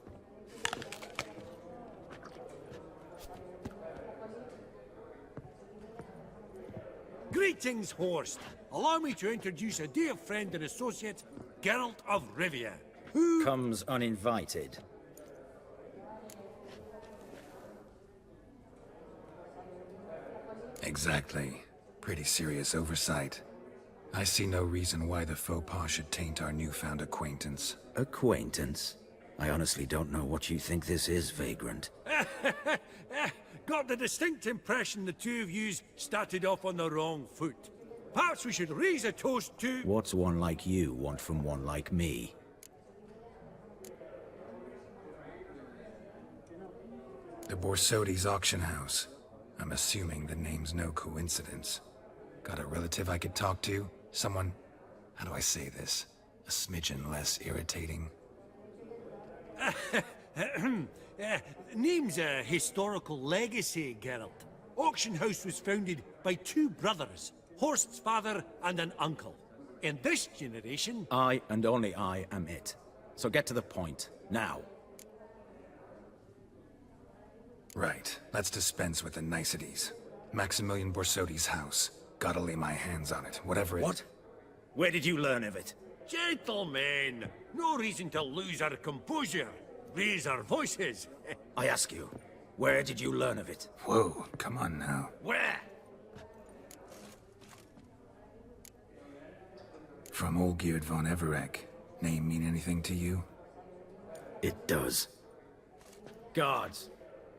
Speaker 12: Greetings, Horst. Allow me to introduce a dear friend and associate, Geralt of Rivia, who...
Speaker 20: comes uninvited.
Speaker 2: Exactly. Pretty serious oversight. I see no reason why the faux pas should taint our newfound acquaintance.
Speaker 20: Acquaintance? I honestly don't know what you think this is, Vagrant.
Speaker 12: Got the distinct impression the two of yous started off on the wrong foot. Perhaps we should raise a toast to...
Speaker 20: What's one like you want from one like me?
Speaker 2: The Borsodi's auction house. I'm assuming the name's no coincidence. Got a relative I could talk to? Someone, how do I say this? A smidgen less irritating?
Speaker 12: Name's a historical legacy, Geralt. Auction house was founded by 2 brothers, Horst's father and an uncle. In this generation...
Speaker 20: I, and only I, am it. So get to the point, now.
Speaker 2: Right, let's dispense with the niceties. Maximilian Borsodi's house. Gotta lay my hands on it, whatever it...
Speaker 20: What? Where did you learn of it?
Speaker 12: Gentlemen, no reason to lose our composure. Raise our voices.
Speaker 20: I ask you, where did you learn of it?
Speaker 2: Whoa, come on now.
Speaker 12: Where?
Speaker 2: From Olgierd von Everek. Name mean anything to you?
Speaker 20: It does. Guards,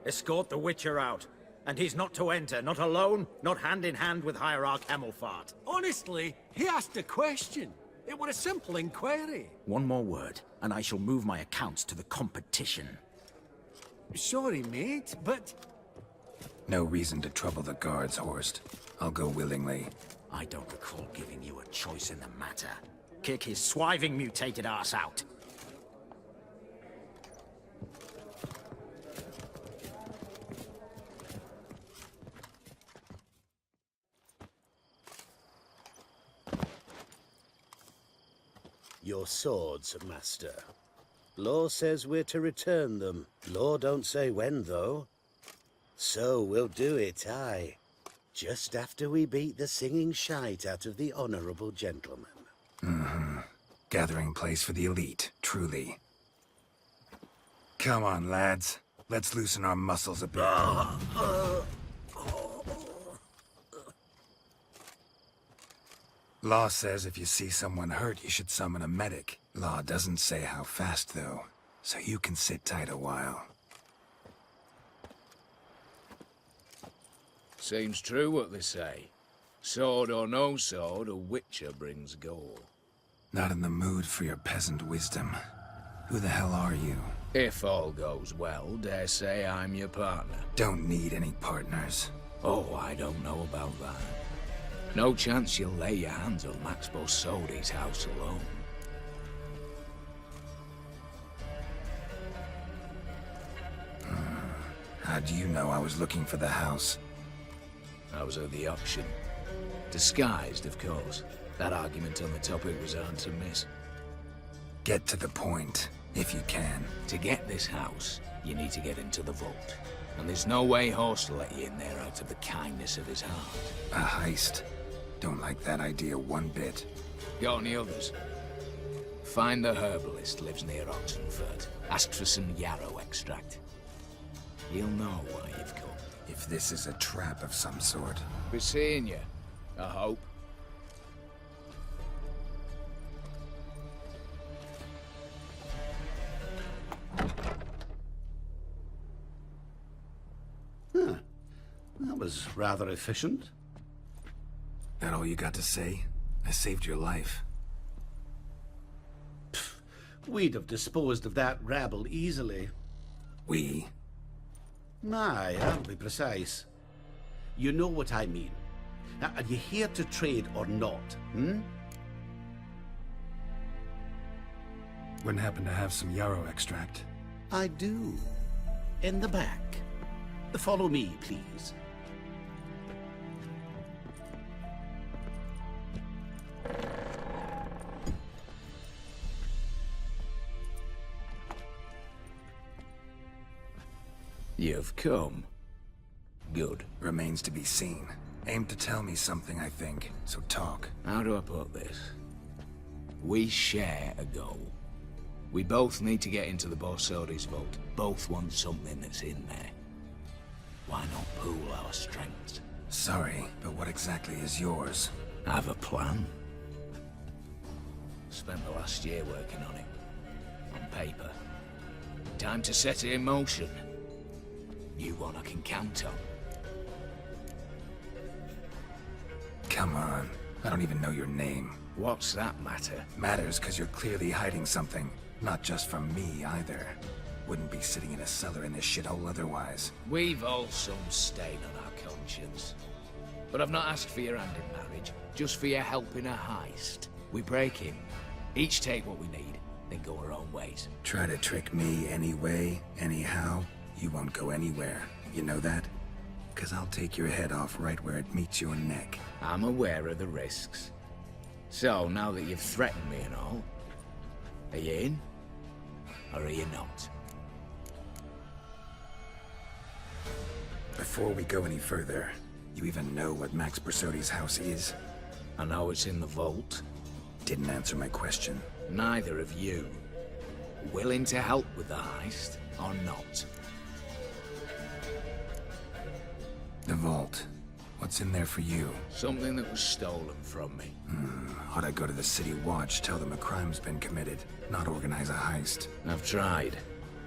Speaker 20: escort the Witcher out. And he's not to enter, not alone, not hand in hand with Hierarch Hemmelfart.
Speaker 12: Honestly, he asked a question. It were a simple inquiry.
Speaker 20: One more word, and I shall move my accounts to the competition.
Speaker 12: Sorry, mate, but...
Speaker 2: No reason to trouble the guards, Horst. I'll go willingly.
Speaker 20: I don't recall giving you a choice in the matter. kick his swiving mutated ass out.
Speaker 12: Your swords, Master. Law says we're to return them. Law don't say when, though. So we'll do it, aye. Just after we beat the singing shite out of the honourable gentleman.
Speaker 2: Mm-hmm. Gathering place for the elite, truly. Come on, lads. Let's loosen our muscles a bit. Law says if you see someone hurt, you should summon a medic. Law doesn't say how fast, though, so you can sit tight a while.
Speaker 9: Seems true what they say. Sword or no sword, a witcher brings goal.
Speaker 2: Not in the mood for your peasant wisdom. Who the hell are you?
Speaker 9: If all goes well, dare say I'm your partner.
Speaker 2: Don't need any partners.
Speaker 9: Oh, I don't know about that. No chance you'll lay your hands on Max Bossodi's house alone.
Speaker 2: How do you know I was looking for the house?
Speaker 9: I was at the auction. Disguised, of course. That argument on the topic was hard to miss.
Speaker 2: Get to the point, if you can.
Speaker 9: To get this house, you need to get into the vault. And there's no way Horst will let you in there out of the kindness of his heart.
Speaker 2: A heist? Don't like that idea one bit.
Speaker 9: Got any others? Find the herbalist lives near Oxenford. Ask for some yarrow extract. He'll know why you've come.
Speaker 2: If this is a trap of some sort.
Speaker 9: Be seeing you, I hope.
Speaker 12: Huh. That was rather efficient.
Speaker 2: That all you got to say? I saved your life.
Speaker 12: Pfft, we'd have disposed of that rabble easily.
Speaker 2: We?
Speaker 12: Aye, I'll be precise. You know what I mean. Now, are you here to trade or not, hmm?
Speaker 2: Wouldn't happen to have some yarrow extract.
Speaker 12: I do. In the back. Follow me, please.
Speaker 9: You've come. Good.
Speaker 2: Remains to be seen. Aim to tell me something, I think, so talk.
Speaker 9: How do I put this? We share a goal. We both need to get into the Bossodi's vault. Both want something that's in there. Why not pool our strengths?
Speaker 2: Sorry, but what exactly is yours?
Speaker 9: I have a plan. Spent the last year working on it. On paper. Time to set it in motion. You one I can count on.
Speaker 2: Come on. I don't even know your name.
Speaker 9: What's that matter?
Speaker 2: Matters because you're clearly hiding something. Not just from me, either. Wouldn't be sitting in a cellar in this shithole otherwise.
Speaker 9: We've all some stain on our conscience. But I've not asked for your hand in marriage, just for your help in a heist. We break in, each take what we need, then go our own ways.
Speaker 2: Try to trick me anyway, anyhow, you won't go anywhere. You know that? Because I'll take your head off right where it meets your neck.
Speaker 9: I'm aware of the risks. So, now that you've threatened me and all, are you in? Or are you not?
Speaker 2: Before we go any further, you even know what Max Bossodi's house is?
Speaker 9: I know it's in the vault.
Speaker 2: Didn't answer my question.
Speaker 9: Neither of you. Willing to help with the heist, or not?
Speaker 2: The vault. What's in there for you?
Speaker 9: Something that was stolen from me.
Speaker 2: Ought I go to the City Watch, tell them a crime's been committed, not organize a heist?
Speaker 9: I've tried.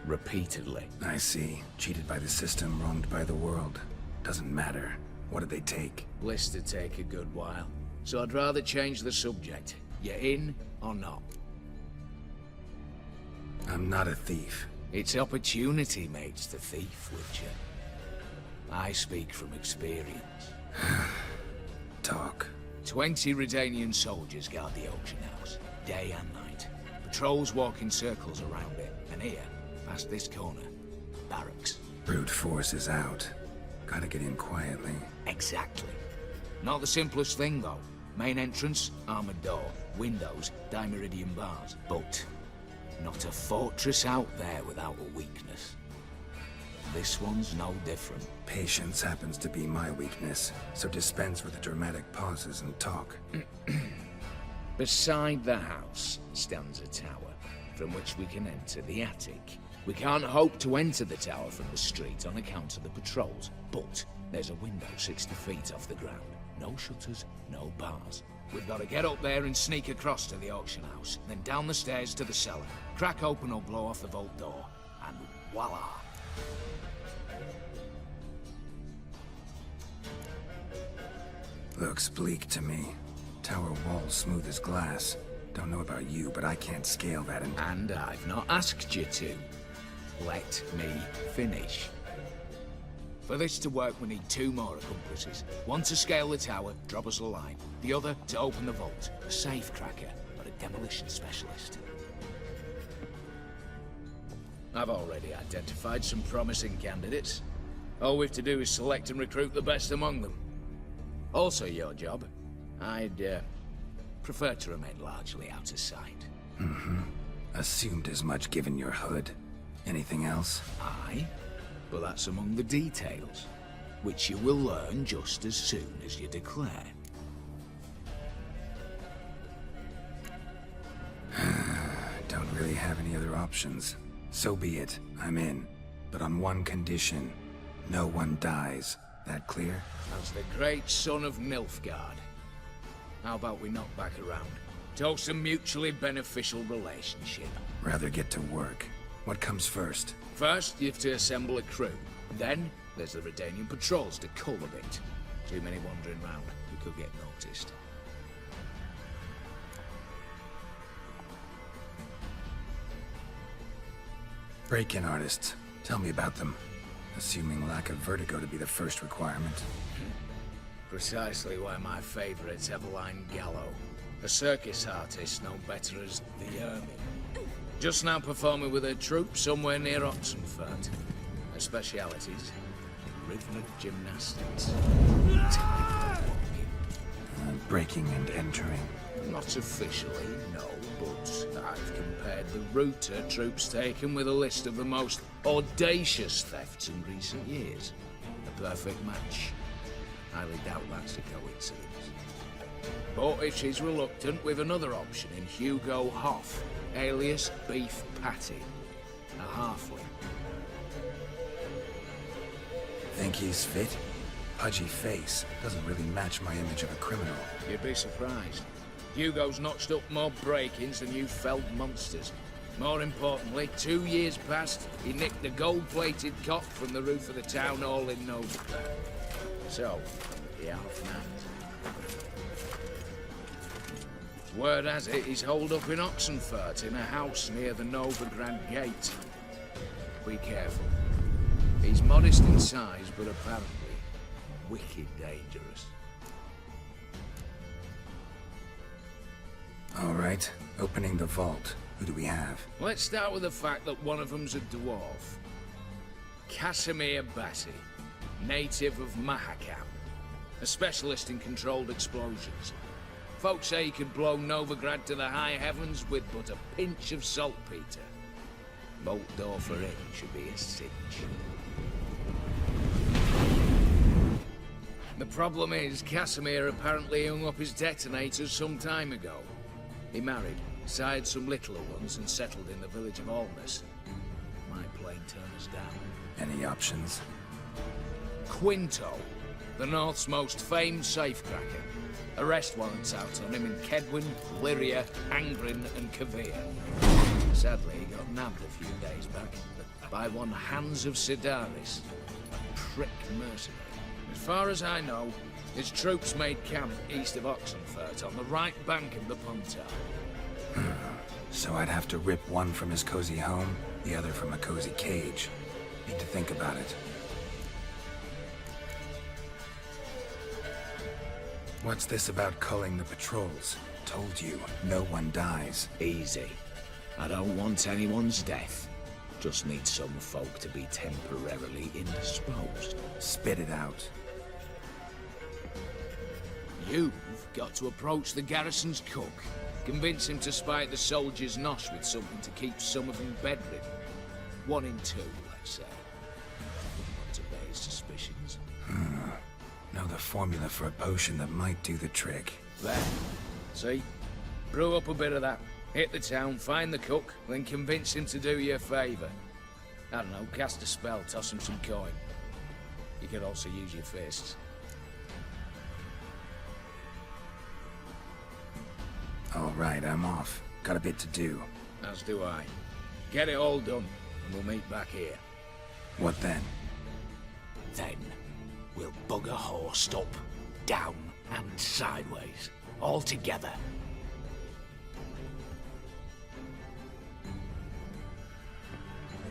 Speaker 9: Repeatedly.
Speaker 2: I see. Cheated by the system, wronged by the world. Doesn't matter. What did they take?
Speaker 9: List to take a good while. So I'd rather change the subject. You in or not?
Speaker 2: I'm not a thief.
Speaker 9: It's opportunity makes the thief, Witcher. I speak from experience.
Speaker 2: Talk.
Speaker 9: 20 Redanian soldiers guard the auction house.
Speaker 11: day and night. Patrols walk in circles around it, and here, past this corner, barracks.
Speaker 2: Brute force is out. Gotta get in quietly.
Speaker 11: Exactly. Not the simplest thing, though. Main entrance, armored door. Windows, dimeridian bars. But not a fortress out there without a weakness. This one's no different.
Speaker 2: Patience happens to be my weakness, so dispense with the dramatic pauses and talk.
Speaker 11: Beside the house stands a tower, from which we can enter the attic. We can't hope to enter the tower from the street on account of the patrols, but there's a window 60 feet off the ground. No shutters, no bars. We've got to get up there and sneak across to the auction house, then down the stairs to the cellar, crack open or blow off the vault door, and voila!
Speaker 2: Looks bleak to me. Tower walls smooth as glass. Don't know about you, but I can't scale that
Speaker 11: And I've not asked you to. Let me finish. For this to work, we need 2 more accomplices. One to scale the tower, drop us a line. The other to open the vault. A safe cracker, but a demolition specialist. I've already identified some promising candidates. All we've to do is select and recruit the best among them. Also your job. I'd prefer to remain largely out of sight.
Speaker 2: Assumed as much given your hood. Anything else?
Speaker 11: Aye, but that's among the details, which you will learn just as soon as you declare.
Speaker 2: Don't really have any other options. So be it. I'm in. But on one condition. No one dies. That clear?
Speaker 11: As the great son of Nilfgaard. How about we knock back around? Toast a mutually beneficial relationship.
Speaker 2: Rather get to work. What comes first?
Speaker 11: First, you have to assemble a crew. Then, there's the Redanian patrols to cull a bit. Too many wandering round. We could get noticed.
Speaker 2: Break-in artists. Tell me about them. Assuming lack of vertigo to be the first requirement.
Speaker 11: Precisely why my favourite's Eveline Gallo. A circus artist known better as the Ermine. Just now performing with her troupe somewhere near Oxenfurt. Her specialities? Rhythmic gymnastics.
Speaker 2: Breaking and entering.
Speaker 11: Not officially, no, but I've compared the route her troupe's taken with a list of the most audacious thefts in recent years. A perfect match. Highly doubt that's a coincidence. But if she's reluctant, we've another option in Hugo Hoff, alias Beef Patty, a halfling.
Speaker 2: Think he's fit? Pudgy face. Doesn't really match my image of a criminal.
Speaker 11: You'd be surprised. Hugo's notched up more break-ins than you felled monsters. More importantly, 2 years past, he nicked a gold-plated cop from the roof of the town hall in Novigrad. So, the half-man. Word has it, he's holed up in Oxenfurt in a house near the Novigrad gate. Be careful. He's modest in size, but apparently wicked dangerous.
Speaker 2: All right, opening the vault. Who do we have?
Speaker 11: Let's start with the fact that one of them's a dwarf. Casimir Bassi, native of Mahakam. A specialist in controlled explosions. Folks say he could blow Novigrad to the high heavens with but a pinch of saltpeter. Bolt door for him should be a cinch. The problem is, Casimir apparently hung up his detonators some time ago. He married, sired some littler ones, and settled in the village of Alness. Might plain turn us down.
Speaker 2: Any options?
Speaker 11: Quinto, the North's most famed safecracker. Arrest warrants out on him in Kedwin, Lyria, Angrin, and Kavir. Sadly, he got nabbed a few days back by one Hans of Sidaris, a prick mercenary. As far as I know, his troops made camp east of Oxenfurt on the right bank of the Punta.
Speaker 2: So I'd have to rip one from his cozy home, the other from a cozy cage. Need to think about it. What's this about culling the patrols? Told you, no one dies.
Speaker 11: Easy. I don't want anyone's death. Just need some folk to be temporarily indisposed.
Speaker 2: Spit it out.
Speaker 11: You've got to approach the garrison's cook. Convince him to spike the soldiers' nosh with something to keep some of them bedridden. 1 in 2, let's say. Not to raise suspicions.
Speaker 2: Know the formula for a potion that might do the trick.
Speaker 11: There. See? Brew up a bit of that. Hit the town, find the cook, then convince him to do you a favour. I don't know, cast a spell, toss him some coin. You could also use your fists.
Speaker 2: All right, I'm off. Got a bit to do.
Speaker 11: As do I. Get it all done, and we'll meet back here.
Speaker 2: What then?
Speaker 12: Then we'll bugger horsed up, down and sideways, all together.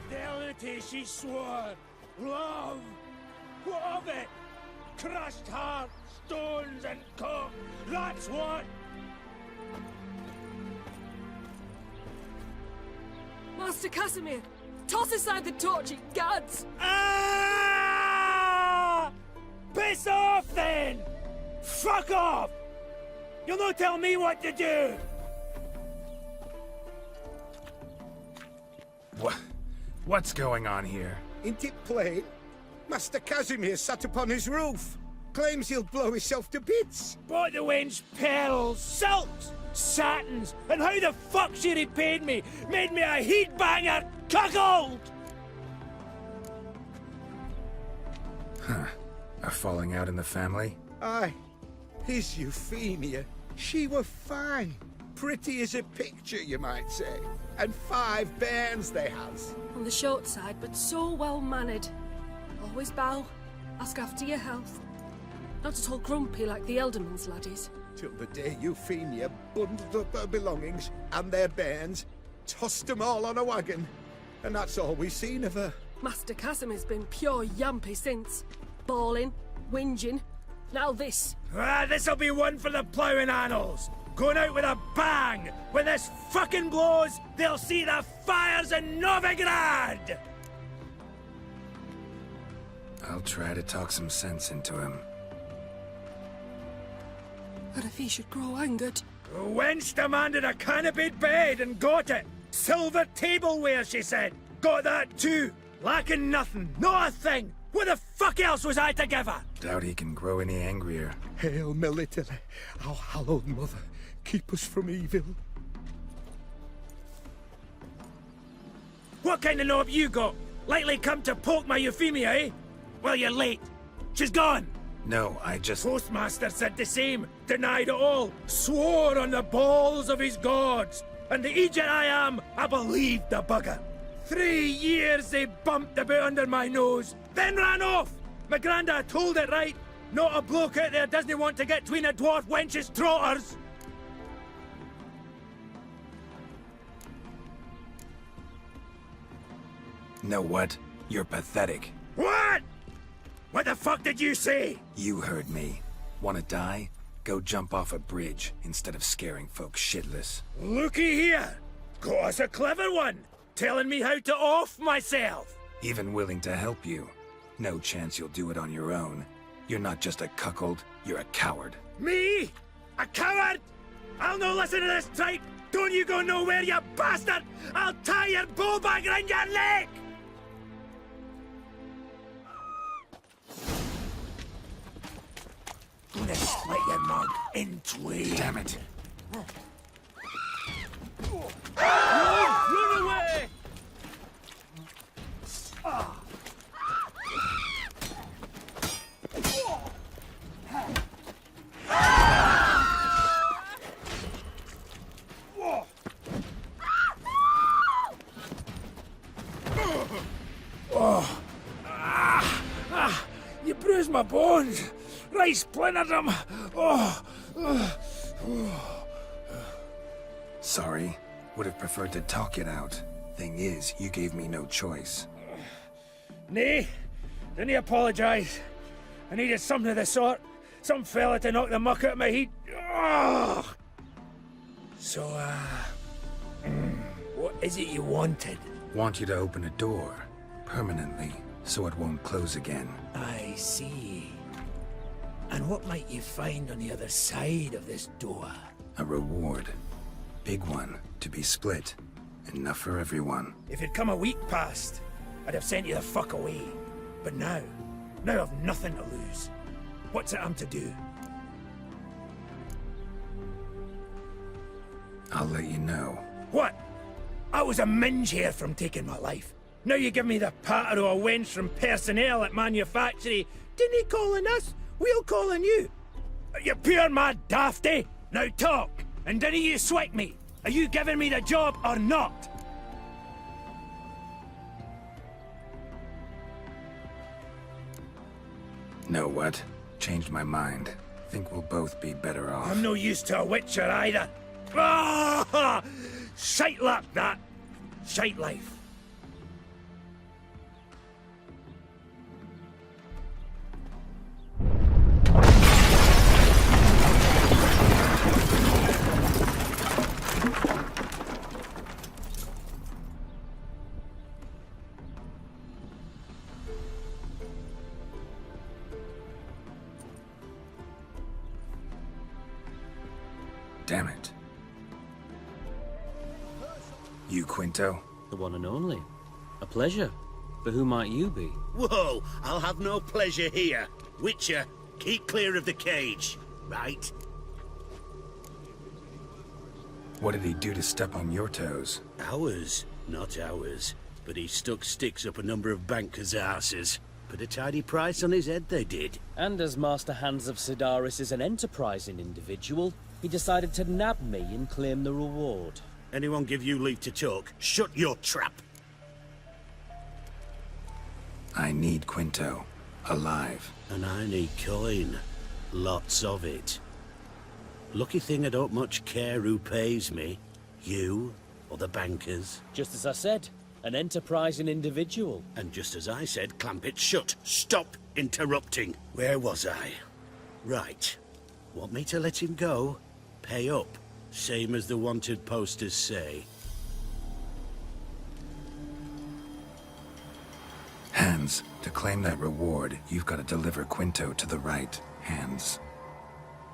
Speaker 6: Fidelity she swore, love, what of it? Crushed heart, stones and cock, that's what!
Speaker 17: Master Casimir, toss aside the torch, you gads!
Speaker 6: Ah! Piss off then! Fuck off! You'll not tell me what to do!
Speaker 2: What's going on here?
Speaker 14: Ain't it plain? Master Casimir sat upon his roof. Claims he'll blow himself to bits.
Speaker 6: Bought the wench pearls, silks, satins, and how the fuck she repaid me? Made me a heat banger, cuckold!
Speaker 2: Huh. A falling out in the family?
Speaker 14: Aye. His Euphemia, she were fine. Pretty as a picture, you might say. And 5 bairns they has.
Speaker 17: On the short side, but so well-mannered. Always bow, ask after your health. Not at all grumpy like the Elderman's laddies.
Speaker 14: Till the day Euphemia bundled up her belongings and their bairns, tossed them all on a wagon. And that's all we've seen of her.
Speaker 17: Master Casimir's been pure yampy since. Bawling, whinging, now this.
Speaker 6: Ah, this'll be one for the ploughing annals. Going out with a bang! When this fucking blows, they'll see the fires in Novigrad!
Speaker 2: I'll try to talk some sense into him.
Speaker 17: But if he should grow angered...
Speaker 6: The wench demanded a canopied bed and got it. Silver tableware, she said. Got that too. Lacking nothing, not a thing. What the fuck else was I to give her?
Speaker 2: Doubt he can grow any angrier.
Speaker 14: Hail Melitele, our hallowed mother. Keep us from evil.
Speaker 6: What kind of knob you got? Likely come to poke my Euphemia, eh? Well, you're late. She's gone.
Speaker 2: No, I just...
Speaker 6: Postmaster said the same. Denied it all. Swore on the balls of his gods. And the Egypt I am, I believed the bugger. 3 years they bumped about under my nose, then ran off. My grandad told it right. Not a bloke out there doesn't want to get between a dwarf wench's trotters.
Speaker 2: Know what? You're pathetic.
Speaker 6: What? What the fuck did you say?
Speaker 2: You heard me. Wanna die? Go jump off a bridge instead of scaring folks shitless.
Speaker 6: Looky here. Got us a clever one. Telling me how to off myself.
Speaker 2: Even willing to help you. No chance you'll do it on your own. You're not just a cuckold, you're a coward.
Speaker 6: Me? A coward? I'll no listen to this tripe. Don't you go nowhere, you bastard! I'll tie your bull bag around your leg! Gonna split your mug in twain.
Speaker 2: Damn it.
Speaker 6: Run away! You bruised my bones. Right splintered them.
Speaker 2: Sorry. Would have preferred to talk it out. Thing is, you gave me no choice.
Speaker 6: Nay, didn't apologise. I needed something of the sort. Some fella to knock the muck out of my heat.
Speaker 4: So, what is it you wanted?
Speaker 2: Want you to open a door, permanently, so it won't close again.
Speaker 4: I see. And what might you find on the other side of this door?
Speaker 2: A reward. Big one, to be split. Enough for everyone.
Speaker 4: If it'd come a week past, I'd have sent you the fuck away. But now I've nothing to lose. What's it I'm to do?
Speaker 2: I'll let you know.
Speaker 4: What? I was a minge here from taking my life. Now you give me the patter of a wench from personnel at manufactory. Didn't he calling us? We'll calling you. You pure mad dafty. Now talk, and didn't you sweat me? Are you giving me the job or not?
Speaker 2: Know what? Changed my mind. Think we'll both be better off.
Speaker 4: I'm no use to a witcher either. Ah! Shite luck, that. Shite life.
Speaker 2: Damn it. You, Quinto?
Speaker 22: The one and only. A pleasure. But who might you be?
Speaker 12: Whoa! I'll have no pleasure here. Witcher, keep clear of the cage, right?
Speaker 2: What did he do to step on your toes?
Speaker 12: Ours, not ours. But he stuck sticks up a number of bankers' arses. Put a tidy price on his head, they did.
Speaker 22: And as Master Hans of Sidaris is an enterprising individual, he decided to nab me and claim the reward.
Speaker 12: Anyone give you leave to talk? Shut your trap!
Speaker 2: I need Quinto. Alive.
Speaker 12: And I need coin. Lots of it. Lucky thing I don't much care who pays me. You, or the bankers.
Speaker 22: Just as I said, an enterprising individual.
Speaker 12: And just as I said, clamp it shut. Stop interrupting. Where was I? Right. Want me to let him go? Pay up. Same as the wanted posters say.
Speaker 2: Hands, to claim that reward, you've got to deliver Quinto to the right hands.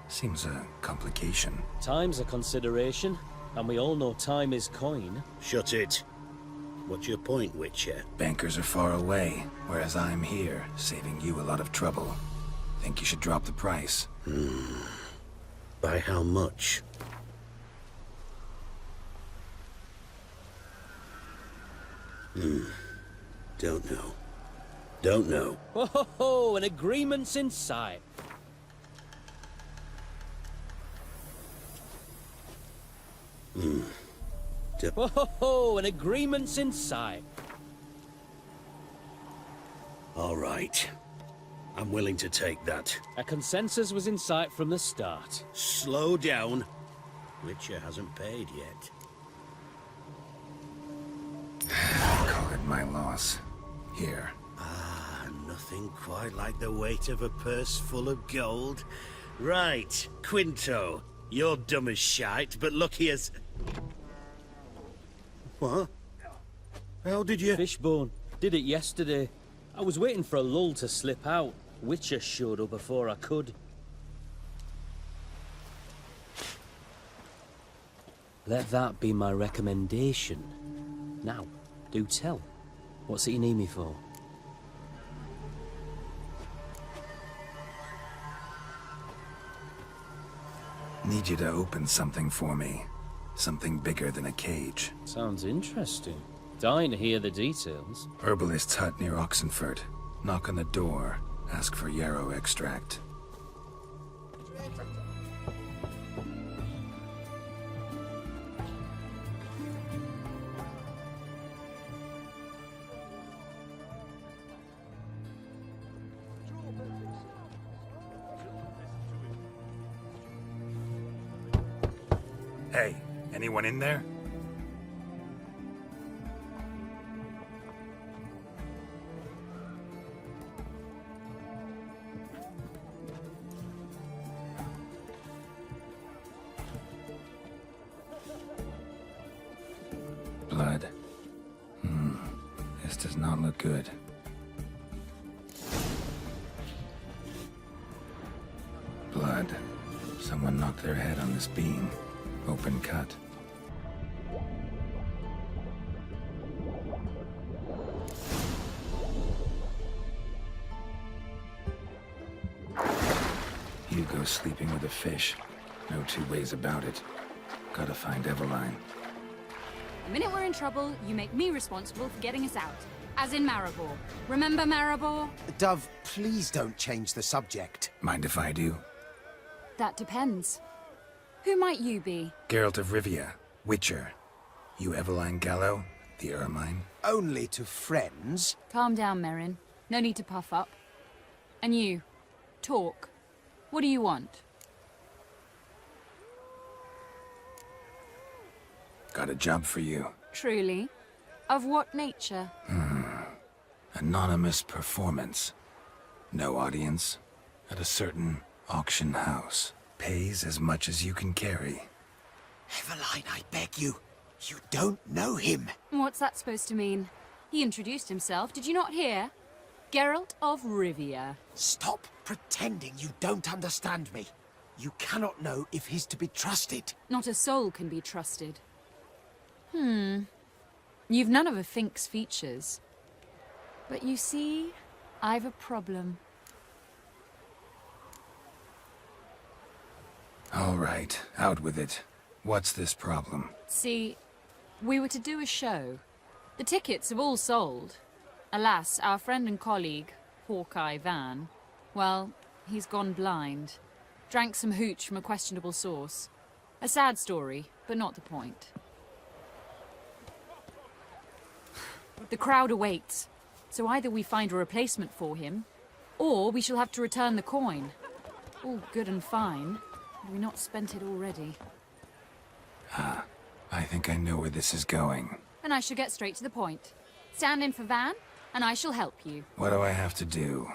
Speaker 2: Seems a complication.
Speaker 22: Time's a consideration, and we all know time is coin.
Speaker 12: Shut it. What's your point, Witcher?
Speaker 2: Bankers are far away, whereas I'm here, saving you a lot of trouble. Think you should drop the price?
Speaker 12: By how much? Don't know. Don't know.
Speaker 22: Ho ho ho! An agreement's in sight. Ho ho ho! An agreement's in sight.
Speaker 12: All right. I'm willing to take that.
Speaker 22: A consensus was in sight from the start.
Speaker 12: Slow down. Witcher hasn't paid yet.
Speaker 2: Call it my loss. Here.
Speaker 12: Nothing quite like the weight of a purse full of gold. Right, Quinto. You're dumb as shite, but lucky as... What? How did you...
Speaker 22: Fishbone. Did it yesterday. I was waiting for a lull to slip out. Witcher showed up before I could. Let that be my recommendation. Now, do tell. What's it you need me for?
Speaker 2: Need you to open something for me. Something bigger than a cage.
Speaker 22: Sounds interesting. Dying to hear the details.
Speaker 2: Herbalist's hut near Oxenford. Knock on the door. Ask for yarrow extract. Hey, anyone in there? does not look good. Blood. Someone knocked their head on this beam. Open cut. Hugo sleeping with a fish. No two ways about it. Gotta find Eveline.
Speaker 10: The minute we're in trouble, you make me responsible for getting us out. As in Maribor. Remember Maribor?
Speaker 3: Dove, please don't change the subject.
Speaker 2: Mind if I do?
Speaker 10: That depends. Who might you be?
Speaker 2: Geralt of Rivia. Witcher. You Eveline Gallo? The Ermine?
Speaker 3: Only to friends.
Speaker 10: Calm down, Merrin. No need to puff up. And you. Talk. What do you want?
Speaker 2: Got a job for you.
Speaker 10: Truly? Of what nature?
Speaker 2: Anonymous performance. No audience. At a certain auction house. Pays as much as you can carry.
Speaker 3: Eveline, I beg you. You don't know him.
Speaker 10: What's that supposed to mean? He introduced himself, did you not hear? Geralt of Rivia.
Speaker 3: Stop pretending you don't understand me. You cannot know if he's to be trusted.
Speaker 10: Not a soul can be trusted. You've none of a Fink's features. But you see, I've a problem.
Speaker 2: All right, out with it. What's this problem?
Speaker 10: See, we were to do a show. The tickets have all sold. Alas, our friend and colleague, Hawkeye Van, well, he's gone blind. Drank some hooch from a questionable source. A sad story, but not the point. The crowd awaits, so either we find a replacement for him, or we shall have to return the coin. All good and fine. Have we not spent it already?
Speaker 2: I think I know where this is going.
Speaker 10: And I shall get straight to the point. Stand in for Van, and I shall help you.
Speaker 2: What do I have to do?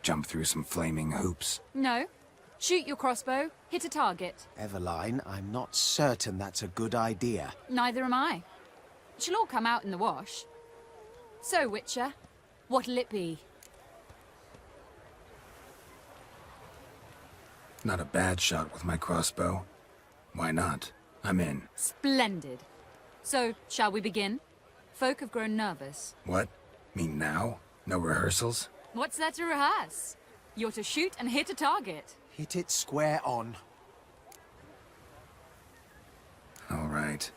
Speaker 2: Jump through some flaming hoops?
Speaker 10: No. Shoot your crossbow, hit a target.
Speaker 3: Eveline, I'm not certain that's a good idea.
Speaker 10: Neither am I. It shall all come out in the wash. So, Witcher, what'll it be?
Speaker 2: Not a bad shot with my crossbow. Why not? I'm in.
Speaker 10: Splendid. So, shall we begin? Folk have grown nervous.
Speaker 2: What? Mean now? No rehearsals?
Speaker 10: What's there to rehearse? You're to shoot and hit a target.
Speaker 3: Hit it square on.
Speaker 2: All right.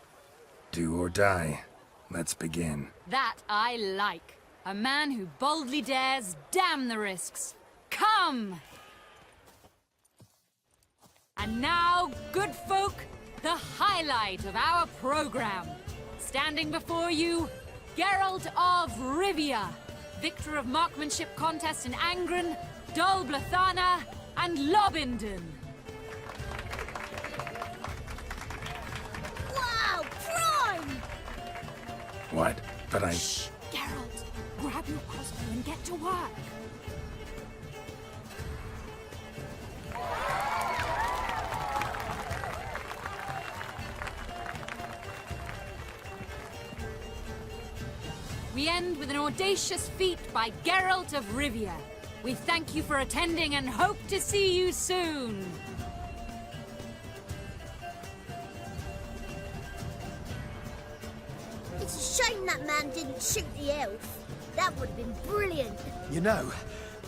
Speaker 2: Do or die. Let's begin.
Speaker 10: That I like. A man who boldly dares, damn the risks. Come! And now, good folk, the highlight of our program. Standing before you, Geralt of Rivia, victor of marksmanship contests in Angren, Dol Blathana, and Lobindon.
Speaker 19: Wow, prime!
Speaker 2: What? But I...
Speaker 10: Shh! Geralt, grab your crossbow and get to work. We end with an audacious feat by Geralt of Rivia. We thank you for attending and hope to see you soon.
Speaker 19: It's a shame that man didn't shoot the elf. That would have been brilliant.
Speaker 3: You know,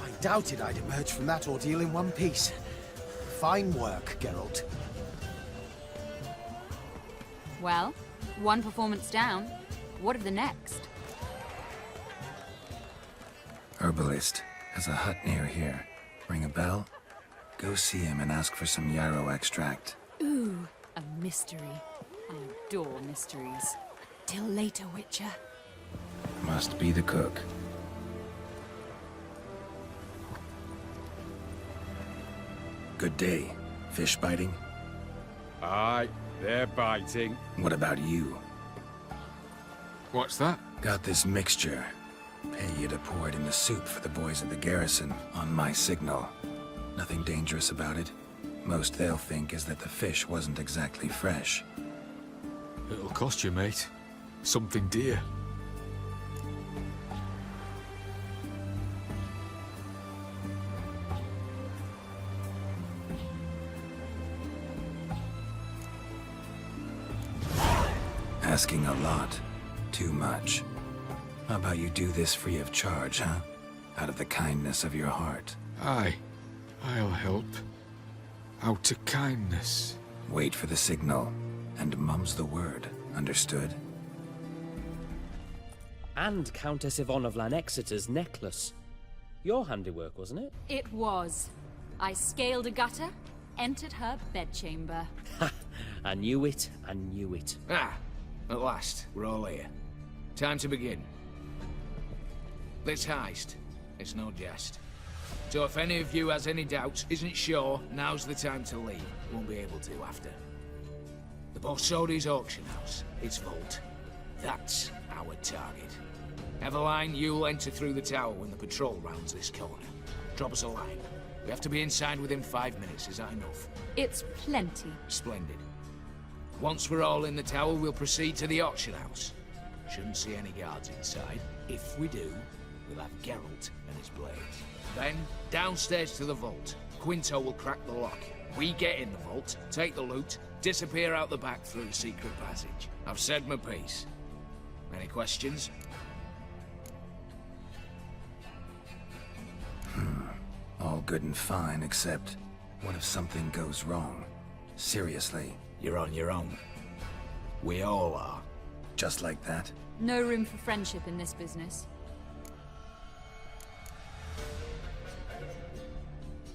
Speaker 3: I doubted I'd emerge from that ordeal in one piece. Fine work, Geralt.
Speaker 10: Well, one performance down. What of the next?
Speaker 2: Herbalist. Has a hut near here. Ring a bell? Go see him and ask for some yarrow extract.
Speaker 10: Ooh, a mystery. I adore mysteries. Till later, Witcher.
Speaker 2: Must be the cook. Good day. Fish biting?
Speaker 21: Aye, they're biting.
Speaker 2: What about you?
Speaker 21: What's that?
Speaker 2: Got this mixture. Pay you to pour it in the soup for the boys at the garrison, on my signal. Nothing dangerous about it. Most they'll think is that the fish wasn't exactly fresh.
Speaker 21: It'll cost you, mate. Something dear.
Speaker 2: asking a lot. Too much. How about you do this free of charge, huh? Out of the kindness of your heart.
Speaker 21: Aye, I'll help. Out of kindness.
Speaker 2: Wait for the signal, and mum's the word. Understood?
Speaker 22: And Countess Yvonne of Lanexeter's necklace. Your handiwork, wasn't it?
Speaker 10: It was. I scaled a gutter, entered her bedchamber.
Speaker 22: Ha! I knew it, I knew it.
Speaker 11: Ah, at last, we're all here. Time to begin. This heist, it's no jest. So if any of you has any doubts, isn't sure, now's the time to leave. Won't be able to after. The boss sold his auction house, its vault. That's our target. Eveline, you'll enter through the tower when the patrol rounds this corner. Drop us a line. We have to be inside within 5 minutes, is that enough?
Speaker 10: It's plenty.
Speaker 11: Splendid. Once we're all in the tower, we'll proceed to the auction house. Shouldn't see any guards inside. If we do, we'll have Geralt and his blades. Then, downstairs to the vault. Quinto will crack the lock. We get in the vault, take the loot, disappear out the back through the secret passage. I've said my piece. Any questions?
Speaker 2: All good and fine, except what if something goes wrong? Seriously.
Speaker 11: You're on your own. We all are.
Speaker 2: Just like that?
Speaker 10: No room for friendship in this business.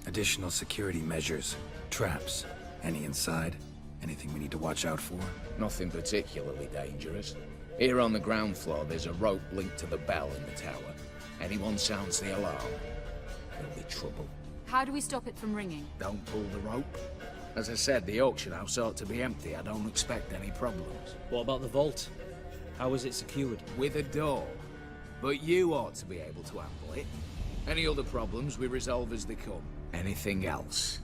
Speaker 2: Additional security measures. Traps. Any inside? Anything we need to watch out for?
Speaker 11: Nothing particularly dangerous. Here on the ground floor, there's a rope linked to the bell in the tower. Anyone sounds the alarm, there'll be trouble.
Speaker 10: How do we stop it from ringing?
Speaker 11: Don't pull the rope. As I said, the auction house ought to be empty. I don't expect any problems.
Speaker 22: What about the vault? How is it secured?
Speaker 11: With a door. But you ought to be able to handle it. Any other problems, we resolve as they come. Anything else?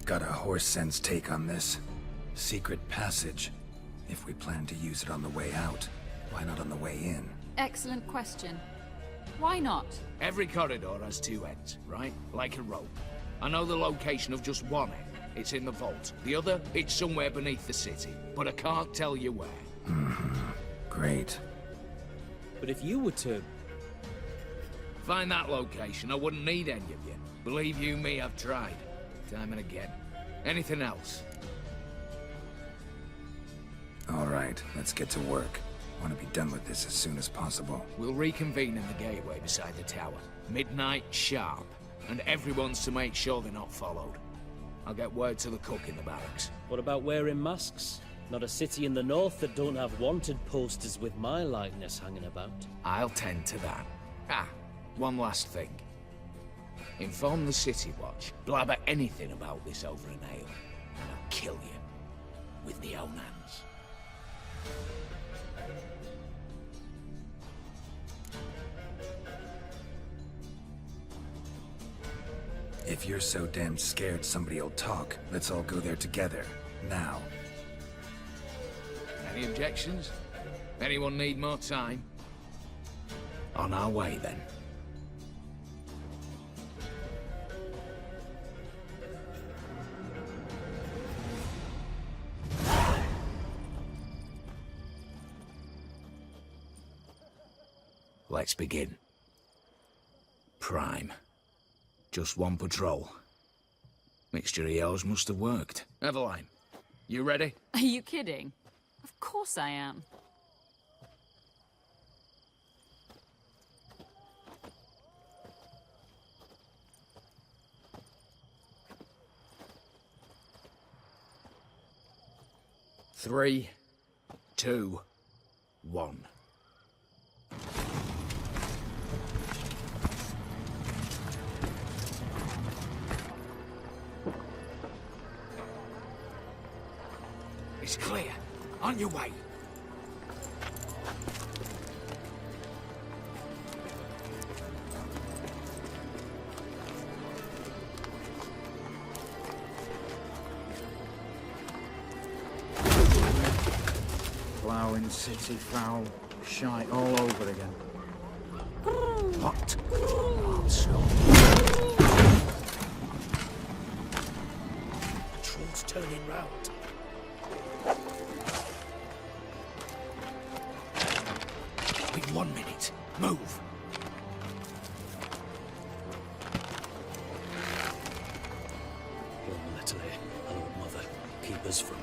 Speaker 2: Got a horse sense take on this. Secret passage. If we plan to use it on the way out, why not on the way in?
Speaker 10: Excellent question. Why not?
Speaker 11: Every corridor has two ends, right? Like a rope. I know the location of just one end. It's in the vault. The other, it's somewhere beneath the city. But I can't tell you where.
Speaker 2: Great.
Speaker 22: But if you were to...
Speaker 11: find that location, I wouldn't need any of you. Believe you me, I've tried. Time and again. Anything else?
Speaker 2: All right, let's get to work. I want to be done with this as soon as possible.
Speaker 11: We'll reconvene in the gateway beside the tower. Midnight sharp. And everyone's to make sure they're not followed. I'll get word to the cook in the barracks.
Speaker 22: What about wearing masks? Not a city in the north that don't have wanted posters with my likeness hanging about.
Speaker 11: I'll tend to that. Ah, one last thing. Inform the City Watch. Blabber anything about this over an ale, and I'll kill you. With my own hands.
Speaker 2: If you're so damn scared somebody'll talk, let's all go there together. Now.
Speaker 11: Any objections? Anyone need more time? On our way, then. Let's begin. Prime. Just one patrol. Mixture of yours must have worked. Eveline, you ready?
Speaker 10: Are you kidding? Of course I am.
Speaker 11: Three, 2, 1. It's clear. On your way.
Speaker 1: Ploughing city foul, shite all over again.
Speaker 11: What? Oh, so.
Speaker 4: turning round. Wait 1 minute. Move.
Speaker 22: Long letter here. Hello, Mother. Keep us from...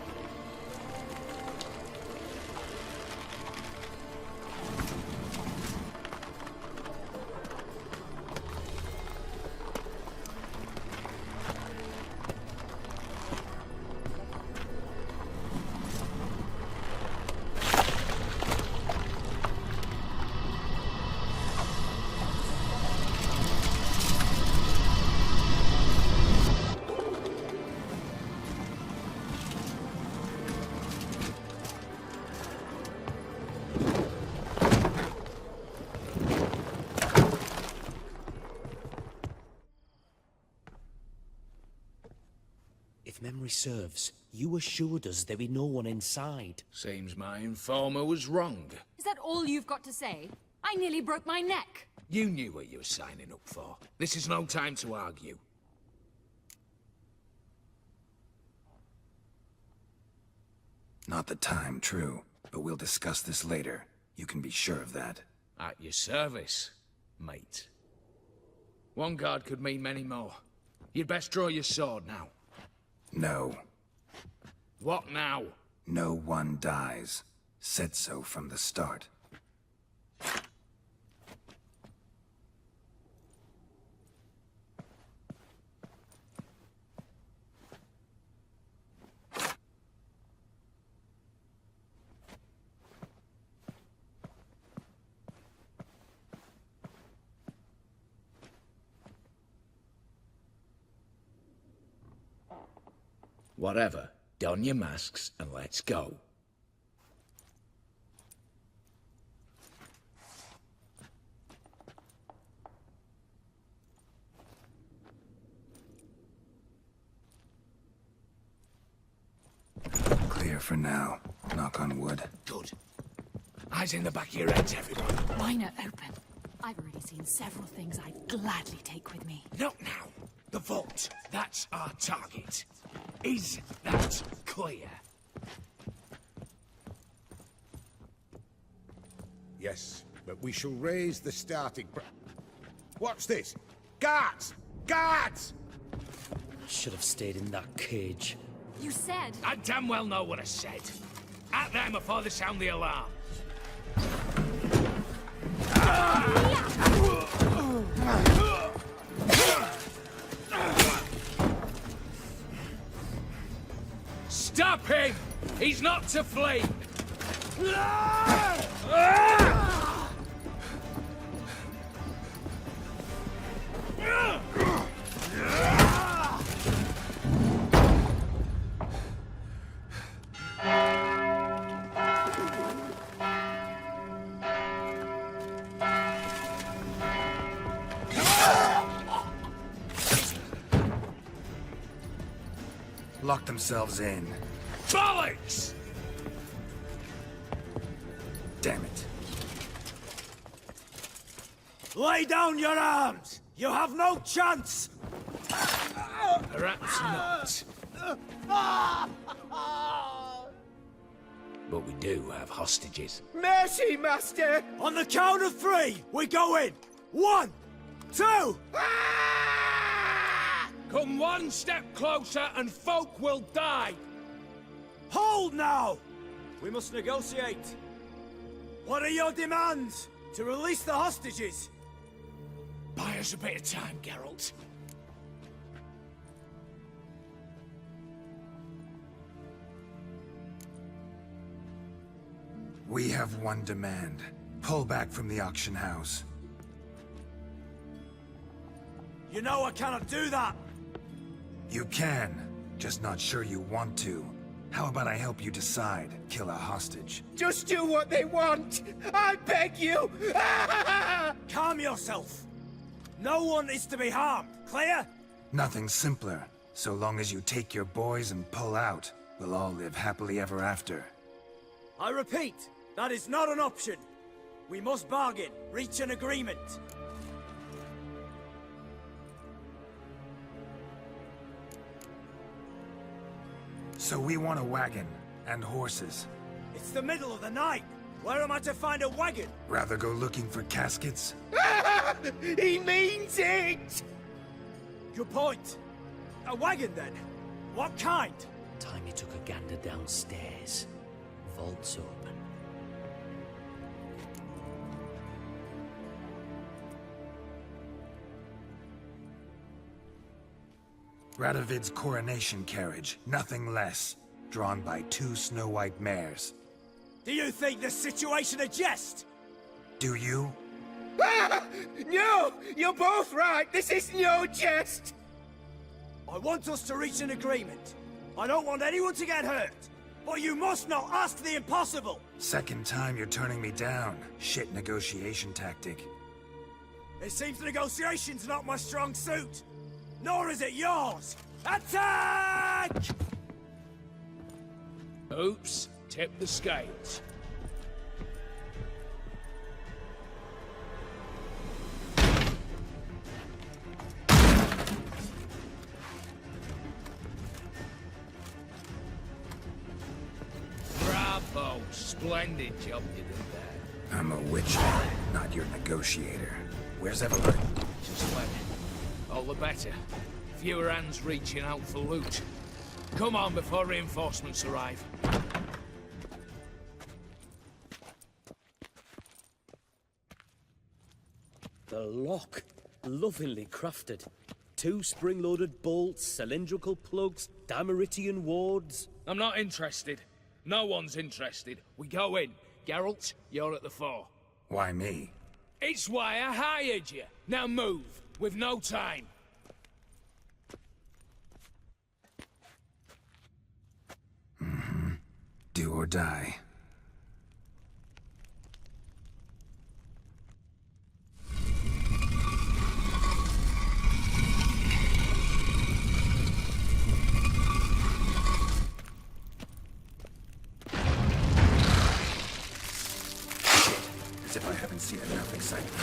Speaker 22: If memory serves, you assured us there be no one inside.
Speaker 11: Seems my informer was wrong.
Speaker 10: Is that all you've got to say? I nearly broke my neck.
Speaker 11: You knew what you were signing up for. This is no time to argue.
Speaker 2: Not the time, true. But we'll discuss this later. You can be sure of that.
Speaker 11: At your service, mate. One guard could mean many more. You'd best draw your sword now.
Speaker 2: No.
Speaker 11: What now?
Speaker 2: No one dies. Said so from the start.
Speaker 11: Whatever. Don your masks and let's go.
Speaker 2: Clear for now. Knock on wood.
Speaker 11: Good. Eyes in the back of your heads, everyone.
Speaker 10: Mine are open. I've already seen several things I'd gladly take with me.
Speaker 11: Not now. The vault. That's our target. Is that clear?
Speaker 14: Yes, but we shall raise the starting What's this? Guards! Guards!
Speaker 22: Should have stayed in that cage.
Speaker 10: You said...
Speaker 11: I damn well know what I said. At them before they sound the alarm. Stop him! He's not to flee!
Speaker 2: Lock themselves in.
Speaker 11: Bollocks!
Speaker 2: Damn it.
Speaker 4: Lay down your arms! You have no chance!
Speaker 11: Perhaps not. But we do have hostages.
Speaker 4: Mercy, Master! On the count of 3, we go in! 1, 2...
Speaker 11: Come one step closer and folk will die!
Speaker 4: Hold now! We must negotiate. What are your demands? To release the hostages?
Speaker 11: Buy us a bit of time, Geralt.
Speaker 2: We have one demand. Pull back from the auction house.
Speaker 4: You know I cannot do that!
Speaker 2: You can, just not sure you want to. How about I help you decide? Kill a hostage.
Speaker 4: Just do what they want! I beg you! Calm yourself! No one is to be harmed, clear?
Speaker 2: Nothing simpler. So long as you take your boys and pull out, we'll all live happily ever after.
Speaker 4: I repeat, that is not an option. We must bargain, reach an agreement.
Speaker 2: So we want a wagon and horses.
Speaker 4: It's the middle of the night. Where am I to find a wagon?
Speaker 2: Rather go looking for caskets?
Speaker 4: He means it! Good point. A wagon, then? What kind?
Speaker 22: Timey took a gander downstairs. Vault's open.
Speaker 2: Radovid's coronation carriage, nothing less. Drawn by 2 snow-white mares.
Speaker 4: Do you think the situation a jest?
Speaker 2: Do you?
Speaker 4: No! You're both right! This is no jest! I want us to reach an agreement. I don't want anyone to get hurt. But you must not ask the impossible!
Speaker 2: Second time you're turning me down. Shit negotiation tactic.
Speaker 4: It seems negotiation's not my strong suit. Nor is it yours! Attack!
Speaker 11: Oops, tip the scales. Bravo, splendid job you did there.
Speaker 2: I'm a witcher, not your negotiator. Where's Evelyn?
Speaker 11: Just wait. All the better. Fewer hands reaching out for loot. Come on before reinforcements arrive.
Speaker 22: The lock. Lovingly crafted. 2 spring-loaded bolts, cylindrical plugs, Dameritian wards.
Speaker 11: I'm not interested. No one's interested. We go in. Geralt, you're at the fore.
Speaker 2: Why me?
Speaker 11: It's why I hired you. Now move. We've no time.
Speaker 2: Do or die. As if I haven't seen enough excitement.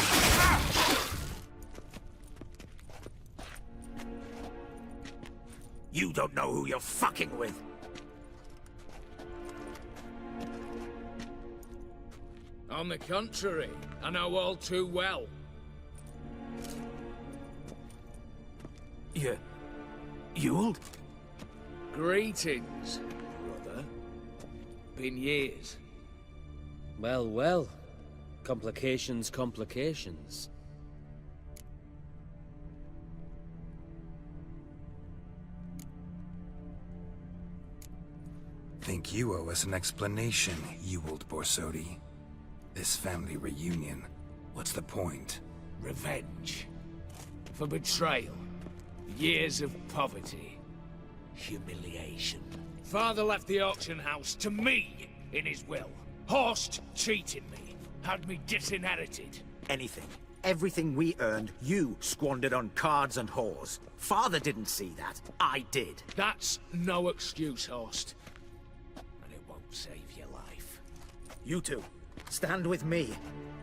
Speaker 4: You don't know who you're fucking with.
Speaker 11: On the contrary, I know all too well.
Speaker 4: You'll?
Speaker 11: Greetings, brother. Been years.
Speaker 22: Well, well. Complications, complications.
Speaker 2: Think you owe us an explanation, you old Borsodi. This family reunion, what's the point?
Speaker 11: Revenge. For betrayal. Years of poverty. Humiliation. Father left the auction house to me in his will. Horst cheated me. Had me disinherited.
Speaker 20: Anything. Everything we earned, you squandered on cards and whores. Father didn't see that. I did.
Speaker 11: That's no excuse, Horst. And it won't save your life.
Speaker 20: You two, stand with me.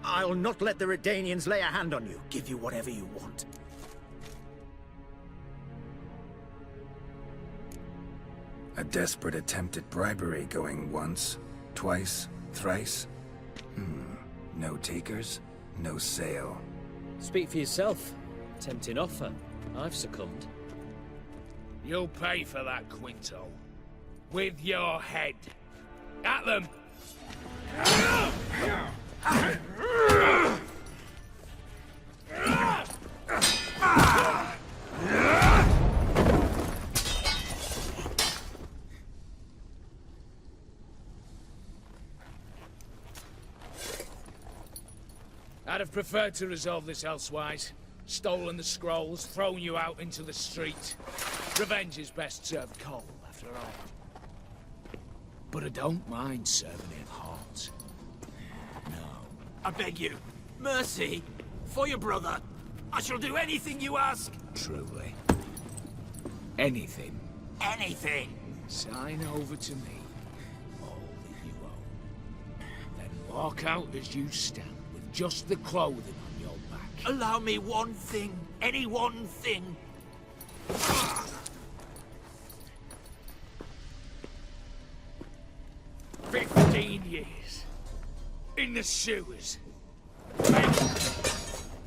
Speaker 20: I'll not let the Redanians lay a hand on you. Give you whatever you want.
Speaker 2: A desperate attempt at bribery going once, twice, thrice? No takers, no sale.
Speaker 22: Speak for yourself. Tempting offer. I've succumbed.
Speaker 11: You'll pay for that, Quinto. With your head. At them! I'd have preferred to resolve this elsewise. Stolen the scrolls, thrown you out into the street. Revenge is best served cold, after all. But I don't mind serving it hot. No.
Speaker 4: I beg you, mercy, for your brother. I shall do anything you ask.
Speaker 11: Truly. Anything.
Speaker 4: Anything.
Speaker 11: Sign over to me all that you own. Then walk out as you stand. Just the clothing on your back.
Speaker 4: Allow me one thing. Any one thing.
Speaker 18: in the sewers.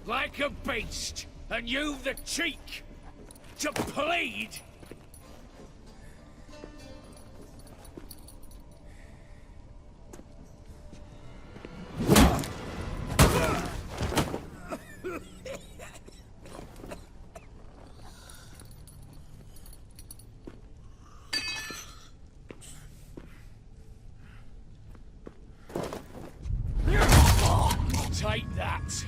Speaker 18: Like a beast, and you've the cheek to plead. Take that.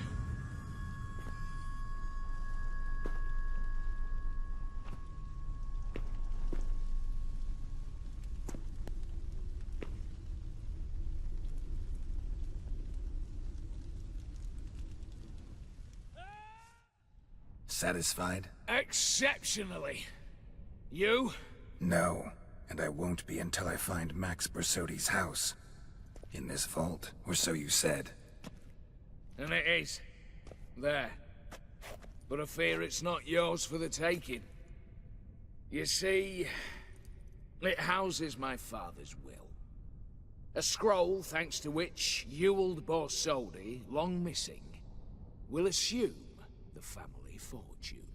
Speaker 2: Satisfied?
Speaker 18: Exceptionally. You?
Speaker 2: No, and I won't be until I find Max Bersodi's house. In this vault, or so you said.
Speaker 18: And it is. There. But I fear it's not yours for the taking. You see, it houses my father's will. A scroll thanks to which Ewald Borsodi, long missing, will assume the family fortune.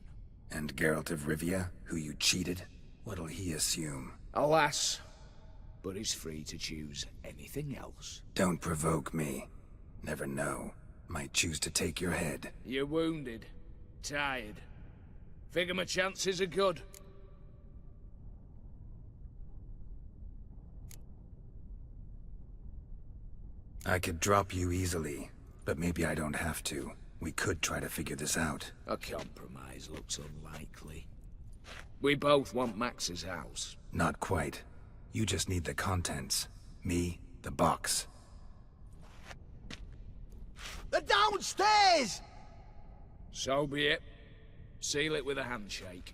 Speaker 2: And Geralt of Rivia, who you cheated, what'll he assume?
Speaker 18: Alas, but he's free to choose anything else.
Speaker 2: Don't provoke me. Never know. Might choose to take your head.
Speaker 18: You're wounded. Tired. Figure my chances are good.
Speaker 2: I could drop you easily, but maybe I don't have to. We could try to figure this out.
Speaker 18: A compromise looks unlikely. We both want Max's house.
Speaker 2: Not quite. You just need the contents. Me, the box.
Speaker 3: They're downstairs!
Speaker 18: So be it. Seal it with a handshake.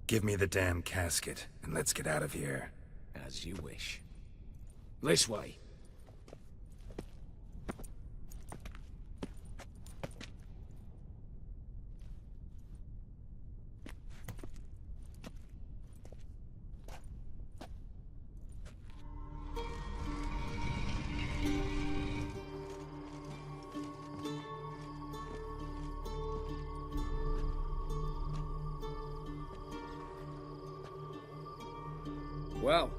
Speaker 2: Give me the damn casket, and let's get out of here.
Speaker 18: As you wish. This way. Well,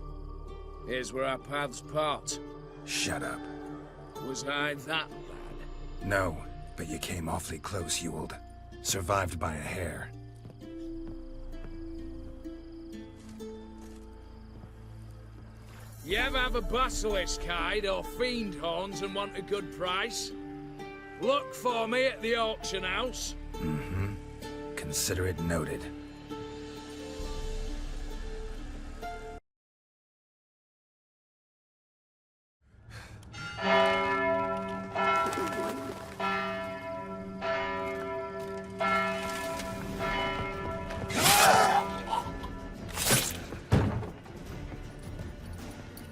Speaker 18: here's where our paths part.
Speaker 2: Shut up.
Speaker 18: Was I that bad?
Speaker 2: No, but you came awfully close, Ewald. Survived by a hair.
Speaker 18: You ever have a basilisk hide or fiend horns and want a good price? Look for me at the auction house.
Speaker 2: Mm-hmm. Consider it noted.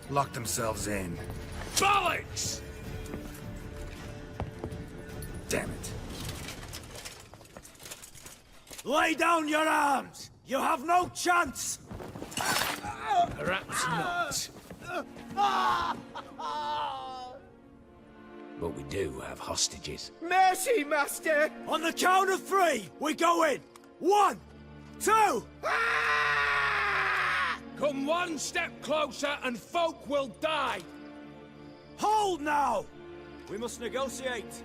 Speaker 2: Lock themselves in.
Speaker 18: Bollocks!
Speaker 2: Damn it.
Speaker 4: Lay down your arms! You have no chance!
Speaker 18: Perhaps not. But we do have hostages.
Speaker 4: Mercy, Master! On the count of 3, we go in! 1, 2!
Speaker 18: Come one step closer and folk will die!
Speaker 4: Hold now! We must negotiate.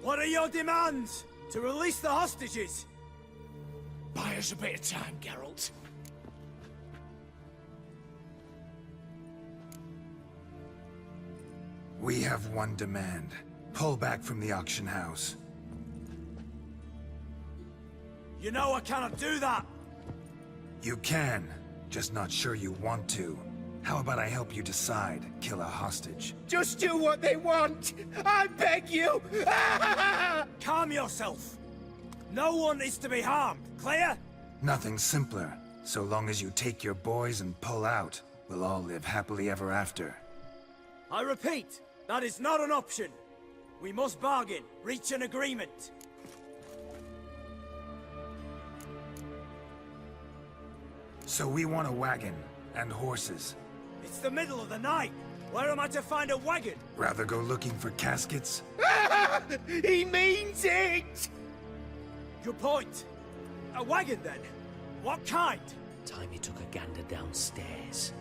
Speaker 4: What are your demands? To release the hostages?
Speaker 18: Buy us a bit of time, Geralt.
Speaker 2: We have one demand. Pull back from the auction house.
Speaker 4: You know I cannot do that!
Speaker 2: You can. Just not sure you want to. How about I help you decide? Kill a hostage.
Speaker 4: Just do what they want! I beg you! Calm yourself! No one is to be harmed, clear?
Speaker 2: Nothing simpler. So long as you take your boys and pull out, we'll all live happily ever after.
Speaker 4: I repeat, that is not an option. We must bargain, reach an agreement.
Speaker 2: So we want a wagon, and horses.
Speaker 4: It's the middle of the night. Where am I to find a wagon?
Speaker 2: Rather go looking for caskets?
Speaker 4: He means it! Good point. A wagon, then? What kind?
Speaker 22: Timey took a gander downstairs.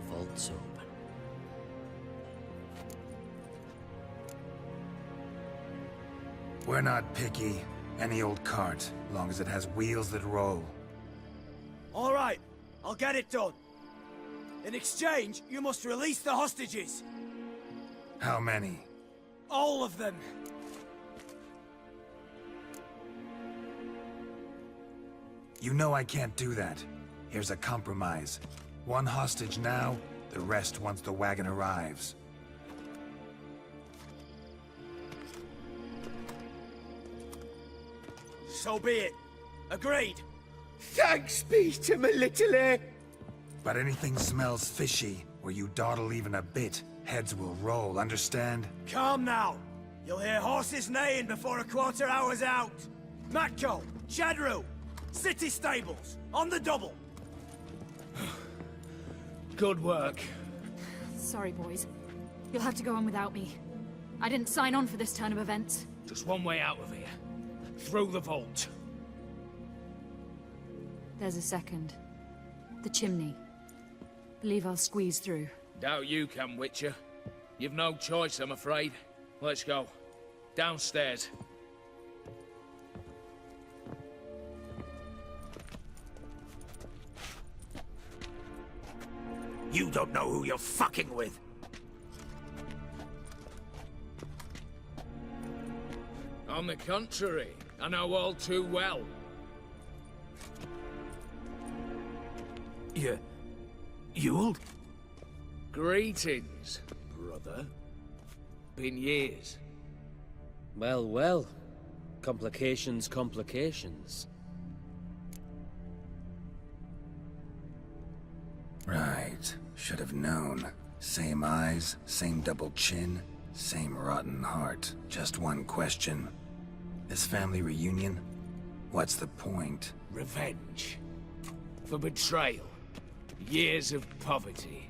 Speaker 22: Vault's open.
Speaker 2: We're not picky. Any old cart, long as it has wheels that roll.
Speaker 4: All right, I'll get it done. In exchange, you must release the hostages.
Speaker 2: How many?
Speaker 4: All of them.
Speaker 2: You know I can't do that. Here's a compromise. One hostage now, the rest once the wagon arrives.
Speaker 4: So be it. Agreed.
Speaker 14: Thanks be to my little
Speaker 2: But anything smells fishy, or you dawdle even a bit, heads will roll, understand?
Speaker 4: Calm now. You'll hear horses neighing before a quarter hour's out. Matco, Chadru, city stables, on the double.
Speaker 18: Good work.
Speaker 10: Sorry, boys. You'll have to go on without me. I didn't sign on for this turn of events.
Speaker 18: Just one way out of here. Through the vault.
Speaker 10: There's a second. The chimney. Believe I'll squeeze through.
Speaker 18: Doubt you can, Witcher. You've no choice, I'm afraid. Let's go. Downstairs.
Speaker 20: You don't know who you're fucking with.
Speaker 18: On the contrary, I know all too well.
Speaker 20: You'll?
Speaker 18: Greetings, brother. Been years.
Speaker 22: Well, well. Complications, complications.
Speaker 2: Right. Should have known. Same eyes, same double chin, same rotten heart. Just one question. This family reunion? What's the point?
Speaker 18: Revenge. For betrayal. Years of poverty.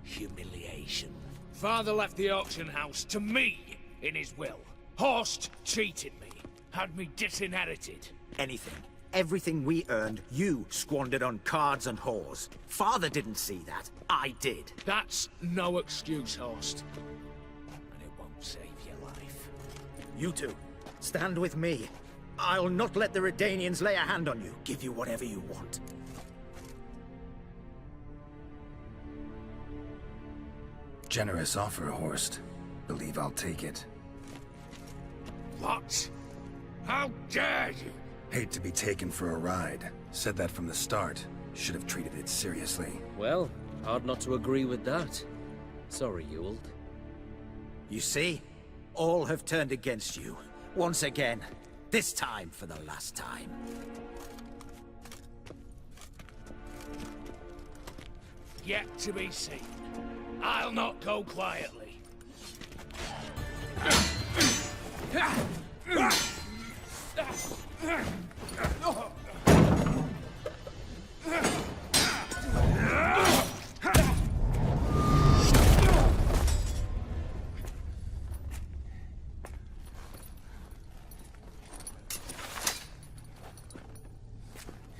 Speaker 18: Humiliation. Father left the auction house to me in his will. Horst cheated me. Had me disinherited.
Speaker 20: Anything. Everything we earned, you squandered on cards and whores. Father didn't see that. I did.
Speaker 18: That's no excuse, Horst. And it won't save your life.
Speaker 20: You two, stand with me. I'll not let the Redanians lay a hand on you. Give you whatever you want.
Speaker 2: Generous offer, Horst. Believe I'll take it.
Speaker 18: What? How dare you?
Speaker 2: Hate to be taken for a ride. Said that from the start. Should have treated it seriously.
Speaker 22: Well, hard not to agree with that. Sorry, Ewald.
Speaker 20: You see? All have turned against you. Once again. This time for the last time.
Speaker 18: Yet to be seen. I'll not go quietly.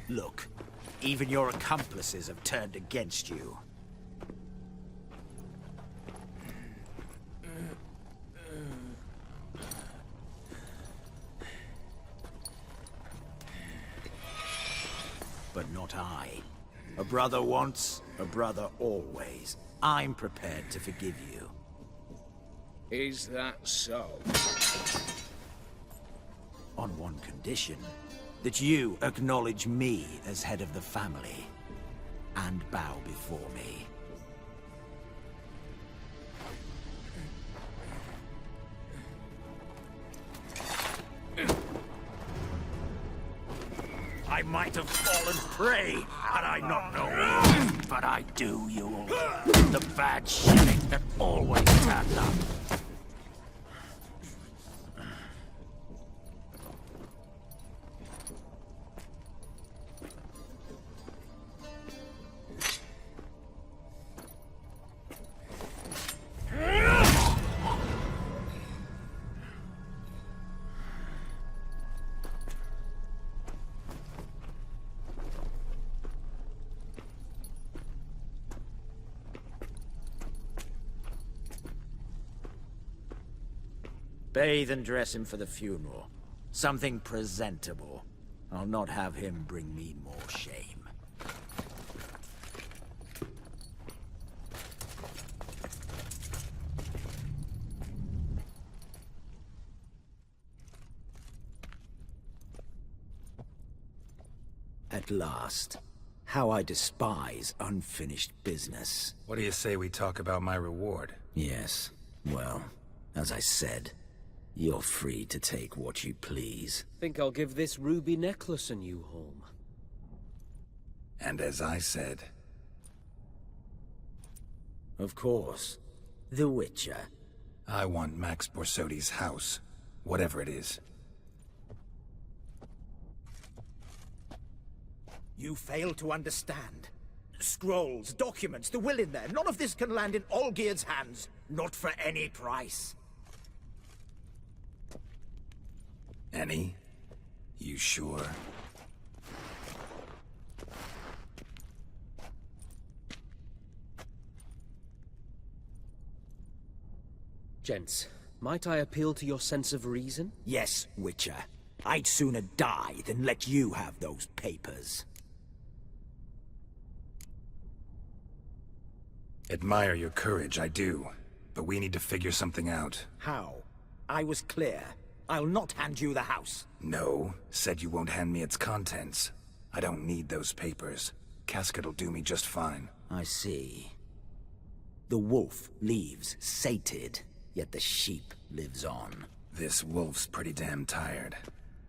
Speaker 20: Look, even your accomplices have turned against you. But not I. A brother once, a brother always. I'm prepared to forgive you.
Speaker 18: Is that so?
Speaker 20: On one condition. That you acknowledge me as head of the family. And bow before me. I might have fallen prey had I not known. But I do, you all. The bad shit that always turns up. Bathe and dress him for the funeral. Something presentable. I'll not have him bring me more shame. At last. How I despise unfinished business.
Speaker 2: What do you say we talk about my reward?
Speaker 20: Yes. Well, as I said, you're free to take what you please.
Speaker 22: Think I'll give this ruby necklace a new home.
Speaker 2: And as I said...
Speaker 20: Of course. The Witcher.
Speaker 2: I want Max Borsodi's house. Whatever it is.
Speaker 20: You fail to understand. Scrolls, documents, the will in there. None of this can land in Olgierd's hands. Not for any price.
Speaker 2: Any? You sure?
Speaker 22: Gents, might I appeal to your sense of reason?
Speaker 20: Yes, Witcher. I'd sooner die than let you have those papers.
Speaker 2: Admire your courage, I do. But we need to figure something out.
Speaker 20: How? I was clear. I'll not hand you the house.
Speaker 2: No, said you won't hand me its contents. I don't need those papers. Casket'll do me just fine.
Speaker 20: I see. The wolf leaves sated, yet the sheep lives on.
Speaker 2: This wolf's pretty damn tired.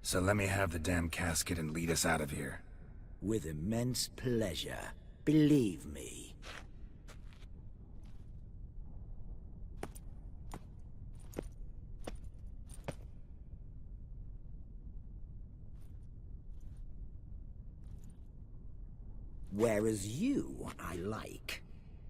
Speaker 2: So let me have the damn casket and lead us out of here.
Speaker 20: With immense pleasure. Believe me. Whereas you, I like.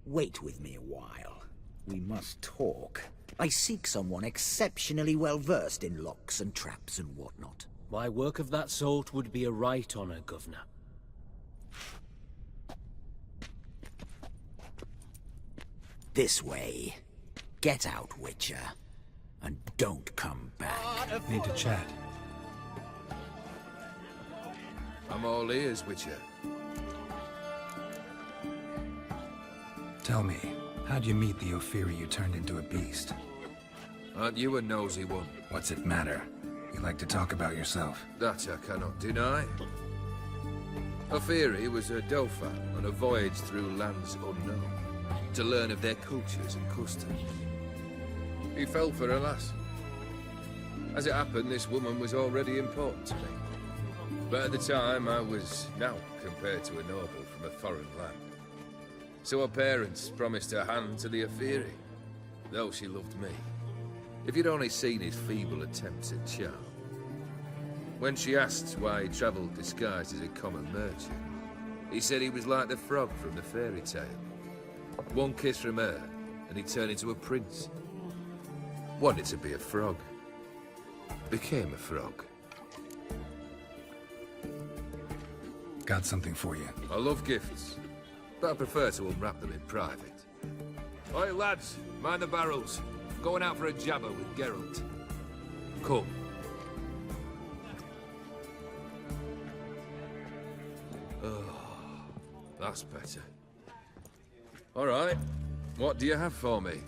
Speaker 20: Wait with me a while. We must talk. I seek someone exceptionally well-versed in locks and traps and whatnot.
Speaker 22: My work of that sort would be a right honor, Governor.
Speaker 20: This way. Get out, Witcher. And don't come back.
Speaker 2: Need to chat.
Speaker 9: I'm all ears, Witcher.
Speaker 2: Tell me, how'd you meet the Ophiri you turned into a beast?
Speaker 9: Aren't you a nosy one?
Speaker 2: What's it matter? You like to talk about yourself.
Speaker 9: That I cannot deny. Ophiri was a dauphin on a voyage through lands unknown, to learn of their cultures and customs. He fell for a lass. As it happened, this woman was already important to me. But at the time, I was now compared to a noble from a foreign land. So her parents promised her hand to the Ophiri, though she loved me. If you'd only seen his feeble attempts at charm. When she asked why he travelled disguised as a common merchant, he said he was like the frog from the fairy tale. One kiss from her, and he turned into a prince. Wanted to be a frog. Became a frog.
Speaker 2: Got something for you.
Speaker 9: I love gifts, but I prefer to unwrap them in private. Oi, lads, mind the barrels. Going out for a jabber with Geralt. Come. Oh, that's better. All right, what do you have for me?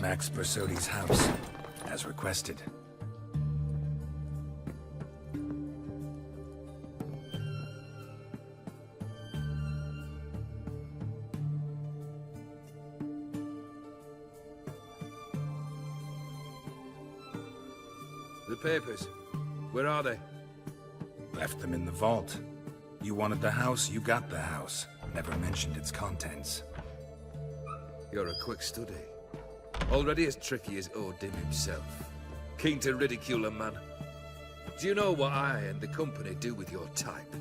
Speaker 2: Max Borsodi's house, as requested.
Speaker 9: The papers, where are they?
Speaker 2: Left them in the vault. You wanted the house, you got the house. Never mentioned its contents.
Speaker 9: You're a quick study. Already as tricky as Odin himself. Keen to ridicule a man. Do you know what I and the company do with your type?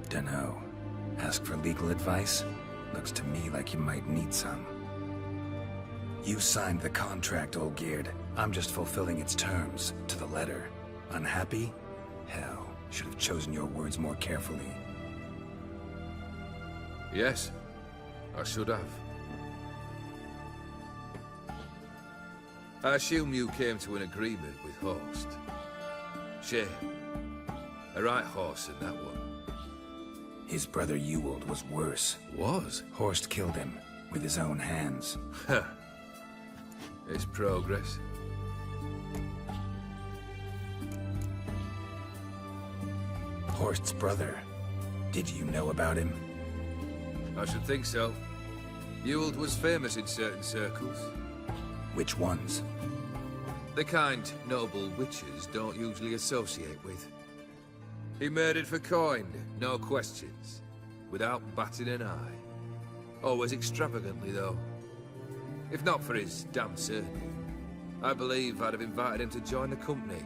Speaker 2: Dunno. Ask for legal advice? Looks to me like you might need some. You signed the contract, Olgierd. I'm just fulfilling its terms, to the letter. Unhappy? Hell, should have chosen your words more carefully.
Speaker 9: Yes. I should have. I assume you came to an agreement with Horst. Shame. A right horse in that one.
Speaker 2: His brother Ewald was worse.
Speaker 9: Was?
Speaker 2: Horst killed him with his own hands.
Speaker 9: It's progress.
Speaker 2: Horst's brother. Did you know about him?
Speaker 9: I should think so. Ewald was famous in certain circles.
Speaker 2: Which ones?
Speaker 9: The kind noble witches don't usually associate with. He murdered for coin, no questions, without batting an eye. Always extravagantly, though. If not for his damn surname, I believe I'd have invited him to join the company.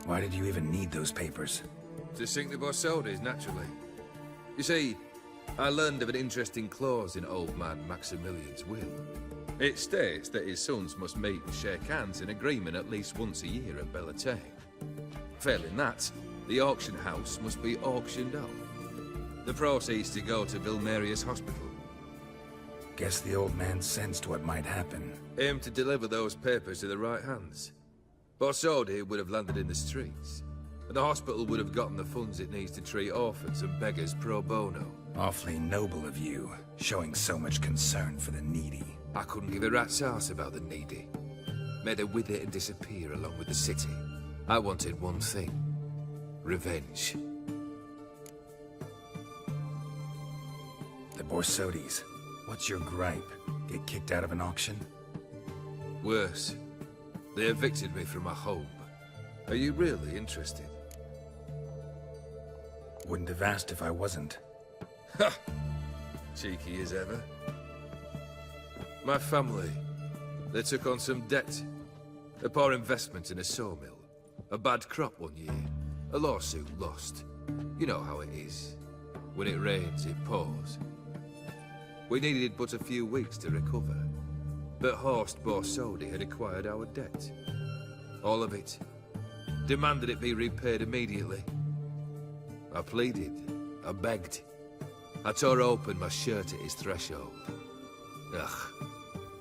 Speaker 2: Why did you even need those papers?
Speaker 9: To sink the Borsodis, naturally. You see, I learned of an interesting clause in old man Maximilian's will. It states that his sons must meet and shake hands in agreement at least once a year at Bellatane. Failing that, the auction house must be auctioned off. The proceeds to go to Vilmeria's hospital.
Speaker 2: Guess the old man sensed what might happen.
Speaker 9: Aimed to deliver those papers to the right hands. Borsodi would have landed in the streets, and the hospital would have gotten the funds it needs to treat orphans and beggars pro bono.
Speaker 2: Awfully noble of you, showing so much concern for the needy.
Speaker 9: I couldn't give a rat's ass about the needy. Made her wither and disappear along with the city. I wanted one thing. Revenge.
Speaker 2: The Borsodis. What's your gripe? Get kicked out of an auction?
Speaker 9: Worse. They evicted me from my home. Are you really interested?
Speaker 2: Wouldn't have asked if I wasn't.
Speaker 9: Ha! Cheeky as ever. My family, they took on some debt. A poor investment in a sawmill. A bad crop one year. A lawsuit lost. You know how it is. When it rains, it pours. We needed but a few weeks to recover. But Horst Borsodi had acquired our debt. All of it. Demanded it be repaid immediately. I pleaded. I begged. I tore open my shirt at his threshold. Ugh.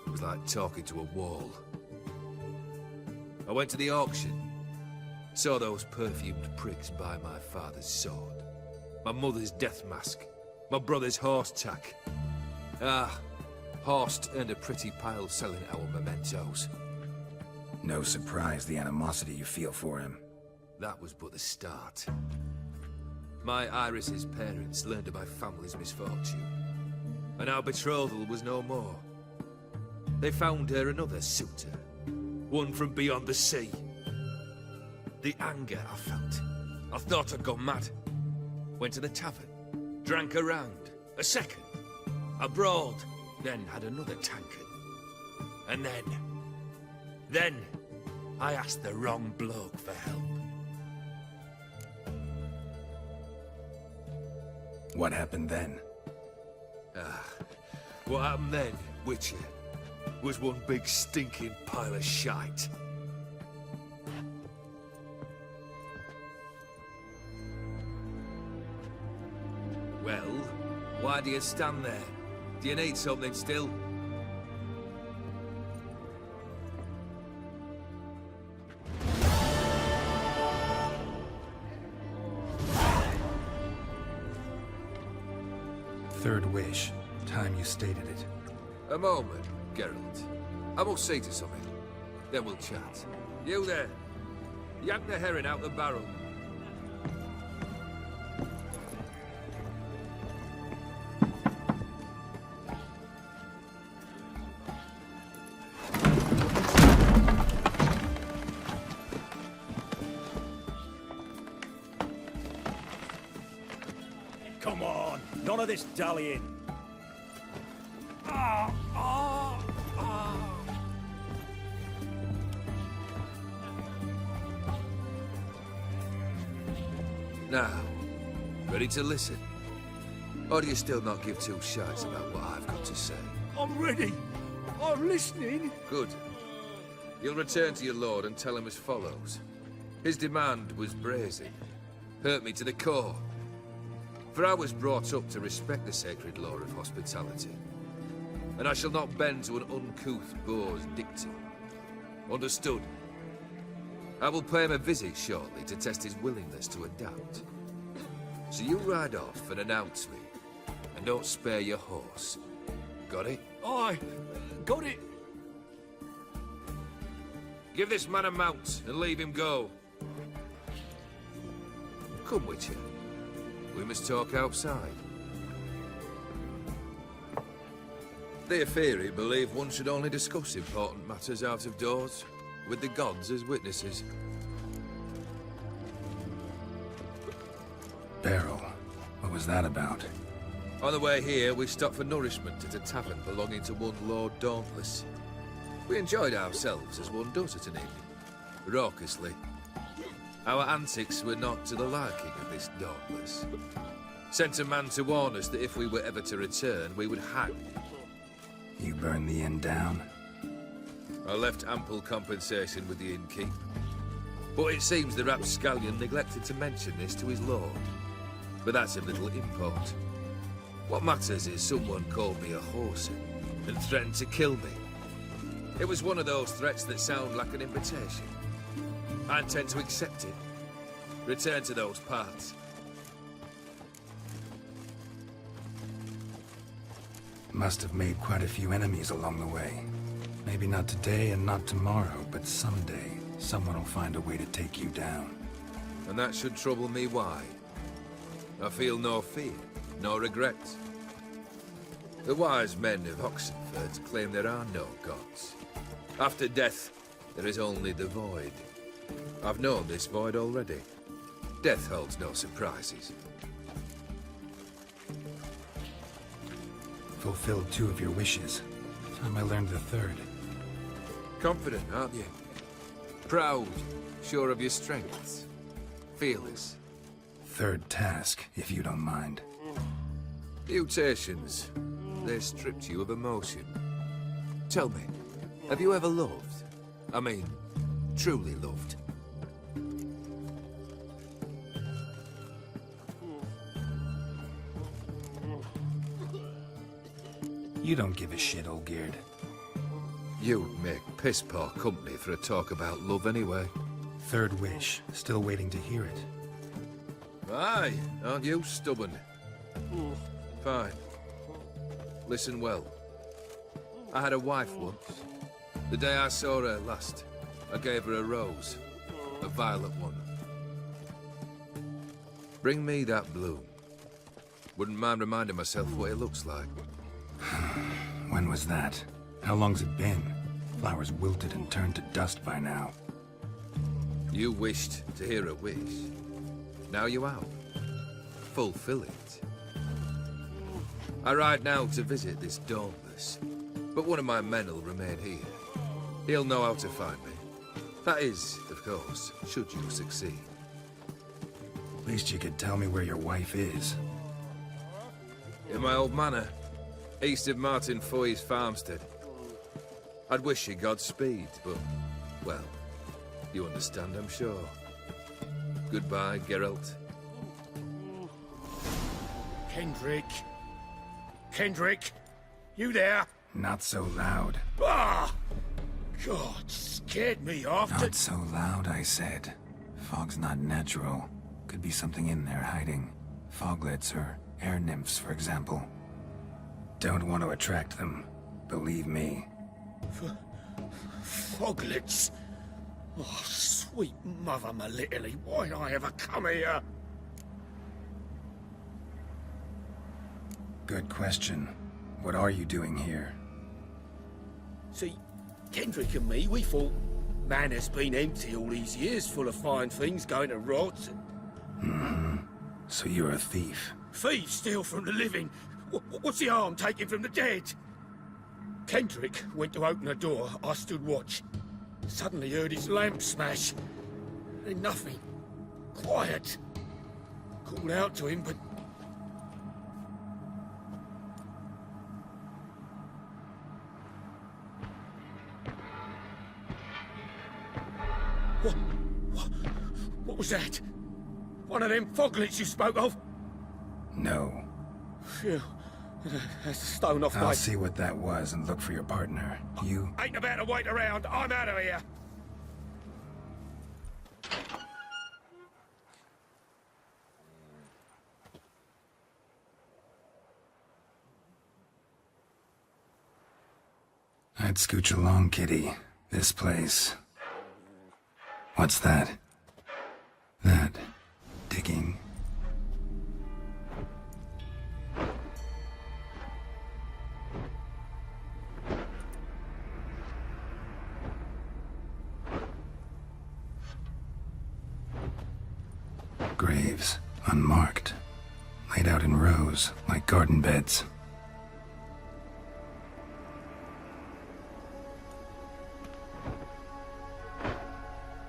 Speaker 9: It was like talking to a wall. I went to the auction. Saw those perfumed pricks buy my father's sword. My mother's death mask. My brother's horse tack. Ah, Horst earned a pretty pile selling our mementos.
Speaker 2: No surprise the animosity you feel for him.
Speaker 9: That was but the start. My Iris's parents learned of my family's misfortune, and our betrothal was no more. They found her another suitor, one from beyond the sea. The anger I felt, I thought I'd gone mad. Went to the tavern, drank a round, a second, I brawled, then had another tankard. And then I asked the wrong bloke for help.
Speaker 2: What happened then?
Speaker 9: What happened then, Witcher, was one big stinking pile of shite. Well, why do you stand there? Do you need something still?
Speaker 2: Third wish. Time you stated it.
Speaker 9: A moment, Geralt. I must see to something. Then we'll chat. You there. Yank the herring out the barrel.
Speaker 4: Come on, none of this dallying.
Speaker 9: Now, ready to listen? Or do you still not give two shites about what I've got to say?
Speaker 14: I'm ready. I'm listening.
Speaker 9: Good. You'll return to your lord and tell him as follows. His demand was brazen. Hurt me to the core. For I was brought up to respect the sacred law of hospitality, and I shall not bend to an uncouth boor's dictum. Understood? I will pay him a visit shortly to test his willingness to adapt. So you ride off and announce me, and don't spare your horse. Got it?
Speaker 13: Aye, got it.
Speaker 9: Give this man a mount and leave him go. Come, Witcher. We must talk outside. The Aetheri believe one should only discuss important matters out of doors, with the gods as witnesses.
Speaker 2: Beryl, what was that about?
Speaker 9: On the way here, we stopped for nourishment at a tavern belonging to one Lord Dauntless. We enjoyed ourselves as one does at an inn, raucously. Our antics were not to the liking of this Dauntless. Sent a man to warn us that if we were ever to return, we would hang.
Speaker 2: You burned the inn down?
Speaker 9: I left ample compensation with the innkeep. But it seems the rapscallion neglected to mention this to his lord. But that's of little import. What matters is someone called me a whoreson and threatened to kill me. It was one of those threats that sound like an invitation. I intend to accept it. Return to those parts.
Speaker 2: Must have made quite a few enemies along the way. Maybe not today and not tomorrow, but someday, someone will find a way to take you down.
Speaker 9: And that should trouble me why? I feel no fear, no regret. The wise men of Oxenford claim there are no gods. After death, there is only the void. I've known this void already. Death holds no surprises.
Speaker 2: Fulfilled 2 of your wishes. Time I learned the 3rd.
Speaker 9: Confident, aren't you? Proud, sure of your strengths. Fearless.
Speaker 2: 3rd task, if you don't mind.
Speaker 9: Mutations. They stripped you of emotion. Tell me, have you ever loved? I mean, truly loved?
Speaker 2: You don't give a shit, old Geared.
Speaker 9: You make piss-poor company for a talk about love anyway.
Speaker 2: 3rd wish. Still waiting to hear it.
Speaker 9: Aye, aren't you stubborn? Fine. Listen well. I had a wife once. The day I saw her last, I gave her a rose. A violet one. Bring me that bloom. Wouldn't mind reminding myself what it looks like.
Speaker 2: When was that? How long's it been? Flowers wilted and turned to dust by now.
Speaker 9: You wished to hear a wish. Now you have. Fulfill it. I ride now to visit this Dauntless, but one of my men will remain here. He'll know how to find me. That is, of course, should you succeed.
Speaker 2: Least you could tell me where your wife is.
Speaker 9: In my old manor, east of Martin Foy's farmstead. I'd wish you Godspeed, but, well, you understand, I'm sure. Goodbye, Geralt.
Speaker 4: Kendrick. Kendrick, you there?
Speaker 2: Not so loud.
Speaker 4: Ah! God, scared me off.
Speaker 2: Not so loud, I said. Fog's not natural. Could be something in there hiding. Foglets or air nymphs, for example. Don't want to attract them. Believe me.
Speaker 4: Foglets? Oh, sweet mother, my little, why did I ever come here?
Speaker 2: Good question. What are you doing here?
Speaker 4: See, Kendrick and me, we thought Manor's been empty all these years, full of fine things going to rot.
Speaker 2: Mm-hmm. So you're a thief.
Speaker 4: Thieves steal from the living. What's the harm taking from the dead? Kendrick went to open the door. I stood watch. Suddenly heard his lamp smash. Then nothing. Quiet. Called out to him, but... What was that? One of them foglets you spoke of?
Speaker 2: No.
Speaker 14: Phew. That's a stone off my...
Speaker 2: I'll see what that was and look for your partner. You...
Speaker 14: Ain't about to wait around. I'm out of here.
Speaker 2: I'd scooch along, kitty. This place. What's that? That. Digging. Graves, unmarked. Laid out in rows, like garden beds.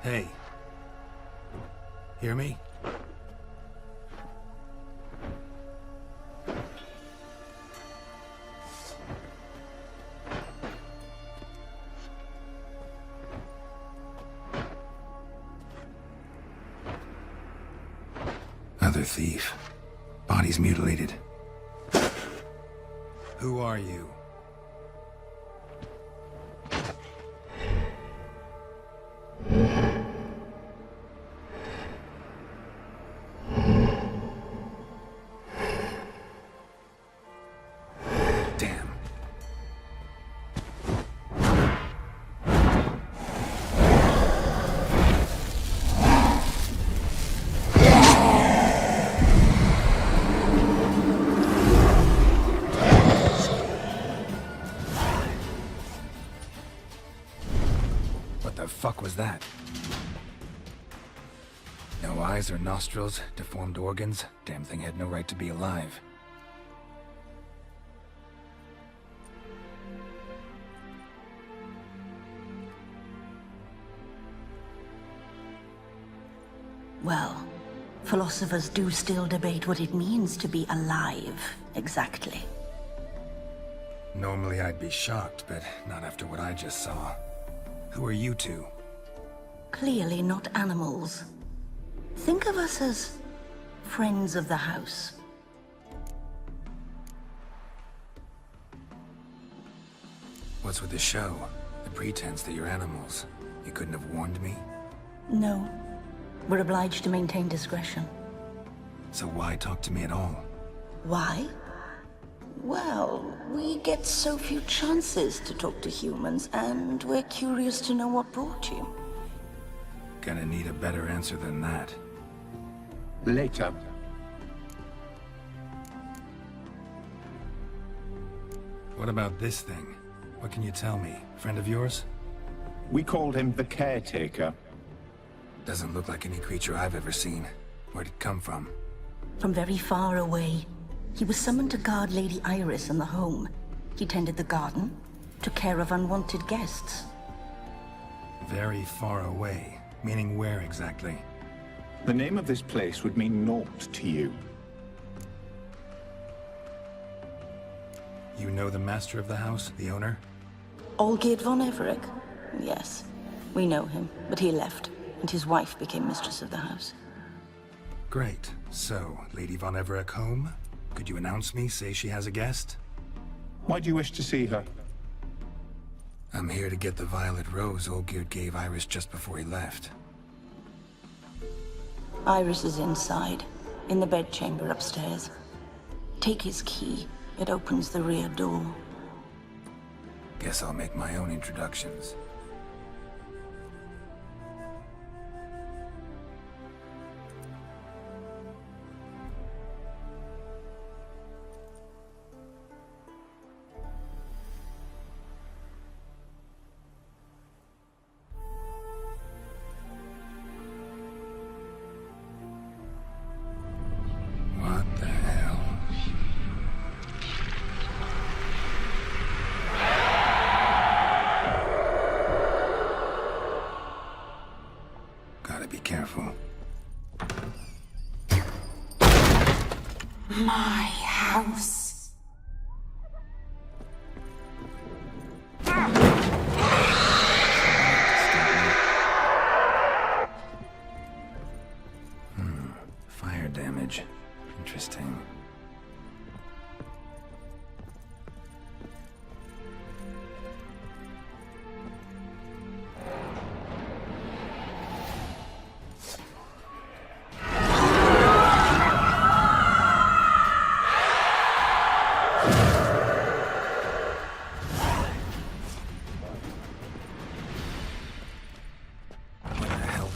Speaker 2: Hey. Hear me? Another thief. Bodies mutilated. Who are you? Damn. What the fuck was that? No eyes or nostrils, deformed organs. Damn thing had no right to be alive.
Speaker 15: Well, philosophers do still debate what it means to be alive, exactly.
Speaker 2: Normally I'd be shocked, but not after what I just saw. Who are you two?
Speaker 15: Clearly not animals. Think of us as friends of the house.
Speaker 2: What's with the show? The pretense that you're animals. You couldn't have warned me?
Speaker 15: No. We're obliged to maintain discretion.
Speaker 2: So why talk to me at all?
Speaker 15: Why? Well, we get so few chances to talk to humans, and we're curious to know what brought you.
Speaker 2: Gonna need a better answer than that.
Speaker 14: Later.
Speaker 2: What about this thing? What can you tell me? Friend of yours?
Speaker 14: We called him the Caretaker.
Speaker 2: Doesn't look like any creature I've ever seen. Where'd it come from?
Speaker 15: From very far away. He was summoned to guard Lady Iris in the home. He tended the garden, took care of unwanted guests.
Speaker 2: Very far away. Meaning where exactly?
Speaker 14: The name of this place would mean naught to you.
Speaker 2: You know the master of the house, the owner?
Speaker 15: Olgierd von Everec? Yes, we know him, but he left, and his wife became mistress of the house.
Speaker 2: Great. So, Lady von Everec home? Could you announce me, say she has a guest?
Speaker 14: Why do you wish to see her?
Speaker 2: I'm here to get the violet rose Olgierd gave Iris just before he left.
Speaker 15: Iris is inside, in the bedchamber upstairs. Take his key. It opens the rear door.
Speaker 2: Guess I'll make my own introductions. What the hell? Gotta be careful.
Speaker 15: My house.
Speaker 2: Fire damage. Interesting.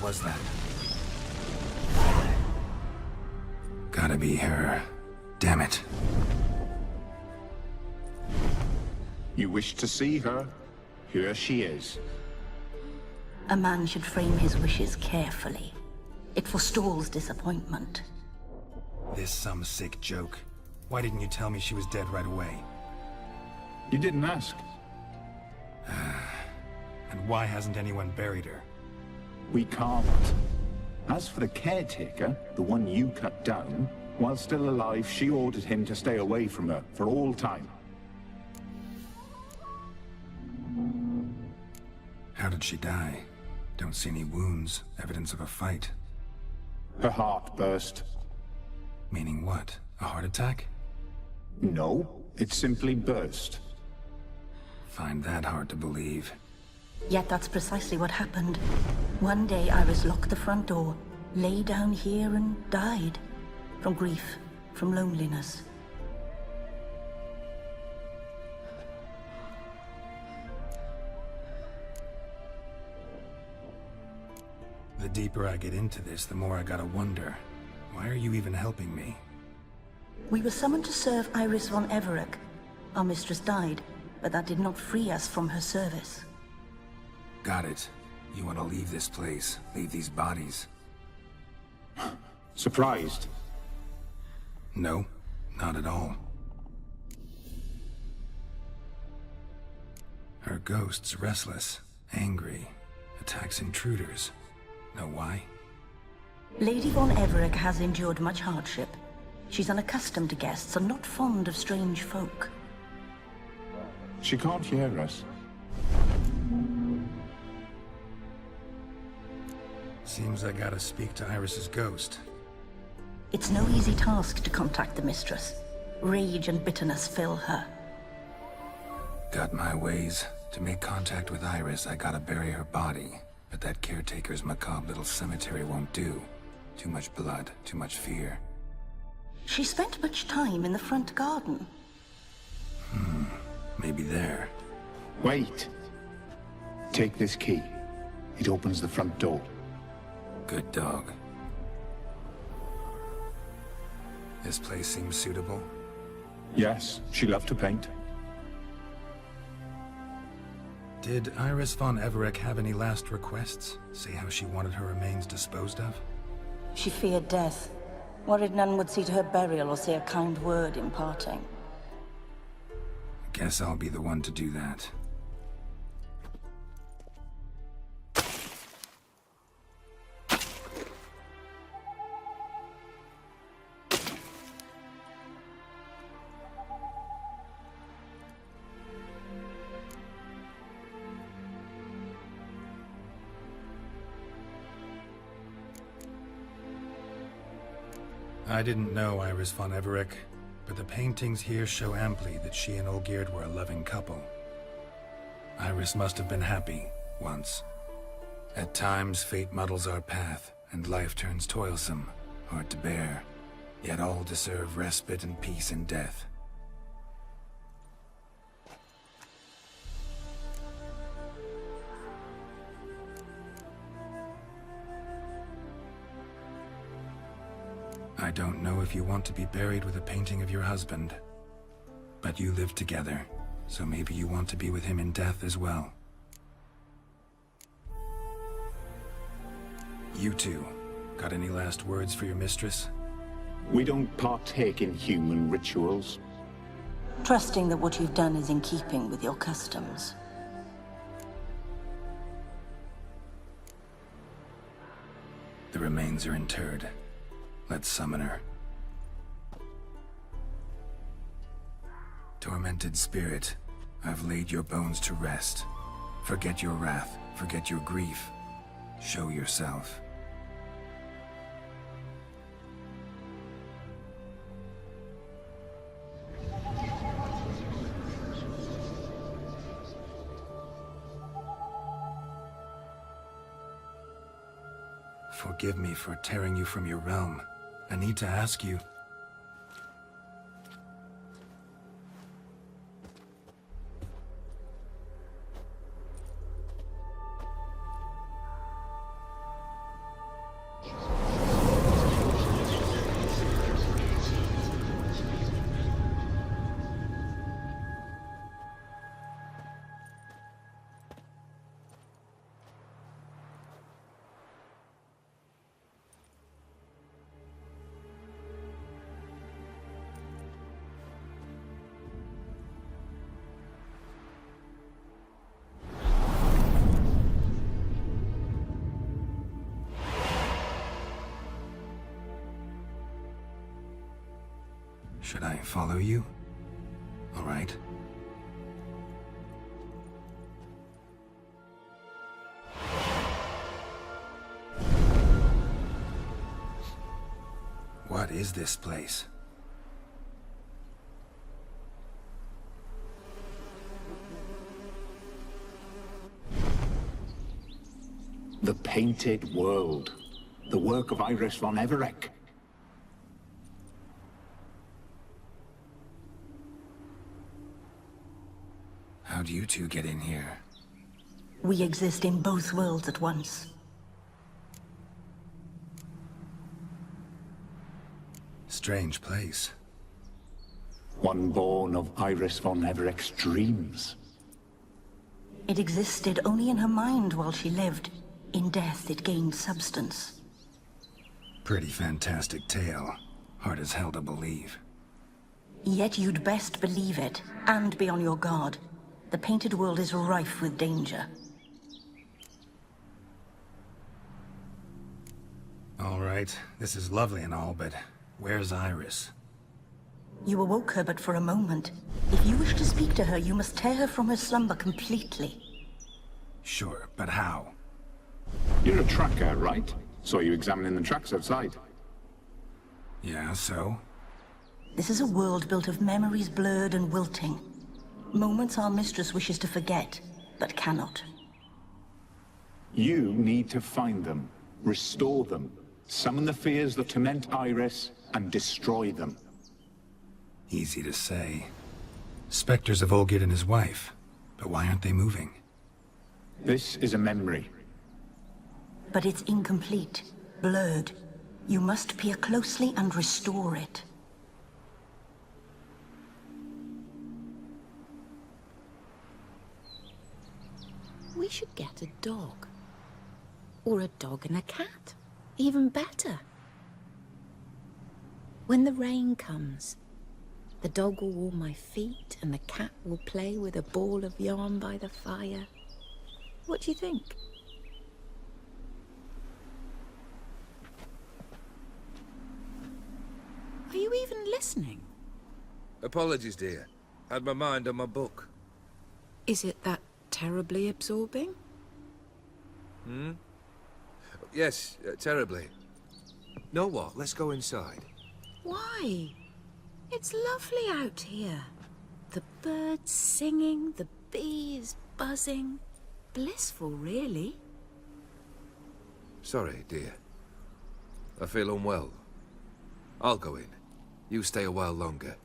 Speaker 2: was that? Gotta be her. Damn it.
Speaker 8: You wish to see her? Here she is.
Speaker 15: A man should frame his wishes carefully. It forestalls disappointment.
Speaker 2: This some sick joke. Why didn't you tell me she was dead right away?
Speaker 8: You didn't ask.
Speaker 2: And why hasn't anyone buried her?
Speaker 8: We can't. As for the caretaker, the one you cut down, while still alive, she ordered him to stay away from her for all time.
Speaker 2: How did she die? Don't see any wounds, evidence of a fight.
Speaker 8: Her heart burst.
Speaker 2: Meaning what? A heart attack?
Speaker 8: No, it simply burst.
Speaker 2: Find that hard to believe.
Speaker 15: Yet that's precisely what happened. One day Iris locked the front door, lay down here and died. From grief, from loneliness.
Speaker 2: The deeper I get into this, the more I gotta wonder. Why are you even helping me?
Speaker 15: We were summoned to serve Iris von Everec. Our mistress died, but that did not free us from her service.
Speaker 2: Got it. You want to leave this place, leave these bodies.
Speaker 8: Surprised?
Speaker 2: No, not at all. Her ghost's restless, angry, attacks intruders. Know why?
Speaker 15: Lady von Everec has endured much hardship. She's unaccustomed to guests and not fond of strange folk.
Speaker 8: She can't hear us.
Speaker 2: Seems I gotta speak to Iris's ghost.
Speaker 15: It's no easy task to contact the mistress. Rage and bitterness fill her.
Speaker 2: Got my ways. To make contact with Iris, I gotta bury her body. But that caretaker's macabre little cemetery won't do. Too much blood, too much fear.
Speaker 15: She spent much time in the front garden.
Speaker 2: Maybe there.
Speaker 8: Wait. Take this key. It opens the front door.
Speaker 2: Good dog. This place seems suitable.
Speaker 8: Yes, she loved to paint.
Speaker 2: Did Iris von Everec have any last requests? Say how she wanted her remains disposed of?
Speaker 15: She feared death. Worried none would see to her burial or say a kind word in parting.
Speaker 2: Guess I'll be the one to do that. I didn't know Iris von Everec, but the paintings here show amply that she and Olgierd were a loving couple. Iris must have been happy, once. At times, fate muddles our path, and life turns toilsome, hard to bear. Yet all deserve respite and peace in death. I don't know if you want to be buried with a painting of your husband, but you live together, so maybe you want to be with him in death as well. You two, got any last words for your mistress?
Speaker 8: We don't partake in human rituals.
Speaker 15: Trusting that what you've done is in keeping with your customs.
Speaker 2: The remains are interred. Let's summon her. Tormented spirit, I've laid your bones to rest. Forget your wrath, forget your grief. Show yourself. Forgive me for tearing you from your realm. I need to ask you... Should I follow you? All right. What is this place?
Speaker 8: The Painted World. The work of Iris von Everec.
Speaker 2: How do you two get in here?
Speaker 15: We exist in both worlds at once.
Speaker 2: Strange place.
Speaker 8: One born of Iris von Everec's dreams.
Speaker 15: It existed only in her mind while she lived. In death, it gained substance.
Speaker 2: Pretty fantastic tale. Hard as hell to believe.
Speaker 15: Yet you'd best believe it, and be on your guard. The Painted World is rife with danger.
Speaker 2: All right, this is lovely and all, but where's Iris?
Speaker 15: You awoke her but for a moment. If you wish to speak to her, you must tear her from her slumber completely.
Speaker 2: Sure, but how?
Speaker 8: You're a tracker, right? Saw you examining the tracks outside.
Speaker 2: Yeah, so?
Speaker 15: This is a world built of memories blurred and wilting. Moments our mistress wishes to forget, but cannot.
Speaker 8: You need to find them, restore them, summon the fears that torment Iris, and destroy them.
Speaker 2: Easy to say. Spectres of Olgerd and his wife. But why aren't they moving?
Speaker 8: This is a memory.
Speaker 15: But it's incomplete, blurred. You must peer closely and restore it.
Speaker 5: We should get a dog. Or a dog and a cat. Even better. When the rain comes, the dog will warm my feet and the cat will play with a ball of yarn by the fire. What do you think? Are you even listening?
Speaker 9: Apologies, dear. Had my mind on my book.
Speaker 5: Is it that terribly absorbing?
Speaker 9: Hmm? Yes, terribly. Know what? Let's go inside.
Speaker 5: Why? It's lovely out here. The birds singing, the bees buzzing. Blissful, really.
Speaker 9: Sorry, dear. I feel unwell. I'll go in. You stay a while longer.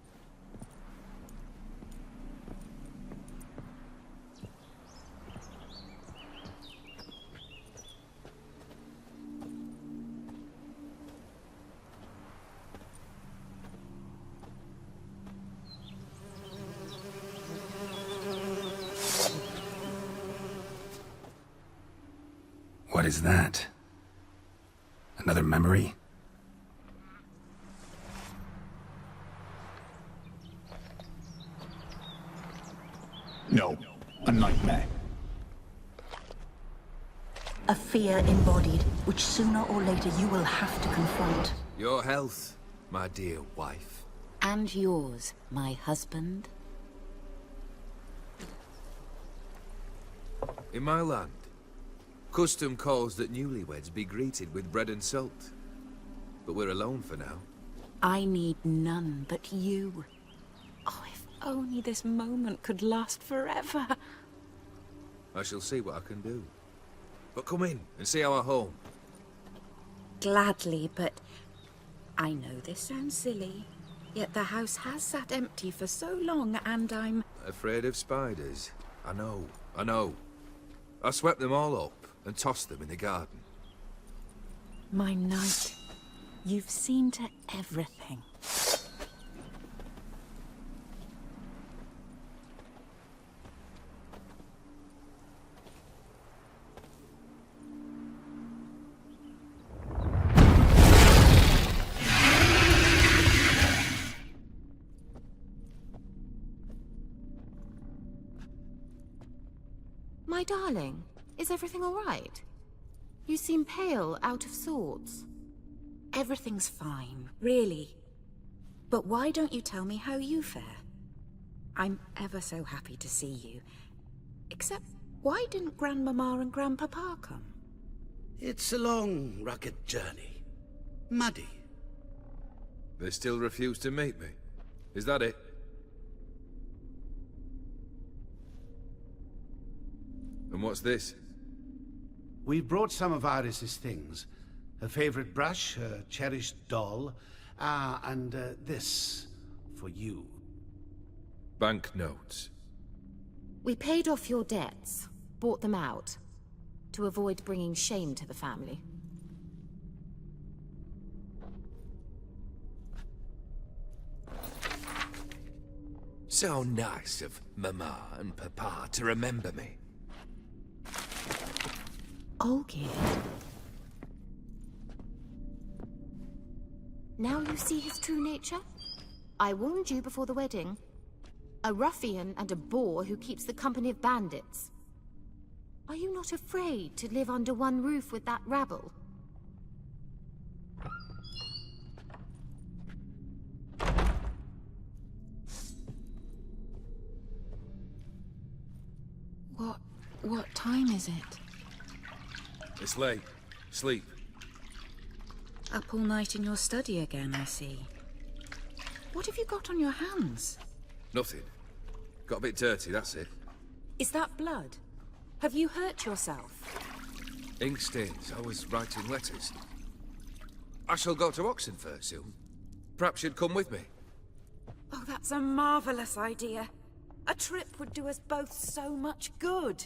Speaker 2: What is that? Another memory?
Speaker 8: No, a nightmare.
Speaker 15: A fear embodied, which sooner or later you will have to confront.
Speaker 9: Your health, my dear wife.
Speaker 5: And yours, my husband.
Speaker 9: In my land, custom calls that newlyweds be greeted with bread and salt. But we're alone for now.
Speaker 5: I need none but you. Oh, if only this moment could last forever.
Speaker 9: I shall see what I can do. But come in and see our home.
Speaker 5: Gladly, but I know this sounds silly, yet the house has sat empty for so long and I'm...
Speaker 9: Afraid of spiders? I know, I know. I swept them all up and tossed them in the garden.
Speaker 5: My knight, you've seen to everything.
Speaker 16: My darling, is everything all right? You seem pale, out of sorts.
Speaker 5: Everything's fine, really. But why don't you tell me how you fare? I'm ever so happy to see you. Except, why didn't Grandmama and Grandpapa come?
Speaker 12: It's a long, rugged journey. Muddy.
Speaker 9: They still refuse to meet me. Is that it? And what's this?
Speaker 12: We brought some of Iris's things. Her favorite brush, her cherished doll, and this for you.
Speaker 9: Banknotes.
Speaker 16: We paid off your debts, bought them out, to avoid bringing shame to the family.
Speaker 9: So nice of Mama and Papa to remember me.
Speaker 16: Olgierd. Now you see his true nature? I warned you before the wedding. A ruffian and a boor who keeps the company of bandits. Are you not afraid to live under one roof with that rabble?
Speaker 5: What time is it?
Speaker 9: It's late. Sleep.
Speaker 5: Up all night in your study again, I see. What have you got on your hands?
Speaker 9: Nothing. Got a bit dirty, that's it.
Speaker 5: Is that blood? Have you hurt yourself?
Speaker 9: Ink stains. I was writing letters. I shall go to Oxenfurt soon. Perhaps you'd come with me.
Speaker 5: Oh, that's a marvelous idea. A trip would do us both so much good.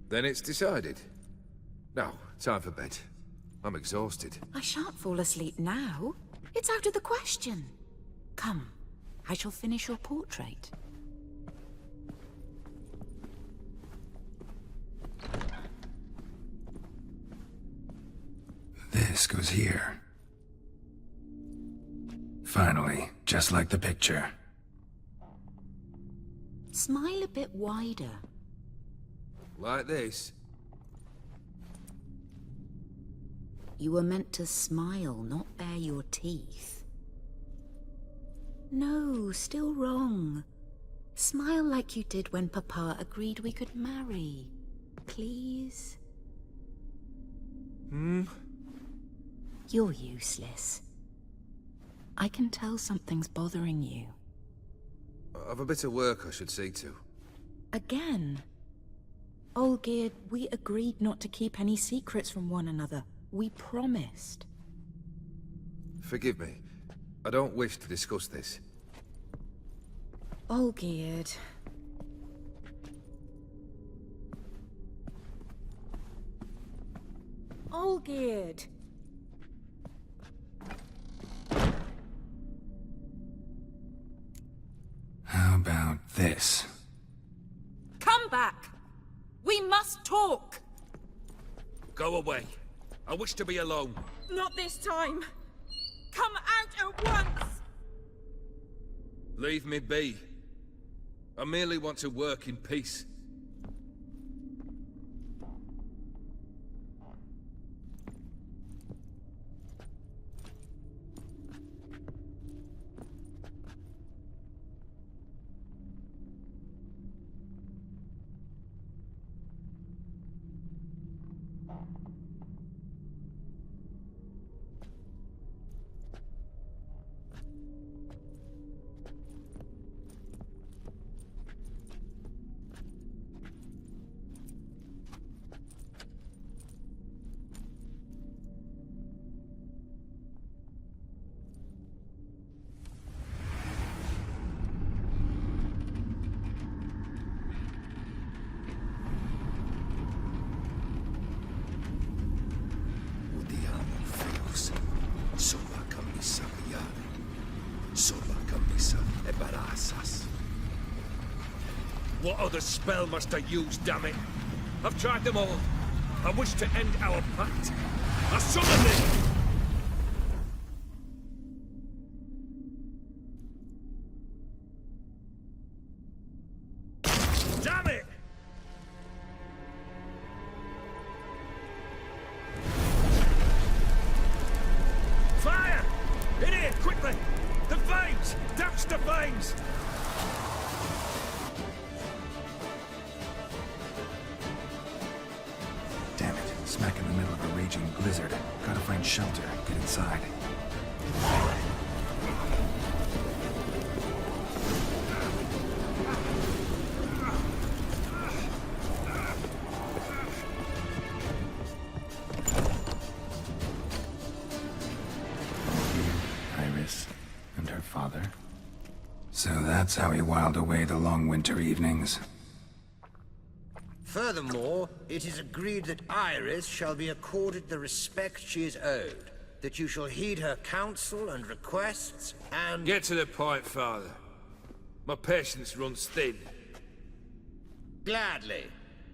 Speaker 9: Then it's decided. Now, time for bed. I'm exhausted.
Speaker 5: I shan't fall asleep now. It's out of the question. Come, I shall finish your portrait.
Speaker 2: This goes here. Finally, just like the picture.
Speaker 5: Smile a bit wider.
Speaker 9: Like this?
Speaker 5: You were meant to smile, not bare your teeth. No, still wrong. Smile like you did when Papa agreed we could marry. Please? You're useless. I can tell something's bothering you.
Speaker 9: I've a bit of work I should see to.
Speaker 5: Again? Olgierd, we agreed not to keep any secrets from one another. We promised.
Speaker 9: Forgive me. I don't wish to discuss this.
Speaker 5: Olgierd. Olgierd.
Speaker 2: How about this?
Speaker 5: Come back! We must talk!
Speaker 9: Go away. I wish to be alone.
Speaker 5: Not this time! Come out at once!
Speaker 9: Leave me be. I merely want to work in peace. What other spell must I use, damn it? I've tried them all. I wish to end our pact. I summon thee! Damn it! Fire! In here, quickly! The flames!
Speaker 2: smack in the middle of a raging blizzard. Gotta find shelter, get inside. Iris and her father. So that's how he whiled away the long winter evenings.
Speaker 7: Furthermore, it is agreed that Iris shall be accorded the respect she is owed, that you shall heed her counsel and requests, and—
Speaker 9: Get to the point, Father. My patience runs thin.
Speaker 7: Gladly.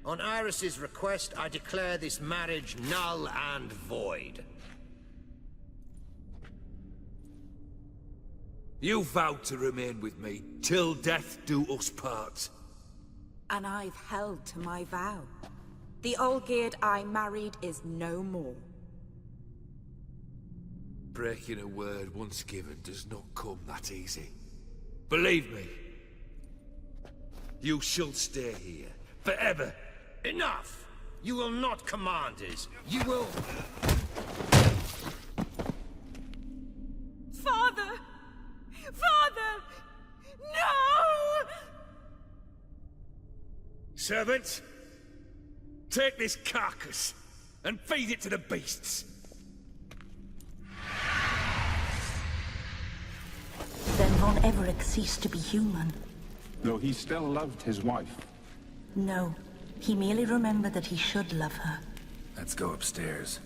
Speaker 7: On Iris's request, I declare this marriage null and void.
Speaker 9: You vowed to remain with me, till death do us part.
Speaker 17: And I've held to my vow. The Olgierd I married is no more.
Speaker 9: Breaking a word once given does not come that easy. Believe me. You shall stay here, forever.
Speaker 7: Enough! You will not command us. You will—
Speaker 17: Father! Father! No!
Speaker 9: Servants, take this carcass and feed it to the beasts.
Speaker 15: Then Von Everett ceased to be human.
Speaker 8: Though he still loved his wife.
Speaker 15: No, he merely remembered that he should love her.
Speaker 2: Let's go upstairs.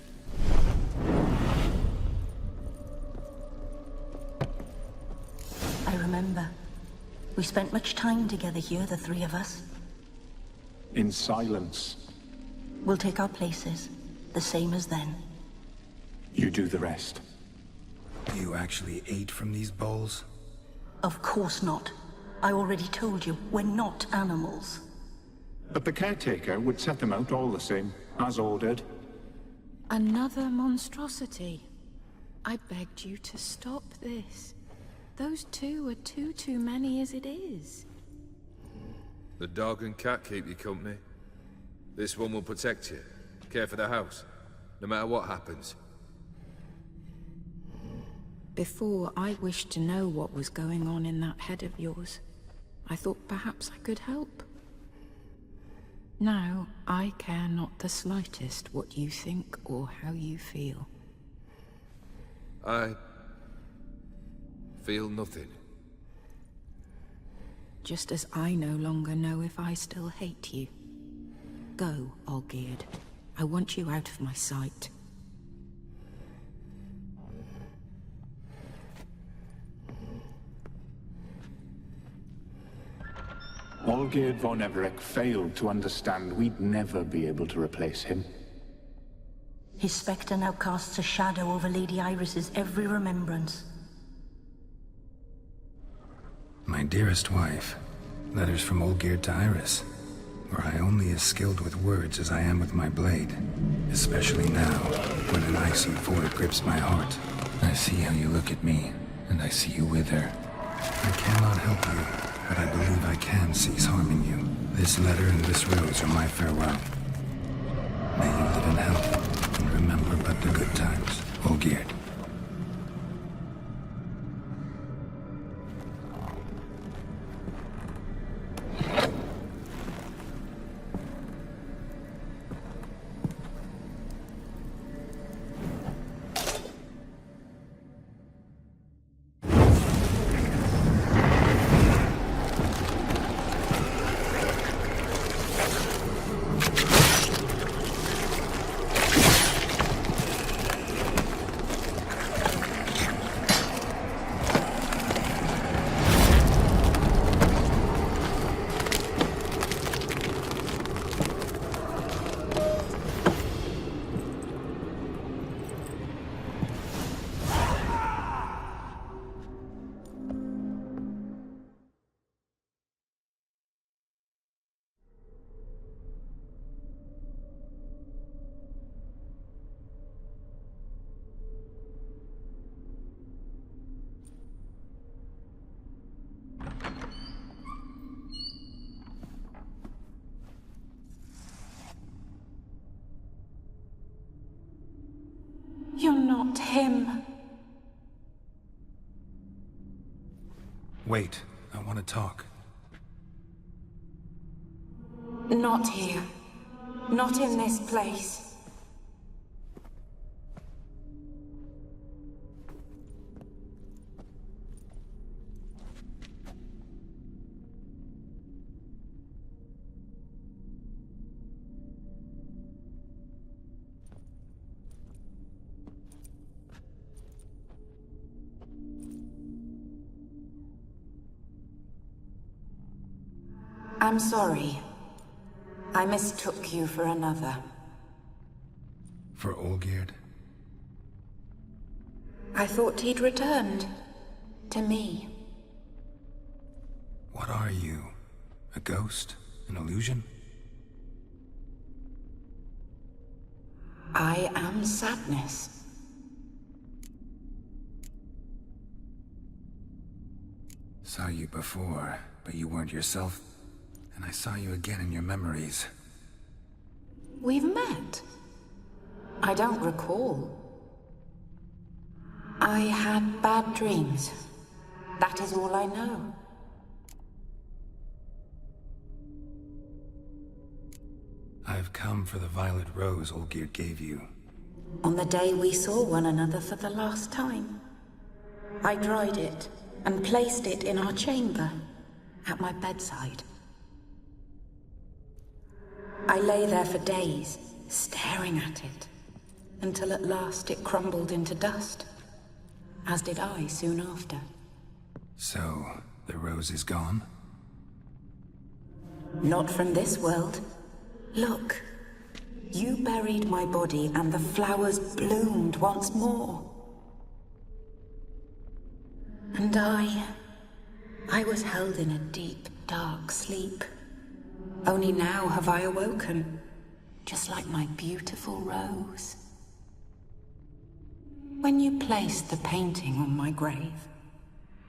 Speaker 15: I remember. We spent much time together here, the three of us.
Speaker 8: In silence.
Speaker 15: We'll take our places, the same as then.
Speaker 8: You do the rest.
Speaker 2: You actually ate from these bowls?
Speaker 15: Of course not. I already told you, we're not animals.
Speaker 8: But the caretaker would set them out all the same, as ordered.
Speaker 5: Another monstrosity. I begged you to stop this. Those two are too many as it is.
Speaker 9: The dog and cat keep you company. This one will protect you, care for the house, no matter what happens.
Speaker 5: Before, I wished to know what was going on in that head of yours. I thought perhaps I could help. Now, I care not the slightest what you think or how you feel.
Speaker 9: I feel nothing.
Speaker 5: Just as I no longer know if I still hate you. Go, Olgierd. I want you out of my sight.
Speaker 8: Olgierd von Everett failed to understand we'd never be able to replace him.
Speaker 15: His spectre now casts a shadow over Lady Iris's every remembrance.
Speaker 2: My dearest wife, letters from Olgierd to Iris. Were I only as skilled with words as I am with my blade, especially now, when an icy void grips my heart. I see how you look at me, and I see you with her. I cannot help you, but I believe I can cease harming you. This letter and this rose are my farewell. May you live in health, and remember but the good times, Olgierd.
Speaker 17: not him.
Speaker 2: Wait, I want to talk.
Speaker 17: Not here. Not in this place. I'm sorry. I mistook you for another.
Speaker 2: For Olgierd?
Speaker 17: I thought he'd returned. To me.
Speaker 2: What are you? A ghost? An illusion?
Speaker 17: I am sadness.
Speaker 2: Saw you before, but you weren't yourself. And I saw you again in your memories.
Speaker 17: We've met? I don't recall. I had bad dreams. That is all I know.
Speaker 2: I've come for the violet rose Olgierd gave you.
Speaker 17: On the day we saw one another for the last time. I dried it and placed it in our chamber, at my bedside. I lay there for days, staring at it, until at last it crumbled into dust, as did I soon after.
Speaker 2: So, the rose is gone?
Speaker 17: Not from this world. Look, you buried my body and the flowers bloomed once more. And I was held in a deep, dark sleep. Only now have I awoken, just like my beautiful rose. When you placed the painting on my grave,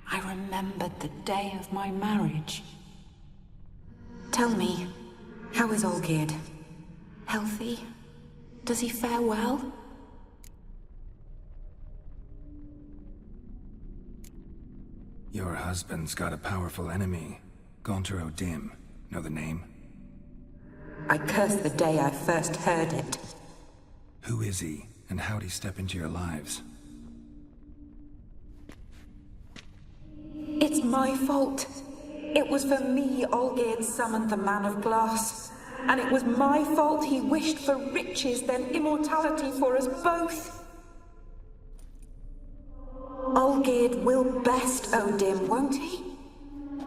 Speaker 17: I remembered the day of my marriage. Tell me, how is Olgierd? Healthy? Does he fare well?
Speaker 2: Your husband's got a powerful enemy. Gaunter O'Dim. Know the name?
Speaker 17: I curse the day I first heard it.
Speaker 2: Who is he, and how'd he step into your lives?
Speaker 17: It's my fault. It was for me Olgierd summoned the Man of Glass. And it was my fault he wished for riches, then immortality for us both. Olgierd will best O'Dim, won't he?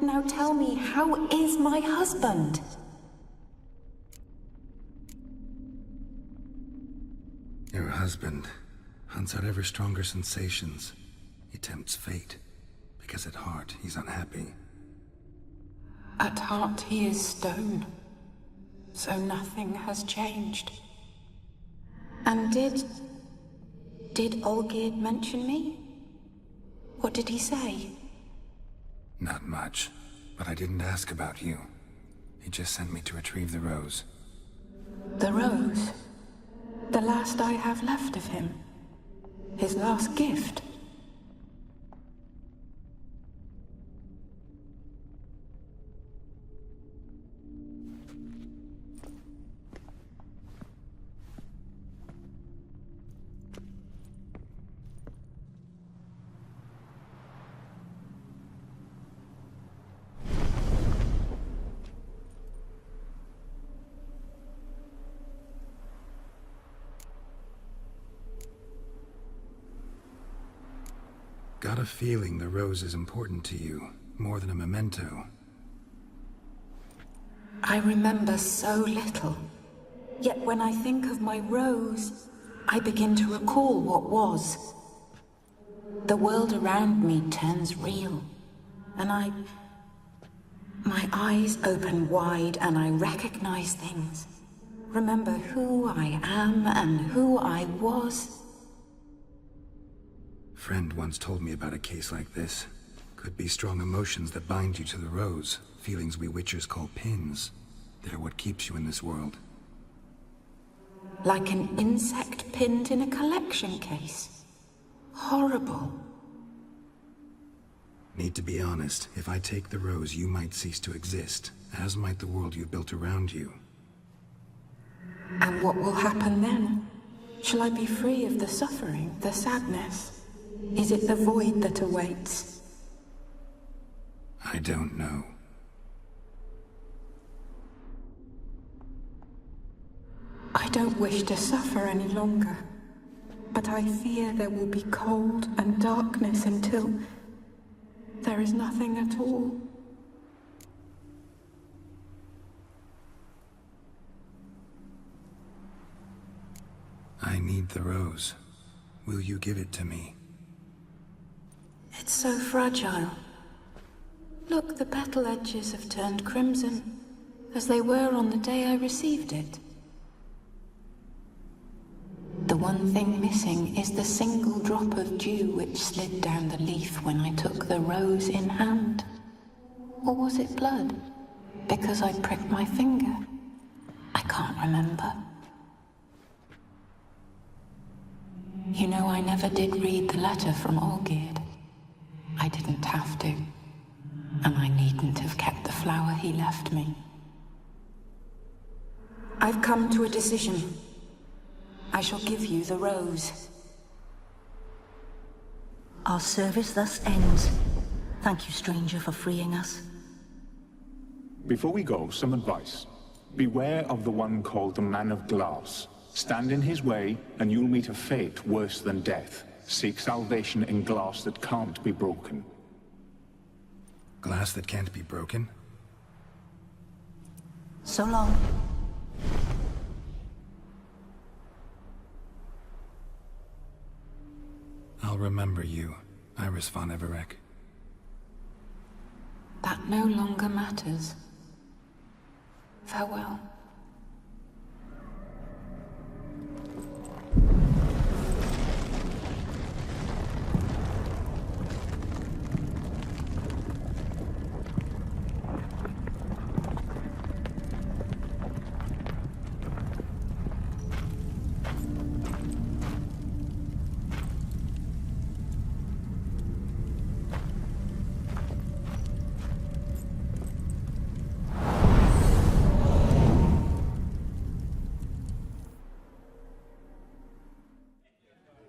Speaker 17: Now tell me, how is my husband?
Speaker 2: Your husband hunts out ever stronger sensations. He tempts fate, because at heart he's unhappy.
Speaker 17: At heart he is stone, so nothing has changed. And did Olgierd mention me? What did he say?
Speaker 2: Not much, but I didn't ask about you. He just sent me to retrieve the rose.
Speaker 17: The rose? The last I have left of him? His last gift?
Speaker 2: Got a feeling the rose is important to you, more than a memento.
Speaker 17: I remember so little. Yet when I think of my rose, I begin to recall what was. The world around me turns real, and my eyes open wide and I recognize things. Remember who I am and who I was.
Speaker 2: Friend once told me about a case like this. Could be strong emotions that bind you to the rose. Feelings we witchers call pins. They're what keeps you in this world.
Speaker 17: Like an insect pinned in a collection case. horrible.
Speaker 2: Need to be honest, if I take the rose, you might cease to exist, as might the world you built around you.
Speaker 17: And what will happen then? Shall I be free of the suffering, the sadness? Is it the void that awaits?
Speaker 2: I don't know.
Speaker 17: I don't wish to suffer any longer, but I fear there will be cold and darkness until there is nothing at all.
Speaker 2: I need the rose. Will you give it to me?
Speaker 17: It's so fragile. Look, the petal edges have turned crimson, as they were on the day I received it. The one thing missing is the single drop of dew which slid down the leaf when I took the rose in hand. Or was it blood? Because I pricked my finger? I can't remember. You know, I never did read the letter from Olgierd. I didn't have to. And I needn't have kept the flower he left me. I've come to a decision. I shall give you the rose.
Speaker 15: Our service thus ends. Thank you, stranger, for freeing us.
Speaker 8: Before we go, some advice. Beware of the one called the Man of Glass. Stand in his way, and you'll meet a fate worse than death. Seek salvation in glass that can't be broken.
Speaker 2: Glass that can't be broken?
Speaker 15: So long.
Speaker 2: I'll remember you, Iris von Everec.
Speaker 17: That no longer matters. Farewell.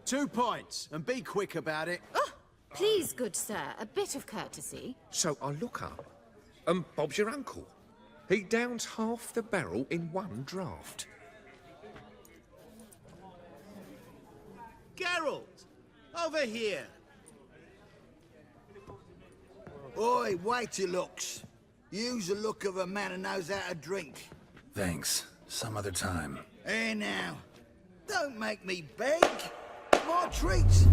Speaker 3: Two points, and be quick about it.
Speaker 16: Oh, please, good sir, a bit of courtesy.
Speaker 9: So I look up, and Bob's your uncle. He downs half the barrel in one draught.
Speaker 12: Geralt! Over here!
Speaker 6: Oi, wait your looks. Use the look of a man who knows how to drink.
Speaker 2: Thanks. Some other time.
Speaker 6: Here now. Don't make me beg. More treats.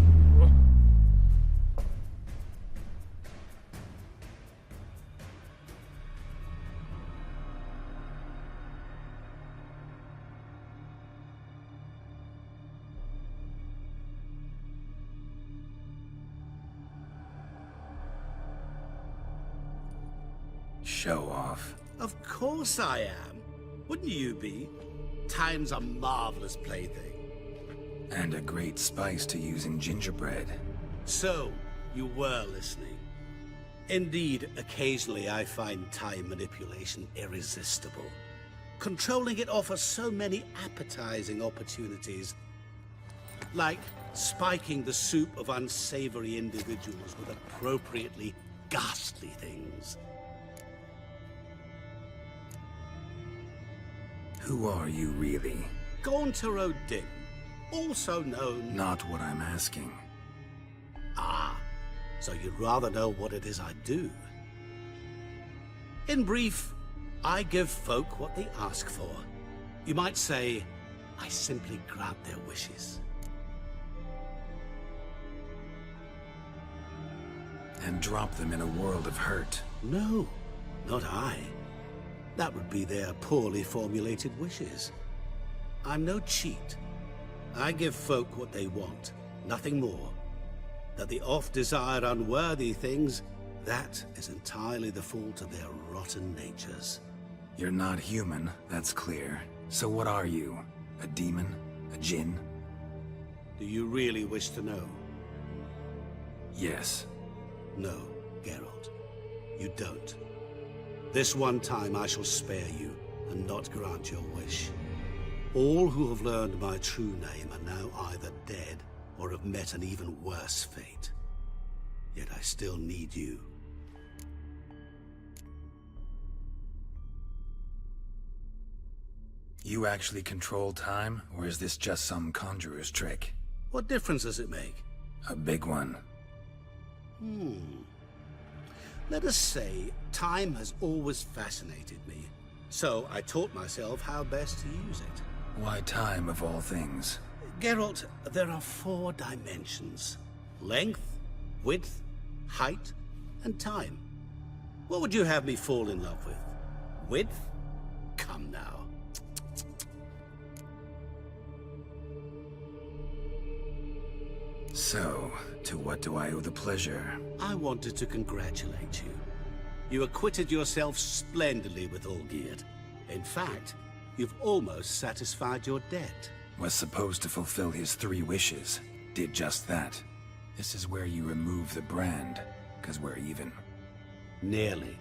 Speaker 2: Show off.
Speaker 12: Of course I am. Wouldn't you be? Time's a marvelous plaything.
Speaker 2: And a great spice to use in gingerbread.
Speaker 12: So, you were listening. Indeed, occasionally I find time manipulation irresistible. Controlling it offers so many appetizing opportunities. Like spiking the soup of unsavory individuals with appropriately ghastly things.
Speaker 2: Who are you, really?
Speaker 12: Gauntero Dim, also known...
Speaker 2: Not what I'm asking.
Speaker 12: Ah, so you'd rather know what it is I do. In brief, I give folk what they ask for. You might say, I simply grant their wishes.
Speaker 2: And drop them in a world of hurt.
Speaker 12: No, not I. That would be their poorly formulated wishes. I'm no cheat. I give folk what they want, nothing more. That they oft desire unworthy things, that is entirely the fault of their rotten natures.
Speaker 2: You're not human, that's clear. So what are you? A demon? A djinn?
Speaker 12: Do you really wish to know?
Speaker 2: Yes.
Speaker 12: No, Geralt. You don't. This one time I shall spare you, and not grant your wish. All who have learned my true name are now either dead, or have met an even worse fate. Yet I still need you.
Speaker 2: You actually control time, or is this just some conjurer's trick?
Speaker 12: What difference does it make?
Speaker 2: A big one.
Speaker 12: Let us say, time has always fascinated me. So I taught myself how best to use it.
Speaker 2: Why time, of all things?
Speaker 12: Geralt, there are 4 dimensions. Length, width, height, and time. What would you have me fall in love with? Width? Come now.
Speaker 2: So, to what do I owe the pleasure?
Speaker 12: I wanted to congratulate you. You acquitted yourself splendidly with Olgierd. In fact, you've almost satisfied your debt.
Speaker 2: Was supposed to fulfill his 3 wishes. Did just that. This is where you remove the brand, 'cause we're even.
Speaker 12: Nearly.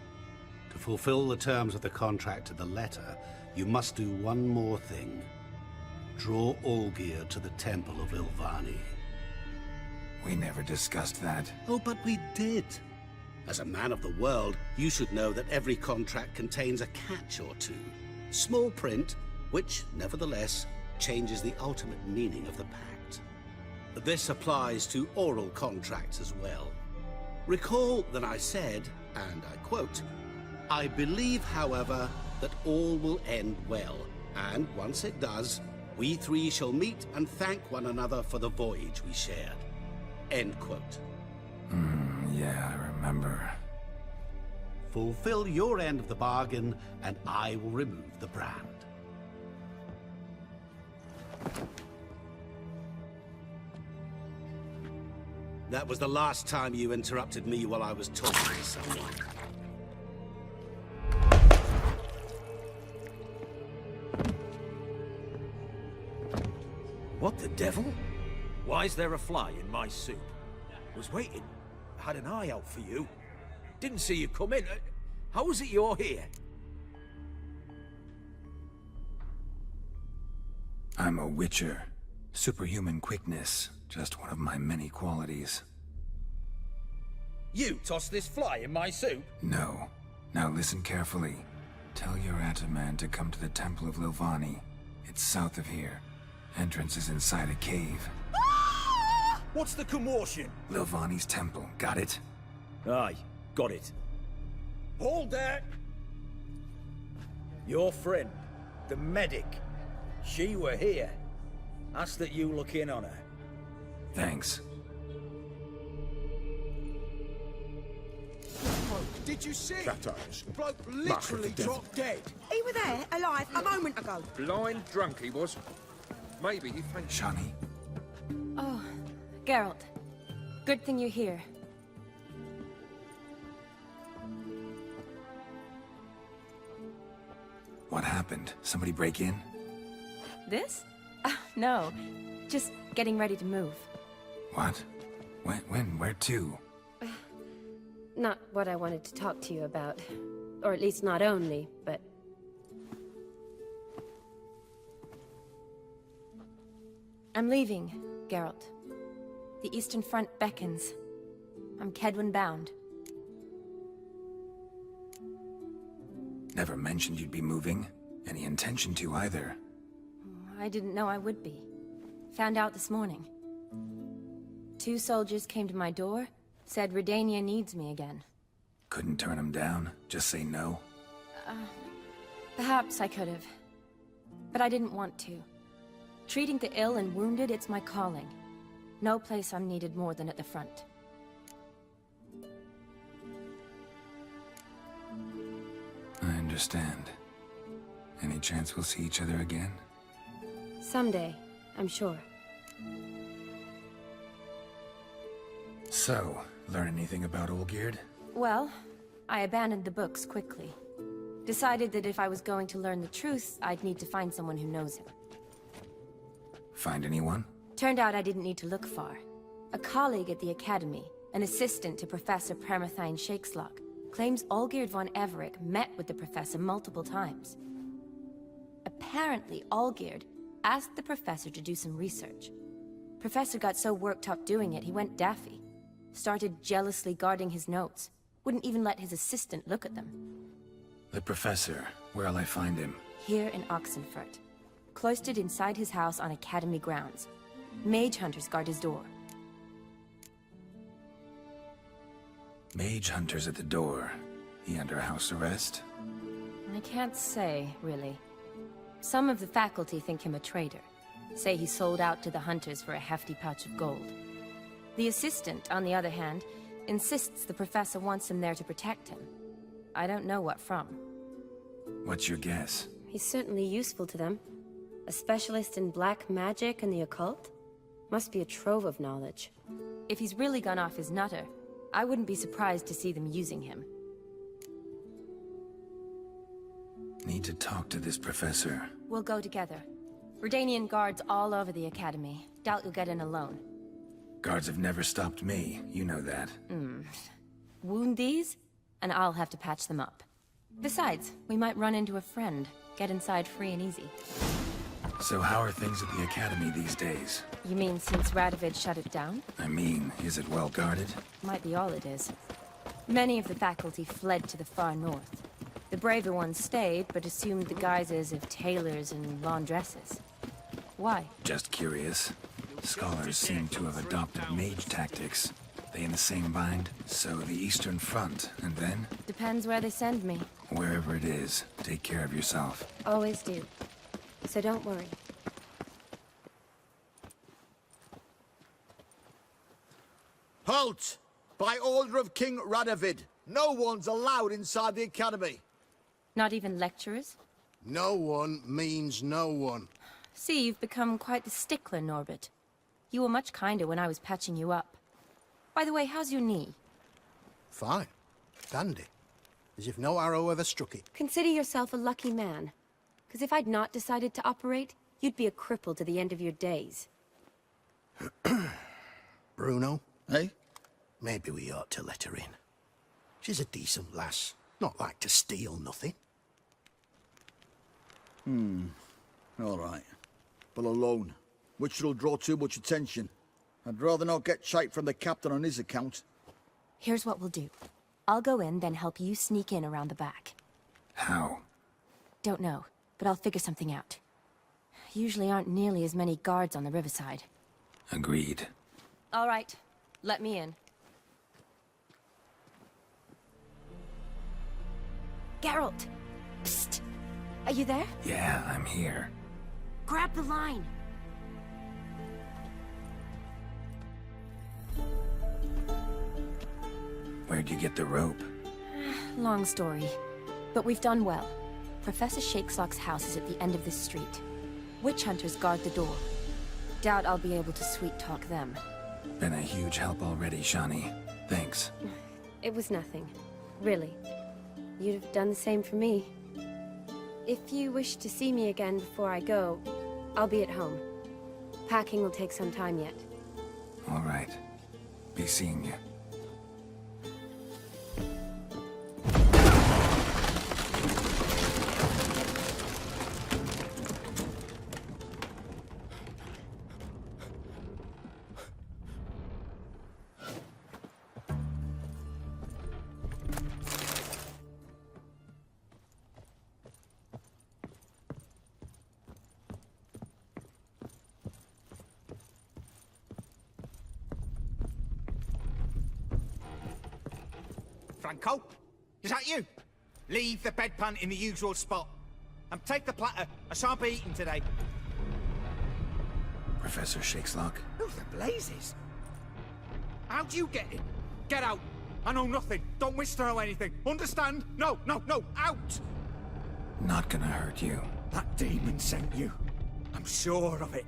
Speaker 12: To fulfill the terms of the contract to the letter, you must do one more thing. Draw Olgierd to the Temple of Lilvani.
Speaker 2: We never discussed that.
Speaker 12: Oh, but we did. As a man of the world, you should know that every contract contains a catch or two. Small print, which, nevertheless, changes the ultimate meaning of the pact. This applies to oral contracts as well. Recall that I said, and I quote, "I believe, however, that all will end well, and once it does, we 3 shall meet and thank one another for the voyage we shared." End quote.
Speaker 2: Yeah, I remember.
Speaker 12: Fulfill your end of the bargain, and I will remove the brand. That was the last time you interrupted me while I was talking to someone.
Speaker 19: What the devil? Why is there a fly in my soup? Was waiting. Had an eye out for you. Didn't see you come in. How is it you're here?
Speaker 2: I'm a witcher. Superhuman quickness. Just one of my many qualities.
Speaker 19: You tossed this fly in my soup?
Speaker 2: No. Now listen carefully. Tell your Ataman to come to the Temple of Lilvani. It's south of here. Entrance is inside a cave.
Speaker 19: What's the commotion?
Speaker 2: Lilvani's temple. Got it?
Speaker 19: Aye, got it.
Speaker 4: Hold that! Your friend, the medic, she were here. Ask that you look in on her.
Speaker 2: Thanks.
Speaker 3: Did you see?
Speaker 8: Cat eyes.
Speaker 3: Bloke literally dropped dead.
Speaker 21: He were there, alive, a moment ago.
Speaker 9: Blind drunk he was. Maybe he fainted.
Speaker 2: Shani.
Speaker 23: Oh, Geralt. Good thing you're here.
Speaker 2: What happened? Somebody break in?
Speaker 23: This? No. Just getting ready to move.
Speaker 2: What? When? Where to?
Speaker 23: Not what I wanted to talk to you about. Or at least not only, but... I'm leaving, Geralt. The Eastern Front beckons. I'm Kedwin bound.
Speaker 2: Never mentioned you'd be moving. Any intention to either.
Speaker 23: I didn't know I would be. Found out this morning. 2 soldiers came to my door, said Redania needs me again.
Speaker 2: Couldn't turn him down? Just say no?
Speaker 23: Perhaps I could have. But I didn't want to. Treating the ill and wounded, it's my calling. No place I'm needed more than at the front.
Speaker 2: I understand. Any chance we'll see each other again?
Speaker 23: Someday, I'm sure.
Speaker 2: So, learn anything about Olgierd?
Speaker 23: Well, I abandoned the books quickly. Decided that if I was going to learn the truth, I'd need to find someone who knows him.
Speaker 2: Find anyone?
Speaker 23: Turned out I didn't need to look far. A colleague at the academy, an assistant to Professor Permathine Shakeslock, claims Olgierd von Everick met with the professor multiple times. Apparently, Olgierd asked the professor to do some research. Professor got so worked up doing it, he went daffy. Started jealously guarding his notes. Wouldn't even let his assistant look at them.
Speaker 2: The professor, where'll I find him?
Speaker 23: Here in Oxenfurt. Cloistered inside his house on Academy grounds. Mage hunters guard his door.
Speaker 2: Mage hunters at the door. He under house arrest?
Speaker 23: I can't say, really. Some of the faculty think him a traitor. Say he sold out to the hunters for a hefty pouch of gold. The assistant, on the other hand, insists the professor wants him there to protect him. I don't know what from.
Speaker 2: What's your guess?
Speaker 23: He's certainly useful to them. A specialist in black magic and the occult? Must be a trove of knowledge. If he's really gone off his nutter, I wouldn't be surprised to see them using him.
Speaker 2: Need to talk to this professor.
Speaker 23: We'll go together. Redanian guards all over the Academy. Doubt you'll get in alone.
Speaker 2: Guards have never stopped me, you know that.
Speaker 23: Wound these, and I'll have to patch them up. Besides, we might run into a friend. Get inside free and easy.
Speaker 2: So how are things at the Academy these days?
Speaker 23: You mean since Radovid shut it down?
Speaker 2: I mean, is it well guarded?
Speaker 23: Might be all it is. Many of the faculty fled to the far north. The braver ones stayed, but assumed the guises of tailors and laundresses. Why?
Speaker 2: Just curious. Scholars seem to have adopted mage tactics. They in the same bind? So the Eastern Front, and then?
Speaker 23: Depends where they send me.
Speaker 2: Wherever it is, take care of yourself.
Speaker 23: Always do. So don't worry.
Speaker 6: Halt! By order of King Radovid, no one's allowed inside the Academy.
Speaker 23: Not even lecturers?
Speaker 6: No one means no one.
Speaker 23: See, you've become quite the stickler, Norbert. You were much kinder when I was patching you up. By the way, how's your knee?
Speaker 6: Fine. Dandy. As if no arrow ever struck it.
Speaker 23: Consider yourself a lucky man. Because if I'd not decided to operate, you'd be a cripple to the end of your days.
Speaker 6: Bruno, eh? Maybe we ought to let her in. She's a decent lass. Not like to steal nothing.
Speaker 1: All right. But alone, which will draw too much attention. I'd rather not get shite from the captain on his account.
Speaker 23: Here's what we'll do. I'll go in, then help you sneak in around the back.
Speaker 2: How?
Speaker 23: Don't know, but I'll figure something out. Usually aren't nearly as many guards on the riverside.
Speaker 2: Agreed.
Speaker 23: All right, let me in. Geralt! Psst! Are you there?
Speaker 2: Yeah, I'm here.
Speaker 23: Grab the line!
Speaker 2: Where'd you get the rope?
Speaker 23: Long story. But we've done well. Professor Shakeslock's house is at the end of this street. Witch hunters guard the door. Doubt I'll be able to sweet-talk them.
Speaker 2: Been a huge help already, Shani. Thanks.
Speaker 23: It was nothing. Really. You'd have done the same for me. If you wish to see me again before I go, I'll be at home. Packing will take some time yet.
Speaker 2: All right. Be seeing you.
Speaker 10: Franco? Is that you? Leave the bedpan in the usual spot. And take the platter. I shan't be eating today.
Speaker 2: Professor Shakeslock?
Speaker 10: Who the blazes? How'd you get in? Get out. I know nothing. Don't wish to know anything. Understand? No, no, no. Out!
Speaker 2: Not gonna hurt you.
Speaker 10: That demon sent you. I'm sure of it.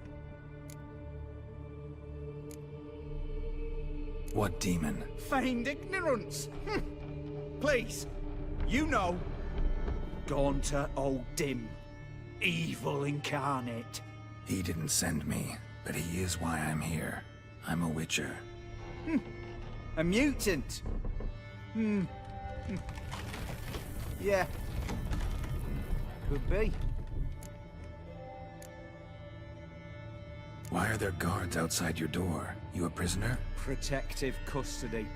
Speaker 2: What demon?
Speaker 10: Feigned ignorance. Please, you know. Gaunter Old Dim. Evil incarnate.
Speaker 2: He didn't send me, but he is why I'm here. I'm a witcher.
Speaker 10: A mutant? Yeah. Could be.
Speaker 2: Why are there guards outside your door? You a prisoner?
Speaker 10: Protective custody.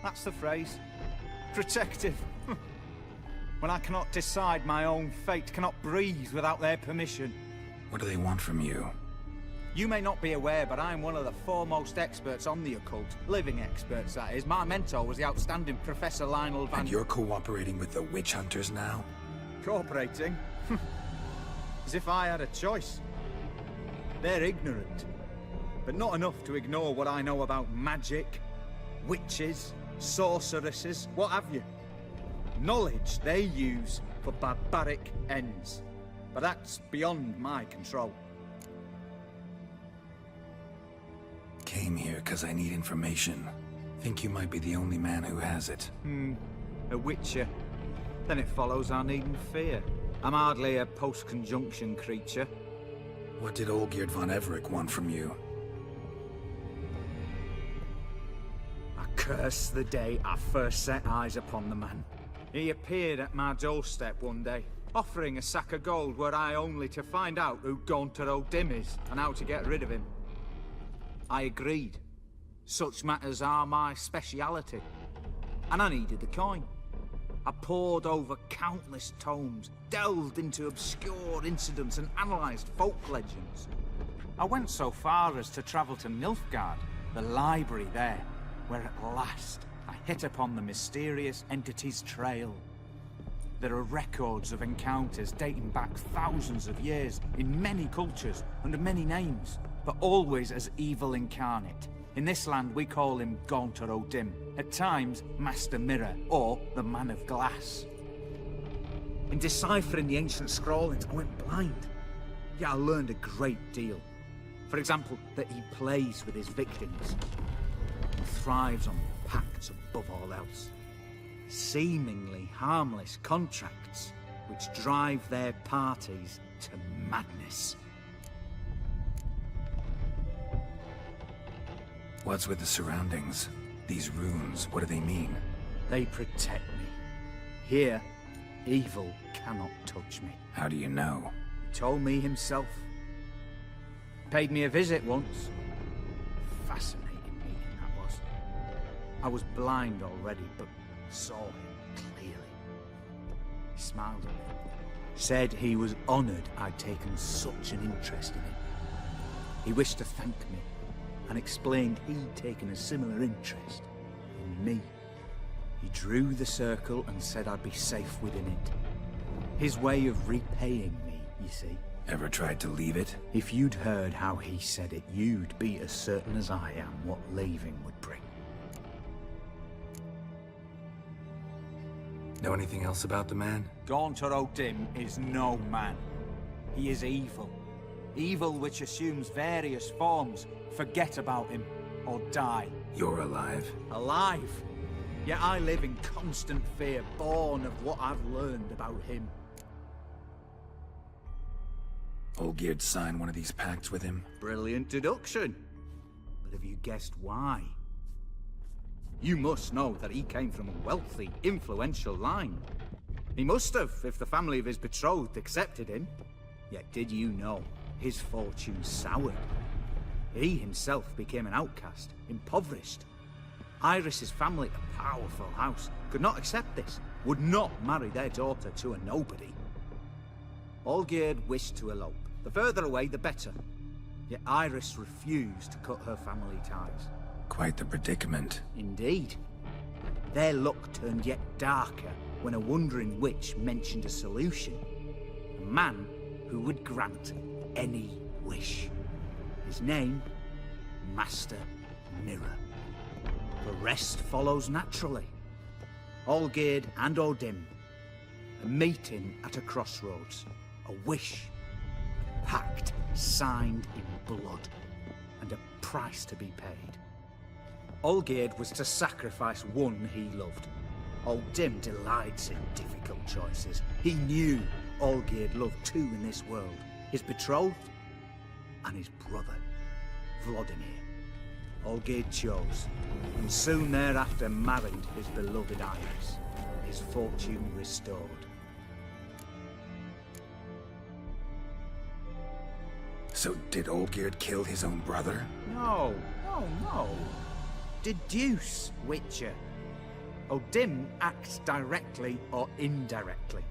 Speaker 10: That's the phrase. Protective. When I cannot decide my own fate, cannot breathe without their permission.
Speaker 2: What do they want from you?
Speaker 10: You may not be aware, but I'm one of the foremost experts on the occult. Living experts, that is. My mentor was the outstanding Professor Lionel Van...
Speaker 2: And you're cooperating with the witch hunters now?
Speaker 10: Cooperating? As if I had a choice. They're ignorant, but not enough to ignore what I know about magic, witches, sorceresses, what have you. Knowledge they use for barbaric ends. But that's beyond my control.
Speaker 2: Came here because I need information. Think you might be the only man who has it.
Speaker 10: A witcher. Then it follows I needn't fear. I'm hardly a post-conjunction creature.
Speaker 2: What did Olgierd von Everec want from you?
Speaker 10: I curse the day I first set eyes upon the man. He appeared at my doorstep one day, offering a sack of gold were I only to find out who Gauntlet is and how to get rid of him. I agreed. Such matters are my speciality. And I needed the coin. I pored over countless tomes, delved into obscure incidents and analysed folk legends. I went so far as to travel to Nilfgaard, the library there, where at last I hit upon the mysterious entity's trail. There are records of encounters dating back thousands of years in many cultures under many names, but always as evil incarnate. In this land we call him Gauntlet, at times Master Mirror or the Man of Glass. In deciphering the ancient scrawlings I went blind, yet I learned a great deal. For example, that he plays with his victims and thrives on pacts above all else. Seemingly harmless contracts which drive their parties to madness.
Speaker 2: What's with the surroundings? These runes, what do they mean?
Speaker 10: They protect me. Here, evil cannot touch me.
Speaker 2: How do you know?
Speaker 10: He told me himself. Paid me a visit once. Fascinating meeting that was. I was blind already, but saw him clearly. He smiled at me. Said he was honoured I'd taken such an interest in him. He wished to thank me, and explained he'd taken a similar interest in me. He drew the circle and said I'd be safe within it. His way of repaying me, you see.
Speaker 2: Ever tried to leave it?
Speaker 10: If you'd heard how he said it, you'd be as certain as I am what leaving would bring.
Speaker 2: Know anything else about the man?
Speaker 10: Gauntlet is no man. He is evil. Evil which assumes various forms. Forget about him, or die.
Speaker 2: You're alive?
Speaker 10: Alive? Yet I live in constant fear, born of what I've learned about him.
Speaker 2: Olgierd signed one of these pacts with him?
Speaker 10: Brilliant deduction. But have you guessed why? You must know that he came from a wealthy, influential line. He must have, if the family of his betrothed accepted him. Yet did you know his fortune soured? He himself became an outcast, impoverished. Iris's family, a powerful house, could not accept this, would not marry their daughter to a nobody. Olgierd wished to elope. The further away, the better. Yet Iris refused to cut her family ties.
Speaker 2: Quite the predicament.
Speaker 10: Indeed. Their luck turned yet darker when a wandering witch mentioned a solution. A man who would grant any wish. His name, Master Mirror. The rest follows naturally. Olgierd and Odim, a meeting at a crossroads, a wish, a pact signed in blood, and a price to be paid. Olgierd was to sacrifice one he loved. Odim delights in difficult choices. He knew Olgierd loved two in this world, his betrothed and his brother, Vladimir. Olgierd chose, and soon thereafter married his beloved Iris, his fortune restored.
Speaker 2: So did Olgierd kill his own brother?
Speaker 10: No. Deduce, Witcher. Odin acts directly or indirectly.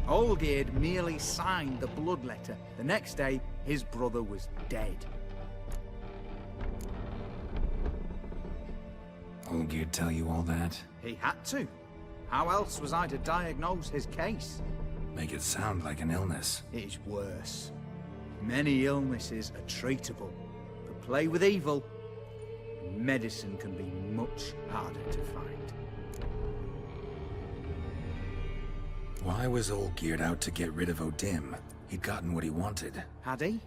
Speaker 10: Olgierd merely signed the blood letter. The next day, his brother was dead.
Speaker 2: Olgierd tell you all that?
Speaker 10: He had to. How else was I to diagnose his case?
Speaker 2: Make it sound like an illness.
Speaker 10: It is worse. Many illnesses are treatable, but play with evil, medicine can be much harder to find.
Speaker 2: Why was Olgierd out to get rid of Odin? He'd gotten what he wanted.
Speaker 10: Had he?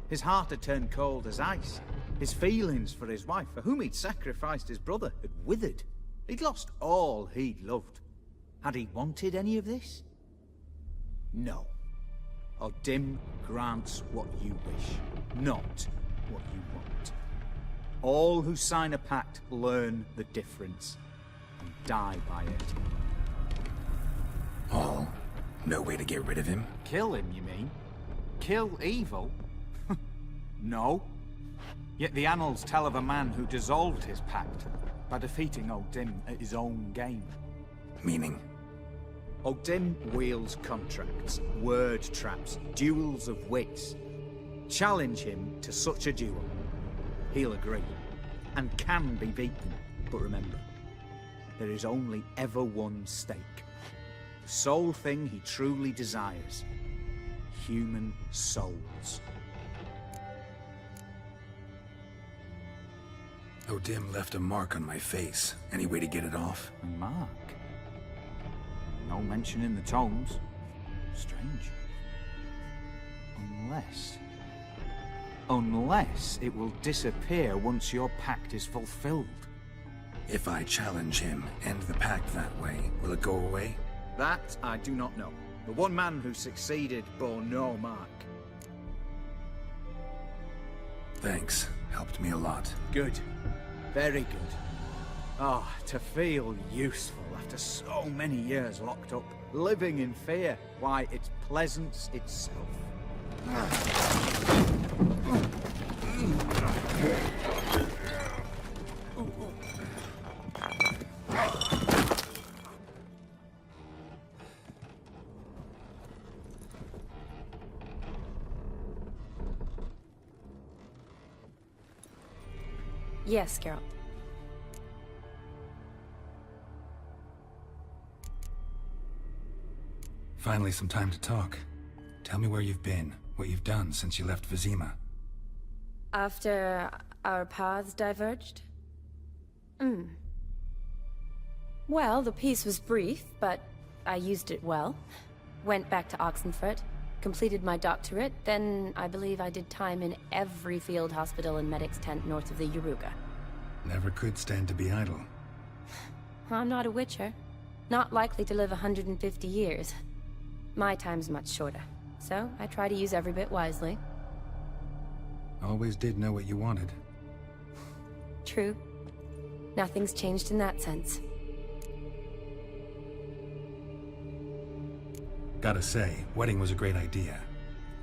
Speaker 10: His heart had turned cold as ice. His feelings for his wife, for whom he'd sacrificed his brother, had withered. He'd lost all he'd loved. Had he wanted any of this? No. Odin grants what you wish, not what you want. All who sign a pact learn the difference and die by it.
Speaker 2: All? No way to get rid of him?
Speaker 10: Kill him, you mean? Kill evil? No. Yet the annals tell of a man who dissolved his pact by defeating Odin at his own game.
Speaker 2: Meaning?
Speaker 10: Odin wields contracts, word traps, duels of wits. Challenge him to such a duel. He'll agree, and can be beaten. But remember, there is only ever one stake. The sole thing he truly desires. Human souls.
Speaker 2: Odin left a mark on my face. Any way to get it off?
Speaker 10: A mark? No mention in the tomes. Strange. Unless it will disappear once your pact is fulfilled.
Speaker 2: If I challenge him, end the pact that way, will it go away?
Speaker 10: That I do not know. The one man who succeeded bore no mark.
Speaker 2: Thanks. Helped me a lot.
Speaker 10: Good. Very good. Ah, to feel useful after so many years locked up, living in fear. Why, it's pleasance itself.
Speaker 23: Yes, Geralt.
Speaker 2: Finally, some time to talk. Tell me where you've been, what you've done since you left Vizima.
Speaker 23: After our paths diverged? Well, the peace was brief, but I used it well. Went back to Oxenfurt, completed my doctorate, then I believe I did time in every field hospital and medic's tent north of the Yaruga.
Speaker 2: Never could stand to be idle.
Speaker 23: I'm not a witcher. Not likely to live 150 years. My time's much shorter, so I try to use every bit wisely.
Speaker 2: Always did know what you wanted.
Speaker 23: True. Nothing's changed in that sense.
Speaker 2: Gotta say, wedding was a great idea.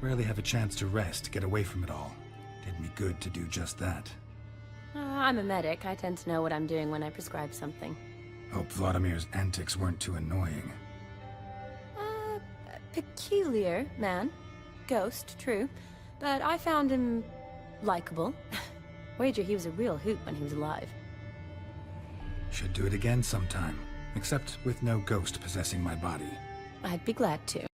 Speaker 2: Rarely have a chance to rest, get away from it all. Did me good to do just that.
Speaker 23: I'm a medic. I tend to know what I'm doing when I prescribe something.
Speaker 2: Hope Vladimir's antics weren't too annoying.
Speaker 23: Peculiar man. Ghost, true. But I found him likable. Wager he was a real hoot when he was alive.
Speaker 2: Should do it again sometime. Except with no ghost possessing my body.
Speaker 23: I'd be glad to.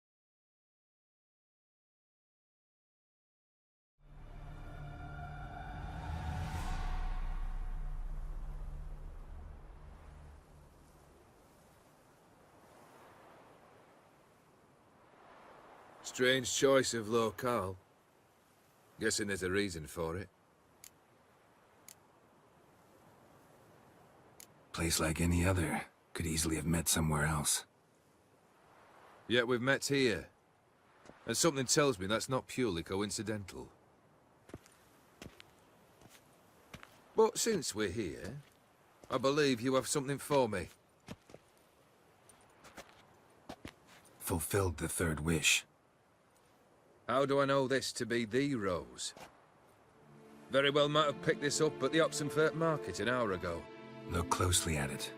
Speaker 9: Strange choice of locale. Guessing there's a reason for it.
Speaker 2: Place like any other. Could easily have met somewhere else.
Speaker 9: Yet we've met here. And something tells me that's not purely coincidental. But since we're here, I believe you have something for me.
Speaker 2: Fulfilled the third wish.
Speaker 9: How do I know this to be the rose? Very well might have picked this up at the Oxenfurt market an hour ago.
Speaker 2: Look closely at it.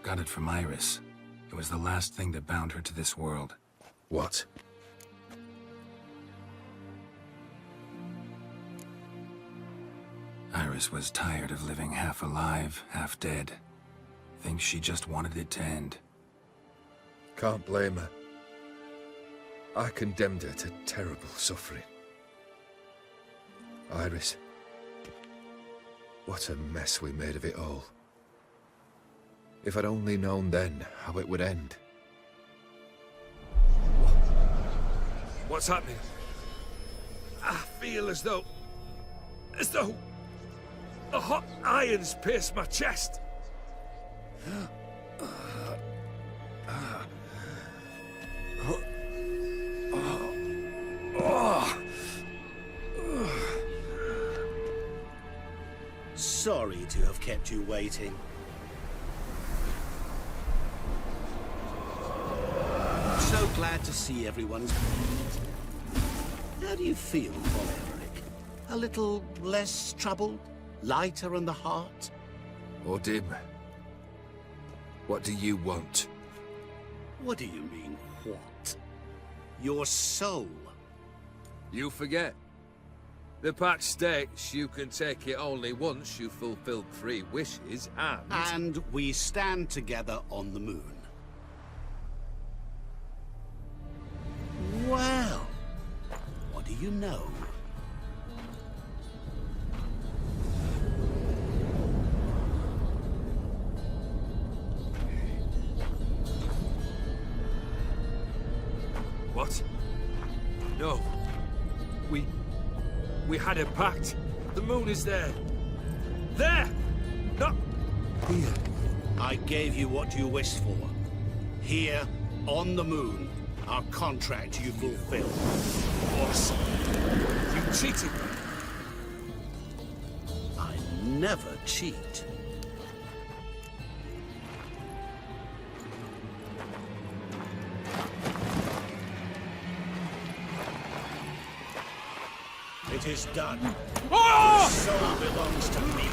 Speaker 2: Got it from Iris. It was the last thing that bound her to this world.
Speaker 9: What?
Speaker 2: Iris was tired of living half alive, half dead. Thinks she just wanted it to end.
Speaker 9: Can't blame her. I condemned her to terrible suffering. Iris. What a mess we made of it all. If I'd only known then how it would end. What's happening? I feel as though a hot iron's pierced my chest.
Speaker 12: Sorry to have kept you waiting. So glad to see everyone's... How do you feel, Von Everett? A little less troubled? Lighter on the heart?
Speaker 9: Or dim? What do you want?
Speaker 12: What do you mean, what? Your soul.
Speaker 9: You forget. The pact states you can take it only once you've fulfilled 3 wishes and...
Speaker 12: And we stand together on the moon. Well, what do you know?
Speaker 9: What? No. We had a pact. The moon is there. There! Not here.
Speaker 12: I gave you what you wished for. Here, on the moon, our contract you fulfilled.
Speaker 9: Boss, you cheated me.
Speaker 12: I never cheat. It is done. The soul belongs to me.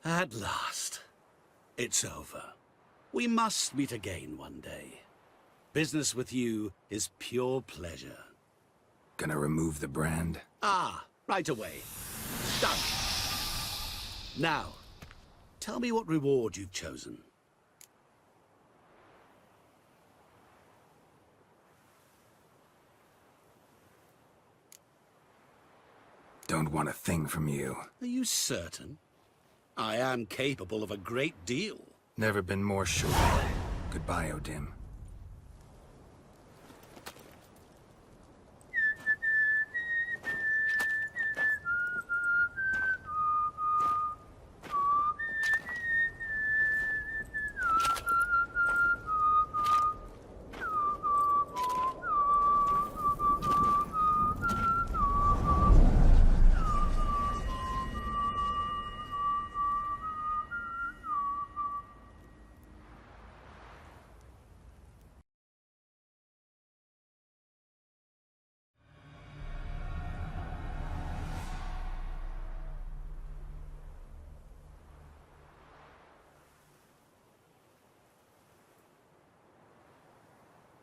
Speaker 12: At last, it's over. We must meet again one day. Business with you is pure pleasure.
Speaker 2: Gonna remove the brand?
Speaker 12: Ah, right away. Done. Now, tell me what reward you've chosen.
Speaker 2: Don't want a thing from you.
Speaker 12: Are you certain? I am capable of a great deal.
Speaker 2: Never been more sure. Goodbye, Odim.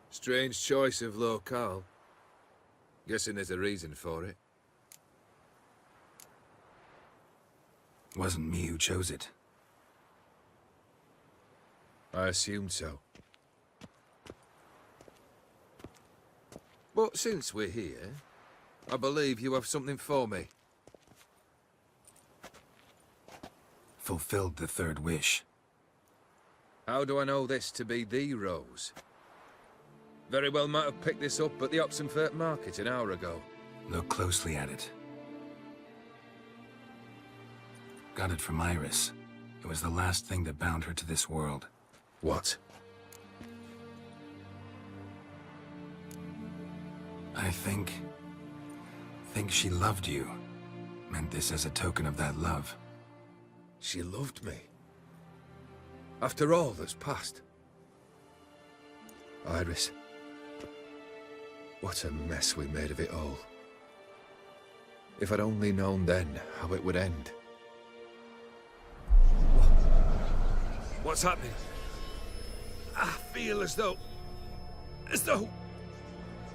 Speaker 9: Strange choice of locale. Guessing there's a reason for it.
Speaker 2: Wasn't me who chose it.
Speaker 9: I assumed so. But since we're here, I believe you have something for me.
Speaker 2: Fulfilled the third wish.
Speaker 9: How do I know this to be the rose? Very well might have picked this up at the Oxenfurt market an hour ago.
Speaker 2: Look closely at it. Got it from Iris. It was the last thing that bound her to this world.
Speaker 9: What?
Speaker 2: I think she loved you. Meant this as a token of that love.
Speaker 9: She loved me. After all that's passed. Iris. What a mess we made of it all. If I'd only known then how it would end. What's happening? I feel as though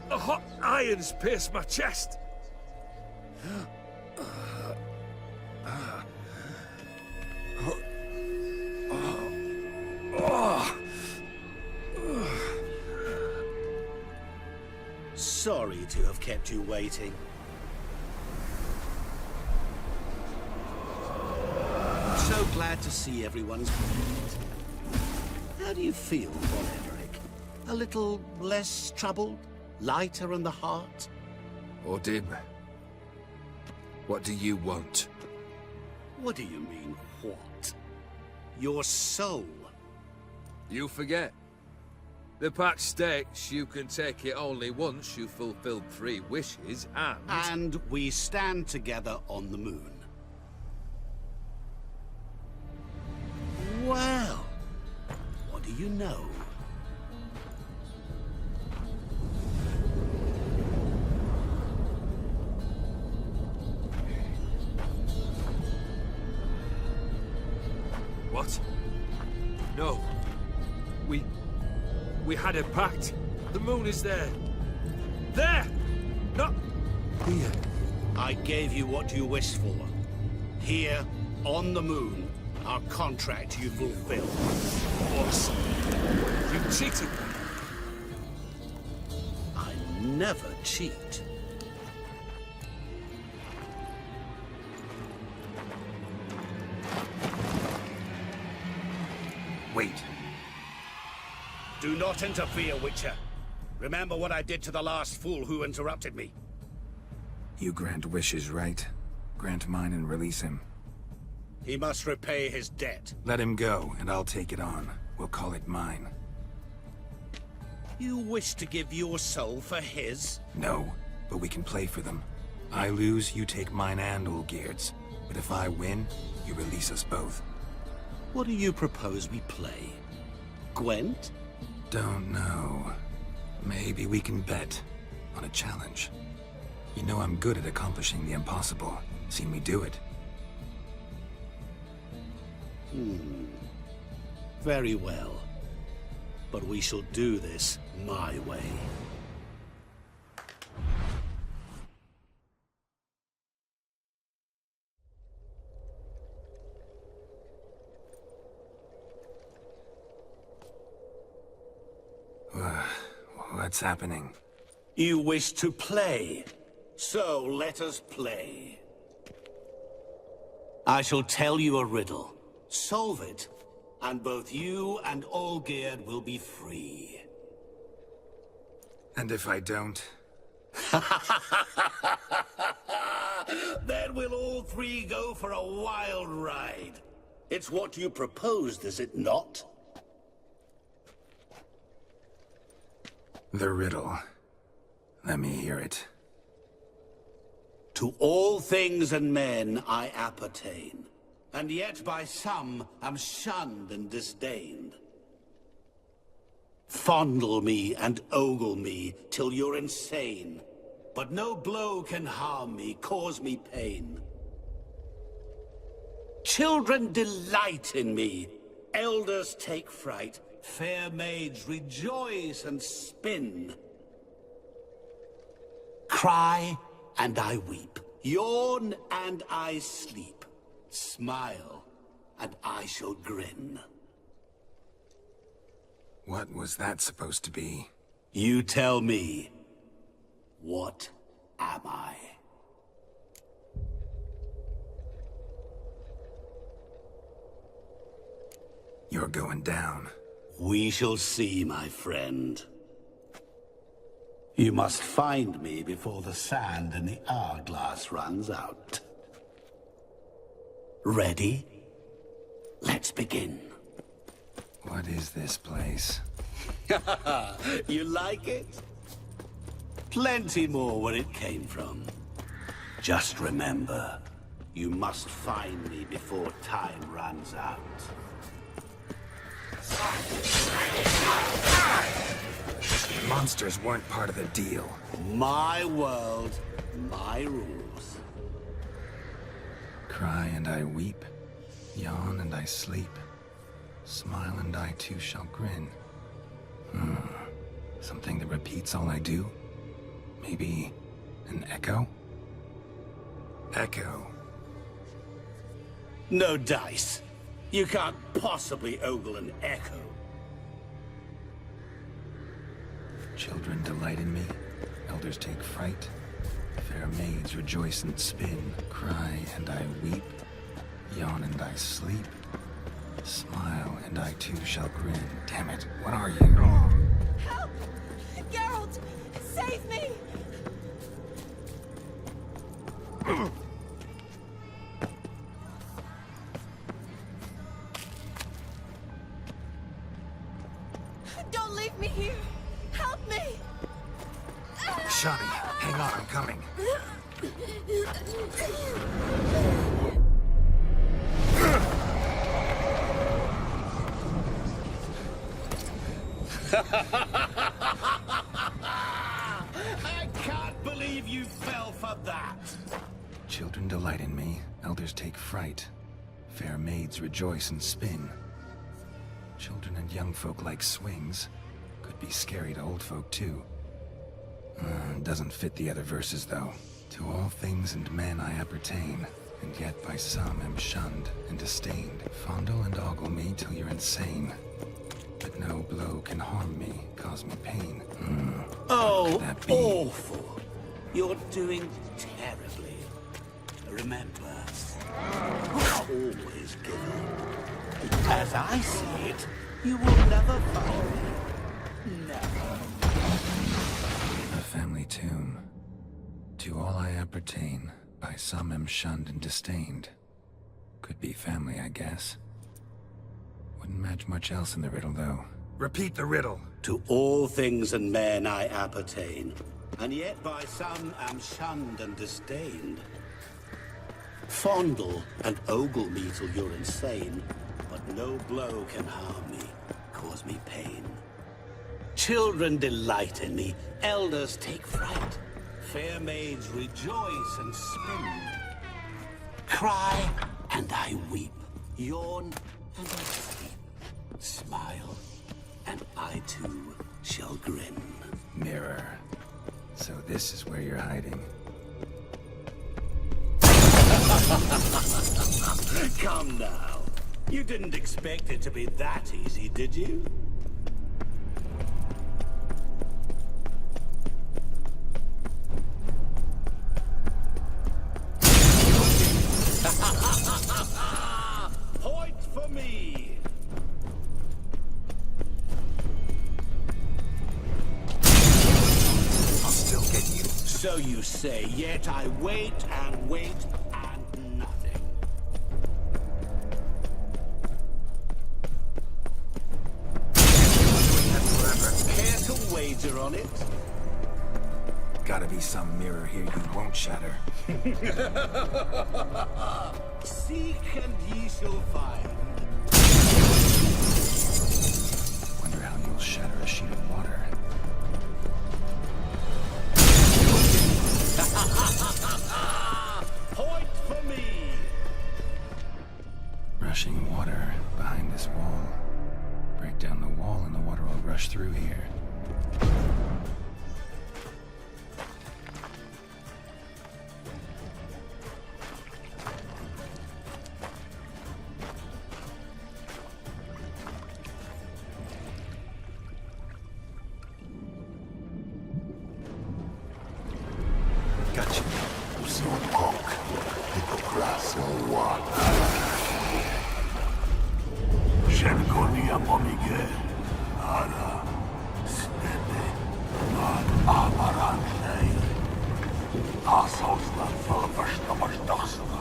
Speaker 9: the hot irons pierce my chest.
Speaker 12: Sorry to have kept you waiting. So glad to see everyone's pleased. How do you feel, Von Emmerich? A little less troubled? Lighter in the heart?
Speaker 9: Or dim? What do you want?
Speaker 12: What do you mean, what? Your soul.
Speaker 9: You forget. The pact states you can take it only once you've fulfilled 3 wishes, and...
Speaker 12: And we stand together on the moon. Well, what do you know?
Speaker 9: What? No. We had a pact. The moon is there. There! Not here.
Speaker 12: I gave you what you wished for. Here, on the moon, our contract you fulfilled.
Speaker 9: Awesome. You cheated me.
Speaker 12: I never cheat.
Speaker 2: Wait.
Speaker 12: Do not interfere, Witcher. Remember what I did to the last fool who interrupted me.
Speaker 2: You grant wishes, right? Grant mine and release him.
Speaker 12: He must repay his debt.
Speaker 2: Let him go, and I'll take it on. We'll call it mine.
Speaker 12: You wish to give your soul for his?
Speaker 2: No, but we can play for them. I lose, you take mine and Olgierd's. But if I win, you release us both.
Speaker 12: What do you propose we play? Gwent?
Speaker 2: Don't know. Maybe we can bet on a challenge. You know I'm good at accomplishing the impossible. Seen me do it.
Speaker 12: Very well. But we shall do this my way.
Speaker 2: What's happening?
Speaker 12: You wish to play, so let us play. I shall tell you a riddle. Solve it, and both you and Olgierd will be free.
Speaker 2: And if I don't?
Speaker 12: Then we'll all 3 go for a wild ride. It's what you proposed, is it not?
Speaker 2: The riddle. Let me hear it.
Speaker 12: To all things and men I appertain, and yet by some am shunned and disdained. Fondle me and ogle me till you're insane, but no blow can harm me, cause me pain. Children delight in me, elders take fright, fair maids rejoice and spin. Cry and I weep, yawn and I sleep, smile and I shall grin.
Speaker 2: What was that supposed to be?
Speaker 12: You tell me. What am I?
Speaker 2: You're going down.
Speaker 12: We shall see, my friend. You must find me before the sand in the hourglass runs out. Ready? Let's begin.
Speaker 2: What is this place?
Speaker 12: You like it? Plenty more where it came from. Just remember, you must find me before time runs out.
Speaker 2: Monsters weren't part of the deal.
Speaker 12: My world, my rules.
Speaker 2: Cry and I weep, yawn and I sleep, smile and I too shall grin. Something that repeats all I do? Maybe an echo? Echo.
Speaker 12: No dice. You can't possibly ogle an echo.
Speaker 2: Children delight in me, elders take fright, fair maids rejoice and spin, cry and I weep, yawn and I sleep, smile and I too shall grin. Damn it, what are you?
Speaker 21: Help! Geralt! Save me! Don't leave me here! Help me!
Speaker 2: Shani, hang on, I'm coming.
Speaker 12: I can't believe you fell for that!
Speaker 2: Children delight in me, elders take fright, fair maids rejoice and spin. Children and young folk like swings, could be scary to old folk too. Doesn't fit the other verses though. To all things and men I appertain, and yet by some am shunned and disdained. Fondle and ogle me till you're insane, but no blow can harm me, cause me pain.
Speaker 12: Oh,
Speaker 2: that be?
Speaker 12: awful. You're doing terribly. Remember, always give up. As I see it, you will never find me. Never.
Speaker 2: A family tomb. To all I appertain, by some am shunned and disdained. Could be family, I guess. Wouldn't match much else in the riddle, though. Repeat the riddle.
Speaker 12: To all things and men I appertain, and yet by some am shunned and disdained. Fondle and ogle me till you're insane, but no blow can harm me, cause me pain. Children delight in me, elders take fright. Fair maids rejoice and spin. Cry and I weep, yawn and I sleep. Smile and I too shall grin.
Speaker 2: Mirror. So this is where you're hiding.
Speaker 12: Come now. You didn't expect it to be that easy, did you? Point for me!
Speaker 2: I'll still get you.
Speaker 12: So you say, yet I wait and wait and nothing. Care to wager on it?
Speaker 2: Gotta be some mirror here you won't shatter.
Speaker 12: Seek and ye shall find.
Speaker 2: Wonder how you'll shatter a sheet of water.
Speaker 12: Point for me!
Speaker 2: Rushing water behind this wall. Break down the wall and the water will rush through here. Gotcha.
Speaker 11: J'aime qu'on y a mon miguel.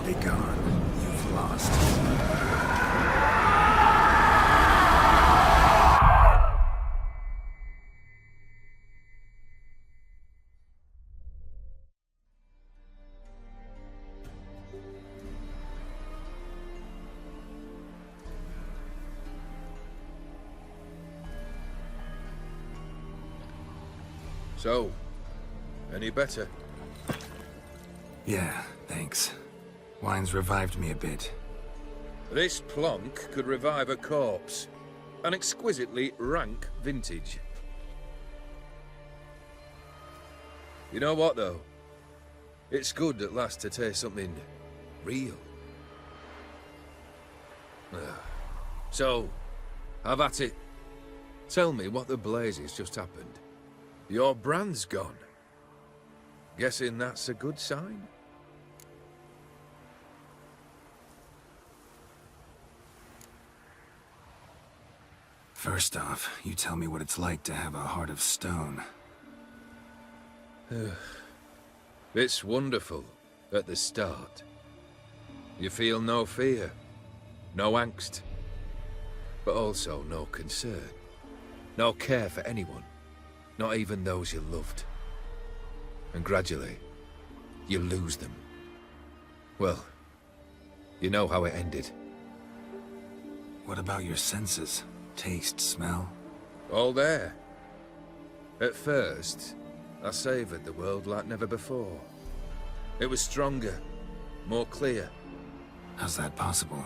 Speaker 2: Be gone. You've lost.
Speaker 9: So, any better?
Speaker 2: Yeah, thanks. Wine's revived me a bit.
Speaker 9: This plonk could revive a corpse. An exquisitely rank vintage. You know what, though? It's good at last to taste something real. So, have at it. Tell me what the blazes just happened. Your brand's gone. Guessing that's a good sign?
Speaker 2: First off, you tell me what it's like to have a heart of stone.
Speaker 9: It's wonderful at the start. You feel no fear, no angst, but also no concern, no care for anyone, not even those you loved. And gradually, you lose them. Well, you know how it ended.
Speaker 2: What about your senses? Taste, smell?
Speaker 9: All there. At first, I savoured the world like never before. It was stronger, more clear.
Speaker 2: How's that possible?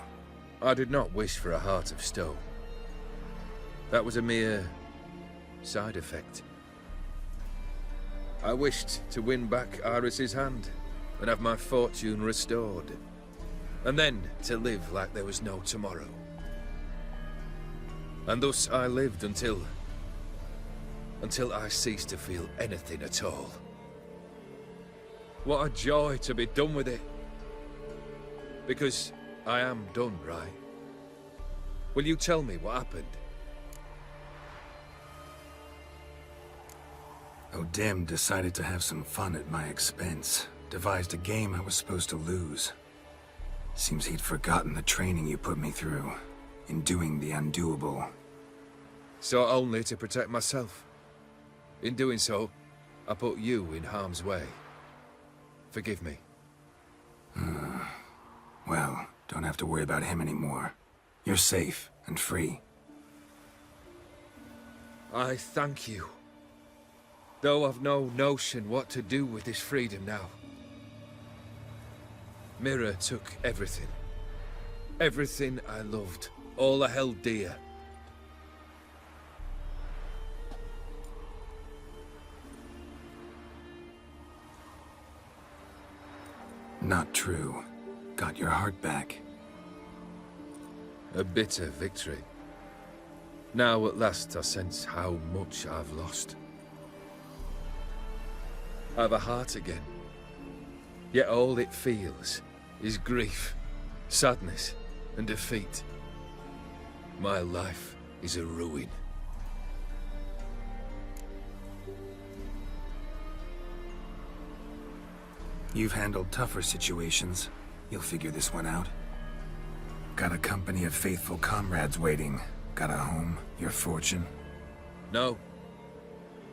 Speaker 9: I did not wish for a heart of stone. That was a mere side effect. I wished to win back Iris's hand and have my fortune restored. And then to live like there was no tomorrow. And thus I lived until I ceased to feel anything at all. What a joy to be done with it. Because I am done, right? Will you tell me what happened?
Speaker 2: O'Dim decided to have some fun at my expense. Devised a game I was supposed to lose. Seems he'd forgotten the training you put me through. In doing the undoable.
Speaker 9: So only to protect myself. In doing so, I put you in harm's way. Forgive me.
Speaker 2: Well, don't have to worry about him anymore. You're safe and free.
Speaker 9: I thank you. Though I've no notion what to do with this freedom now. Mira took everything. Everything I loved. All I held dear.
Speaker 2: Not true. Got your heart back.
Speaker 9: A bitter victory. Now at last I sense how much I've lost. I've a heart again. Yet all it feels is grief, sadness, and defeat. My life is a ruin.
Speaker 2: You've handled tougher situations. You'll figure this one out. Got a company of faithful comrades waiting. Got a home, your fortune.
Speaker 9: No.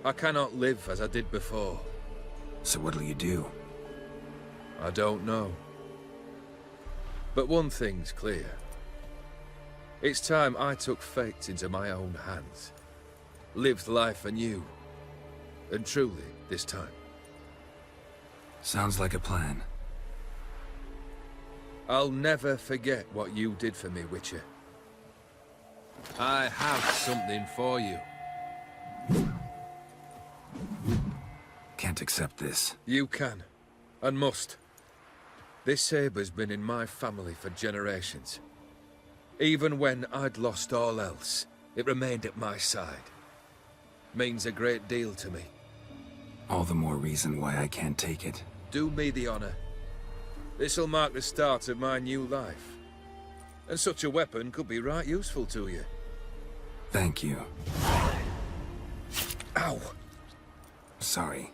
Speaker 9: I cannot live as I did before.
Speaker 2: So what'll you do?
Speaker 9: I don't know. But one thing's clear. It's time I took fate into my own hands. Lived life anew. And truly, this time.
Speaker 2: Sounds like a plan.
Speaker 9: I'll never forget what you did for me, Witcher. I have something for you.
Speaker 2: Can't accept this.
Speaker 9: You can, and must. This sabre's been in my family for generations. Even when I'd lost all else, it remained at my side. Means a great deal to me.
Speaker 2: All the more reason why I can't take it.
Speaker 9: Do me the honor. This'll mark the start of my new life. And such a weapon could be right useful to you.
Speaker 2: Thank you.
Speaker 14: Ow.
Speaker 2: Sorry.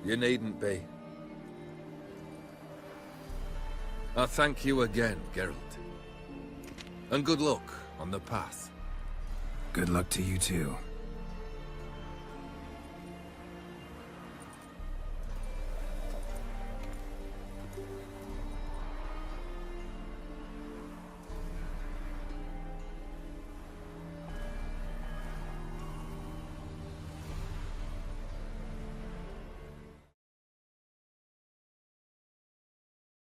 Speaker 9: You needn't be. I thank you again, Geralt. And good luck on the path.
Speaker 2: Good luck to you too.